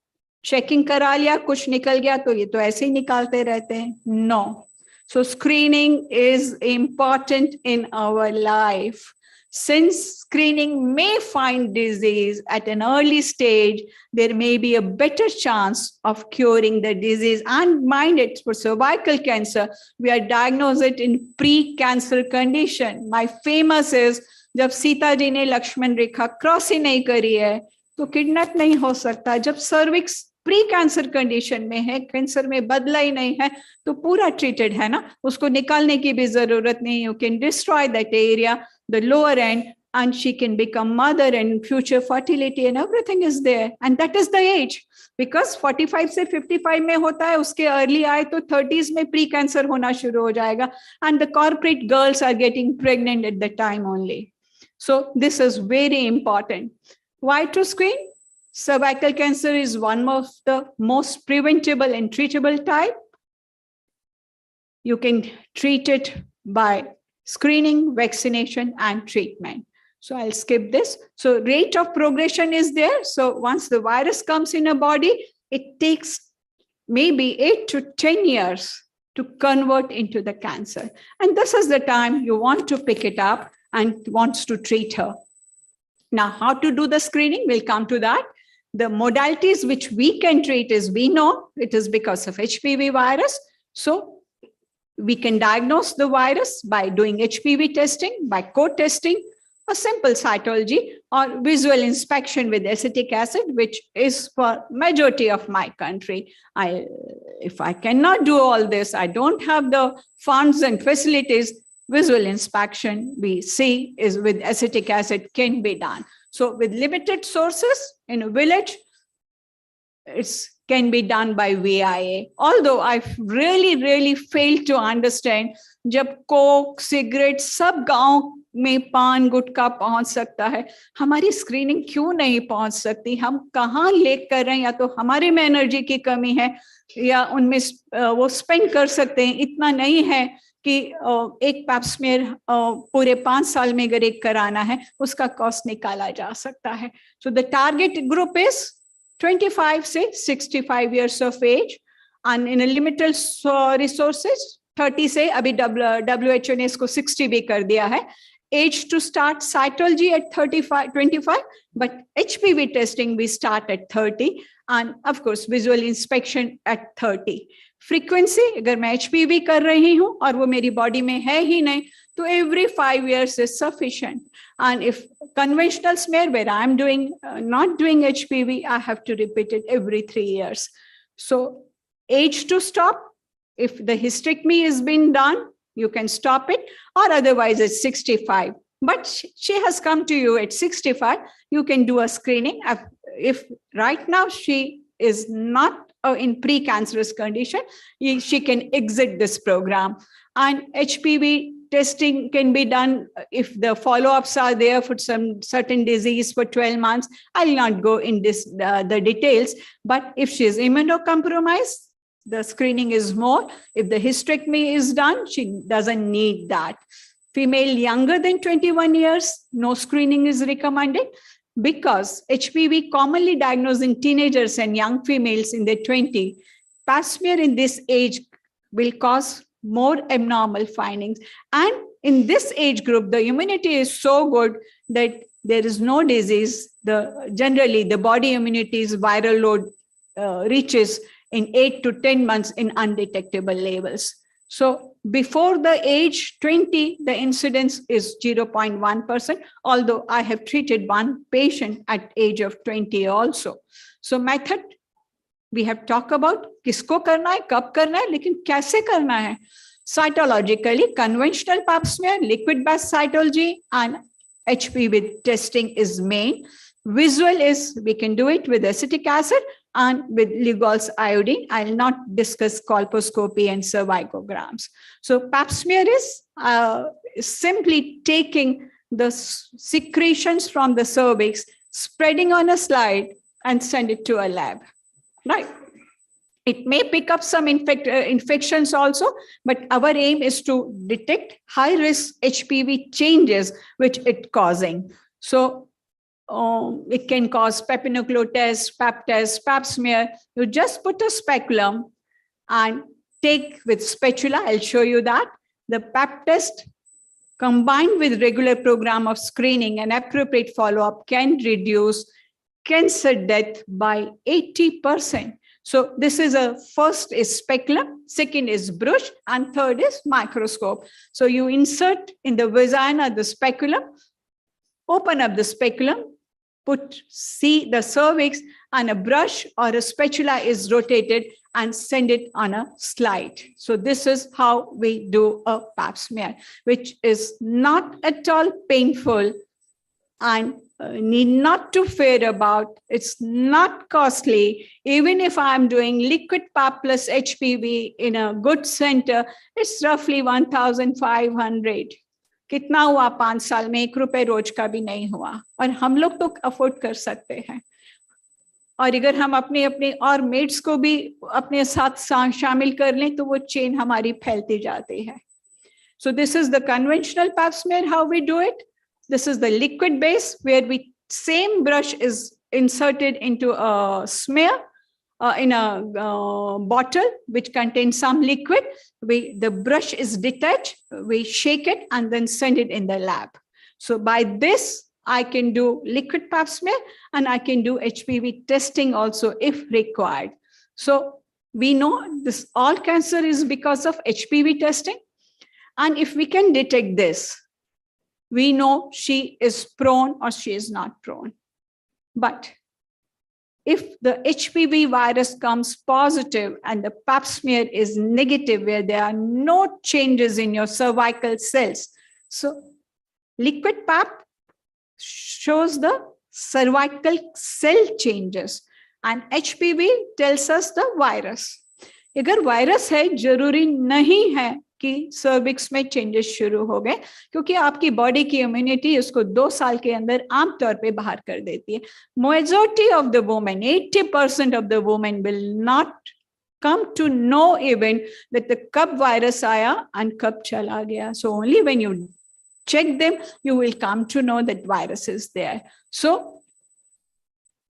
चेकिंग करा लिया कुछ निकल गया तो ये तो ऐसे ही निकालते रहते हैं. No. So screening is important in our life. Since screening may find disease at an early stage, there may be a better chance of curing the disease. And mind it, for cervical cancer, we are diagnosed it in pre-cancer condition. My famous is, जब सीता जी ने लक्ष्मण रेखा cross ही नहीं करी है, तो kidnap नहीं हो सकता. जब सर्विक्स प्री कैंसर कंडीशन में है, कैंसर में बदला ही नहीं है, तो पूरा ट्रीटेड है ना, उसको निकालने की भी जरूरत नहीं. You can destroy that area, the lower end, and she can become mother and future fertility and everything is there. And that is the age, because 45 से 55 में होता है, उसके early आए तो 30s में pre cancer होना शुरू हो जाएगा, and the corporate girls are getting pregnant at the time only. So this is very important. Why to screen? Cervical cancer is one of the most preventable and treatable type. You can treat it by screening, vaccination, and treatment. So I'll skip this. So rate of progression is there. So once the virus comes in a body, it takes maybe 8 to 10 years to convert into the cancer. And this is the time you want to pick it up and wants to treat her. Now, how to do the screening? We'll come to that. The modalities which we can treat is, we know it is because of HPV virus. So we can diagnose the virus by doing HPV testing, by co-testing, a simple cytology, or visual inspection with acetic acid, which is for majority of my country. If I cannot do all this, I don't have the funds and facilities, visual inspection we see is with acetic acid can be done. So with limited sources in a village, it's can be done by VIA. Although I really failed to understand, जब Coke cigarette सब गांव में पान गुटखा पहुंच सकता है, हमारी screening क्यों नहीं पहुंच सकती? हम कहाँ लेक कर रहे हैं? या तो हमारे में एनर्जी की कमी है, या उनमें वो स्पेंड कर सकते हैं, इतना नहीं है कि एक पैप्समेयर पूरे 5 साल में अगर एक कराना है, उसका कॉस्ट निकाला जा सकता है. So the target group is 25 से 65 years of age, and in a limited resources 30 से, अभी WHO ने इसको 60 भी कर दिया है. Age to start cytology at 25, but HPV testing we start at 30, and of course visual inspection at 30. Frequency, अगर मैं HPV कर रही हूँ और वो मेरी बॉडी में है ही नहीं, तो every 5 years is sufficient. And if conventional smear where I am doing not doing HPV, I have to repeat it every 3 years. So age to stop, if the hysterectomy is being done, you can stop it, or otherwise it's 65. But she has come to you at 65, you can do a screening. If right now she is not in pre-cancerous condition, she can exit this program. And HPV testing can be done if the follow-ups are there for some certain disease for 12 months. I'll not go in this the details, but if she is immunocompromised, the screening is more. If the hysterectomy is done, she doesn't need that. Female younger than 21 years, no screening is recommended, because HPV commonly diagnosed in teenagers and young females in their 20s. Pap smear in this age will cause more abnormal findings. And in this age group, the immunity is so good that there is no disease. Generally, the body immunity's viral load reaches in 8 to 10 months in undetectable levels. So before the age 20, the incidence is 0.1%, although I have treated one patient at age of 20 also. So method, we have talked about किसको करना है, कब करना है, लेकिन कैसे करना है. Cytologically, conventional pap smear, liquid-based cytology, and HPV testing is main. Visual is, we can do it with acetic acid and with Lugol's iodine. I'll not discuss colposcopy and cervicograms. So pap smear is simply taking the secretions from the cervix, spreading on a slide, and send it to a lab, right? It may pick up some infections also, but our aim is to detect high-risk HPV changes which it's causing. So it can cause papinuclear test, pap smear. You just put a speculum and take with spatula. I'll show you that. The pap test combined with regular program of screening and appropriate follow-up can reduce cancer death by 80%. So this is first is speculum, second is brush, and third is microscope. So you insert in the vagina the speculum, open up the speculum, see the cervix, and a brush or a spatula is rotated and send it on a slide. So this is how we do a pap smear, which is not at all painful and need not to fear about. It's not costly. Even if I'm doing liquid pap plus HPV in a good center, it's roughly 1,500. कितना हुआ 5 साल में? 1 रुपए रोज का भी नहीं हुआ, और हम लोग तो अफोर्ड कर सकते हैं. और अगर हम अपने और मेट्स को भी अपने साथ शामिल कर लें तो वो चेन हमारी फैलती जाती है. So this is the conventional pap smear, how we do it. This is the liquid base where same brush is inserted into a smear in a bottle which contains some liquid. The brush is detached, we shake it and then send it in the lab. So by this, I can do liquid pap smear, and I can do HPV testing also if required. So we know this all cancer is because of HPV testing. And if we can detect this, we know she is prone or she is not prone. But if the HPV virus comes positive and the pap smear is negative, where there are no changes in your cervical cells, so liquid pap shows the cervical cell changes and HPV tells us the virus. अगर virus है, जरूरी नहीं है कि cervix में changes शुरू हो गए, क्योंकि आपकी बॉडी की इम्यूनिटी उसको 2 साल के अंदर आमतौर पे बाहर कर देती है. Majority of the women, 80% of the women will not come to know even that the कब virus आया and कब चला गया. So only when you check them, you will come to know that virus is there. So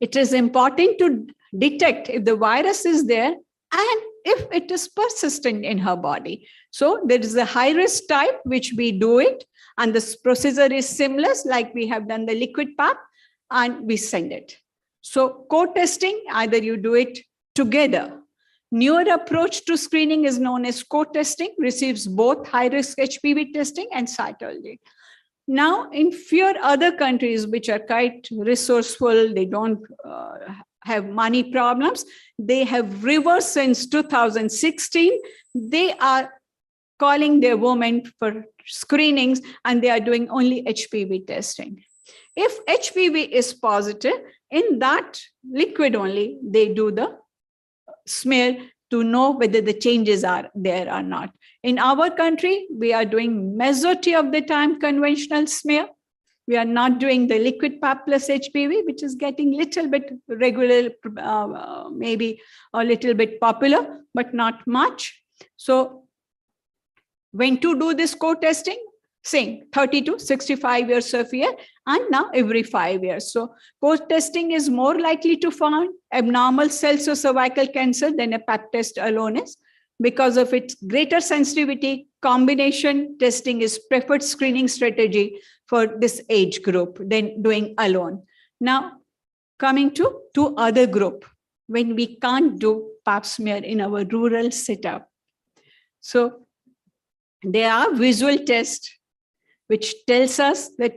it is important to detect if the virus is there and if it is persistent in her body. So there is a high risk type, which we do it. And this procedure is similar, like we have done the liquid pap, and we send it. So co-testing, either you do it together. Newer approach to screening is known as co-testing, receives both high-risk HPV testing and cytology. Now, in few other countries which are quite resourceful, they don't have money problems, they have reversed since 2016. They are calling their women for screenings and they are doing only HPV testing. If HPV is positive, in that liquid only, they do the smear to know whether the changes are there or not. In our country, we are doing majority of the time conventional smear. We are not doing the liquid pap plus HPV, which is getting little bit regular, maybe a little bit popular, but not much. So when to do this co-testing? Same, 30 to 65 years of year, and now every 5 years. So co-testing is more likely to find abnormal cells of cervical cancer than a pap test alone is. Because of its greater sensitivity, combination testing is preferred screening strategy for this age group than doing alone. Now, coming to other group, when we can't do pap smear in our rural setup. So there are visual tests which tells us that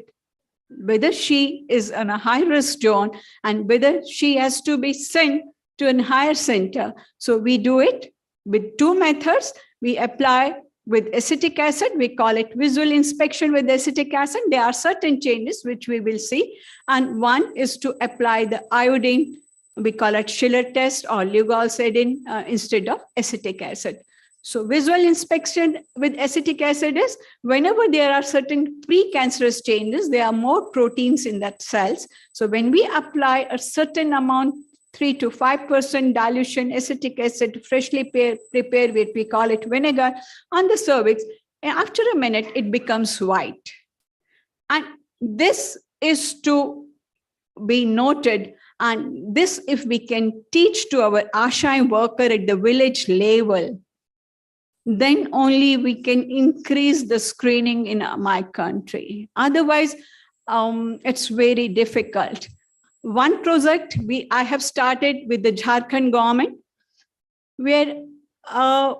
whether she is on a high-risk zone and whether she has to be sent to a higher center. So we do it with 2 methods. We apply with acetic acid. We call it visual inspection with acetic acid. There are certain changes which we will see. And one is to apply the iodine. We call it Schiller test or Lugol's iodine instead of acetic acid. So visual inspection with acetic acid is whenever there are certain precancerous changes, there are more proteins in that cells. So when we apply a certain amount, 3 to 5% dilution acetic acid, freshly prepared with, we call it vinegar, on the cervix, and after a minute, it becomes white. And this is to be noted. And this, if we can teach to our ASHA worker at the village level, then only we can increase the screening in my country. Otherwise, it's very difficult. One project I have started with the Jharkhand government, where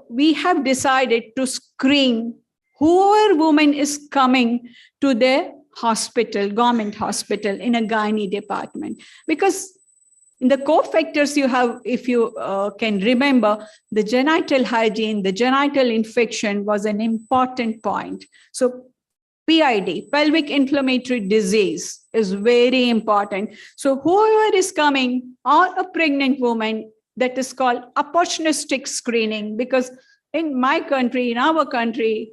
we have decided to screen whoever woman is coming to their hospital, government hospital in a gynae department. Because in the cofactors you have, if you can remember, the genital hygiene, the genital infection was an important point. So PID, pelvic inflammatory disease, is very important. So whoever is coming, or a pregnant woman, that is called opportunistic screening, because in my country, in our country,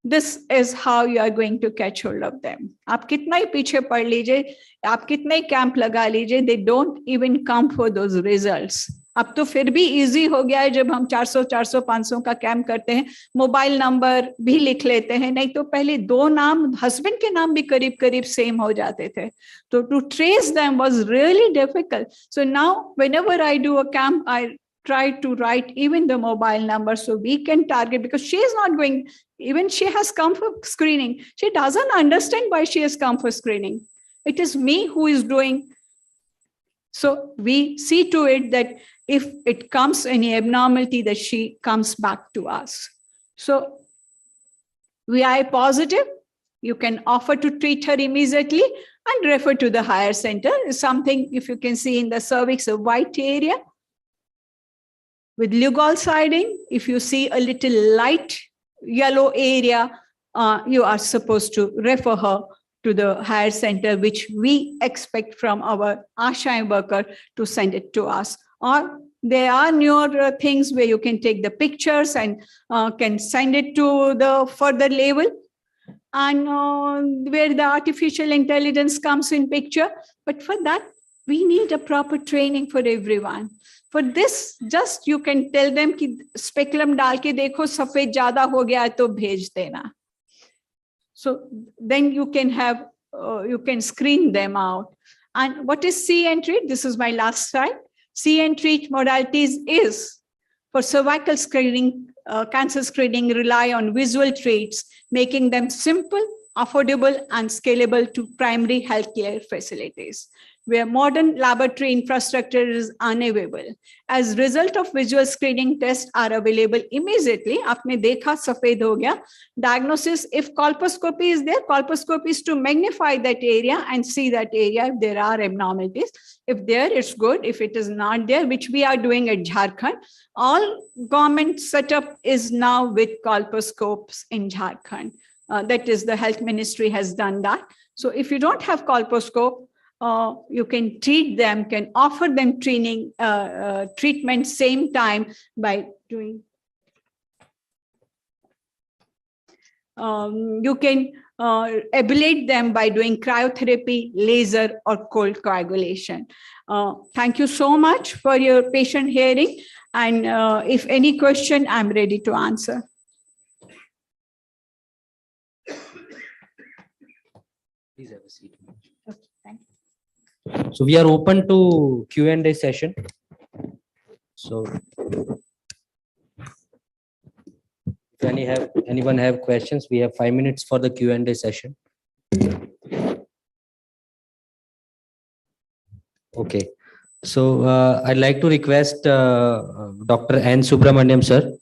this is how you are going to catch hold of them. आप कितना ही पीछे पढ़ लीजिए, आप कितने ही camp लगा लीजिए, they don't even come for those results. अब तो फिर भी इजी हो गया है, जब हम 400, 400, 500 का कैंप करते हैं, मोबाइल नंबर भी लिख लेते हैं, नहीं तो पहले 2 नाम, हस्बैंड के नाम भी करीब करीब सेम हो जाते थे. तो to trace them was really difficult. So now whenever I do a camp, I try to write even the mobile number so we can target, because she is not going, even she has come for screening, she doesn't understand why she has come for screening. It is me who is doing. So we see to it that if it comes any abnormality, that she comes back to us. So VI positive, you can offer to treat her immediately and refer to the higher center. Something, if you can see in the cervix, a white area. With Lugol siding, if you see a little light yellow area, you are supposed to refer her to the higher center, which we expect from our ASHA worker to send it to us. Or there are newer things where you can take the pictures and can send it to the further level, and where the artificial intelligence comes in picture. But for that, we need a proper training for everyone. For this, just you can tell them कि speculum डाल के देखो सफेद ज्यादा हो गया है तो भेज देना. So then you can have, you can screen them out. And what is see and treat? This is my last slide. See and treat modalities is for cervical screening, cancer screening rely on visual traits, making them simple, affordable, and scalable to primary healthcare facilities, where modern laboratory infrastructure is unavailable. As a result of visual screening, tests are available immediately. आपने देखा सफेद हो गया. Diagnosis, if colposcopy is there, colposcopy is to magnify that area and see that area if there are abnormalities. If there, it's good. If it is not there, which we are doing at Jharkhand, all government setup is now with colposcopes in Jharkhand. That is, the health ministry has done that. So if you don't have colposcope, you can treat them, can offer them training, treatment same time by doing. You can ablate them by doing cryotherapy, laser, or cold coagulation. Thank you so much for your patient hearing. And if any question, I'm ready to answer. Please have a seat. Okay, thank you. So we are open to Q&A session. So if anyone have questions, we have 5 minutes for the Q&A session. Okay. So I'd like to request Dr. N. Subramaniam sir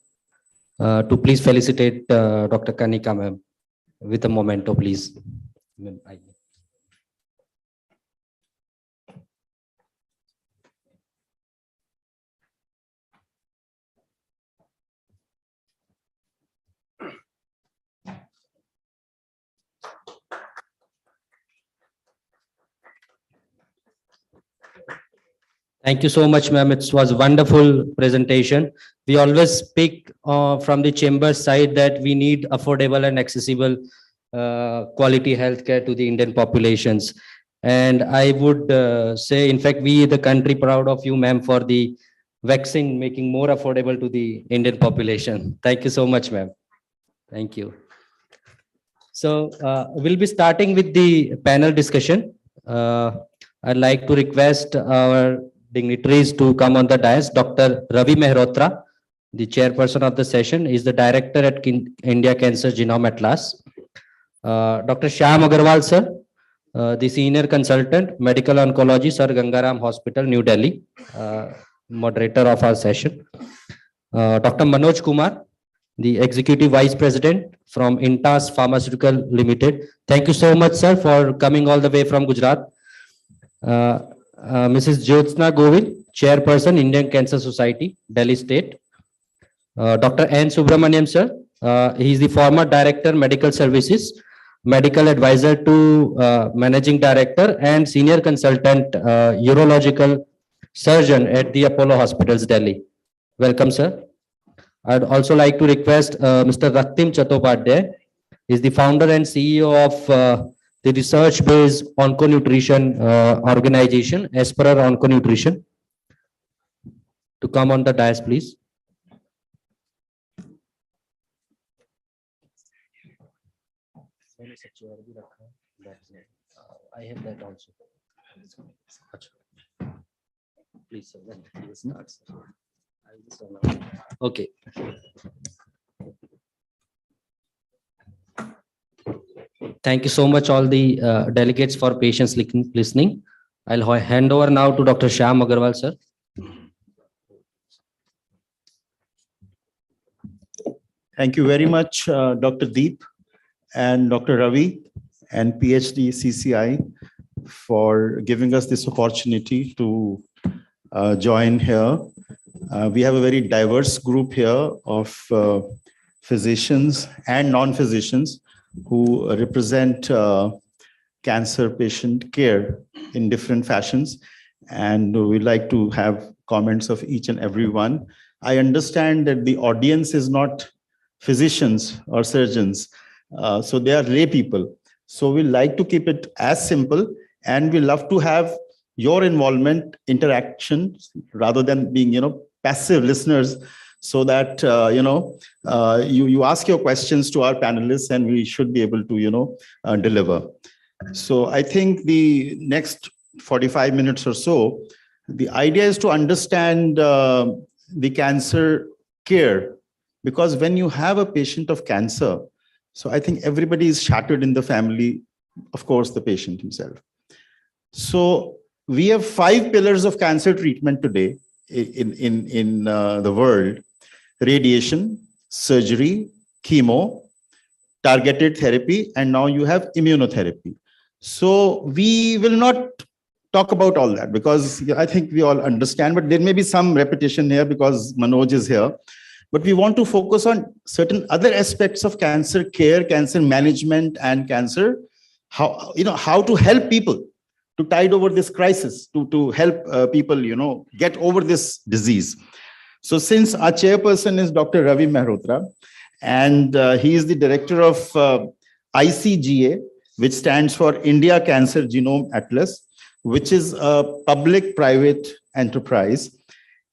to please felicitate Dr. Kanika ma'am with a memento, please. Thank you so much, ma'am. It was a wonderful presentation. We always speak from the chamber side that we need affordable and accessible quality healthcare to the Indian populations. And I would say, in fact, we, the country, proud of you, ma'am, for the vaccine making more affordable to the Indian population. Thank you so much, ma'am. Thank you. So we'll be starting with the panel discussion. I'd like to request our dignitaries to come on the dais. Dr. Ravi Mehrotra, the chairperson of the session, is the director at India Cancer Genome Atlas. Dr. Shyam Agarwal, sir, the senior consultant, medical oncology, Sir Gangaram Hospital, New Delhi, moderator of our session. Dr. Manoj Kumar, the executive vice president from Intas Pharmaceutical Limited. Thank you so much, sir, for coming all the way from Gujarat. Mrs. Jyotsna Govind, chairperson, Indian Cancer Society, Delhi State. Dr. N. Subramaniam, sir, he is the former director, medical services, medical advisor to managing director and senior consultant, urological surgeon at the Apollo Hospitals, Delhi. Welcome, sir. I'd also like to request Mr. Raktim Chattopadhyay, is the founder and CEO of the research-based onconutrition organization, Esperer Onconutrition, to come on the dais, please. I have that also. Please, sir, then you start, sir. Okay. Thank you so much, all the delegates, for patience listening. I'll hand over now to Dr. Shyam Agarwal, sir. Thank you very much, Dr. Deep and Dr. Ravi and PhD CCI for giving us this opportunity to join here. We have a very diverse group here of physicians and non-physicians who represent cancer patient care in different fashions. And we'd like to have comments of each and every one. I understand that the audience is not physicians or surgeons. So they are lay people. So we like to keep it as simple, and we love to have your involvement, interaction, rather than being, passive listeners, so that, you ask your questions to our panelists and we should be able to, deliver. So I think the next 45 minutes or so, the idea is to understand the cancer care, because when you have a patient of cancer, so I think everybody is shattered in the family, of course, the patient himself. So we have 5 pillars of cancer treatment today in the world: radiation, surgery, chemo, targeted therapy, and now you have immunotherapy. So we will not talk about all that because I think we all understand, but there may be some repetition here because Manoj is here. But we want to focus on certain other aspects of cancer care, cancer management, and cancer, how to help people to tide over this crisis, to help people, get over this disease. So since our chairperson is Dr. Ravi Mehrotra, and he is the director of ICGA, which stands for India Cancer Genome Atlas, which is a public-private enterprise.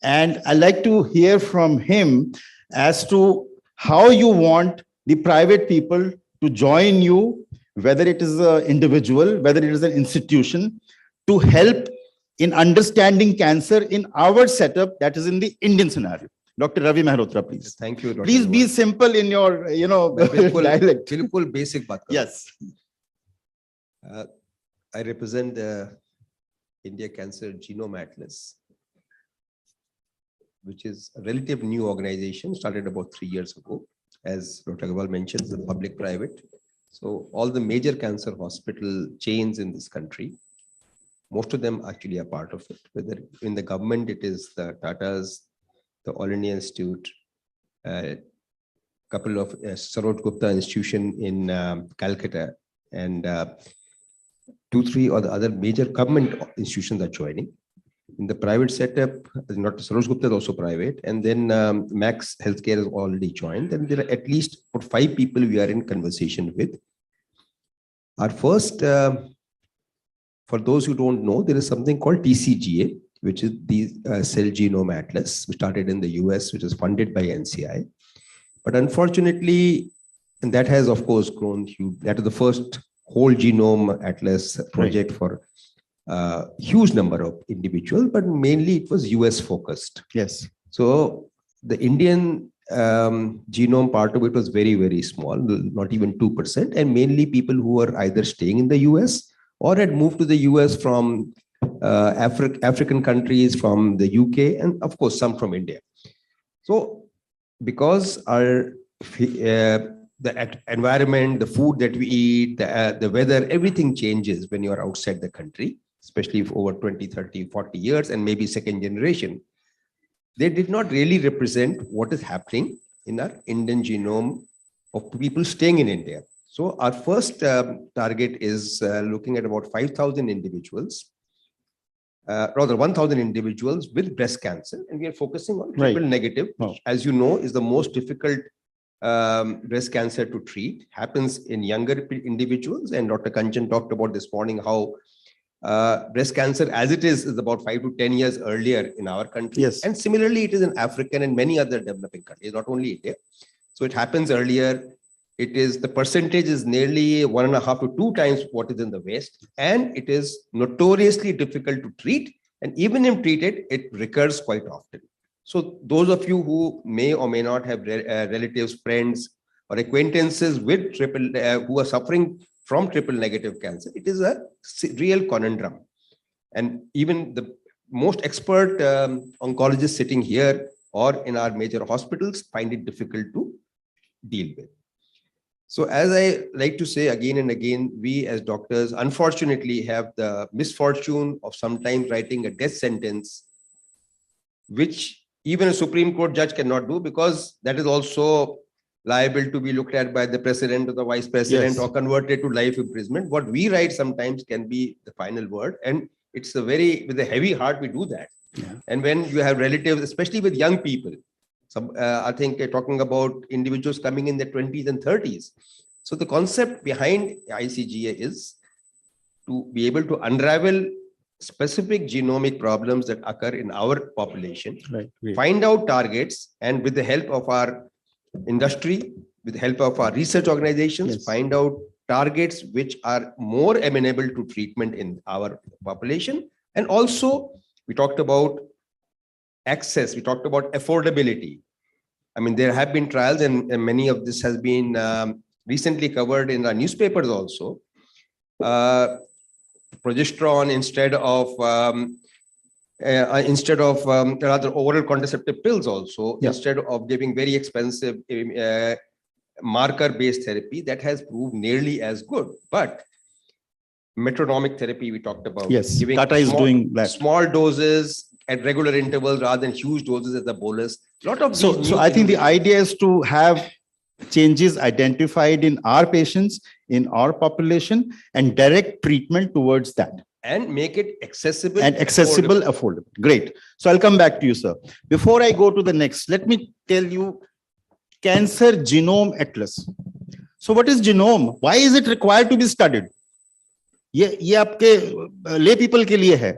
And I'd like to hear from him as to how you want the private people to join you, whether it is an individual, whether it is an institution, to help in understanding cancer in our setup, that is in the Indian scenario. Dr. Ravi Mehrotra, please. Thank you, Dr. Please be simple in your, dialect. बिल्कुल basic बात करो. Yes. I represent the India Cancer Genome Atlas, which is a relative new organization, started about 3 years ago. As Dr. Agarwal mentioned, the public-private. So all the major cancer hospital chains in this country, most of them actually are part of it. Whether in the government, it is the Tatas, the All India Institute, couple of Saroj Gupta Institution in Calcutta, and 2-3 or the other major government institutions are joining. In the private setup, not Saroj Gupta is also private, and then Max Healthcare has already joined, and there are at least 5 people we are in conversation with. Our first, for those who don't know, there is something called TCGA, which is the Cell Genome Atlas, which started in the US, which is funded by NCI. But unfortunately, and that has of course grown huge. That is the first whole genome atlas project for huge number of individuals, but mainly it was US focused. Yes. So the Indian genome part of it was very, very small, not even 2%, and mainly people who were either staying in the US or had moved to the US from African countries, from the UK, and of course some from India. So because our the environment, the food that we eat, the weather, everything changes when you're outside the country, especially if over 20, 30, 40 years, and maybe second generation. They did not really represent what is happening in our Indian genome of people staying in India. So our first target is looking at about 5,000 individuals, rather 1,000 individuals with breast cancer, and we are focusing on triple negative, which, as you know, is the most difficult breast cancer to treat. Happens in younger individuals, and Dr. Kanchan talked about this morning how breast cancer, as it is about 5 to 10 years earlier in our country. Yes. And similarly, it is in African and many other developing countries, not only India. So it happens earlier. It is, the percentage is nearly 1.5 to 2 times what is in the West, and it is notoriously difficult to treat. And even if treated, it recurs quite often. So those of you who may or may not have relatives, friends, or acquaintances with who are suffering from triple negative cancer, it is a real conundrum. And even the most expert oncologists sitting here or in our major hospitals find it difficult to deal with. So as I like to say again and again, we as doctors unfortunately have the misfortune of sometimes writing a death sentence, which even a Supreme Court judge cannot do, because that is also liable to be looked at by the president or the vice president, Yes. or converted to life imprisonment. What we write sometimes can be the final word, and it's with a heavy heart we do that. Yeah. And when you have relatives, especially with young people, I think talking about individuals coming in their 20s and 30s. So the concept behind ICGA is to be able to unravel specific genomic problems that occur in our population, Right. find out targets, and with the help of our industry, with the help of our research organizations, Yes. find out targets which are more amenable to treatment in our population. And also, we talked about access, we talked about affordability. I mean, there have been trials, and many of this has been recently covered in our newspapers also. Progesterone instead of rather oral contraceptive pills also, Yeah. instead of giving very expensive marker-based therapy that has proved nearly as good. But metronomic therapy we talked about. Yes, giving Tata is doing that. small doses at regular intervals rather than huge doses as a bolus. Lot of So these new I think the innovations. idea is to have changes identified in our patients, in our population, and direct treatment towards that. And make it accessible And accessible, affordable. Great. So I'll come back to you, sir. Before I go to the next, let me tell you Cancer Genome Atlas. So what is genome? Why is it required to be studied? ये आपके lay people के लिए है.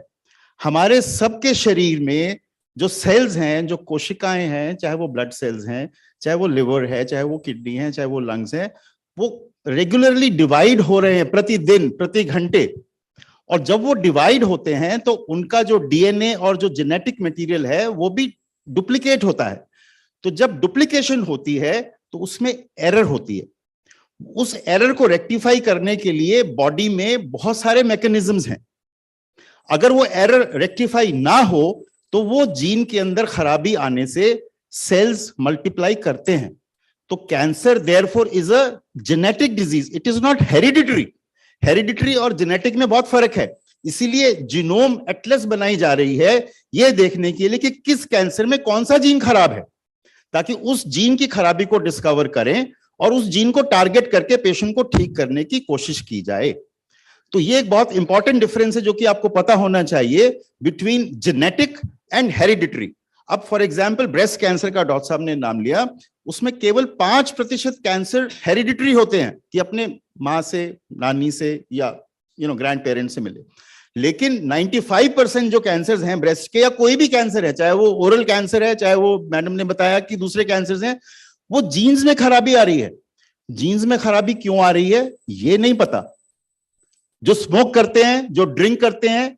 हमारे सबके शरीर में जो सेल्स हैं, जो कोशिकाएं हैं, चाहे वो ब्लड सेल्स हैं, चाहे वो लिवर है, चाहे वो किडनी है, चाहे वो लंग्स है, वो रेगुलरली डिवाइड हो रहे हैं प्रतिदिन, प्रति घंटे. और जब वो डिवाइड होते हैं तो उनका जो डीएनए और जो जेनेटिक मटेरियल है वो भी डुप्लीकेट होता है. तो जब डुप्लीकेशन होती है तो उसमें एरर होती है. उस एरर को रेक्टिफाई करने के लिए बॉडी में बहुत सारे मैकेनिज्म्स हैं. अगर वो एरर रेक्टिफाई ना हो तो वो जीन के अंदर खराबी आने से सेल्स मल्टीप्लाई करते हैं. तो cancer therefore is a genetic disease, it is not hereditary. Hereditary और जेनेटिक में बहुत फर्क है. इसीलिए जीनोम एटलस बनाई जा रही है ये देखने के लिए कि किस कैंसर में कौन सा जीन खराब है, ताकि उस जीन की खराबी को डिस्कवर करें और उस जीन को टारगेट करके पेशेंट को ठीक करने की कोशिश की जाए. तो ये एक बहुत इंपॉर्टेंट डिफरेंस है जो कि आपको पता होना चाहिए बिटवीन जेनेटिक एंड हेरिडिटरी. अब फॉर एग्जांपल ब्रेस्ट कैंसर का डॉक्टर साहब ने नाम लिया, उसमें केवल 5% कैंसर हेरिडिटरी होते हैं कि अपने माँ से, नानी से या ग्रैंड पेरेंट्स से मिले. लेकिन 95% जो कैंसर्स हैं ब्रेस्ट के, या कोई भी कैंसर है, चाहे वो ओरल कैंसर है, चाहे वो मैडम ने बताया कि दूसरे कैंसर्स हैं, वो जीन्स में खराबी आ रही है. जीन्स में खराबी क्यों आ रही है ये नहीं पता. जो स्मोक करते हैं, जो ड्रिंक करते हैं,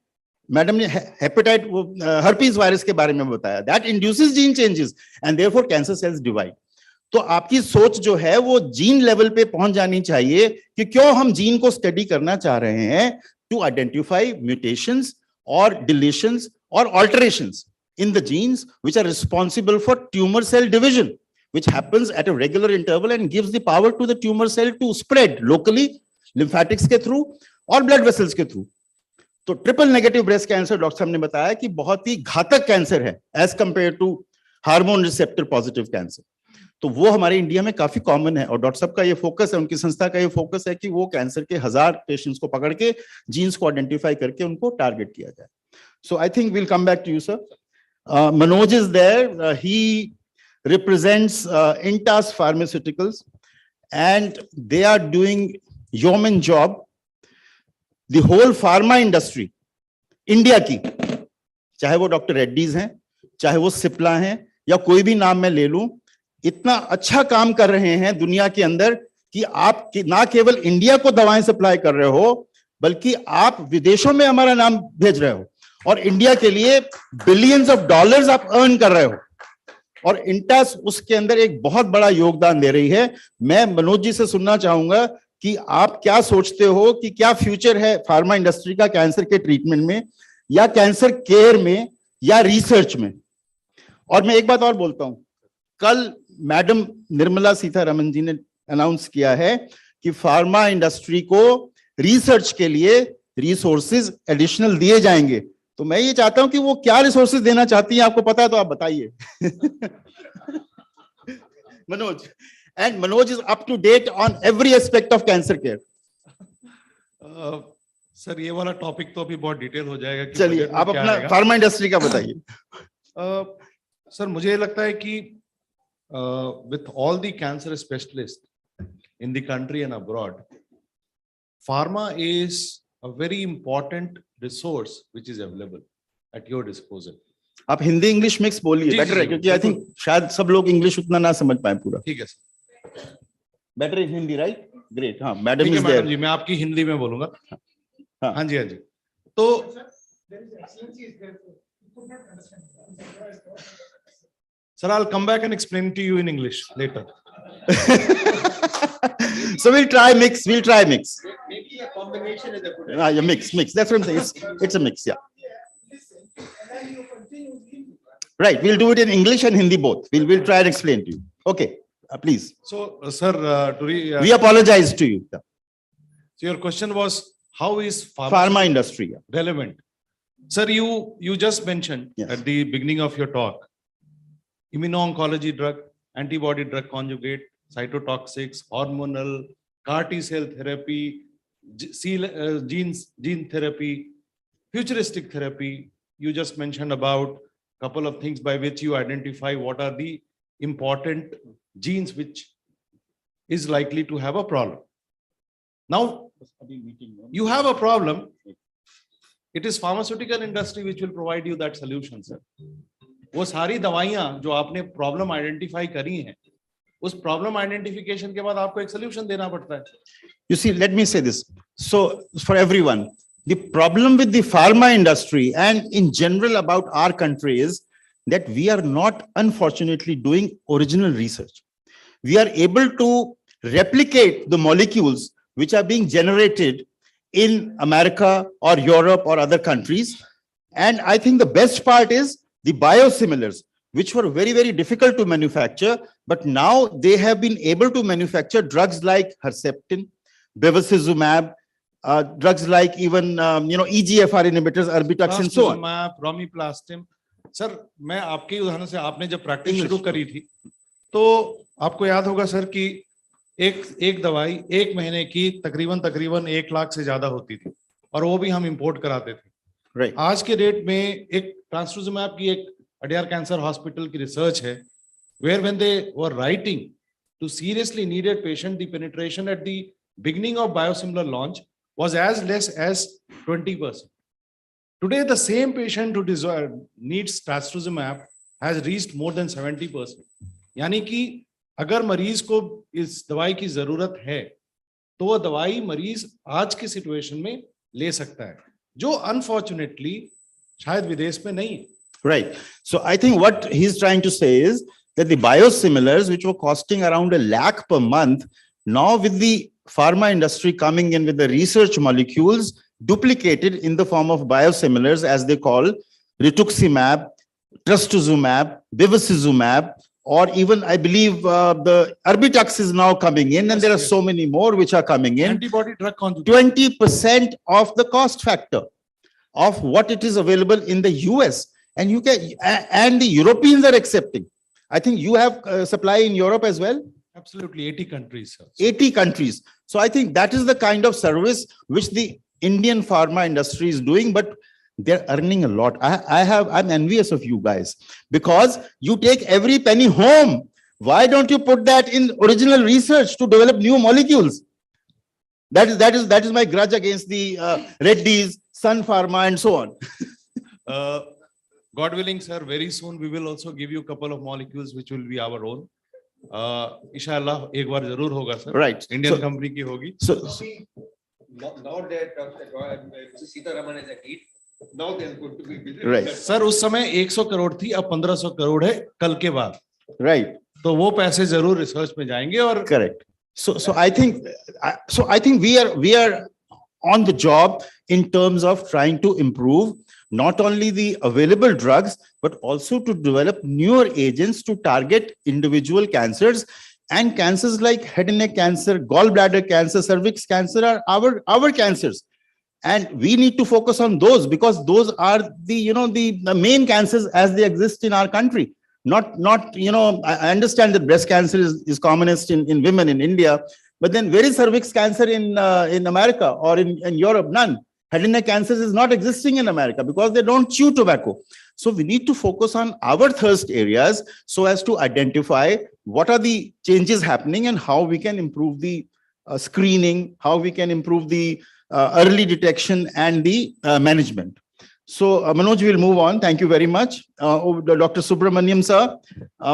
मैडम ने हेपेटाइट हर्पीज वायरस के बारे में बताया, that induces gene changes and therefore cancer cells divide. तो आपकी सोच जो है वो जीन लेवल पे पहुंच जानी चाहिए कि क्यों हम जीन को स्टडी करना चाह रहे हैं, टू आइडेंटिफाई म्यूटेशंस और डिलीशंस और ऑल्टरेशंस in the genes which are responsible for tumor cell division, which happens at a regular interval and gives the power to the tumor cell to spread locally, lymphatics के through और blood vessels के through. तो triple negative breast cancer doctor साहब ने बताया कि बहुत ही घातक कैंसर है as compared to hormone receptor positive cancer. तो वो हमारे इंडिया में काफी कॉमन है और डॉक्टर साहब का ये फोकस है, उनकी संस्था का ये फोकस है कि वो कैंसर के 1000 पेशेंट्स को पकड़ के जीन्स को आइडेंटिफाई करके उनको टारगेट किया जाए. So I think will come back to you sir. Manoj is there. He represents Intas Pharmaceuticals, and they are doing yeoman job. The whole pharma industry, India की, चाहे वो डॉक्टर रेड्डीज हैं, चाहे वो सिप्ला हैं, या कोई भी नाम मैं ले लूं, इतना अच्छा काम कर रहे हैं दुनिया के अंदर कि आप ना केवल इंडिया को दवाएं सप्लाई कर रहे हो, बल्कि आप विदेशों में हमारा नाम भेज रहे हो और इंडिया के लिए बिलियंस ऑफ डॉलर्स आप अर्न कर रहे हो. और इंटास उसके अंदर एक बहुत बड़ा योगदान दे रही है. मैं मनोज जी से सुनना चाहूंगा कि आप क्या सोचते हो कि क्या फ्यूचर है फार्मा इंडस्ट्री का कैंसर के ट्रीटमेंट में या कैंसर केयर में या रिसर्च में। और मैं एक बात और बोलता हूं, कल मैडम निर्मला सीतारमन जी ने अनाउंस किया है कि फार्मा इंडस्ट्री को रिसर्च के लिए रिसोर्सेज एडिशनल दिए जाएंगे। तो मैं ये चाहता हूं कि वो क्या रिसोर्सेज देना चाहती हैं, आपको पता है तो आप बताइए। Manoj, and Manoj is up to date on every aspect of cancer care. Sir ये वाला टॉपिक तो अभी बहुत डिटेल हो जाएगा कि चलिए बजट में आप क्या अपना आएगा। फार्मा इंडस्ट्री का बताइए। सर मुझे लगता है कि with all the cancer specialists in the country and abroad, pharma is a very important resource which is available at your disposal. आप हिंदी इंग्लिश मिक्स बोलिए, बेटर है, क्योंकि आई थिंक शायद सब लोग इंग्लिश उतना ना समझ पाए पूरा। ठीक है sir, better in Hindi, right? Great. हाँ मैडम ठीक है इज मैडम देयर। जी, मैं आपकी हिंदी में बोलूंगा। हाँ जी, हाँ जी। तो sir, I'll come back and explain to you in English later. So we'll try mix. Maybe a combination is a good. Yeah, mix. That's what I'm saying. It's a mix. Yeah. Right. We'll do it in English and Hindi both. We'll try and explain to you. Okay. Please. So, sir, we apologize to you. Yeah. So your question was, how is Pharma industry relevant? Sir, you just mentioned at the beginning of your talk, immuno-oncology drug, antibody drug conjugate, cytotoxics, hormonal, CAR T-cell therapy, gene therapy, futuristic therapy. You just mentioned about a couple of things by which you identify what are the important genes which is likely to have a problem. Now, you have a problem. It is pharmaceutical industry which will provide you that solution, sir. वो सारी दवाइयां जो आपने problem identify करी हैं, उस problem identification के बाद आपको एक सॉल्यूशन देना पड़ता है। You see, let me say this. So for everyone, the problem with the pharma industry and in general about our country is that we are not, unfortunately, doing original research. We are able to replicate the molecules which are being generated in America or Europe or other countries. And I think the best part is the biosimilars, which were very, very difficult to manufacture, but now they have been able to manufacture drugs like Herceptin, bevacizumab, drugs like even EGFR inhibitors, Erbitux, and so on. Romiplastim. Sir मैं आपके उदाहरण से, आपने जब practice शुरू करी थी तो आपको याद होगा सर कि एक दवाई एक महीने की तकरीबन 1 लाख से ज्यादा होती थी और वो भी हम इंपोर्ट कराते थे। Right. आज के डेट में एक ट्रांसट्यूजिमैब की एक अडियार कैंसर हॉस्पिटल की रिसर्च है, where when they were writing to seriously needed patient, the penetration at the beginning of biosimilar launch was as less as 20%. Today, the same patient who needs trastuzumab has reached more than 70%. यानी कि अगर मरीज को इस दवाई की जरूरत है तो वो दवाई मरीज आज की सिचुएशन में ले सकता है, जो अनफॉर्चुनेटली शायद विदेश में नहीं है। Right. So I think what he's trying to say is that the biosimilars, which were costing around $1 lakh per month, now with the pharma industry coming in with the research molecules duplicated in the form of biosimilars, as they call rituximab, trastuzumab, bevacizumab, or even I believe the Erbitux is now coming in, and there are so many more which are coming in. Antibody drug conjugate. 20% of the cost factor of what it is available in the US, and you can, and the Europeans are accepting. I think you have supply in Europe as well. Absolutely, 80 countries. Sir. 80 countries. So I think that is the kind of service which the Indian pharma industry is doing, but they're earning a lot. I'm envious of you guys because you take every penny home. Why don't you put that in original research to develop new molecules? That is my grudge against the Reddy's, Sun Pharma, and so on. God willing, sir, very soon we will also give you a couple of molecules which will be our own. Inshallah, एक बार जरूर होगा sir. Right. Indian company की होगी. So now that Mrs. Sitaraman is at it, now there's going to be business. Right. Sir, उस समय 100 करोड़ थी, अब 1500 करोड़ है कल के बाद. Right. तो वो पैसे जरूर रिसर्च में जाएंगे और correct. So I think, we are on the job in terms of trying to improve not only the available drugs, but also to develop newer agents to target individual cancers. And cancers like head and neck cancer, gallbladder cancer, cervix cancer are our cancers. And we need to focus on those because those are the main cancers as they exist in our country. Not, I understand that breast cancer is commonest in women in India, but then where is cervix cancer in America or in Europe? None. Head and neck cancer is not existing in America because they don't chew tobacco. So we need to focus on our thirst areas so as to identify what are the changes happening and how we can improve the screening, how we can improve the early detection and the management. So Manoj, we'll move on. Thank you very much. Dr. Subramaniam sir,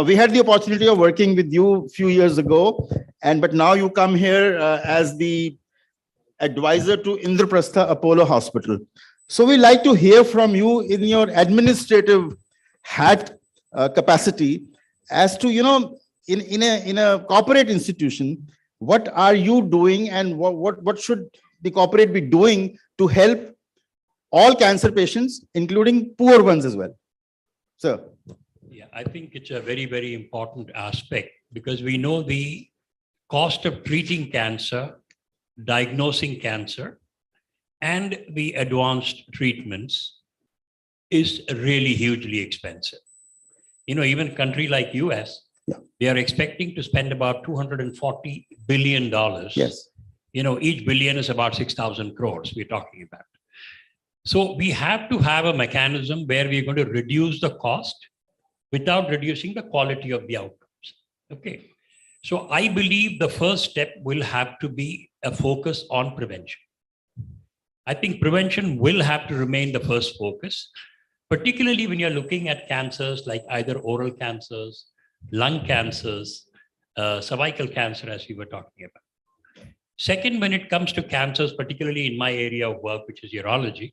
we had the opportunity of working with you a few years ago, but now you come here as the advisor to Indraprastha Apollo Hospital. So we like to hear from you in your administrative hat capacity as to, in a corporate institution, what are you doing and what should the corporate be doing to help all cancer patients, including poor ones as well? Sir. Yeah, I think it's a very, very important aspect because we know the cost of treating cancer, diagnosing cancer, and the advanced treatments is really hugely expensive. Even a country like US, they are expecting to spend about $240 billion. Yes. Each billion is about 6,000 crores we're talking about. So we have to have a mechanism where we're going to reduce the cost without reducing the quality of the outcomes. Okay. So I believe the first step will have to be a focus on prevention. I think prevention will have to remain the first focus, particularly when you're looking at cancers like either oral cancers, lung cancers, cervical cancer, as we were talking about. Second, when it comes to cancers, particularly in my area of work, which is urology,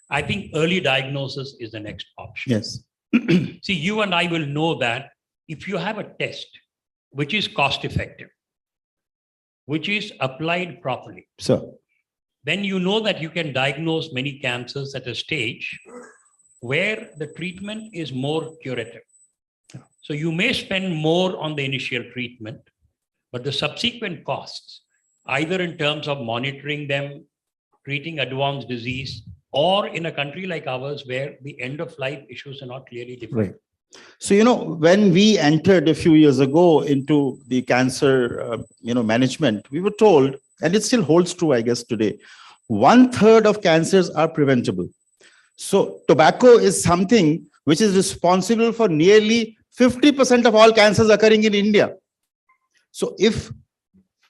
I think early diagnosis is the next option. Yes. See, you and I will know that if you have a test which is cost effective, which is applied properly, then you know that you can diagnose many cancers at a stage where the treatment is more curative. So you may spend more on the initial treatment, but the subsequent costs, either in terms of monitoring them, treating advanced disease, or in a country like ours where the end of life issues are not clearly defined. Right. So, when we entered a few years ago into the cancer, management, we were told, and it still holds true, I guess, today, 1/3 of cancers are preventable. So tobacco is something which is responsible for nearly 50% of all cancers occurring in India. So if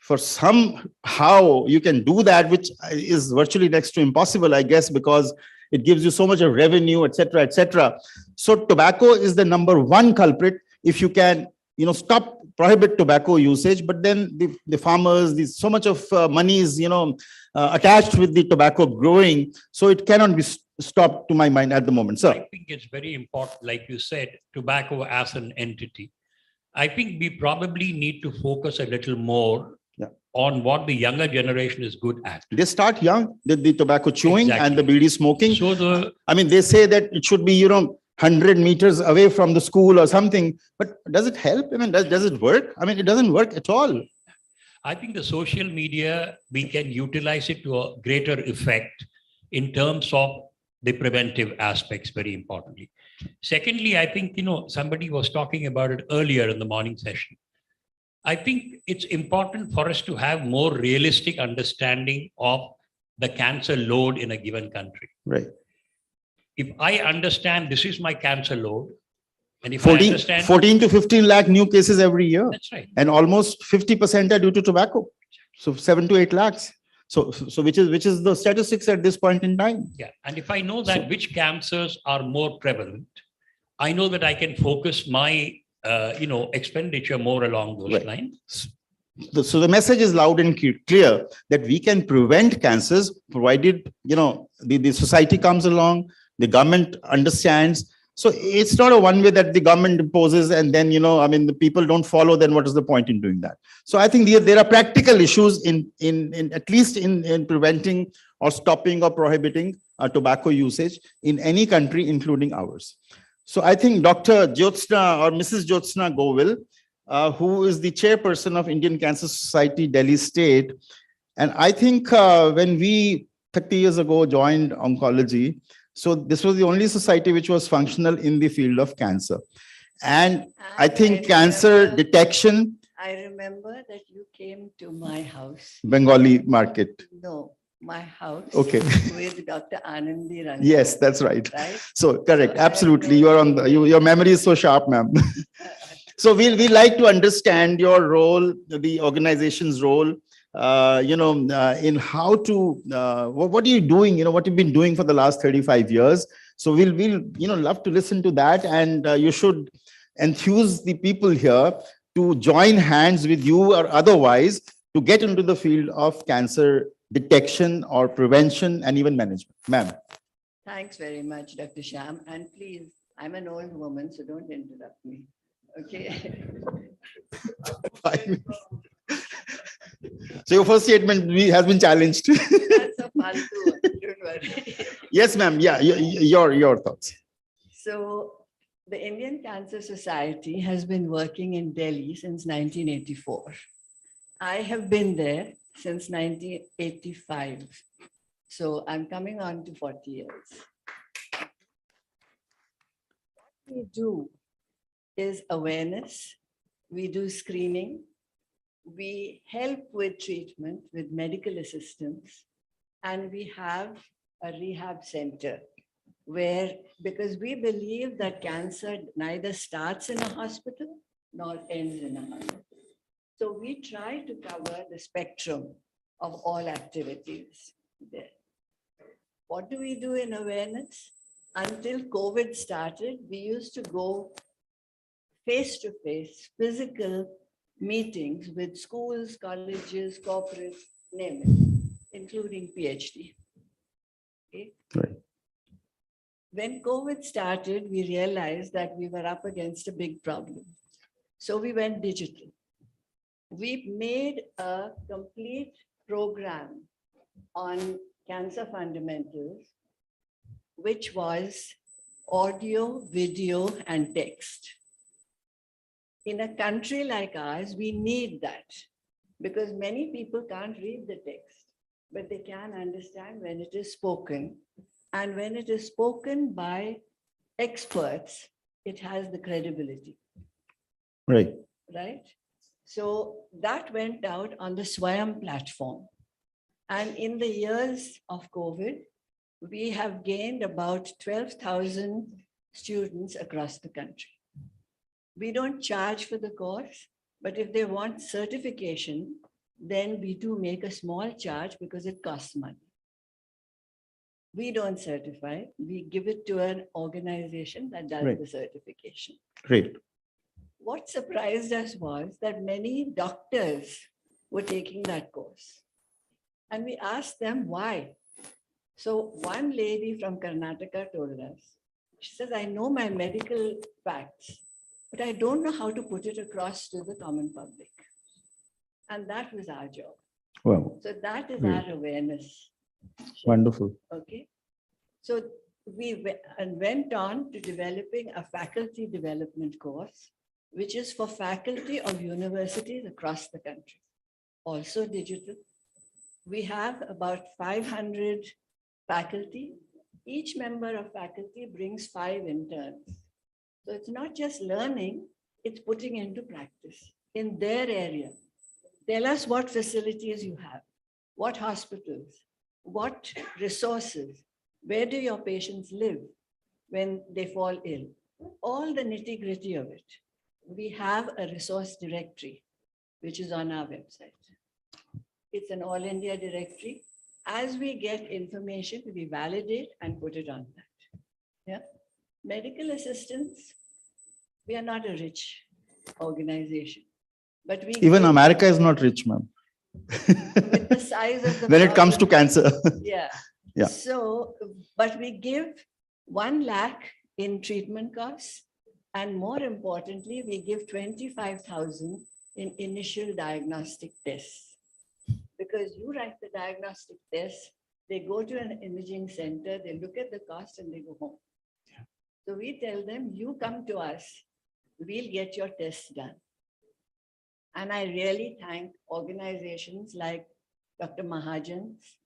for somehow you can do that, which is virtually next to impossible, I guess, because it gives you so much of revenue, etc., etc. So tobacco is the number one culprit. If you can, prohibit tobacco usage, but then the farmers, so much of money is, attached with the tobacco growing. So it cannot be stopped to my mind at the moment. Sir. I think it's very important, like you said, tobacco as an entity. I think we probably need to focus a little more on what the younger generation is good at. They start young, the tobacco chewing and the BD smoking. So they say that it should be, 100 meters away from the school or something, but does it help? Does it work? It doesn't work at all. I think the social media, we can utilize it to a greater effect in terms of the preventive aspects, very importantly. Secondly, I think, somebody was talking about it earlier in the morning session. I think it's important for us to have more realistic understanding of the cancer load in a given country. Right. If I understand this is my cancer load, and if 14 I understand 14 to 15 lakh new cases every year. That's right. And almost 50% are due to tobacco. So 7 to 8 lakhs. So which is the statistics at this point in time. Yeah. And if I know that which cancers are more prevalent, I know that I can focus my expenditure more along those lines. So the message is loud and clear that we can prevent cancers provided, the society comes along, the government understands, So it's not a one way that the government imposes and then, I mean, the people don't follow, then what is the point in doing that? So I think there are practical issues in at least in preventing or stopping or prohibiting tobacco usage in any country, including ours. So I think Dr. Jyotsna or Mrs. Jyotsna Govil, who is the chairperson of Indian Cancer Society, Delhi State. And I think when we 30 years ago joined oncology, so this was the only society which was functional in the field of cancer. And I think cancer detection. I remember that you came to my house. Bengali market. No, my house. Okay. With Dr. Anandi Rangan. Yes, that's right. Right? So correct, absolutely. You are on your memory is so sharp, ma'am. So we like to understand your role, the organization's role, in how to, what are you doing, what you've been doing for the last 35 years. So we'll love to listen to that, and you should enthuse the people here to join hands with you or otherwise to get into the field of cancer detection or prevention and even management. Ma'am. Thanks very much, Dr. Shyam. And please, I'm an old woman, so don't interrupt me. Okay. So your first statement has been challenged. That's a faltu, don't worry. Yes, ma'am. Yeah, your thoughts. So the Indian Cancer Society has been working in Delhi since 1984. I have been there since 1985. So I'm coming on to 40 years. What we do is awareness. We do screening. We help with treatment with medical assistance. And we have a rehab center where, because we believe that cancer neither starts in a hospital nor ends in a hospital. So we try to cover the spectrum of all activities there. What do we do in awareness? Until COVID started, we used to go face-to-face, physical meetings with schools, colleges, corporates, name it, including PhD. Okay? Right. When COVID started, we realized that we were up against a big problem. So we went digital. We made a complete program on cancer fundamentals, which was audio, video, and text. In a country like ours, we need that because many people can't read the text, but they can understand when it is spoken. And when it is spoken by experts, it has the credibility. Right. Right? So that went out on the Swayam platform. And in the years of COVID, we have gained about 12,000 students across the country. We don't charge for the course, but if they want certification, then we do make a small charge because it costs money. We don't certify, we give it to an organization that does Right. the certification. Great. What surprised us was that many doctors were taking that course. And we asked them why. So one lady from Karnataka told us, she says, I know my medical facts, but I don't know how to put it across to the common public. And that was our job. Wow. So that is Great. our awareness. Wonderful. Okay. So we went on to developing a faculty development course, which is for faculty of universities across the country, also digital. We have about 500 faculty. Each member of faculty brings 5 interns. So it's not just learning, it's putting into practice in their area. Tell us what facilities you have, what hospitals, what resources, where do your patients live when they fall ill, all the nitty-gritty of it. We have a resource directory, which is on our website. It's an all India directory. As we get information, we validate and put it on that. Yeah. Medical assistance, we are not a rich organization, but we Even give- America is not rich, ma'am. with the size of the When it comes to problem. cancer. Yeah. Yeah. So, but we give 1 lakh in treatment costs. And more importantly, we give 25,000 in initial diagnostic tests. Because you write the diagnostic test, they go to an imaging center, they look at the cost and they go home. So we tell them, you come to us, we'll get your tests done. And I really thank organizations like Dr. Mahajan's,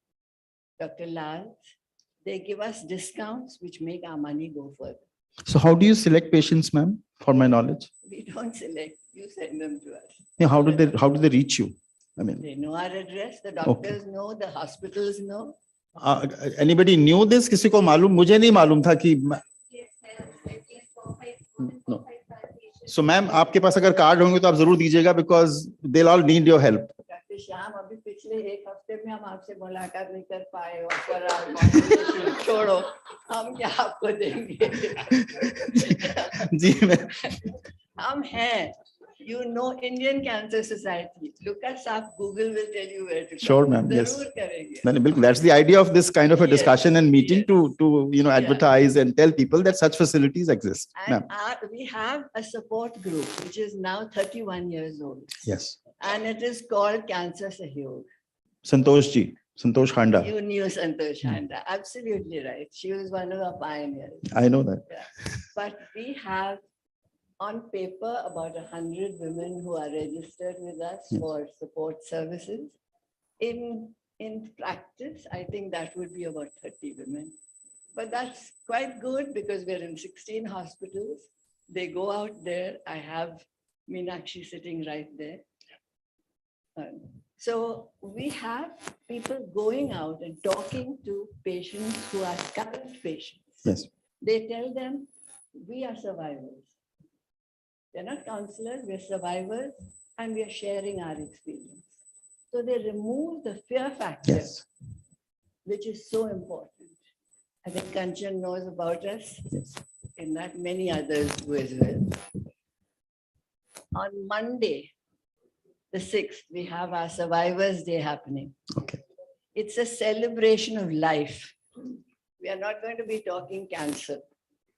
Dr. Lal's. They give us discounts which make our money go further. So how do you select patients, ma'am, for my knowledge? We don't select, you send them to us. Yeah, how do they reach you? I mean, They know our address, the doctors know, the hospitals know. anybody knew this? किसी को मालूम? मुझे नहीं मालूम था कि no. So ma'am, आपके पास अगर कार्ड होंगे तो आप जरूर दीजिएगा because they'll all need your help. Doctor Shyam, अभी पिछले एक हफ्ते में हम आपसे मुलाकात नहीं कर पाए और छोड़ो, हम क्या आपको देंगे? जी मैम. हम हैं. You know Indian Cancer Society. Look us up. Google will tell you where to go. Sure, ma'am. Yes. जरूर करेंगे. नहीं, बिल्कुल. That's the idea of this kind of a discussion and meeting to advertise and tell people that such facilities exist. And we have a support group which is now 31 years old. Yes. And it is called Cancer Sahyog. Santosh ji, Santosh Khanda. You knew Santosh Khanda. Absolutely right. She was one of our pioneers. I know that. Yeah. But we have on paper about 100 women who are registered with us for support services. In practice, I think that would be about 30 women. But that's quite good because we're in 16 hospitals. They go out there. I have Meenakshi sitting right there. So we have people going out and talking to patients who are current patients. Yes. They tell them, we are survivors. They're not counselors, we're survivors, and we are sharing our experience. So they remove the fear factor, which is so important. I think Kanchan knows about us, and that many others do as well. On Monday, the 6th, we have our Survivors Day happening. Okay. It's a celebration of life. We are not going to be talking cancer.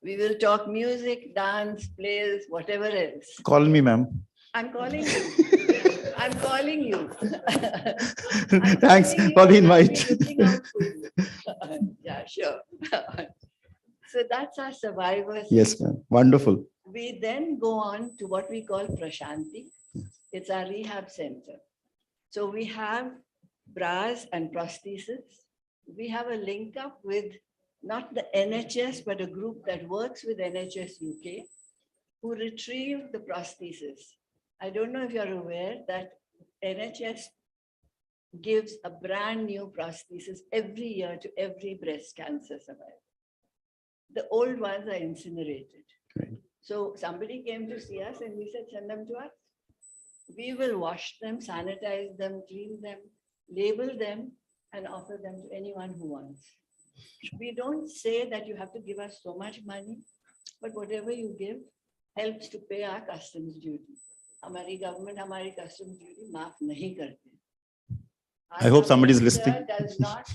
We will talk music, dance, plays, whatever else. Call me, ma'am. I'm calling you. I'm calling you. Thanks for the invite. Yeah, sure. So that's our survivors. Yes, ma'am. Wonderful. We then go on to what we call Prashanti. It's our rehab center. So we have bras and prosthesis. We have a link up with not the NHS, but a group that works with NHS UK who retrieve the prosthesis. I don't know if you're aware that NHS gives a brand new prosthesis every year to every breast cancer survivor. The old ones are incinerated. So somebody came to see us and we said, send them to us. We will wash them, sanitize them, clean them, label them, and offer them to anyone who wants. We don't say that you have to give us so much money, but whatever you give helps to pay our customs duty. Hamari government, hamari customs duty maaf nahi karte. I hope somebody is listening. Does not.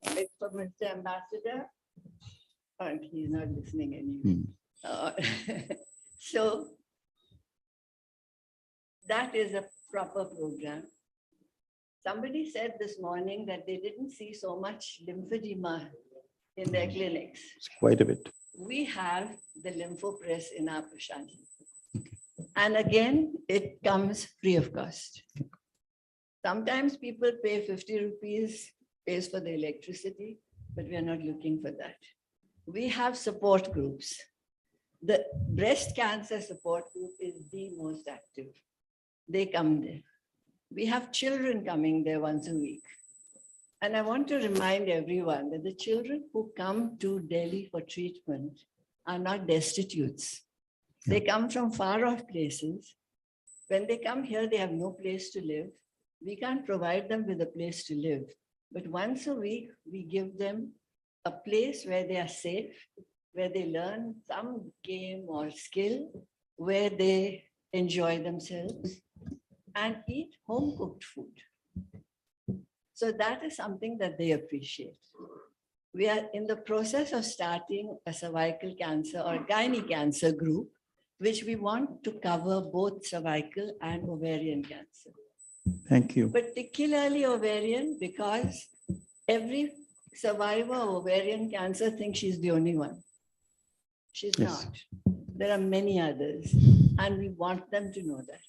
It's for Mr. Ambassador, and he's not listening anymore. So that is a proper program. Somebody said this morning that they didn't see so much lymphedema in their clinics. It's quite a bit. We have the lymphopress in our Prashanti. And again, it comes free of cost. Sometimes people pay 50 rupees, pays for the electricity, but we are not looking for that. We have support groups. The breast cancer support group is the most active. They come there. We have children coming there once a week. And I want to remind everyone that the children who come to Delhi for treatment are not destitutes. They come from far off places. When they come here, they have no place to live. We can't provide them with a place to live. But once a week, we give them a place where they are safe, where they learn some game or skill, where they enjoy themselves and eat home-cooked food. So that is something that they appreciate. we are in the process of starting a cervical cancer or gynae cancer group, which we want to cover both cervical and ovarian cancer. Thank you. Particularly ovarian, because every survivor of ovarian cancer thinks she's the only one. She's Yes. not. There are many others, and we want them to know that.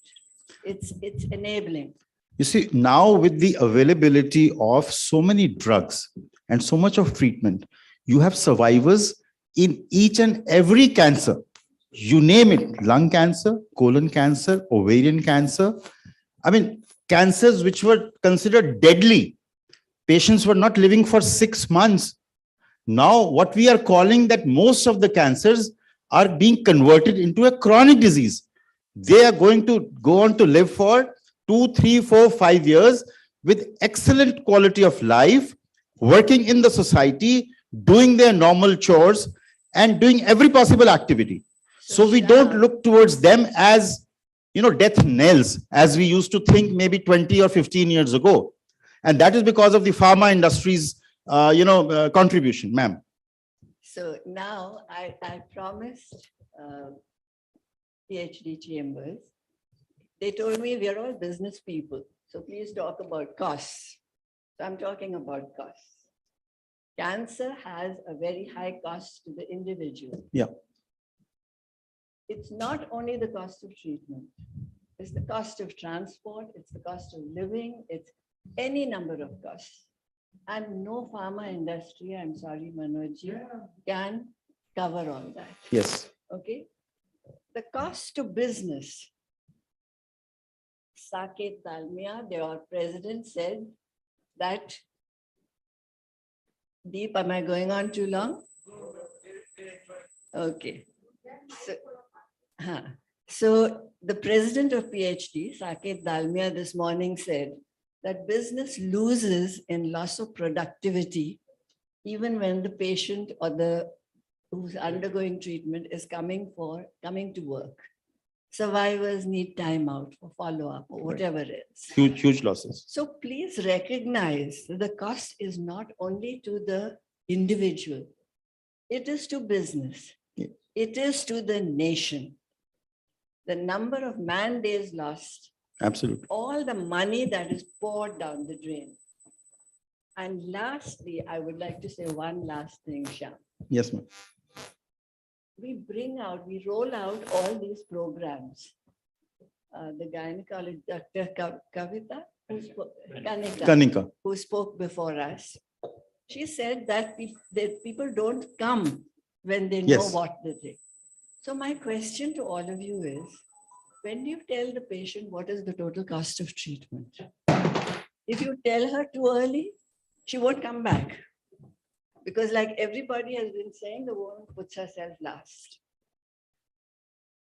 It's enabling. You see, now with the availability of so many drugs and so much of treatment, you have survivors in each and every cancer. You name it, lung cancer, colon cancer, ovarian cancer. I mean, cancers which were considered deadly. Patients were not living for 6 months. Now, what we are calling that most of the cancers are being converted into a chronic disease. They are going to go on to live for 2, 3, 4, 5 years with excellent quality of life, working in the society, doing their normal chores, and doing every possible activity. So we don't look towards them as, death knells, as we used to think maybe 20 or 15 years ago. And that is because of the pharma industry's, contribution, ma'am. So now I promised PhD chambers, they told me we are all business people. So please talk about costs. So I'm talking about costs. Cancer has a very high cost to the individual. Yeah. It's not only the cost of treatment, it's the cost of transport, it's the cost of living, it's any number of costs. And no pharma industry, I'm sorry, Manojji, can cover all that. Yes. Okay. The cost to business. Saket Dalmia, their president, said that, Deep, am I going on too long? Okay. So the president of PhD, Saket Dalmia, this morning said that business loses in loss of productivity, even when the patient or the who's undergoing treatment is coming to work. Survivors need time out for follow-up or whatever it is. Huge losses. So please recognize that the cost is not only to the individual, it is to business. Yeah. It is to the nation. The number of man days lost, Absolutely. all the money that is poured down the drain. And lastly, I would like to say one last thing, Shyam. Yes, ma'am. We roll out all these programs. The gynecologist, Dr. Kavita, Kanika. who spoke before us, she said that people don't come when they know Yes. what they think. So my question to all of you is, when do you tell the patient what is the total cost of treatment? If you tell her too early, she won't come back. Because like everybody has been saying, the woman puts herself last.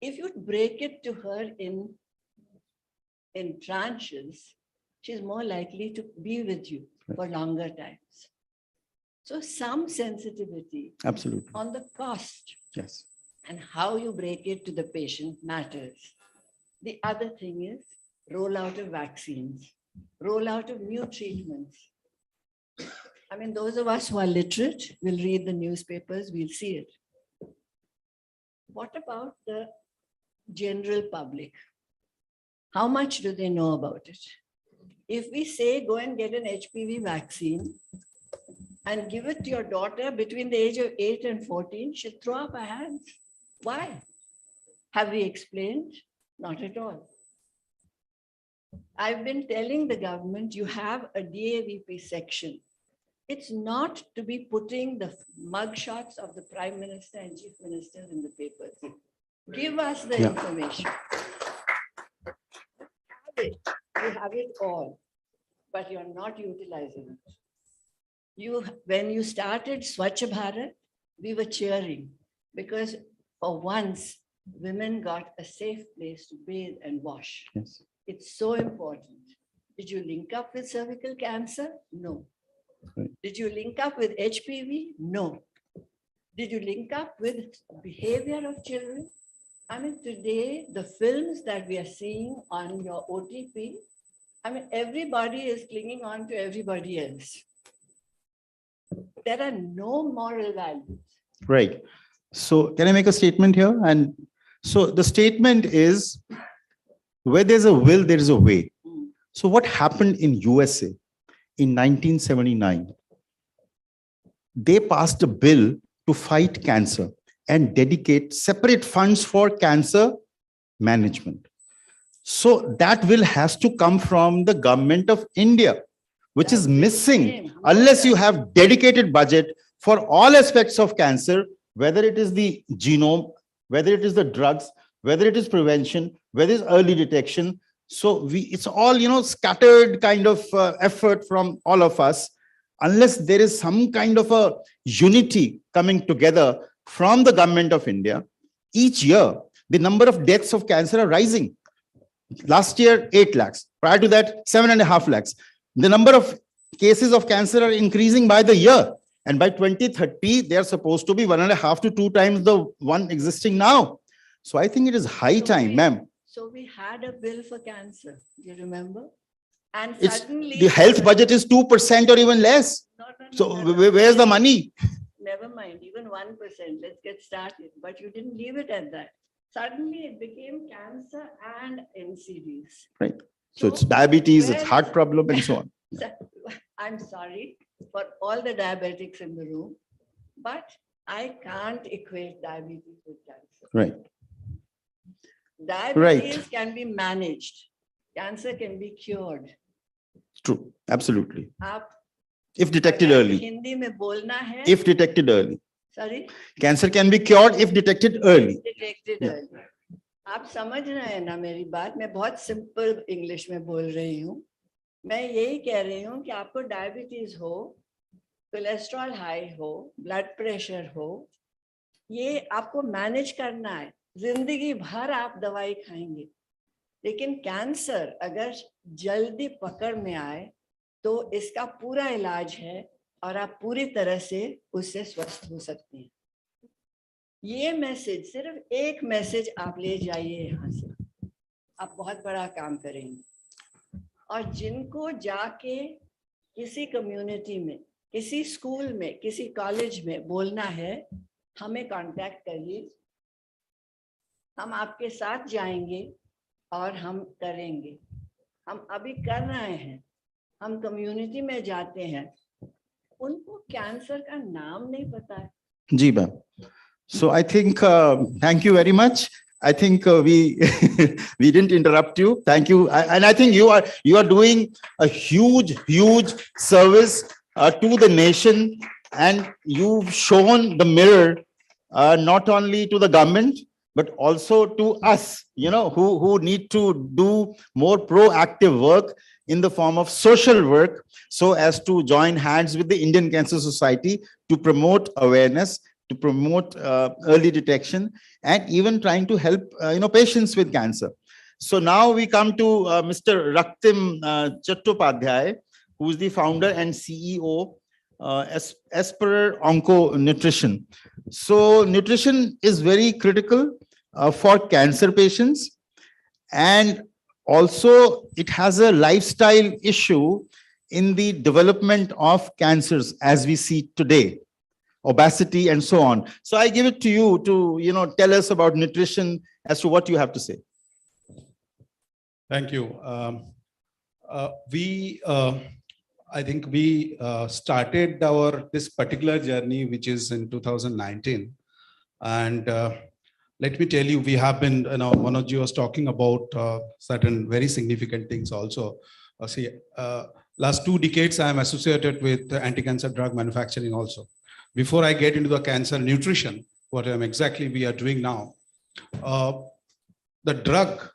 If you break it to her in tranches, she's more likely to be with you for longer times. So some sensitivity Absolutely. on the cost Yes. and how you break it to the patient matters. The other thing is rollout of vaccines, rollout of new treatments. I mean, those of us who are literate will read the newspapers, we'll see it. What about the general public? How much do they know about it? If we say, go and get an HPV vaccine and give it to your daughter between the age of 8 and 14, she'll throw up her hands. Why? Have we explained? Not at all. I've been telling the government, you have a DAVP section. It's not to be putting the mugshots of the Prime Minister and Chief Ministers in the papers. Give us the information. You have it all, but you're not utilizing it. When you started Swachh Bharat, we were cheering because for once, women got a safe place to bathe and wash. Yes. It's so important. Did you link up with cervical cancer? No. Right. Did you link up with HPV? No. Did you link up with behavior of children? I mean, today, the films that we are seeing on your OTP, I mean, everybody is clinging on to everybody else. There are no moral values. Right. So can I make a statement here? And so the statement is, where there's a will, there is a way. So what happened in USA in 1979? They passed a bill to fight cancer and dedicate separate funds for cancer management. So that will has to come from the government of India, which is missing unless you have dedicated budget for all aspects of cancer, whether it is the genome, whether it is the drugs, whether it is prevention, whether it's early detection. So it's all, scattered kind of effort from all of us, unless there is some kind of a unity coming together from the government of India. Each year, the number of deaths of cancer are rising. Last year, 8 lakhs. Prior to that, 7.5 lakhs. The number of cases of cancer are increasing by the year. And by 2030, they are supposed to be 1.5 to 2 times the one existing now. So I think it is high time, ma'am. So we had a bill for cancer, do you remember? And It's suddenly the health budget is 2% or even less. So where's the money? Never mind, even 1%, let's get started. But you didn't leave it at that. Suddenly it became cancer and NCDs. Right. So it's diabetes, it's heart problem and so on. I'm sorry for all the diabetics in the room, but I can't equate diabetes with cancer. Right. Diabetes can be managed. Cancer can be cured. True. Absolutely. आप If detected early. Hindi में बोलना है. If detected early. Sorry. Cancer can be cured if detected early. Detected early. आप समझ रहे हैं ना मेरी बात? मैं बहुत सिंपल इंग्लिश में बोल रही हूँ. मैं यही कह रही हूँ कि आपको डायबिटीज हो, कोलेस्ट्रॉल हाई हो, ब्लड प्रेशर हो, ये आपको मैनेज करना है. जिंदगी भर आप दवाई खाएंगे, लेकिन कैंसर अगर जल्दी पकड़ में आए तो इसका पूरा इलाज है और आप पूरी तरह से उससे स्वस्थ हो सकते हैं. ये मैसेज, सिर्फ एक मैसेज आप ले जाइए यहाँ से, आप बहुत बड़ा काम करेंगे. और जिनको जाके किसी कम्युनिटी में, किसी स्कूल में, किसी कॉलेज में बोलना है, हमें कांटेक्ट करिए, हम आपके साथ जाएंगे और हम करेंगे. हम अभी कर रहे हैं, हम कम्युनिटी में जाते हैं, उनको कैंसर का नाम नहीं पता है. जी ma'am. So I think, thank you very much. I think we we didn't interrupt you. Thank you. And I think you are doing a huge service to the nation, and you've shown the mirror not only to the government but also to us, who need to do more proactive work in the form of social work, so as to join hands with the Indian Cancer Society to promote awareness, to promote early detection, and even trying to help patients with cancer. So now we come to Mr. Raktim Chattopadhyay, who is the founder and CEO as per Onco Nutrition. So nutrition is very critical for cancer patients, and also it has a lifestyle issue in the development of cancers as we see today, obesity and so on. So I give it to you to tell us about nutrition as to what you have to say. Thank you. I think we started this particular journey, which is in 2019, and let me tell you, we have been, Manoj was talking about certain very significant things also. Last 2 decades, I am associated with anti-cancer drug manufacturing also. Before I get into the cancer nutrition, what exactly we are doing now, the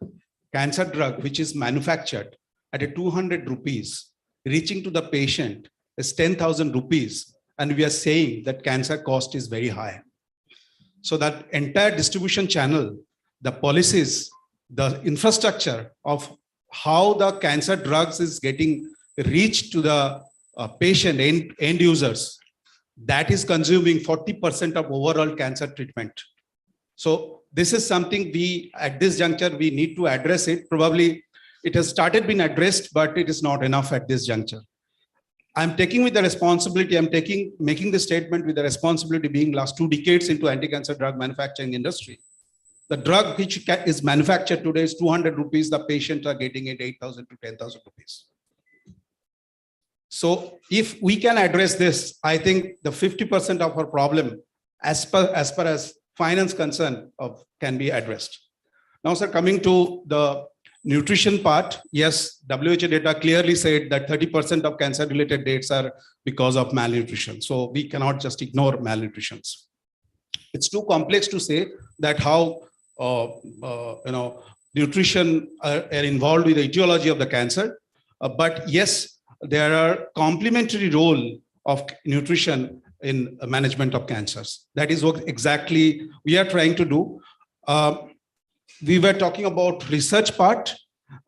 cancer drug, which is manufactured at a 200 rupees, reaching to the patient is 10,000 rupees. And we are saying that cancer cost is very high. So that entire distribution channel, the policies, the infrastructure of how the cancer drugs is getting reached to the patient end users, that is consuming 40% of overall cancer treatment. So this is something at this juncture, we need to address it. Probably it has started being addressed, but it is not enough at this juncture. I'm taking with the responsibility, making the statement with the responsibility being last 2 decades into anti-cancer drug manufacturing industry. The drug which is manufactured today is 200 rupees. The patients are getting it 8,000 to 10,000 rupees. So if we can address this, I think the 50% of our problem as far as finance concern can be addressed. Now, sir, coming to the nutrition part, yes, WHO data clearly said that 30% of cancer-related deaths are because of malnutrition. So we cannot just ignore malnutrition. It's too complex to say that how nutrition are involved with the etiology of the cancer. But yes, there are complementary role of nutrition in management of cancers. That is what exactly we are trying to do. We were talking about research part.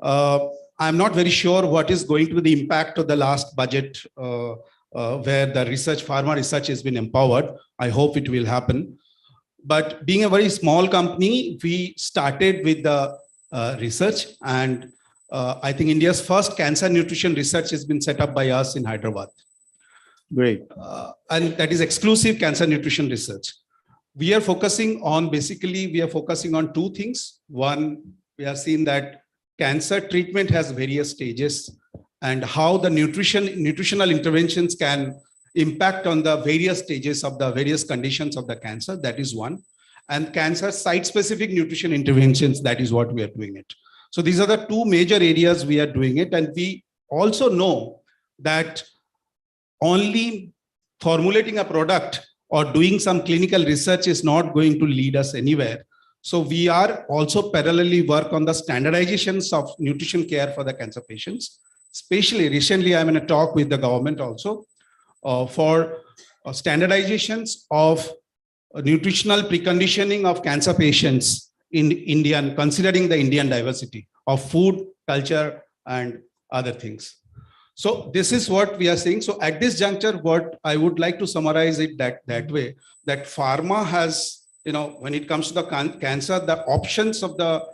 I'm not very sure what is going to be the impact of the last budget where the pharma research has been empowered. I hope it will happen. But being a very small company, we started with the research, and I think India's first cancer nutrition research has been set up by us in Hyderabad. Great. And that is exclusive cancer nutrition research. We are focusing on, we are focusing on 2 things. One, we have seen that cancer treatment has various stages, and how the nutritional interventions can impact on the various stages of the various conditions of the cancer. That is one. And cancer site-specific nutrition interventions, that is what we are doing it. So these are the 2 major areas we are doing it. And we also know that only formulating a product or doing some clinical research is not going to lead us anywhere. So we are also parallelly work on the standardizations of nutrition care for the cancer patients. Especially recently, I'm in a talk with the government also for standardizations of nutritional preconditioning of cancer patients in Indian, considering the Indian diversity of food, culture, and other things. So this is what we are saying. So at this juncture, what I would like to summarize it that way, that pharma has, when it comes to the cancer, the options of the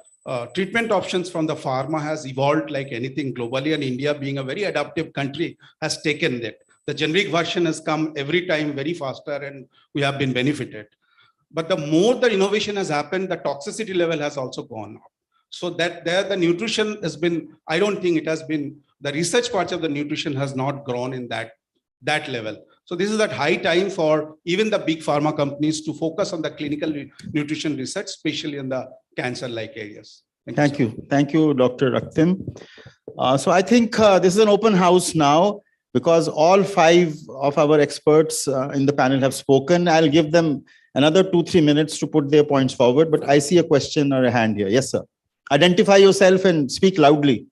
treatment options from the pharma has evolved like anything globally, and India, being a very adaptive country, has taken that. The generic version has come every time very faster, and we have been benefited. But the more the innovation has happened, the toxicity level has also gone up. So that there the nutrition has been, I don't think it has been, the research parts of the nutrition has not grown in that level. So this is that high time for even the big pharma companies to focus on the clinical nutrition research, especially in the cancer-like areas. Thank you. Thank you, Dr. Raktim. So I think this is an open house now, because all 5 of our experts in the panel have spoken. I'll give them another 2-3 minutes to put their points forward, but I see a question or a hand here. Yes, sir. Identify yourself and speak loudly.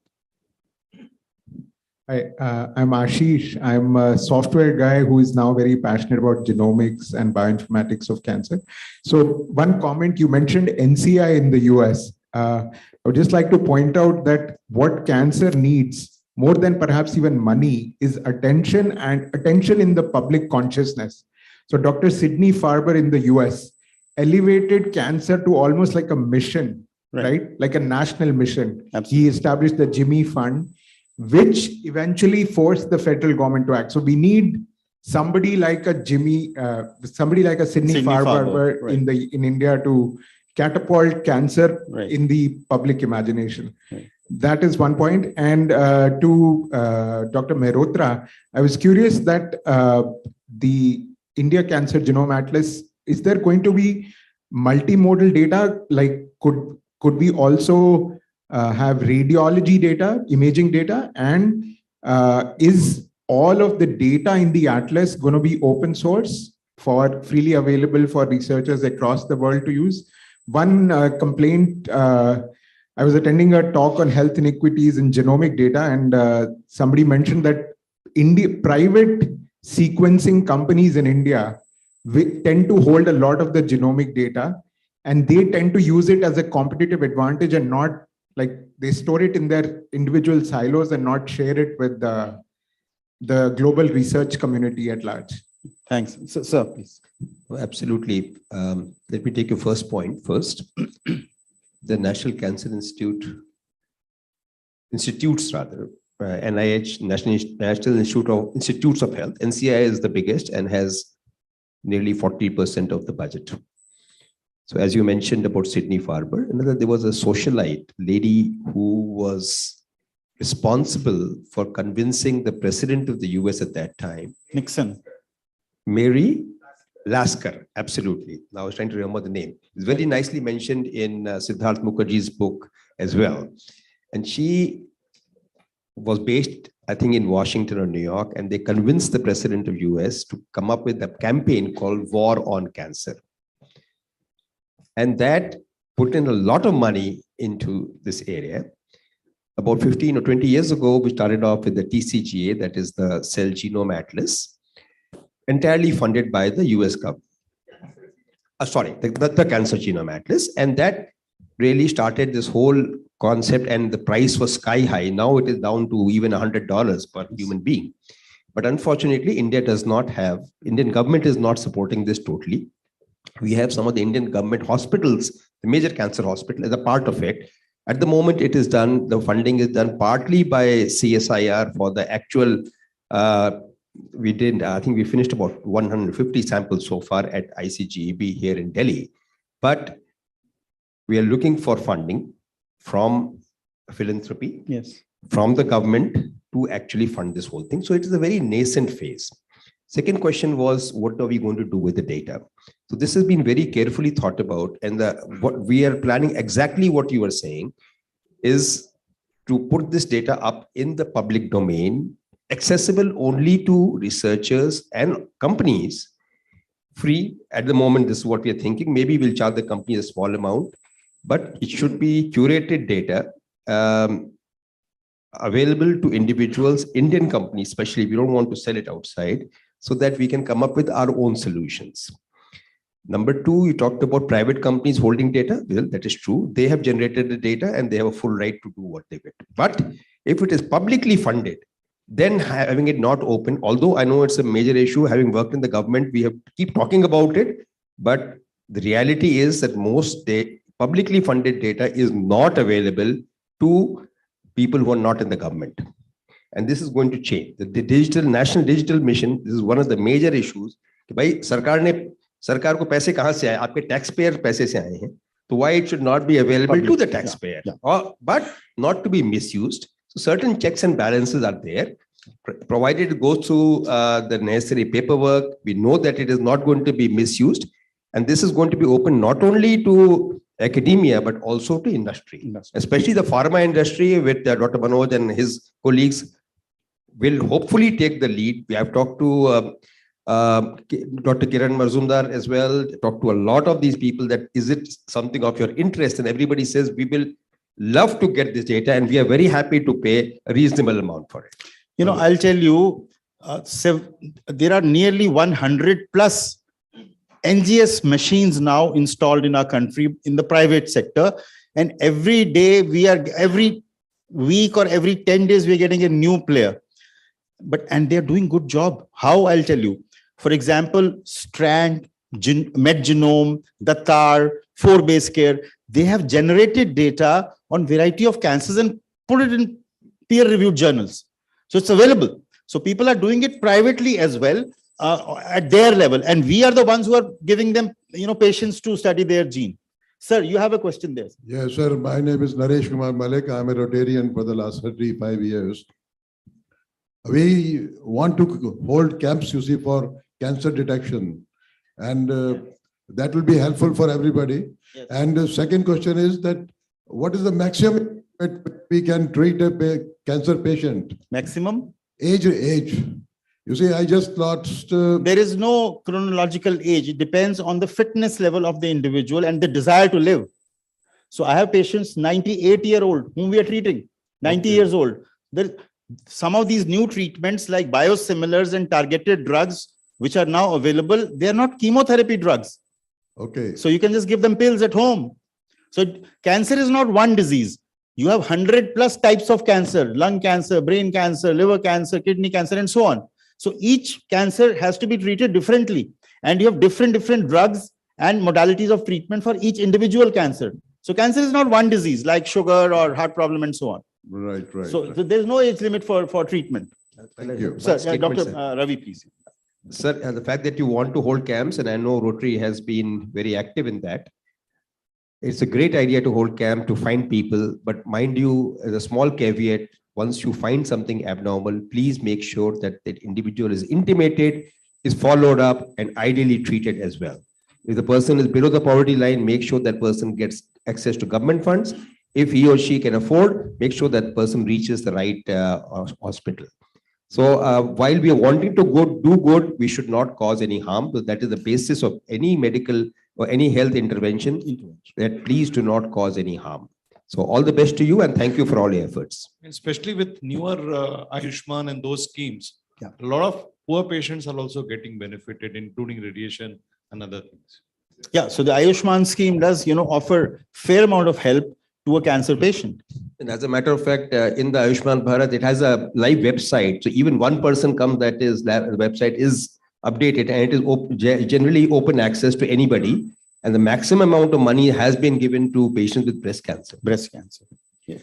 Hi, I'm Ashish. I'm a software guy who is now very passionate about genomics and bioinformatics of cancer. So one comment, you mentioned NCI in the US. I would just like to point out that what cancer needs more than perhaps even money is attention, and attention in the public consciousness. So Dr. Sidney Farber in the US elevated cancer to almost like a mission, right? Like a national mission. Absolutely. He established the Jimmy Fund, which eventually forced the federal government to act. So we need somebody like a Sidney Farber in India to catapult cancer in the public imagination. That is one point. And to Dr. Mehrotra, I was curious that the India Cancer Genome Atlas, is there going to be multimodal data? Like could we also have radiology data, imaging data, and is all of the data in the atlas going to be open source for freely available for researchers across the world to use? One complaint, I was attending a talk on health inequities in genomic data, and somebody mentioned that private sequencing companies in India tend to hold a lot of the genomic data, and they tend to use it as a competitive advantage and not like they store it in their individual silos and not share it with the global research community at large. Thanks. Sir, please. Absolutely. Let me take your first point first. The National Cancer Institutes NIH, National Institutes of Health. NCI is the biggest and has nearly 40% of the budget. So as you mentioned about Sydney Farber, there was a socialite lady who was responsible for convincing the president of the US at that time, Nixon. Mary Lasker, absolutely. Now I was trying to remember the name. It's very nicely mentioned in Siddharth Mukherjee's book as well. And she was based, I think, in Washington or New York, and they convinced the president of US to come up with a campaign called War on Cancer. And that put in a lot of money into this area. About 15 or 20 years ago, we started off with the TCGA, that is the Cell Genome Atlas, entirely funded by the US government. The Cancer Genome Atlas. And that really started this whole concept, and the price was sky high. Now it is down to even $100 per human being. But unfortunately, Indian government is not supporting this totally. We have some of the Indian government hospitals, the major cancer hospital, as a part of it. At the moment, it is done, the funding is done partly by CSIR for the actual, I think we finished about 150 samples so far at ICGEB here in Delhi. But we are looking for funding from philanthropy, yes, from the government to actually fund this whole thing. So it is a very nascent phase. Second question was, what are we going to do with the data? So this has been very carefully thought about, and what we are planning, exactly what you were saying, is to put this data up in the public domain, accessible only to researchers and companies, free. At the moment, this is what we are thinking. Maybe we'll charge the company a small amount, but it should be curated data available to individuals, Indian companies, especially if we don't want to sell it outside, so that we can come up with our own solutions. Number two, you talked about private companies holding data. Well, that is true. They have generated the data and they have a full right to do what they want. But if it is publicly funded, then having it not open, although I know it's a major issue, having worked in the government, we have to keep talking about it. But the reality is that most publicly funded data is not available to people who are not in the government. And this is going to change. The national digital mission, this is one of the major issues. सरकार को पैसे कहाँ से आए? आपके taxpayer पैसे से आए हैं. So why it should not be available to the taxpayer, but not to be misused. So certain checks and balances are there, provided it goes through the necessary paperwork. We know that it is not going to be misused, and this is going to be open not only to academia but also to industry, especially the pharma industry. With Dr. Manoj and his colleagues will hopefully take the lead. We have talked to Dr. Kiran Marzumdar as well, talk to a lot of these people that is it something of your interest, and everybody says we will love to get this data and we are very happy to pay a reasonable amount for it. You know, I'll tell you, there are nearly 100 plus NGS machines now installed in our country in the private sector, and every day every week or every 10 days we're getting a new player, and they're doing good job. How? I'll tell you. For example, Strand, MedGenome, Datar, 4Base Care, they have generated data on variety of cancers and put it in peer-reviewed journals. So it's available. So people are doing it privately as well at their level. And we are the ones who are giving them, patients to study their gene. Sir, you have a question there. Yes, sir. My name is Naresh Kumar Malik. I'm a Rotarian for the last 35 years. We want to hold camps, you see, for cancer detection, and that will be helpful for everybody. Yes. And the second question is that what is the maximum we can treat a cancer patient? Maximum? Age. You see, I just lost... There is no chronological age. It depends on the fitness level of the individual and the desire to live. So I have patients 98-year-old whom we are treating, 90 years old. Some of these new treatments like biosimilars and targeted drugs, which are now available, they are not chemotherapy drugs. Okay. So you can just give them pills at home. So cancer is not one disease. You have 100 plus types of cancer: lung cancer, brain cancer, liver cancer, kidney cancer, and so on. So each cancer has to be treated differently. And you have different drugs and modalities of treatment for each individual cancer. So cancer is not one disease like sugar or heart problem and so on. Right, right. So there's no age limit for treatment. Thank you. Sir, One statement, Dr. sir. Ravi, please. Sir, the fact that you want to hold camps, and I know Rotary has been very active in that. It's a great idea to hold camp to find people, but mind you, as a small caveat, once you find something abnormal, please make sure that that individual is intimated, is followed up, and ideally treated as well. If the person is below the poverty line, make sure that person gets access to government funds. If he or she can afford, make sure that person reaches the right hospital. So while we are wanting to do good, we should not cause any harm. So that is the basis of any medical or any health intervention, that please do not cause any harm. So all the best to you, and thank you for all your efforts. Especially with newer Ayushman and those schemes, a lot of poor patients are also getting benefited, including radiation and other things. Yeah, so the Ayushman scheme does, offer fair amount of help to a cancer patient. And as a matter of fact, in the Ayushman Bharat, it has a live website. So even one person comes, that is, the website is updated, and it is generally open access to anybody. And the maximum amount of money has been given to patients with breast cancer. Breast cancer. Yeah.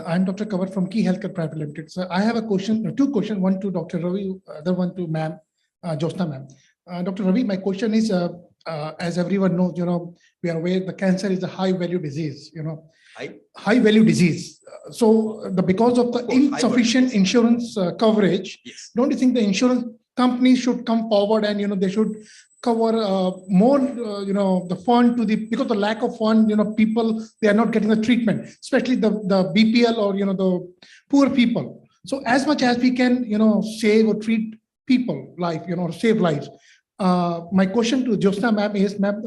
I'm Dr. Kawar from Key Healthcare Private Limited. So I have a question, two questions, one to Dr. Ravi, other one to ma'am, Josna ma'am. Dr. Ravi, my question is, as everyone knows, we are aware the cancer is a high value disease, high value disease. So because of the insufficient insurance coverage, don't you think the insurance companies should come forward and, they should cover more, the fund to because the lack of fund, people, they are not getting the treatment, especially the BPL or, the poor people. So as much as we can, save or treat people life, save lives. My question to Josna ma'am is, ma'am,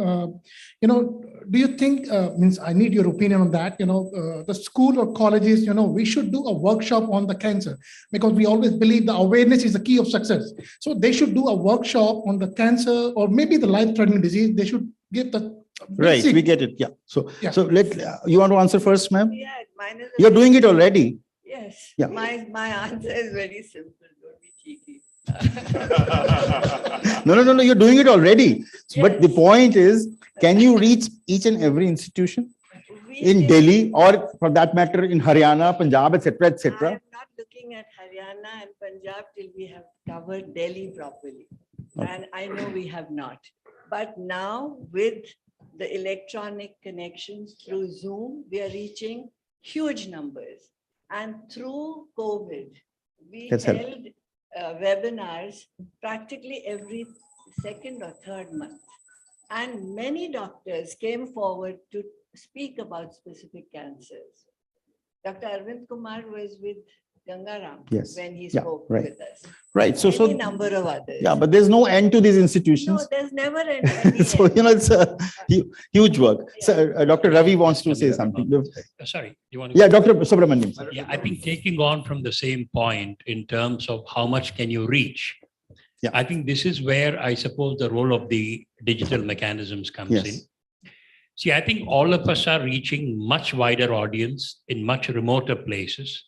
do you think, means I need your opinion on that, the school or colleges, we should do a workshop on the cancer, because we always believe the awareness is the key of success. So they should do a workshop on the cancer or maybe the life-threatening disease. They should give the Right, basic. we get it. Yeah. So, Yeah. so you want to answer first, ma'am? Yeah, mine is. You're doing it already. Yes. Yeah. My answer is very simple. Don't be cheeky. No, you're doing it already. But the point is, can you reach each and every institution in Delhi, or for that matter in Haryana, Punjab, etc., etc.? I'm not looking at Haryana and Punjab till we have covered Delhi properly. Okay. And I know we have not. But now with the electronic connections through Zoom, we are reaching huge numbers. And through COVID, we That's held helped. webinars practically every second or third month. And many doctors came forward to speak about specific cancers. Dr. Arvind Kumar was with Gangaram Yes. when he Yeah, spoke right. with us. Right. So, Any number of others. yeah, but there's no end to these No, institutions. there's never any So, end. it's a huge work. So, Dr. Ravi wants to say something. Sorry, you want to? Yeah, Dr. Subramanian. Yeah, I think taking on from the same point in terms of how much can you reach. Yeah. I think this is where I suppose the role of the digital mechanisms comes Yes. in. See, I think all of us are reaching much wider audience in much remoter places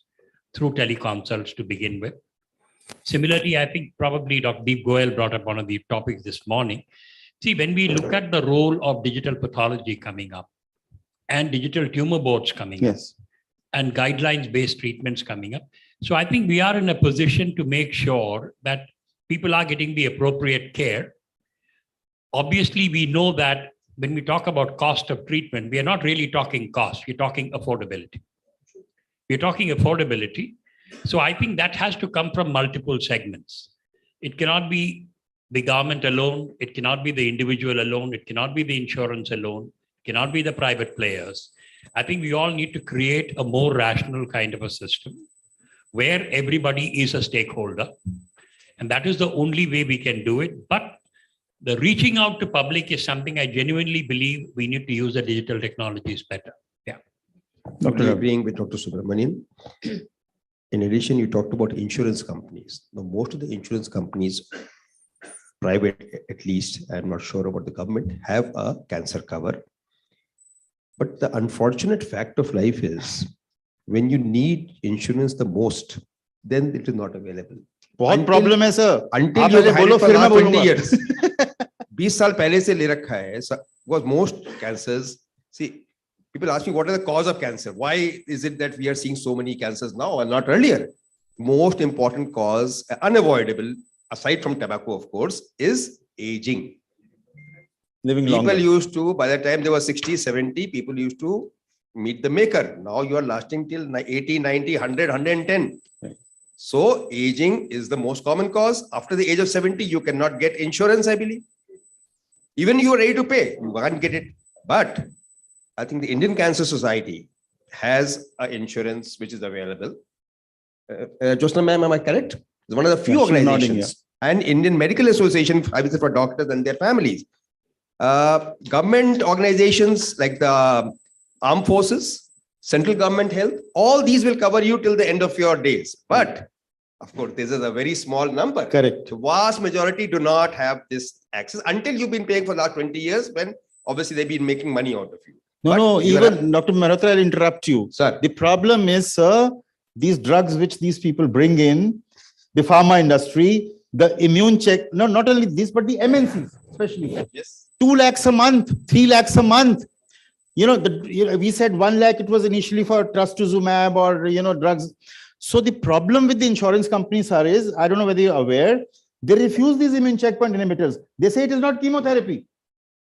through teleconsults to begin with. Similarly, I think probably Dr. Deep Goel brought up one of the topics this morning. See, when we look at the role of digital pathology coming up and digital tumor boards coming up, Yes. and guidelines-based treatments coming up. So I think we are in a position to make sure that people are getting the appropriate care. Obviously, we know that when we talk about cost of treatment, we are not really talking cost, we're talking affordability. We're talking affordability. So I think that has to come from multiple segments. It cannot be the government alone, it cannot be the individual alone, it cannot be the insurance alone, it cannot be the private players. I think we all need to create a more rational kind of a system where everybody is a stakeholder. And that is the only way we can do it. But the reaching out to public is something I genuinely believe we need to use the digital technologies better. Yeah. Dr. Agreeing with Dr. Subramanian. In addition, you talked about insurance companies. Now, most of the insurance companies, private at least, I'm not sure about the government, have a cancer cover. But the unfortunate fact of life is when you need insurance the most, then it is not available. बहुत problem है sir. Until आप you पहले have बोलो, had it for फिर मैं last 20 बोलूंगा. years. 20 साल पहले से ले रखा है. Because most cancers, see, People ask me, what are the cause of cancer? Why is it that we are seeing so many cancers now and not earlier? Most important cause, unavoidable, aside from tobacco, of course, is aging. Living People longer. used to, by the time they were 60, 70, people used to meet the maker. Now you are lasting till 80, 90, 100, 110. So aging is the most common cause. After the age of 70, you cannot get insurance, I believe. Even you are ready to pay, you can't get it. But I think the Indian Cancer Society has an insurance which is available. Josna ma'am, am I correct? It's one of the few Yeah, she's nodding, organizations. And Indian Medical Association, I would say for doctors and their families. Government organizations like the Armed Forces, Central Government Health, all these will cover you till the end of your days. But of course, this is a very small number. Correct. The vast majority do not have this access until you've been paying for the last 20 years when obviously they've been making money out of you. No, But no, you even Dr. Mehrotra, I'll interrupt you. Sir. The problem is, sir, these drugs which these people bring in, the pharma industry, the immune check, no, not only this, but the MNCs, especially. Yes. 2 lakhs a month, 3 lakhs a month. We said 1 lakh, it was initially for trastuzumab or, drugs. So the problem with the insurance companies is, I don't know whether you're aware, they refuse these immune checkpoint inhibitors. They say it is not chemotherapy.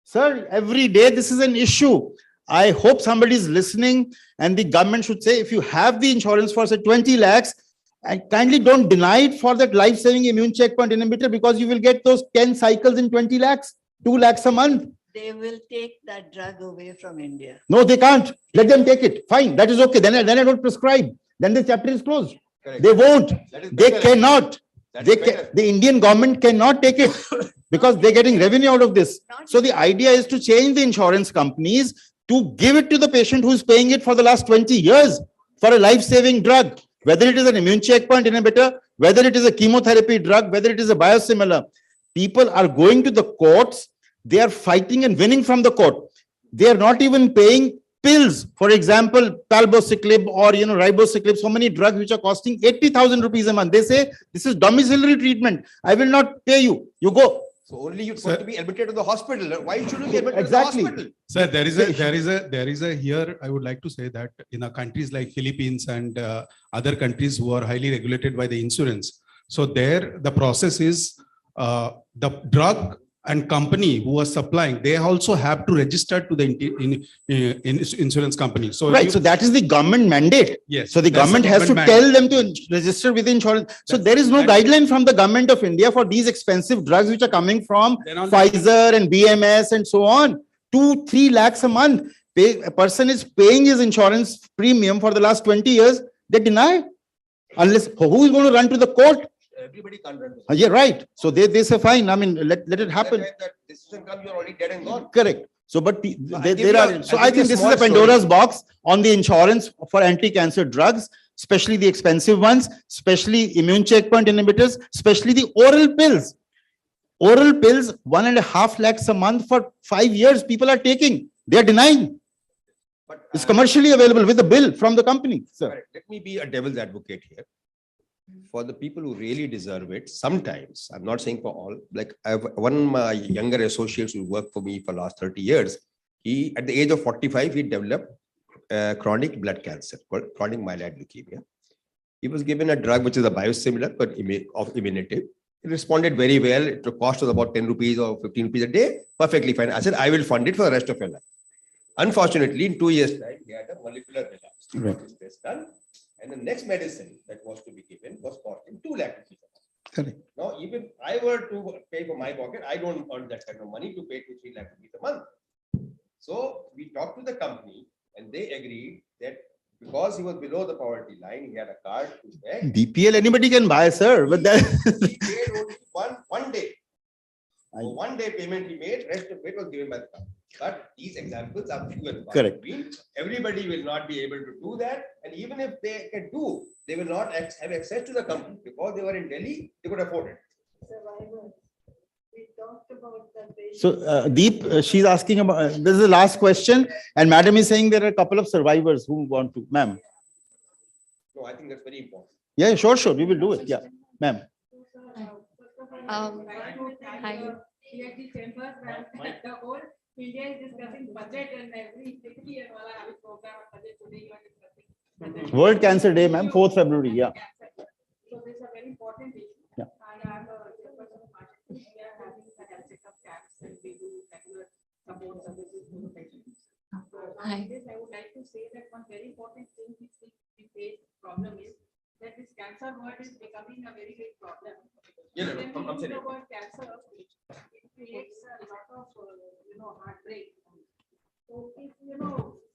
Sir, every day this is an issue. I hope somebody is listening and the government should say, if you have the insurance for say 20 lakhs, and kindly don't deny it for that life-saving immune checkpoint inhibitor because you will get those 10 cycles in 20 lakhs, 2 lakhs a month. They will take that drug away from India. No, they can't. Let them take it. Fine, that is okay. Then I don't prescribe. Then this chapter is closed. Correct. They won't. They better. cannot. The Indian government cannot take it because they're getting revenue out of this. So the idea is to change the insurance companies to give it to the patient who's paying it for the last 20 years for a life-saving drug, whether it is an immune checkpoint inhibitor, whether it is a chemotherapy drug, whether it is a biosimilar. People are going to the courts. They are fighting and winning from the court. They are not even paying pills. For example, palbociclib or ribociclib, so many drugs which are costing 80,000 rupees a month. They say this is domiciliary treatment. I will not pay you. You go. So only you've got to be admitted to the hospital. Why shouldn't you be admitted Exactly. to the hospital? Sir, there is a here, I would like to say that in countries like Philippines and other countries who are highly regulated by the insurance. So there, the process is the drug and company who are supplying, they also have to register to the insurance company. So right. So that is the government mandate. Yes. So the government has to tell them to register with the insurance. So there is no guideline from the government of India for these expensive drugs which are coming from Pfizer and BMS and so on. 2-3 lakhs a month. A person is paying his insurance premium for the last 20 years. They deny. Unless who is going to run to the court? Everybody can't run. Yeah, right. So they say fine. I mean, let it happen. That decision comes, you're already dead and gone. Correct. So, but I I'll think give you this is a a small Pandora's story. box on the insurance for anti-cancer drugs, especially the expensive ones, especially immune checkpoint inhibitors, especially the oral pills. Oral pills, 1.5 lakhs a month for 5 years, people are taking. They are denying. But It's commercially available with a bill from the company. Sir. correct. Let me be a devil's advocate here. For the people who really deserve it, sometimes, I'm not saying for all, like I have one of my younger associates who worked for me for the last 30 years. He, at the age of 45, he developed chronic blood cancer called chronic myeloid leukemia. He was given a drug which is a biosimilar but of immunity. He responded very well. It cost us about 10 rupees or 15 rupees a day. Perfectly fine. I said, I will fund it for the rest of your life. Unfortunately, in 2 years' time, he had a molecular relapse. He got his test done. And the next medicine that was to be given was costing 2 lakh rupees. Correct. Now, even I were to pay for my pocket, I don't earn that kind of money to pay 2-3 lakh rupees a month. So we talked to the company and they agreed that because he was below the poverty line, he had a card to beg. BPL, anybody can buy, sir. But that He paid only one day. So 1 day payment he made, rest of it was given by the company. But these examples are few and far Correct. between. Everybody will not be able to do that. And even if they can do, they will not have access to the company because they were in Delhi, they could afford it. Survivors. We talked about the patient. So, Deep, she's asking about, this is the last question. And madam is saying there are a couple of survivors who want to, ma'am. No, I think that's very important. Yeah, sure. We will do it. Yeah, ma'am. Hi. India is discussing budget and every year program budget today you are discussing. World Cancer Day, ma'am, 4th February. Yeah. So this is a very important issue. Yeah. And I'm a chairperson of marketing. We are having a health checkup camps and we do regular support services to the patients. So on this, I would like to say that one very important thing which we face problem is that this cancer word is becoming a very big problem. When we use the word cancer, it creates a lot of heartbreak. So if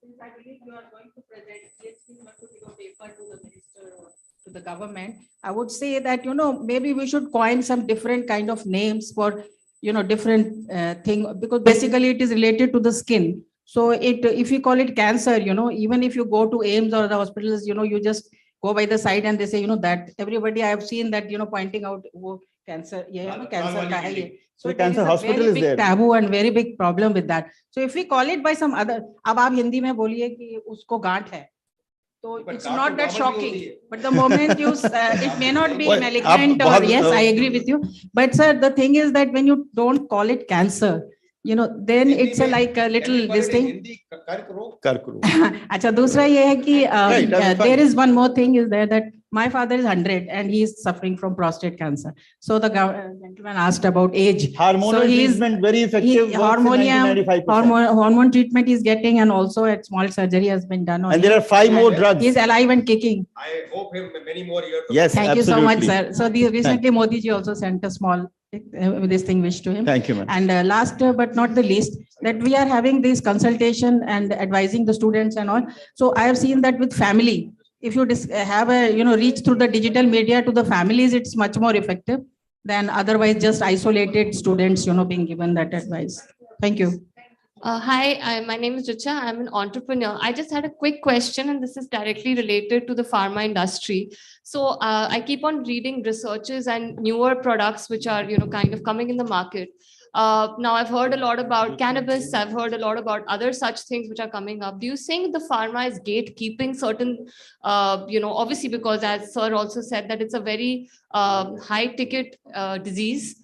since I believe you are going to present, PhD want to give a paper to the minister or to the government, I would say that maybe we should coin some different kind of names for different thing, because basically it is related to the skin. So if you call it cancer, even if you go to AIMS or the hospitals, you just go by the side and they say, that everybody I have seen that, pointing out cancer, cancer ka hai ye. So there is cancer a hospital very is big there. taboo and very big problem with that. So if we call it by some other, अब आप हिंदी में बोलिए कि उसको गांठ है, so it's not that shocking. But the moment you, it may not be Well, malignant or yes, I agree with you. But sir, the thing is that when you don't call it cancer, then it's like a little this thing. अच्छा दूसरा ये है कि there is one more thing is there that my father is 100 and he is suffering from prostate cancer. So the gentleman asked about age. Hormonal So treatment very effective. Hormone treatment he's getting, and also a small surgery has been done on And him. there are 5 more drugs. He's alive and kicking. I hope him many more years. Yes, Thank absolutely. you so much, sir. So recently Modi ji also sent a small this thing wish to him. Thank you, ma'am. And last but not the least, that we are having this consultation and advising the students and all. So I have seen that with family, if you have a reach through the digital media to the families, it's much more effective than otherwise just isolated students being given that advice. Thank you. Hi, my name is Richa. I'm an entrepreneur. I just had a quick question, and this is directly related to the pharma industry. So I keep on reading researches and newer products which are, kind of coming in the market. Now I've heard a lot about cannabis. I've heard a lot about other such things which are coming up. Do you think the pharma is gatekeeping certain, obviously because as sir also said that it's a very high ticket disease.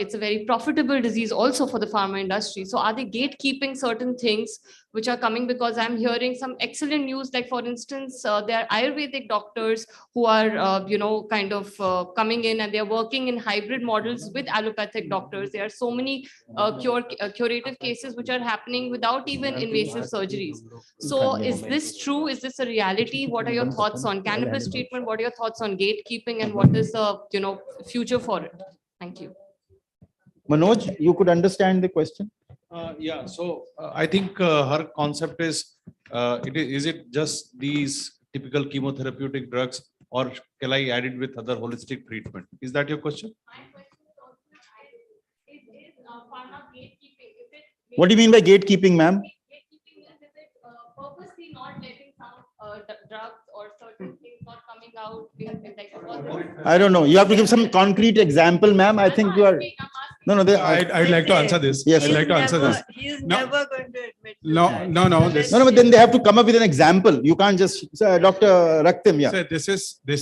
It's a very profitable disease also for the pharma industry. So are they gatekeeping certain things which are coming? Because I'm hearing some excellent news, like for instance, there are Ayurvedic doctors who are, kind of coming in and they're working in hybrid models with allopathic doctors. There are so many curative cases which are happening without even invasive surgeries. So is this true? Is this a reality? What are your thoughts on cannabis treatment? What are your thoughts on gatekeeping, and what is the, future for it? Thank you. Manoj, you could understand the question? Yeah, so I think her concept is, is it just these typical chemotherapeutic drugs, or can I add it with other holistic treatment? Is that your question? What do you mean by gatekeeping, ma'am? Purposely not letting some drugs or certain things not coming out. I don't know. You have to give some concrete example, ma'am. I think you are. No. I'd like to answer this. Yes. I'd like to answer this. He's No. never going to admit. No. No, but then they have to come up with an example. You can't just, Dr. Raktim, yeah. So this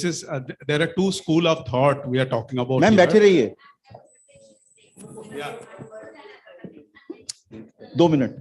is there are two school of thought we are talking about. Ma'am, here. बैठे रहिए. Yeah. 2 minutes.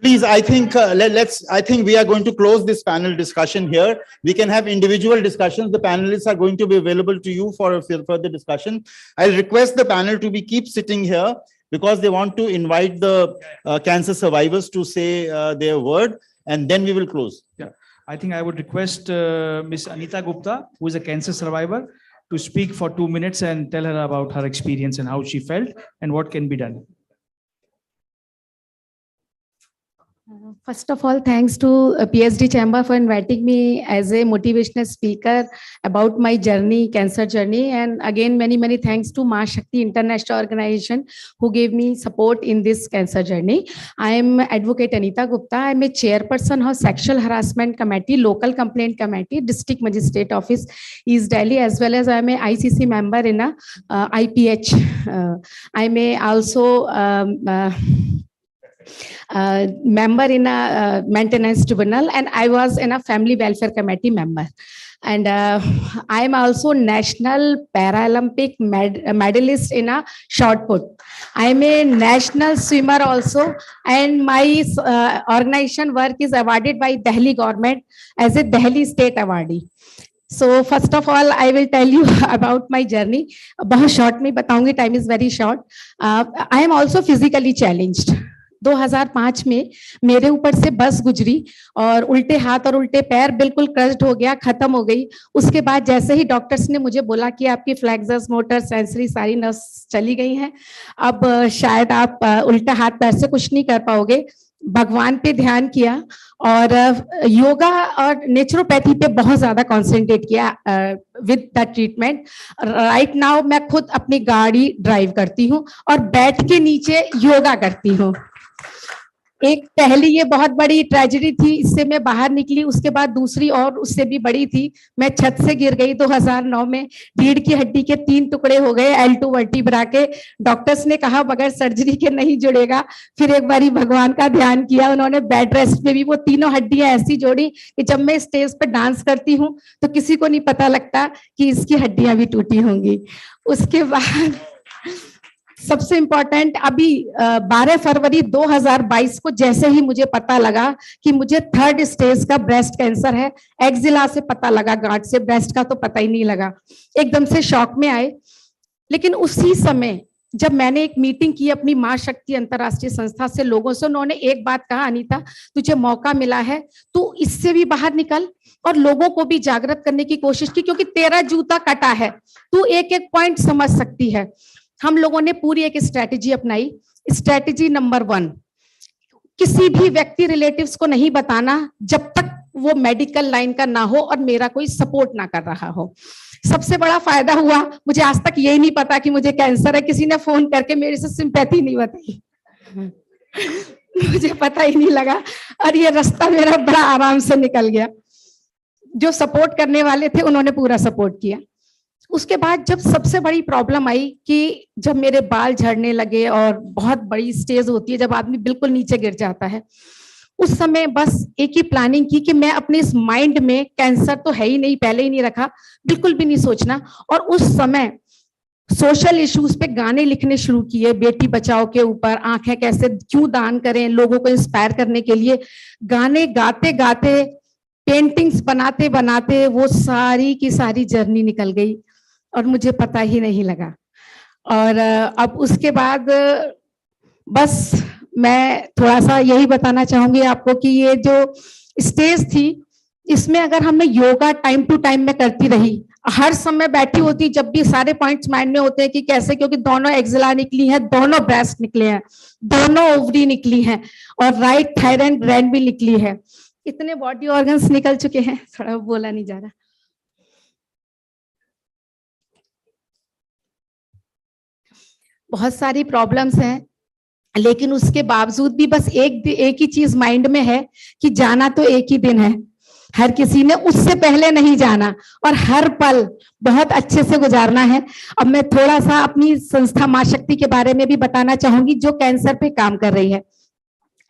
Please, I think I think we are going to close this panel discussion here. We can have individual discussions. The panelists are going to be available to you for further discussion. I'll request the panel to keep sitting here because they want to invite the cancer survivors to say their word, and then we will close. Yeah, I think I would request Ms. Anita Gupta, who is a cancer survivor, to speak for 2 minutes and tell her about her experience and how she felt and what can be done. First of all, thanks to PhD Chamber for inviting me as a motivational speaker about my journey, cancer journey. And again, many thanks to Ma Shakti International Organization who gave me support in this cancer journey. I am Advocate Anita Gupta. I am a chairperson of Sexual Harassment Committee, Local Complaint Committee, District Magistrate Office, East Delhi, as well as I am a ICC member in a IPH. I may also member in a maintenance tribunal, and I was in a family welfare committee member. And I am also national Paralympic medalist in a shot put. I am a national swimmer also, and my organization work is awarded by Delhi government as a Delhi state awardee. So first of all, I will tell you about my journey. बहुत short में बताऊंगी, time is very short. I am also physically challenged. 2005 में मेरे ऊपर से बस गुजरी और उल्टे हाथ और उल्टे पैर बिल्कुल क्रश्ड हो गया, खत्म हो गई. उसके बाद जैसे ही डॉक्टर्स ने मुझे बोला कि आपकी फ्लेक्सस मोटर सेंसरी सारी नस चली गई हैं, अब शायद आप उल्टा हाथ पैर से कुछ नहीं कर पाओगे. भगवान पे ध्यान किया और योगा और नेचुरोपैथी पे बहुत ज्यादा कॉन्सेंट्रेट किया with the treatment. Right now मैं खुद अपनी गाड़ी ड्राइव करती हूँ और बैठ के नीचे योगा करती हूँ. एक पहली ये बहुत बड़ी ट्रेजेडी थी, इससे मैं बाहर निकली. उसके बाद दूसरी और उससे भी बड़ी थी, मैं छत से गिर गई 2009 में. रीढ़ की हड्डी के 3 टुकड़े हो गए, L2 वर्टिब्रा के. डॉक्टर्स ने कहा बगैर सर्जरी के नहीं जुड़ेगा. फिर एक बारी भगवान का ध्यान किया, उन्होंने बेड रेस्ट में भी वो तीनों हड्डियां ऐसी जोड़ी कि जब मैं स्टेज पे डांस करती हूँ तो किसी को नहीं पता लगता कि इसकी हड्डियां भी टूटी होंगी. उसके बाद सबसे इंपॉर्टेंट, अभी 12 फरवरी 2022 को जैसे ही मुझे पता लगा कि मुझे 3rd स्टेज का ब्रेस्ट कैंसर है, एक्जिला से पता लगा, गांठ से, ब्रेस्ट का तो पता ही नहीं लगा. एकदम से शॉक में आए. लेकिन उसी समय जब मैंने एक मीटिंग की अपनी मां शक्ति अंतरराष्ट्रीय संस्था से लोगों से, उन्होंने एक बात कहा, अनीता तुझे मौका मिला है, तू इससे भी बाहर निकल और लोगों को भी जागृत करने की कोशिश की, क्योंकि तेरा जूता कटा है, तू एक एक पॉइंट समझ सकती है. हम लोगों ने पूरी एक स्ट्रैटेजी अपनाई. स्ट्रैटेजी नंबर 1, किसी भी व्यक्ति रिलेटिव्स को नहीं बताना जब तक वो मेडिकल लाइन का ना हो और मेरा कोई सपोर्ट ना कर रहा हो. सबसे बड़ा फायदा हुआ, मुझे आज तक यही नहीं पता कि मुझे कैंसर है. किसी ने फोन करके मेरे से सिंपैथी नहीं बताई, मुझे पता ही नहीं लगा, और ये रास्ता मेरा बड़ा आराम से निकल गया. जो सपोर्ट करने वाले थे उन्होंने पूरा सपोर्ट किया. उसके बाद जब सबसे बड़ी प्रॉब्लम आई कि जब मेरे बाल झड़ने लगे, और बहुत बड़ी स्टेज होती है जब आदमी बिल्कुल नीचे गिर जाता है, उस समय बस एक ही प्लानिंग की कि मैं अपने इस माइंड में, कैंसर तो है ही नहीं, पहले ही नहीं रखा, बिल्कुल भी नहीं सोचना. और उस समय सोशल इश्यूज पे गाने लिखने शुरू किए, बेटी बचाओ के ऊपर, आंखें कैसे क्यों दान करें, लोगों को इंस्पायर करने के लिए. गाने गाते गाते, पेंटिंग्स बनाते बनाते वो सारी की सारी जर्नी निकल गई और मुझे पता ही नहीं लगा. और अब उसके बाद बस मैं थोड़ा सा यही बताना चाहूंगी आपको कि ये जो स्टेज थी, इसमें अगर हमने योगा टाइम टू टाइम में करती रही, हर समय बैठी होती, जब भी सारे पॉइंट्स माइंड में होते हैं कि कैसे, क्योंकि दोनों एक्जिला निकली है, दोनों ब्रेस्ट निकले हैं, दोनों ओवरी निकली हैं, और राइट थायराइड ग्लैंड भी निकली है. इतने बॉडी ऑर्गन्स निकल चुके हैं, थोड़ा बोला नहीं जा रहा. बहुत सारी प्रॉब्लम्स हैं, लेकिन उसके बावजूद भी बस एक ही चीज माइंड में है कि जाना तो एक ही दिन है. हर किसी ने उससे पहले नहीं जाना, और हर पल बहुत अच्छे से गुजारना है. अब मैं थोड़ा सा अपनी संस्था मां शक्ति के बारे में भी बताना चाहूंगी, जो कैंसर पे काम कर रही है.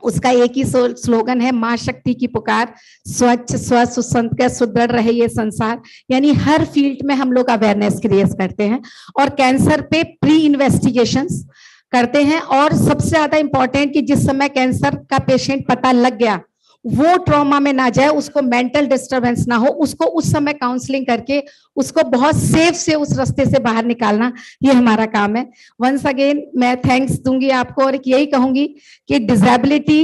उसका एक ही स्लोगन है, मां शक्ति की पुकार, स्वच्छ स्वस्थ सुसंत सुदृढ़ रहे ये संसार. यानी हर फील्ड में हम लोग अवेयरनेस क्रिएट करते हैं और कैंसर पे प्री इन्वेस्टिगेशंस करते हैं. और सबसे ज्यादा इंपॉर्टेंट कि जिस समय कैंसर का पेशेंट पता लग गया, वो ट्रॉमा में ना जाए, उसको मेंटल डिस्टरबेंस ना हो, उसको उस समय काउंसलिंग करके उसको बहुत सेफ से उस रास्ते से बाहर निकालना, ये हमारा काम है. वंस अगेन मैं थैंक्स दूंगी आपको, और यही कहूंगी कि डिसेबिलिटी,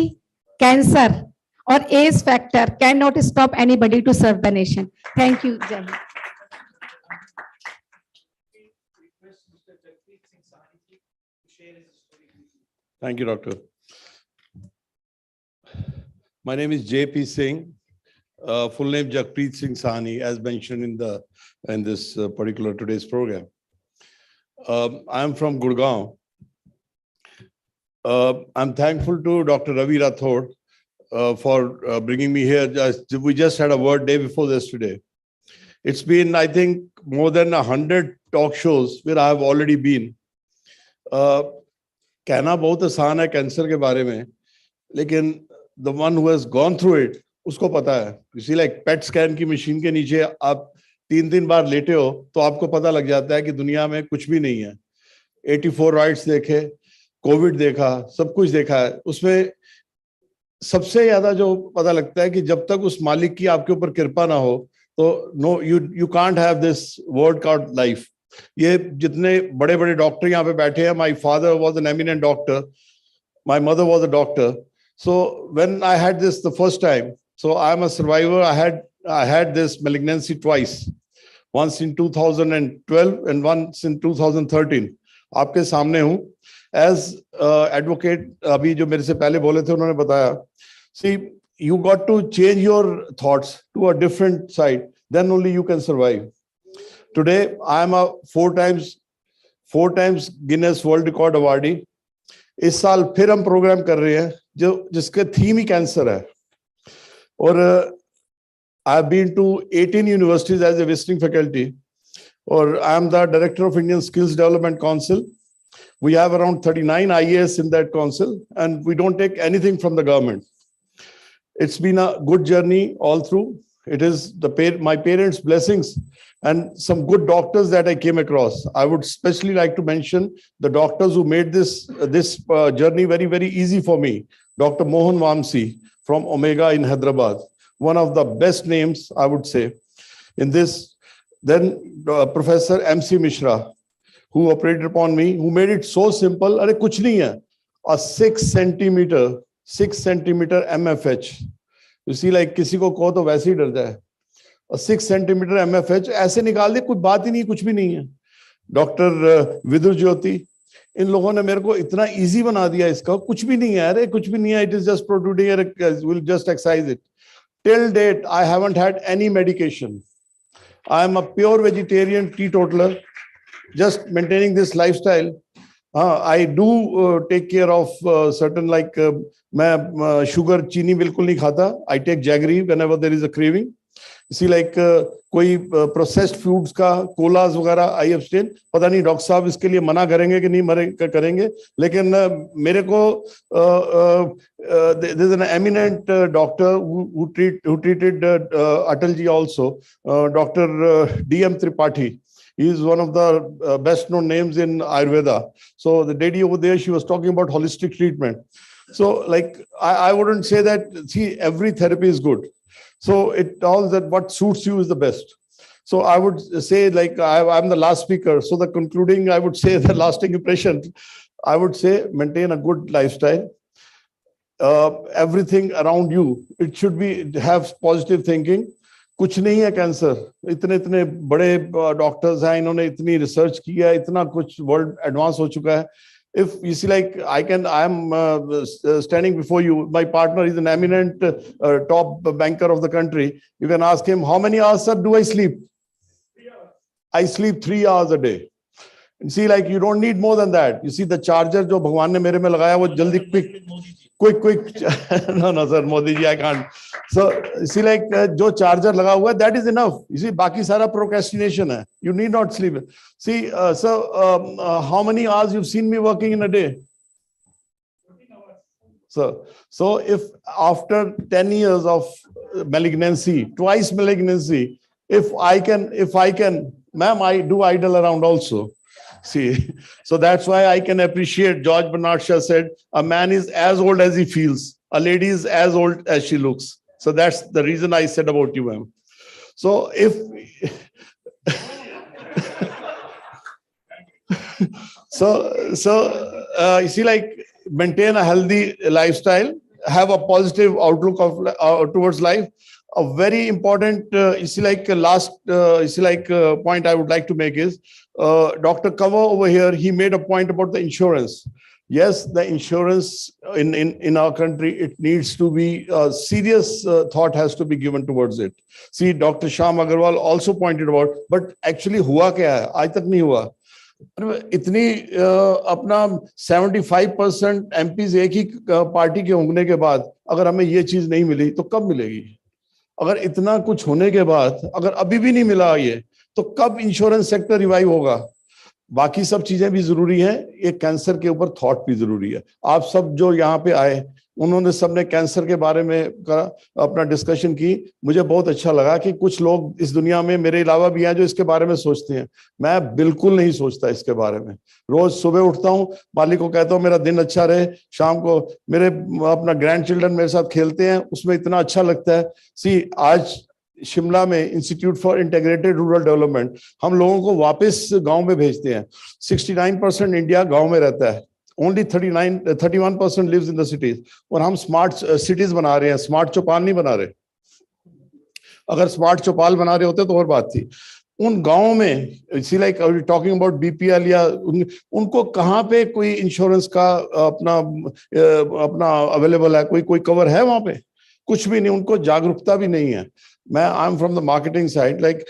कैंसर और age factor can not stop anybody to serve the nation. Thank you. जय हिंद. Thank you, Doctor. My name is J.P. Singh, full name Jakpreet Singh Sahni, as mentioned in this particular today's program. I am from Gurgaon. I'm thankful to Dr. Ravi Rathod for bringing me here. We just had a word day before yesterday. It's been, I think, more than 100 talk shows where I have already been. कहना बहुत आसान है cancer के बारे में, लेकिन the one who has gone through it, उसको पता है. You see, like PET scan की मशीन के नीचे आप 3 बार लेटे हो तो आपको पता लग जाता है कि दुनिया में कुछ भी नहीं है. 84 राइट्स देखे, कोविड देखा, सब कुछ देखा है. उसमें सबसे ज्यादा जो पता लगता है कि जब तक उस मालिक की आपके ऊपर कृपा ना हो तो no you can't have this word called life. ये जितने बड़े बड़े डॉक्टर यहाँ पे बैठे हैं, my father was an eminent doctor, my mother was a doctor. So when I had this the first time, so I'm a survivor. I had this malignancy twice, once in 2012 and once in 2013. आपके सामने हूँ as advocate. अभी जो मेरे से पहले बोले थे उन्होंने बताया. See, you got to change your thoughts to a different side. Then only you can survive. Today I am a four times Guinness World Record awardee. इस साल फिर हम प्रोग्राम कर रहे हैं जो जिसके थीम ही कैंसर है. और I have been to 18 universities as a visiting faculty, और I am the director of Indian Skills Development Council. We have around 39 IAS in that council, and we don't take anything from the government. It's been a good journey all through. It is my parents' blessings and some good doctors that I came across. I would especially like to mention the doctors who made this journey very, very easy for me. Dr. Mohan Vamsi from Omega in Hyderabad, one of the best names, I would say, in this. Then Professor MC Mishra, who operated upon me, who made it so simple. अरे कुछ नहीं है, a 6 centimeter MFH. You see, like किसी को कहो तो वैसे ही डर जाए. A 6 centimeter MFH ऐसे निकाल दे, कुछ बात ही नहीं, कुछ भी नहीं है. डॉक्टर विदुर ज्योति, इन लोगों ने मेरे को इतना इजी बना दिया. इसका कुछ भी नहीं है, अरे कुछ भी नहीं है. It is just protruding, we'll just excise it. Till date, I haven't had any medication. I am a pure vegetarian teetotaler, just maintaining this lifestyle. I do take care of certain, like मैं sugar चीनी बिल्कुल नहीं खाता. I take jaggery whenever there is a craving. See, like कोई processed foods का कोलास वगैरह I abstain. पता नहीं डॉक्टर साहब इसके लिए मना करेंगे कि नहीं करेंगे, लेकिन मेरे को there's an eminent doctor who treated Atalji also, Dr. DM Tripathi. He is one of the best known names in Ayurveda. So the lady over there, she was talking about holistic treatment. So like, I wouldn't say that, see, every therapy is good. So it all that what suits you is the best. So I would say, like, I'm the last speaker. So the concluding, I would say the lasting impression, I would say maintain a good lifestyle. Everything around you, it should be, have positive thinking. कुछ नहीं है cancer. इतने बड़े doctors हैं, इन्होंने इतनी research की है, इतना कुछ वर्ल्ड एडवांस हो चुका है. If you see, like I am standing before you, my partner is an eminent top banker of the country. You can ask him, how many hours, sir, do I sleep? I sleep 3 hours a day. And see, like, you don't need more than that. You see, the charger जो भगवान ने मेरे में लगाया, वो जल्दी quick. No, sir, Modi ji, I can't. So, see, like, जो charger लगा हुआ है, that is enough. You see, बाकी सारा procrastination है. You need not sleep. See, how many hours you've seen me working in a day? So if after 10 years of malignancy, twice malignancy, if I can, ma'am, I do idle around also. See, so that's why I can appreciate George Bernard Shaw said, a man is as old as he feels. A lady is as old as she looks. So that's the reason I said about you, ma'am. So if, you see, like, maintain a healthy lifestyle, have a positive outlook of towards life. A very important, point I would like to make is, Dr. Kava over here, he made a point about the insurance. Yes, the insurance in our country, it needs to be, serious thought has to be given towards it. See, Dr. Shyam Agarwal also pointed about, but actually हुआ क्या है? आज तक नहीं हुआ. इतनी अपना 75% MPs एक ही पार्टी के होने के बाद अगर हमें ये चीज नहीं मिली तो कब मिलेगी? अगर इतना कुछ होने के बाद अगर अभी भी नहीं मिला ये, तो कब इंश्योरेंस सेक्टर रिवाइव होगा? बाकी सब चीजें भी जरूरी हैं, ये कैंसर के ऊपर थॉट भी जरूरी है। आप सब जो यहाँ पे आए, उन्होंने सबने कैंसर के बारे में अपना डिस्कशन की। मुझे बहुत अच्छा लगा कि कुछ लोग इस दुनिया में मेरे अलावा भी हैं जो इसके बारे में सोचते हैं। मैं बिल्कुल नहीं सोचता इसके बारे में। रोज सुबह उठता हूँ, मालिक को कहता हूँ मेरा दिन अच्छा रहे, शाम को मेरे अपना ग्रैंड चिल्ड्रन मेरे साथ खेलते हैं, उसमें इतना अच्छा लगता है। सी, आज शिमला में institute for integrated rural development हम लोगों को वापस गांव में भेजते हैं। 69% इंडिया गांव में रहता है, only 31% lives in the cities. और हम स्मार्ट सिटीज बना रहे हैं, स्मार्ट चौपाल नहीं बना रहे। अगर स्मार्ट चौपाल बना रहे होते तो और बात थी। उन गांवों में इसी लाइक टॉकिंग अबाउट बीपीएल या उनको कहाँ पे कोई इंश्योरेंस का अपना अवेलेबल है, कोई कवर है वहां पे? कुछ भी नहीं, उनको जागरूकता भी नहीं है। मैं I am from the marketing side, like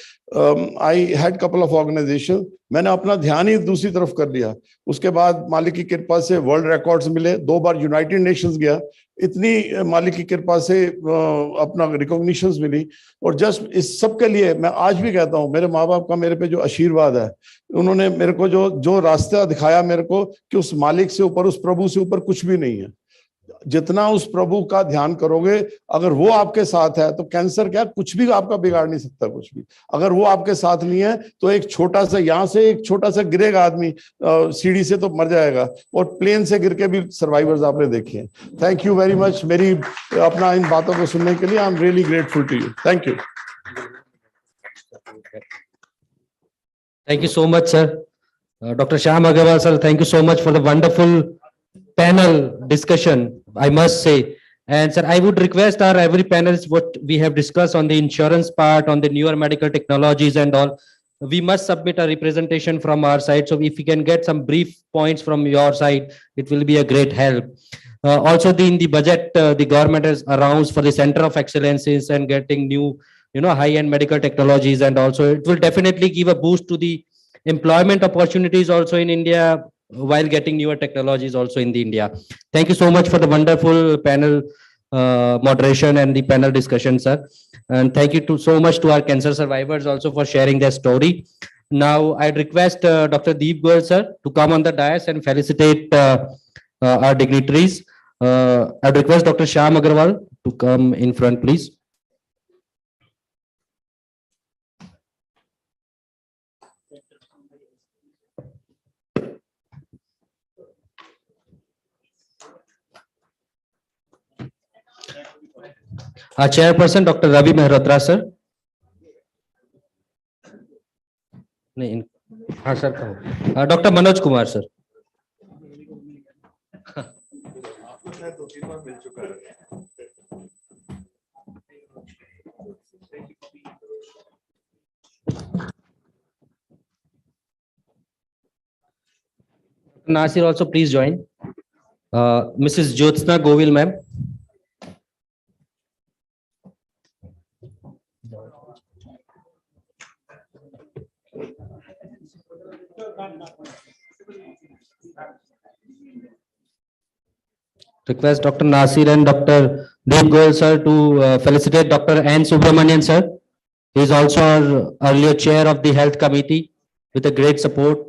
I had couple of organisation, मैंने अपना ध्यान ही दूसरी तरफ कर लिया। उसके बाद मालिक की कृपा से वर्ल्ड रिकॉर्ड्स मिले, 2 बार यूनाइटेड नेशंस गया, इतनी मालिक की कृपा से अपना रिकॉग्निशंस मिली। और जस्ट इस सब के लिए मैं आज भी कहता हूँ, मेरे माँ बाप का मेरे पे जो आशीर्वाद है, उन्होंने मेरे को जो रास्ता दिखाया मेरे को, कि उस मालिक से ऊपर, उस प्रभु से ऊपर कुछ भी नहीं है। जितना उस प्रभु का ध्यान करोगे, अगर वो आपके साथ है तो कैंसर क्या, कुछ भी आपका बिगाड़ नहीं सकता, कुछ भी। अगर वो आपके साथ नहीं है तो एक छोटा सा, यहाँ से एक छोटा सा गिरेगा आदमी सीढ़ी से तो मर जाएगा, और प्लेन से गिर के भी सर्वाइवर्स आपने देखे हैं। थैंक यू वेरी मच मेरी अपना इन बातों को सुनने के लिए। I am really grateful to you. Thank you. Thank you so much, sir. Dr. Shyam Agarwal, sir, thank you so much for the wonderful panel discussion, I must say. And sir, I would request our every panelist, what we have discussed on the insurance part, on the newer medical technologies and all, we must submit a representation from our side. So if we can get some brief points from your side, it will be a great help. Also, in the budget, the government has announced for the Center of Excellences and getting new, high-end medical technologies, and also it will definitely give a boost to the employment opportunities also in India, while getting newer technologies also in the India. Thank you so much for the wonderful panel moderation and the panel discussion, sir. And thank you so much to our cancer survivors also for sharing their story. Now, I'd request Dr. Deep Goyal, sir, to come on the dais and felicitate our dignitaries. I'd request Dr. Shyam Agarwal to come in front, please. Our chairperson, Dr. Ravi Mehrotra, sir. नहीं, हाँ sir, कहो। Doctor Manoj Kumar, sir. Nasir also please join. Mrs. Jyotsna Govil, ma'am. Request Dr. Nasir and Dr. Deep Goyal, sir, to felicitate Dr. N. Subramanian, sir. He is also our earlier chair of the health committee with a great support.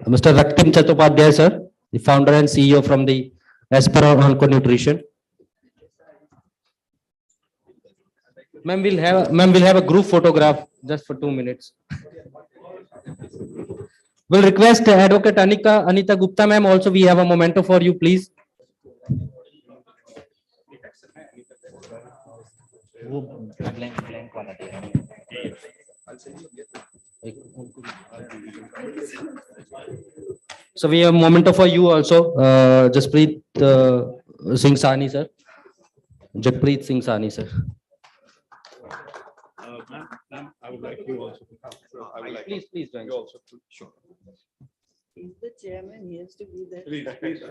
Mr. Raktim Chattopadhyay, sir, the founder and CEO from the Aspera Onco Nutrition. Ma'am, we'll have a group photograph just for 2 minutes. We'll request Advocate Anita Gupta, ma'am. Also, we have a memento for you, please. So we have a memento for you also. Jaspreet Singh Sani, sir. Jakpreet Singh Sani, sir. Ma'am, I would like you also to come. So I would like please join. You also to, sure. He's the chairman, he has to be there. Please.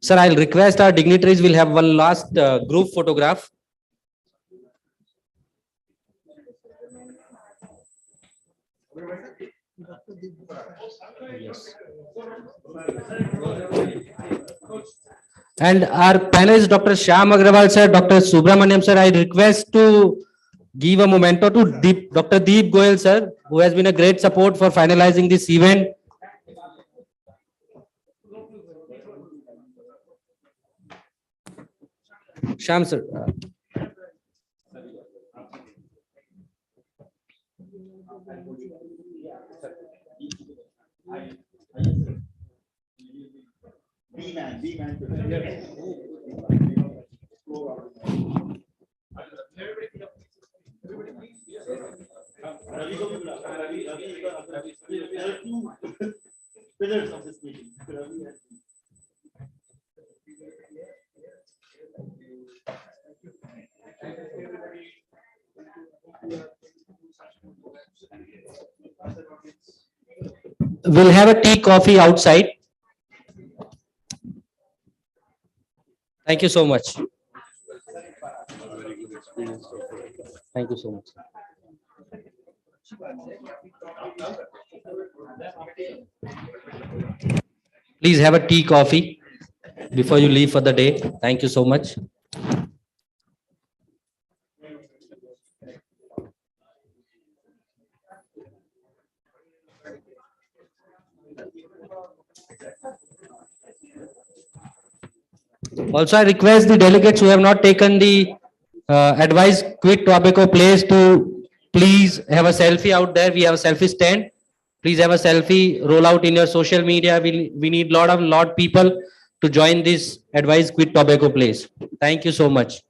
Sir, I'll request our dignitaries will have one last group photograph. Yes. And our panelist, Dr. Shyam Agrawal sir, Dr. Subramaniam sir, I request to give a memento to Dr. Deep Goyal sir, who has been a great support for finalizing this event. Shyam sir. Pillars of this meeting. We'll have a tea, coffee outside. Thank you so much. Thank you so much. Please have a tea, coffee before you leave for the day. Thank you so much. Also, I request the delegates who have not taken the advised quit tobacco place to please have a selfie out there. We have a selfie stand. Please have a selfie, roll out in your social media. We need lot people to join this advised quit tobacco place. Thank you so much.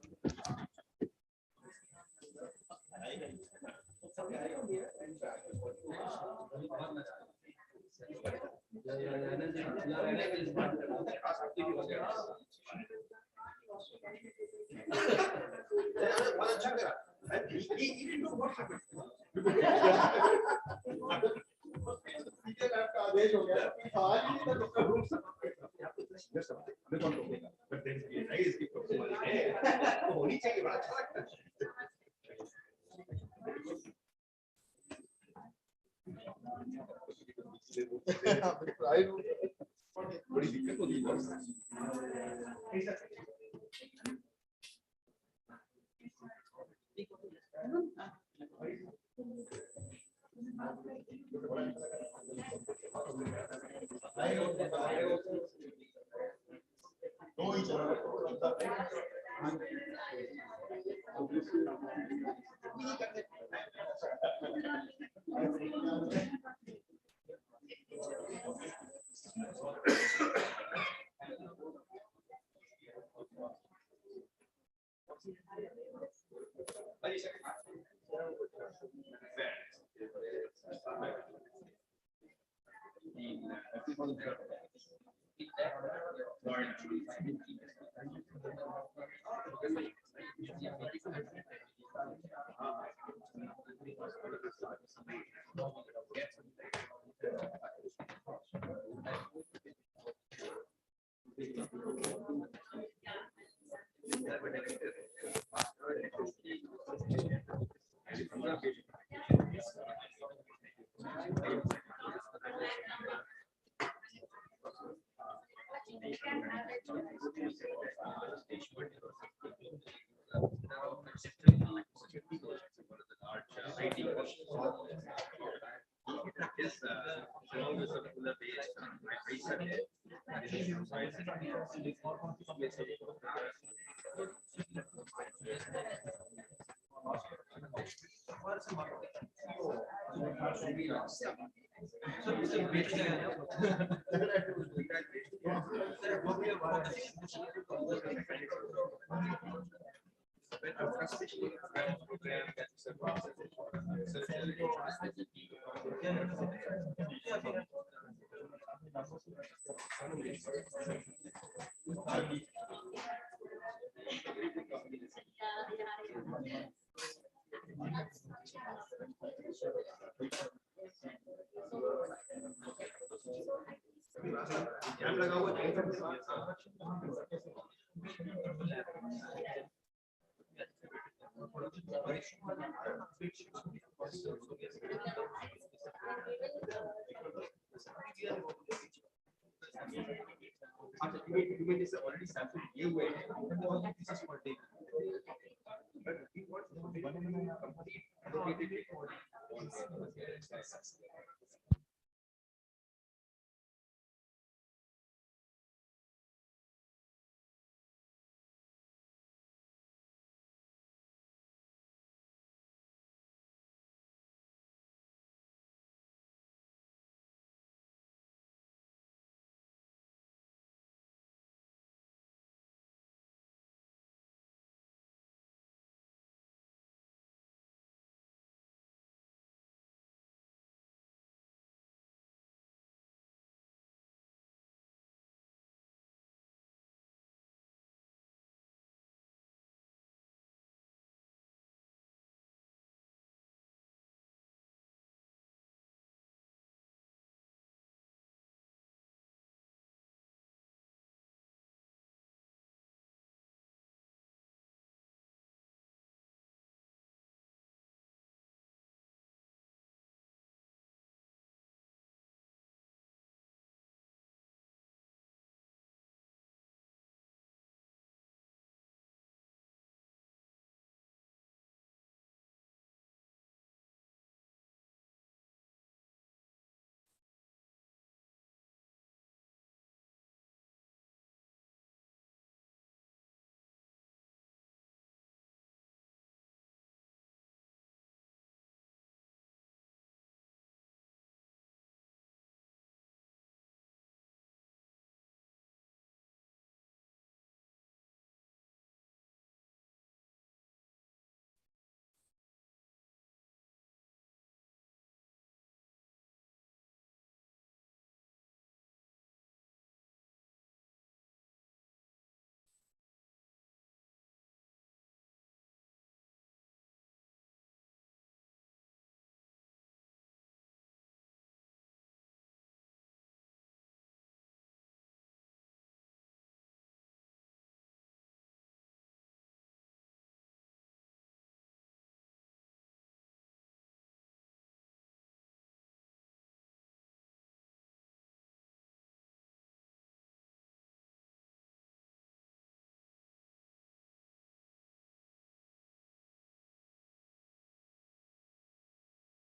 already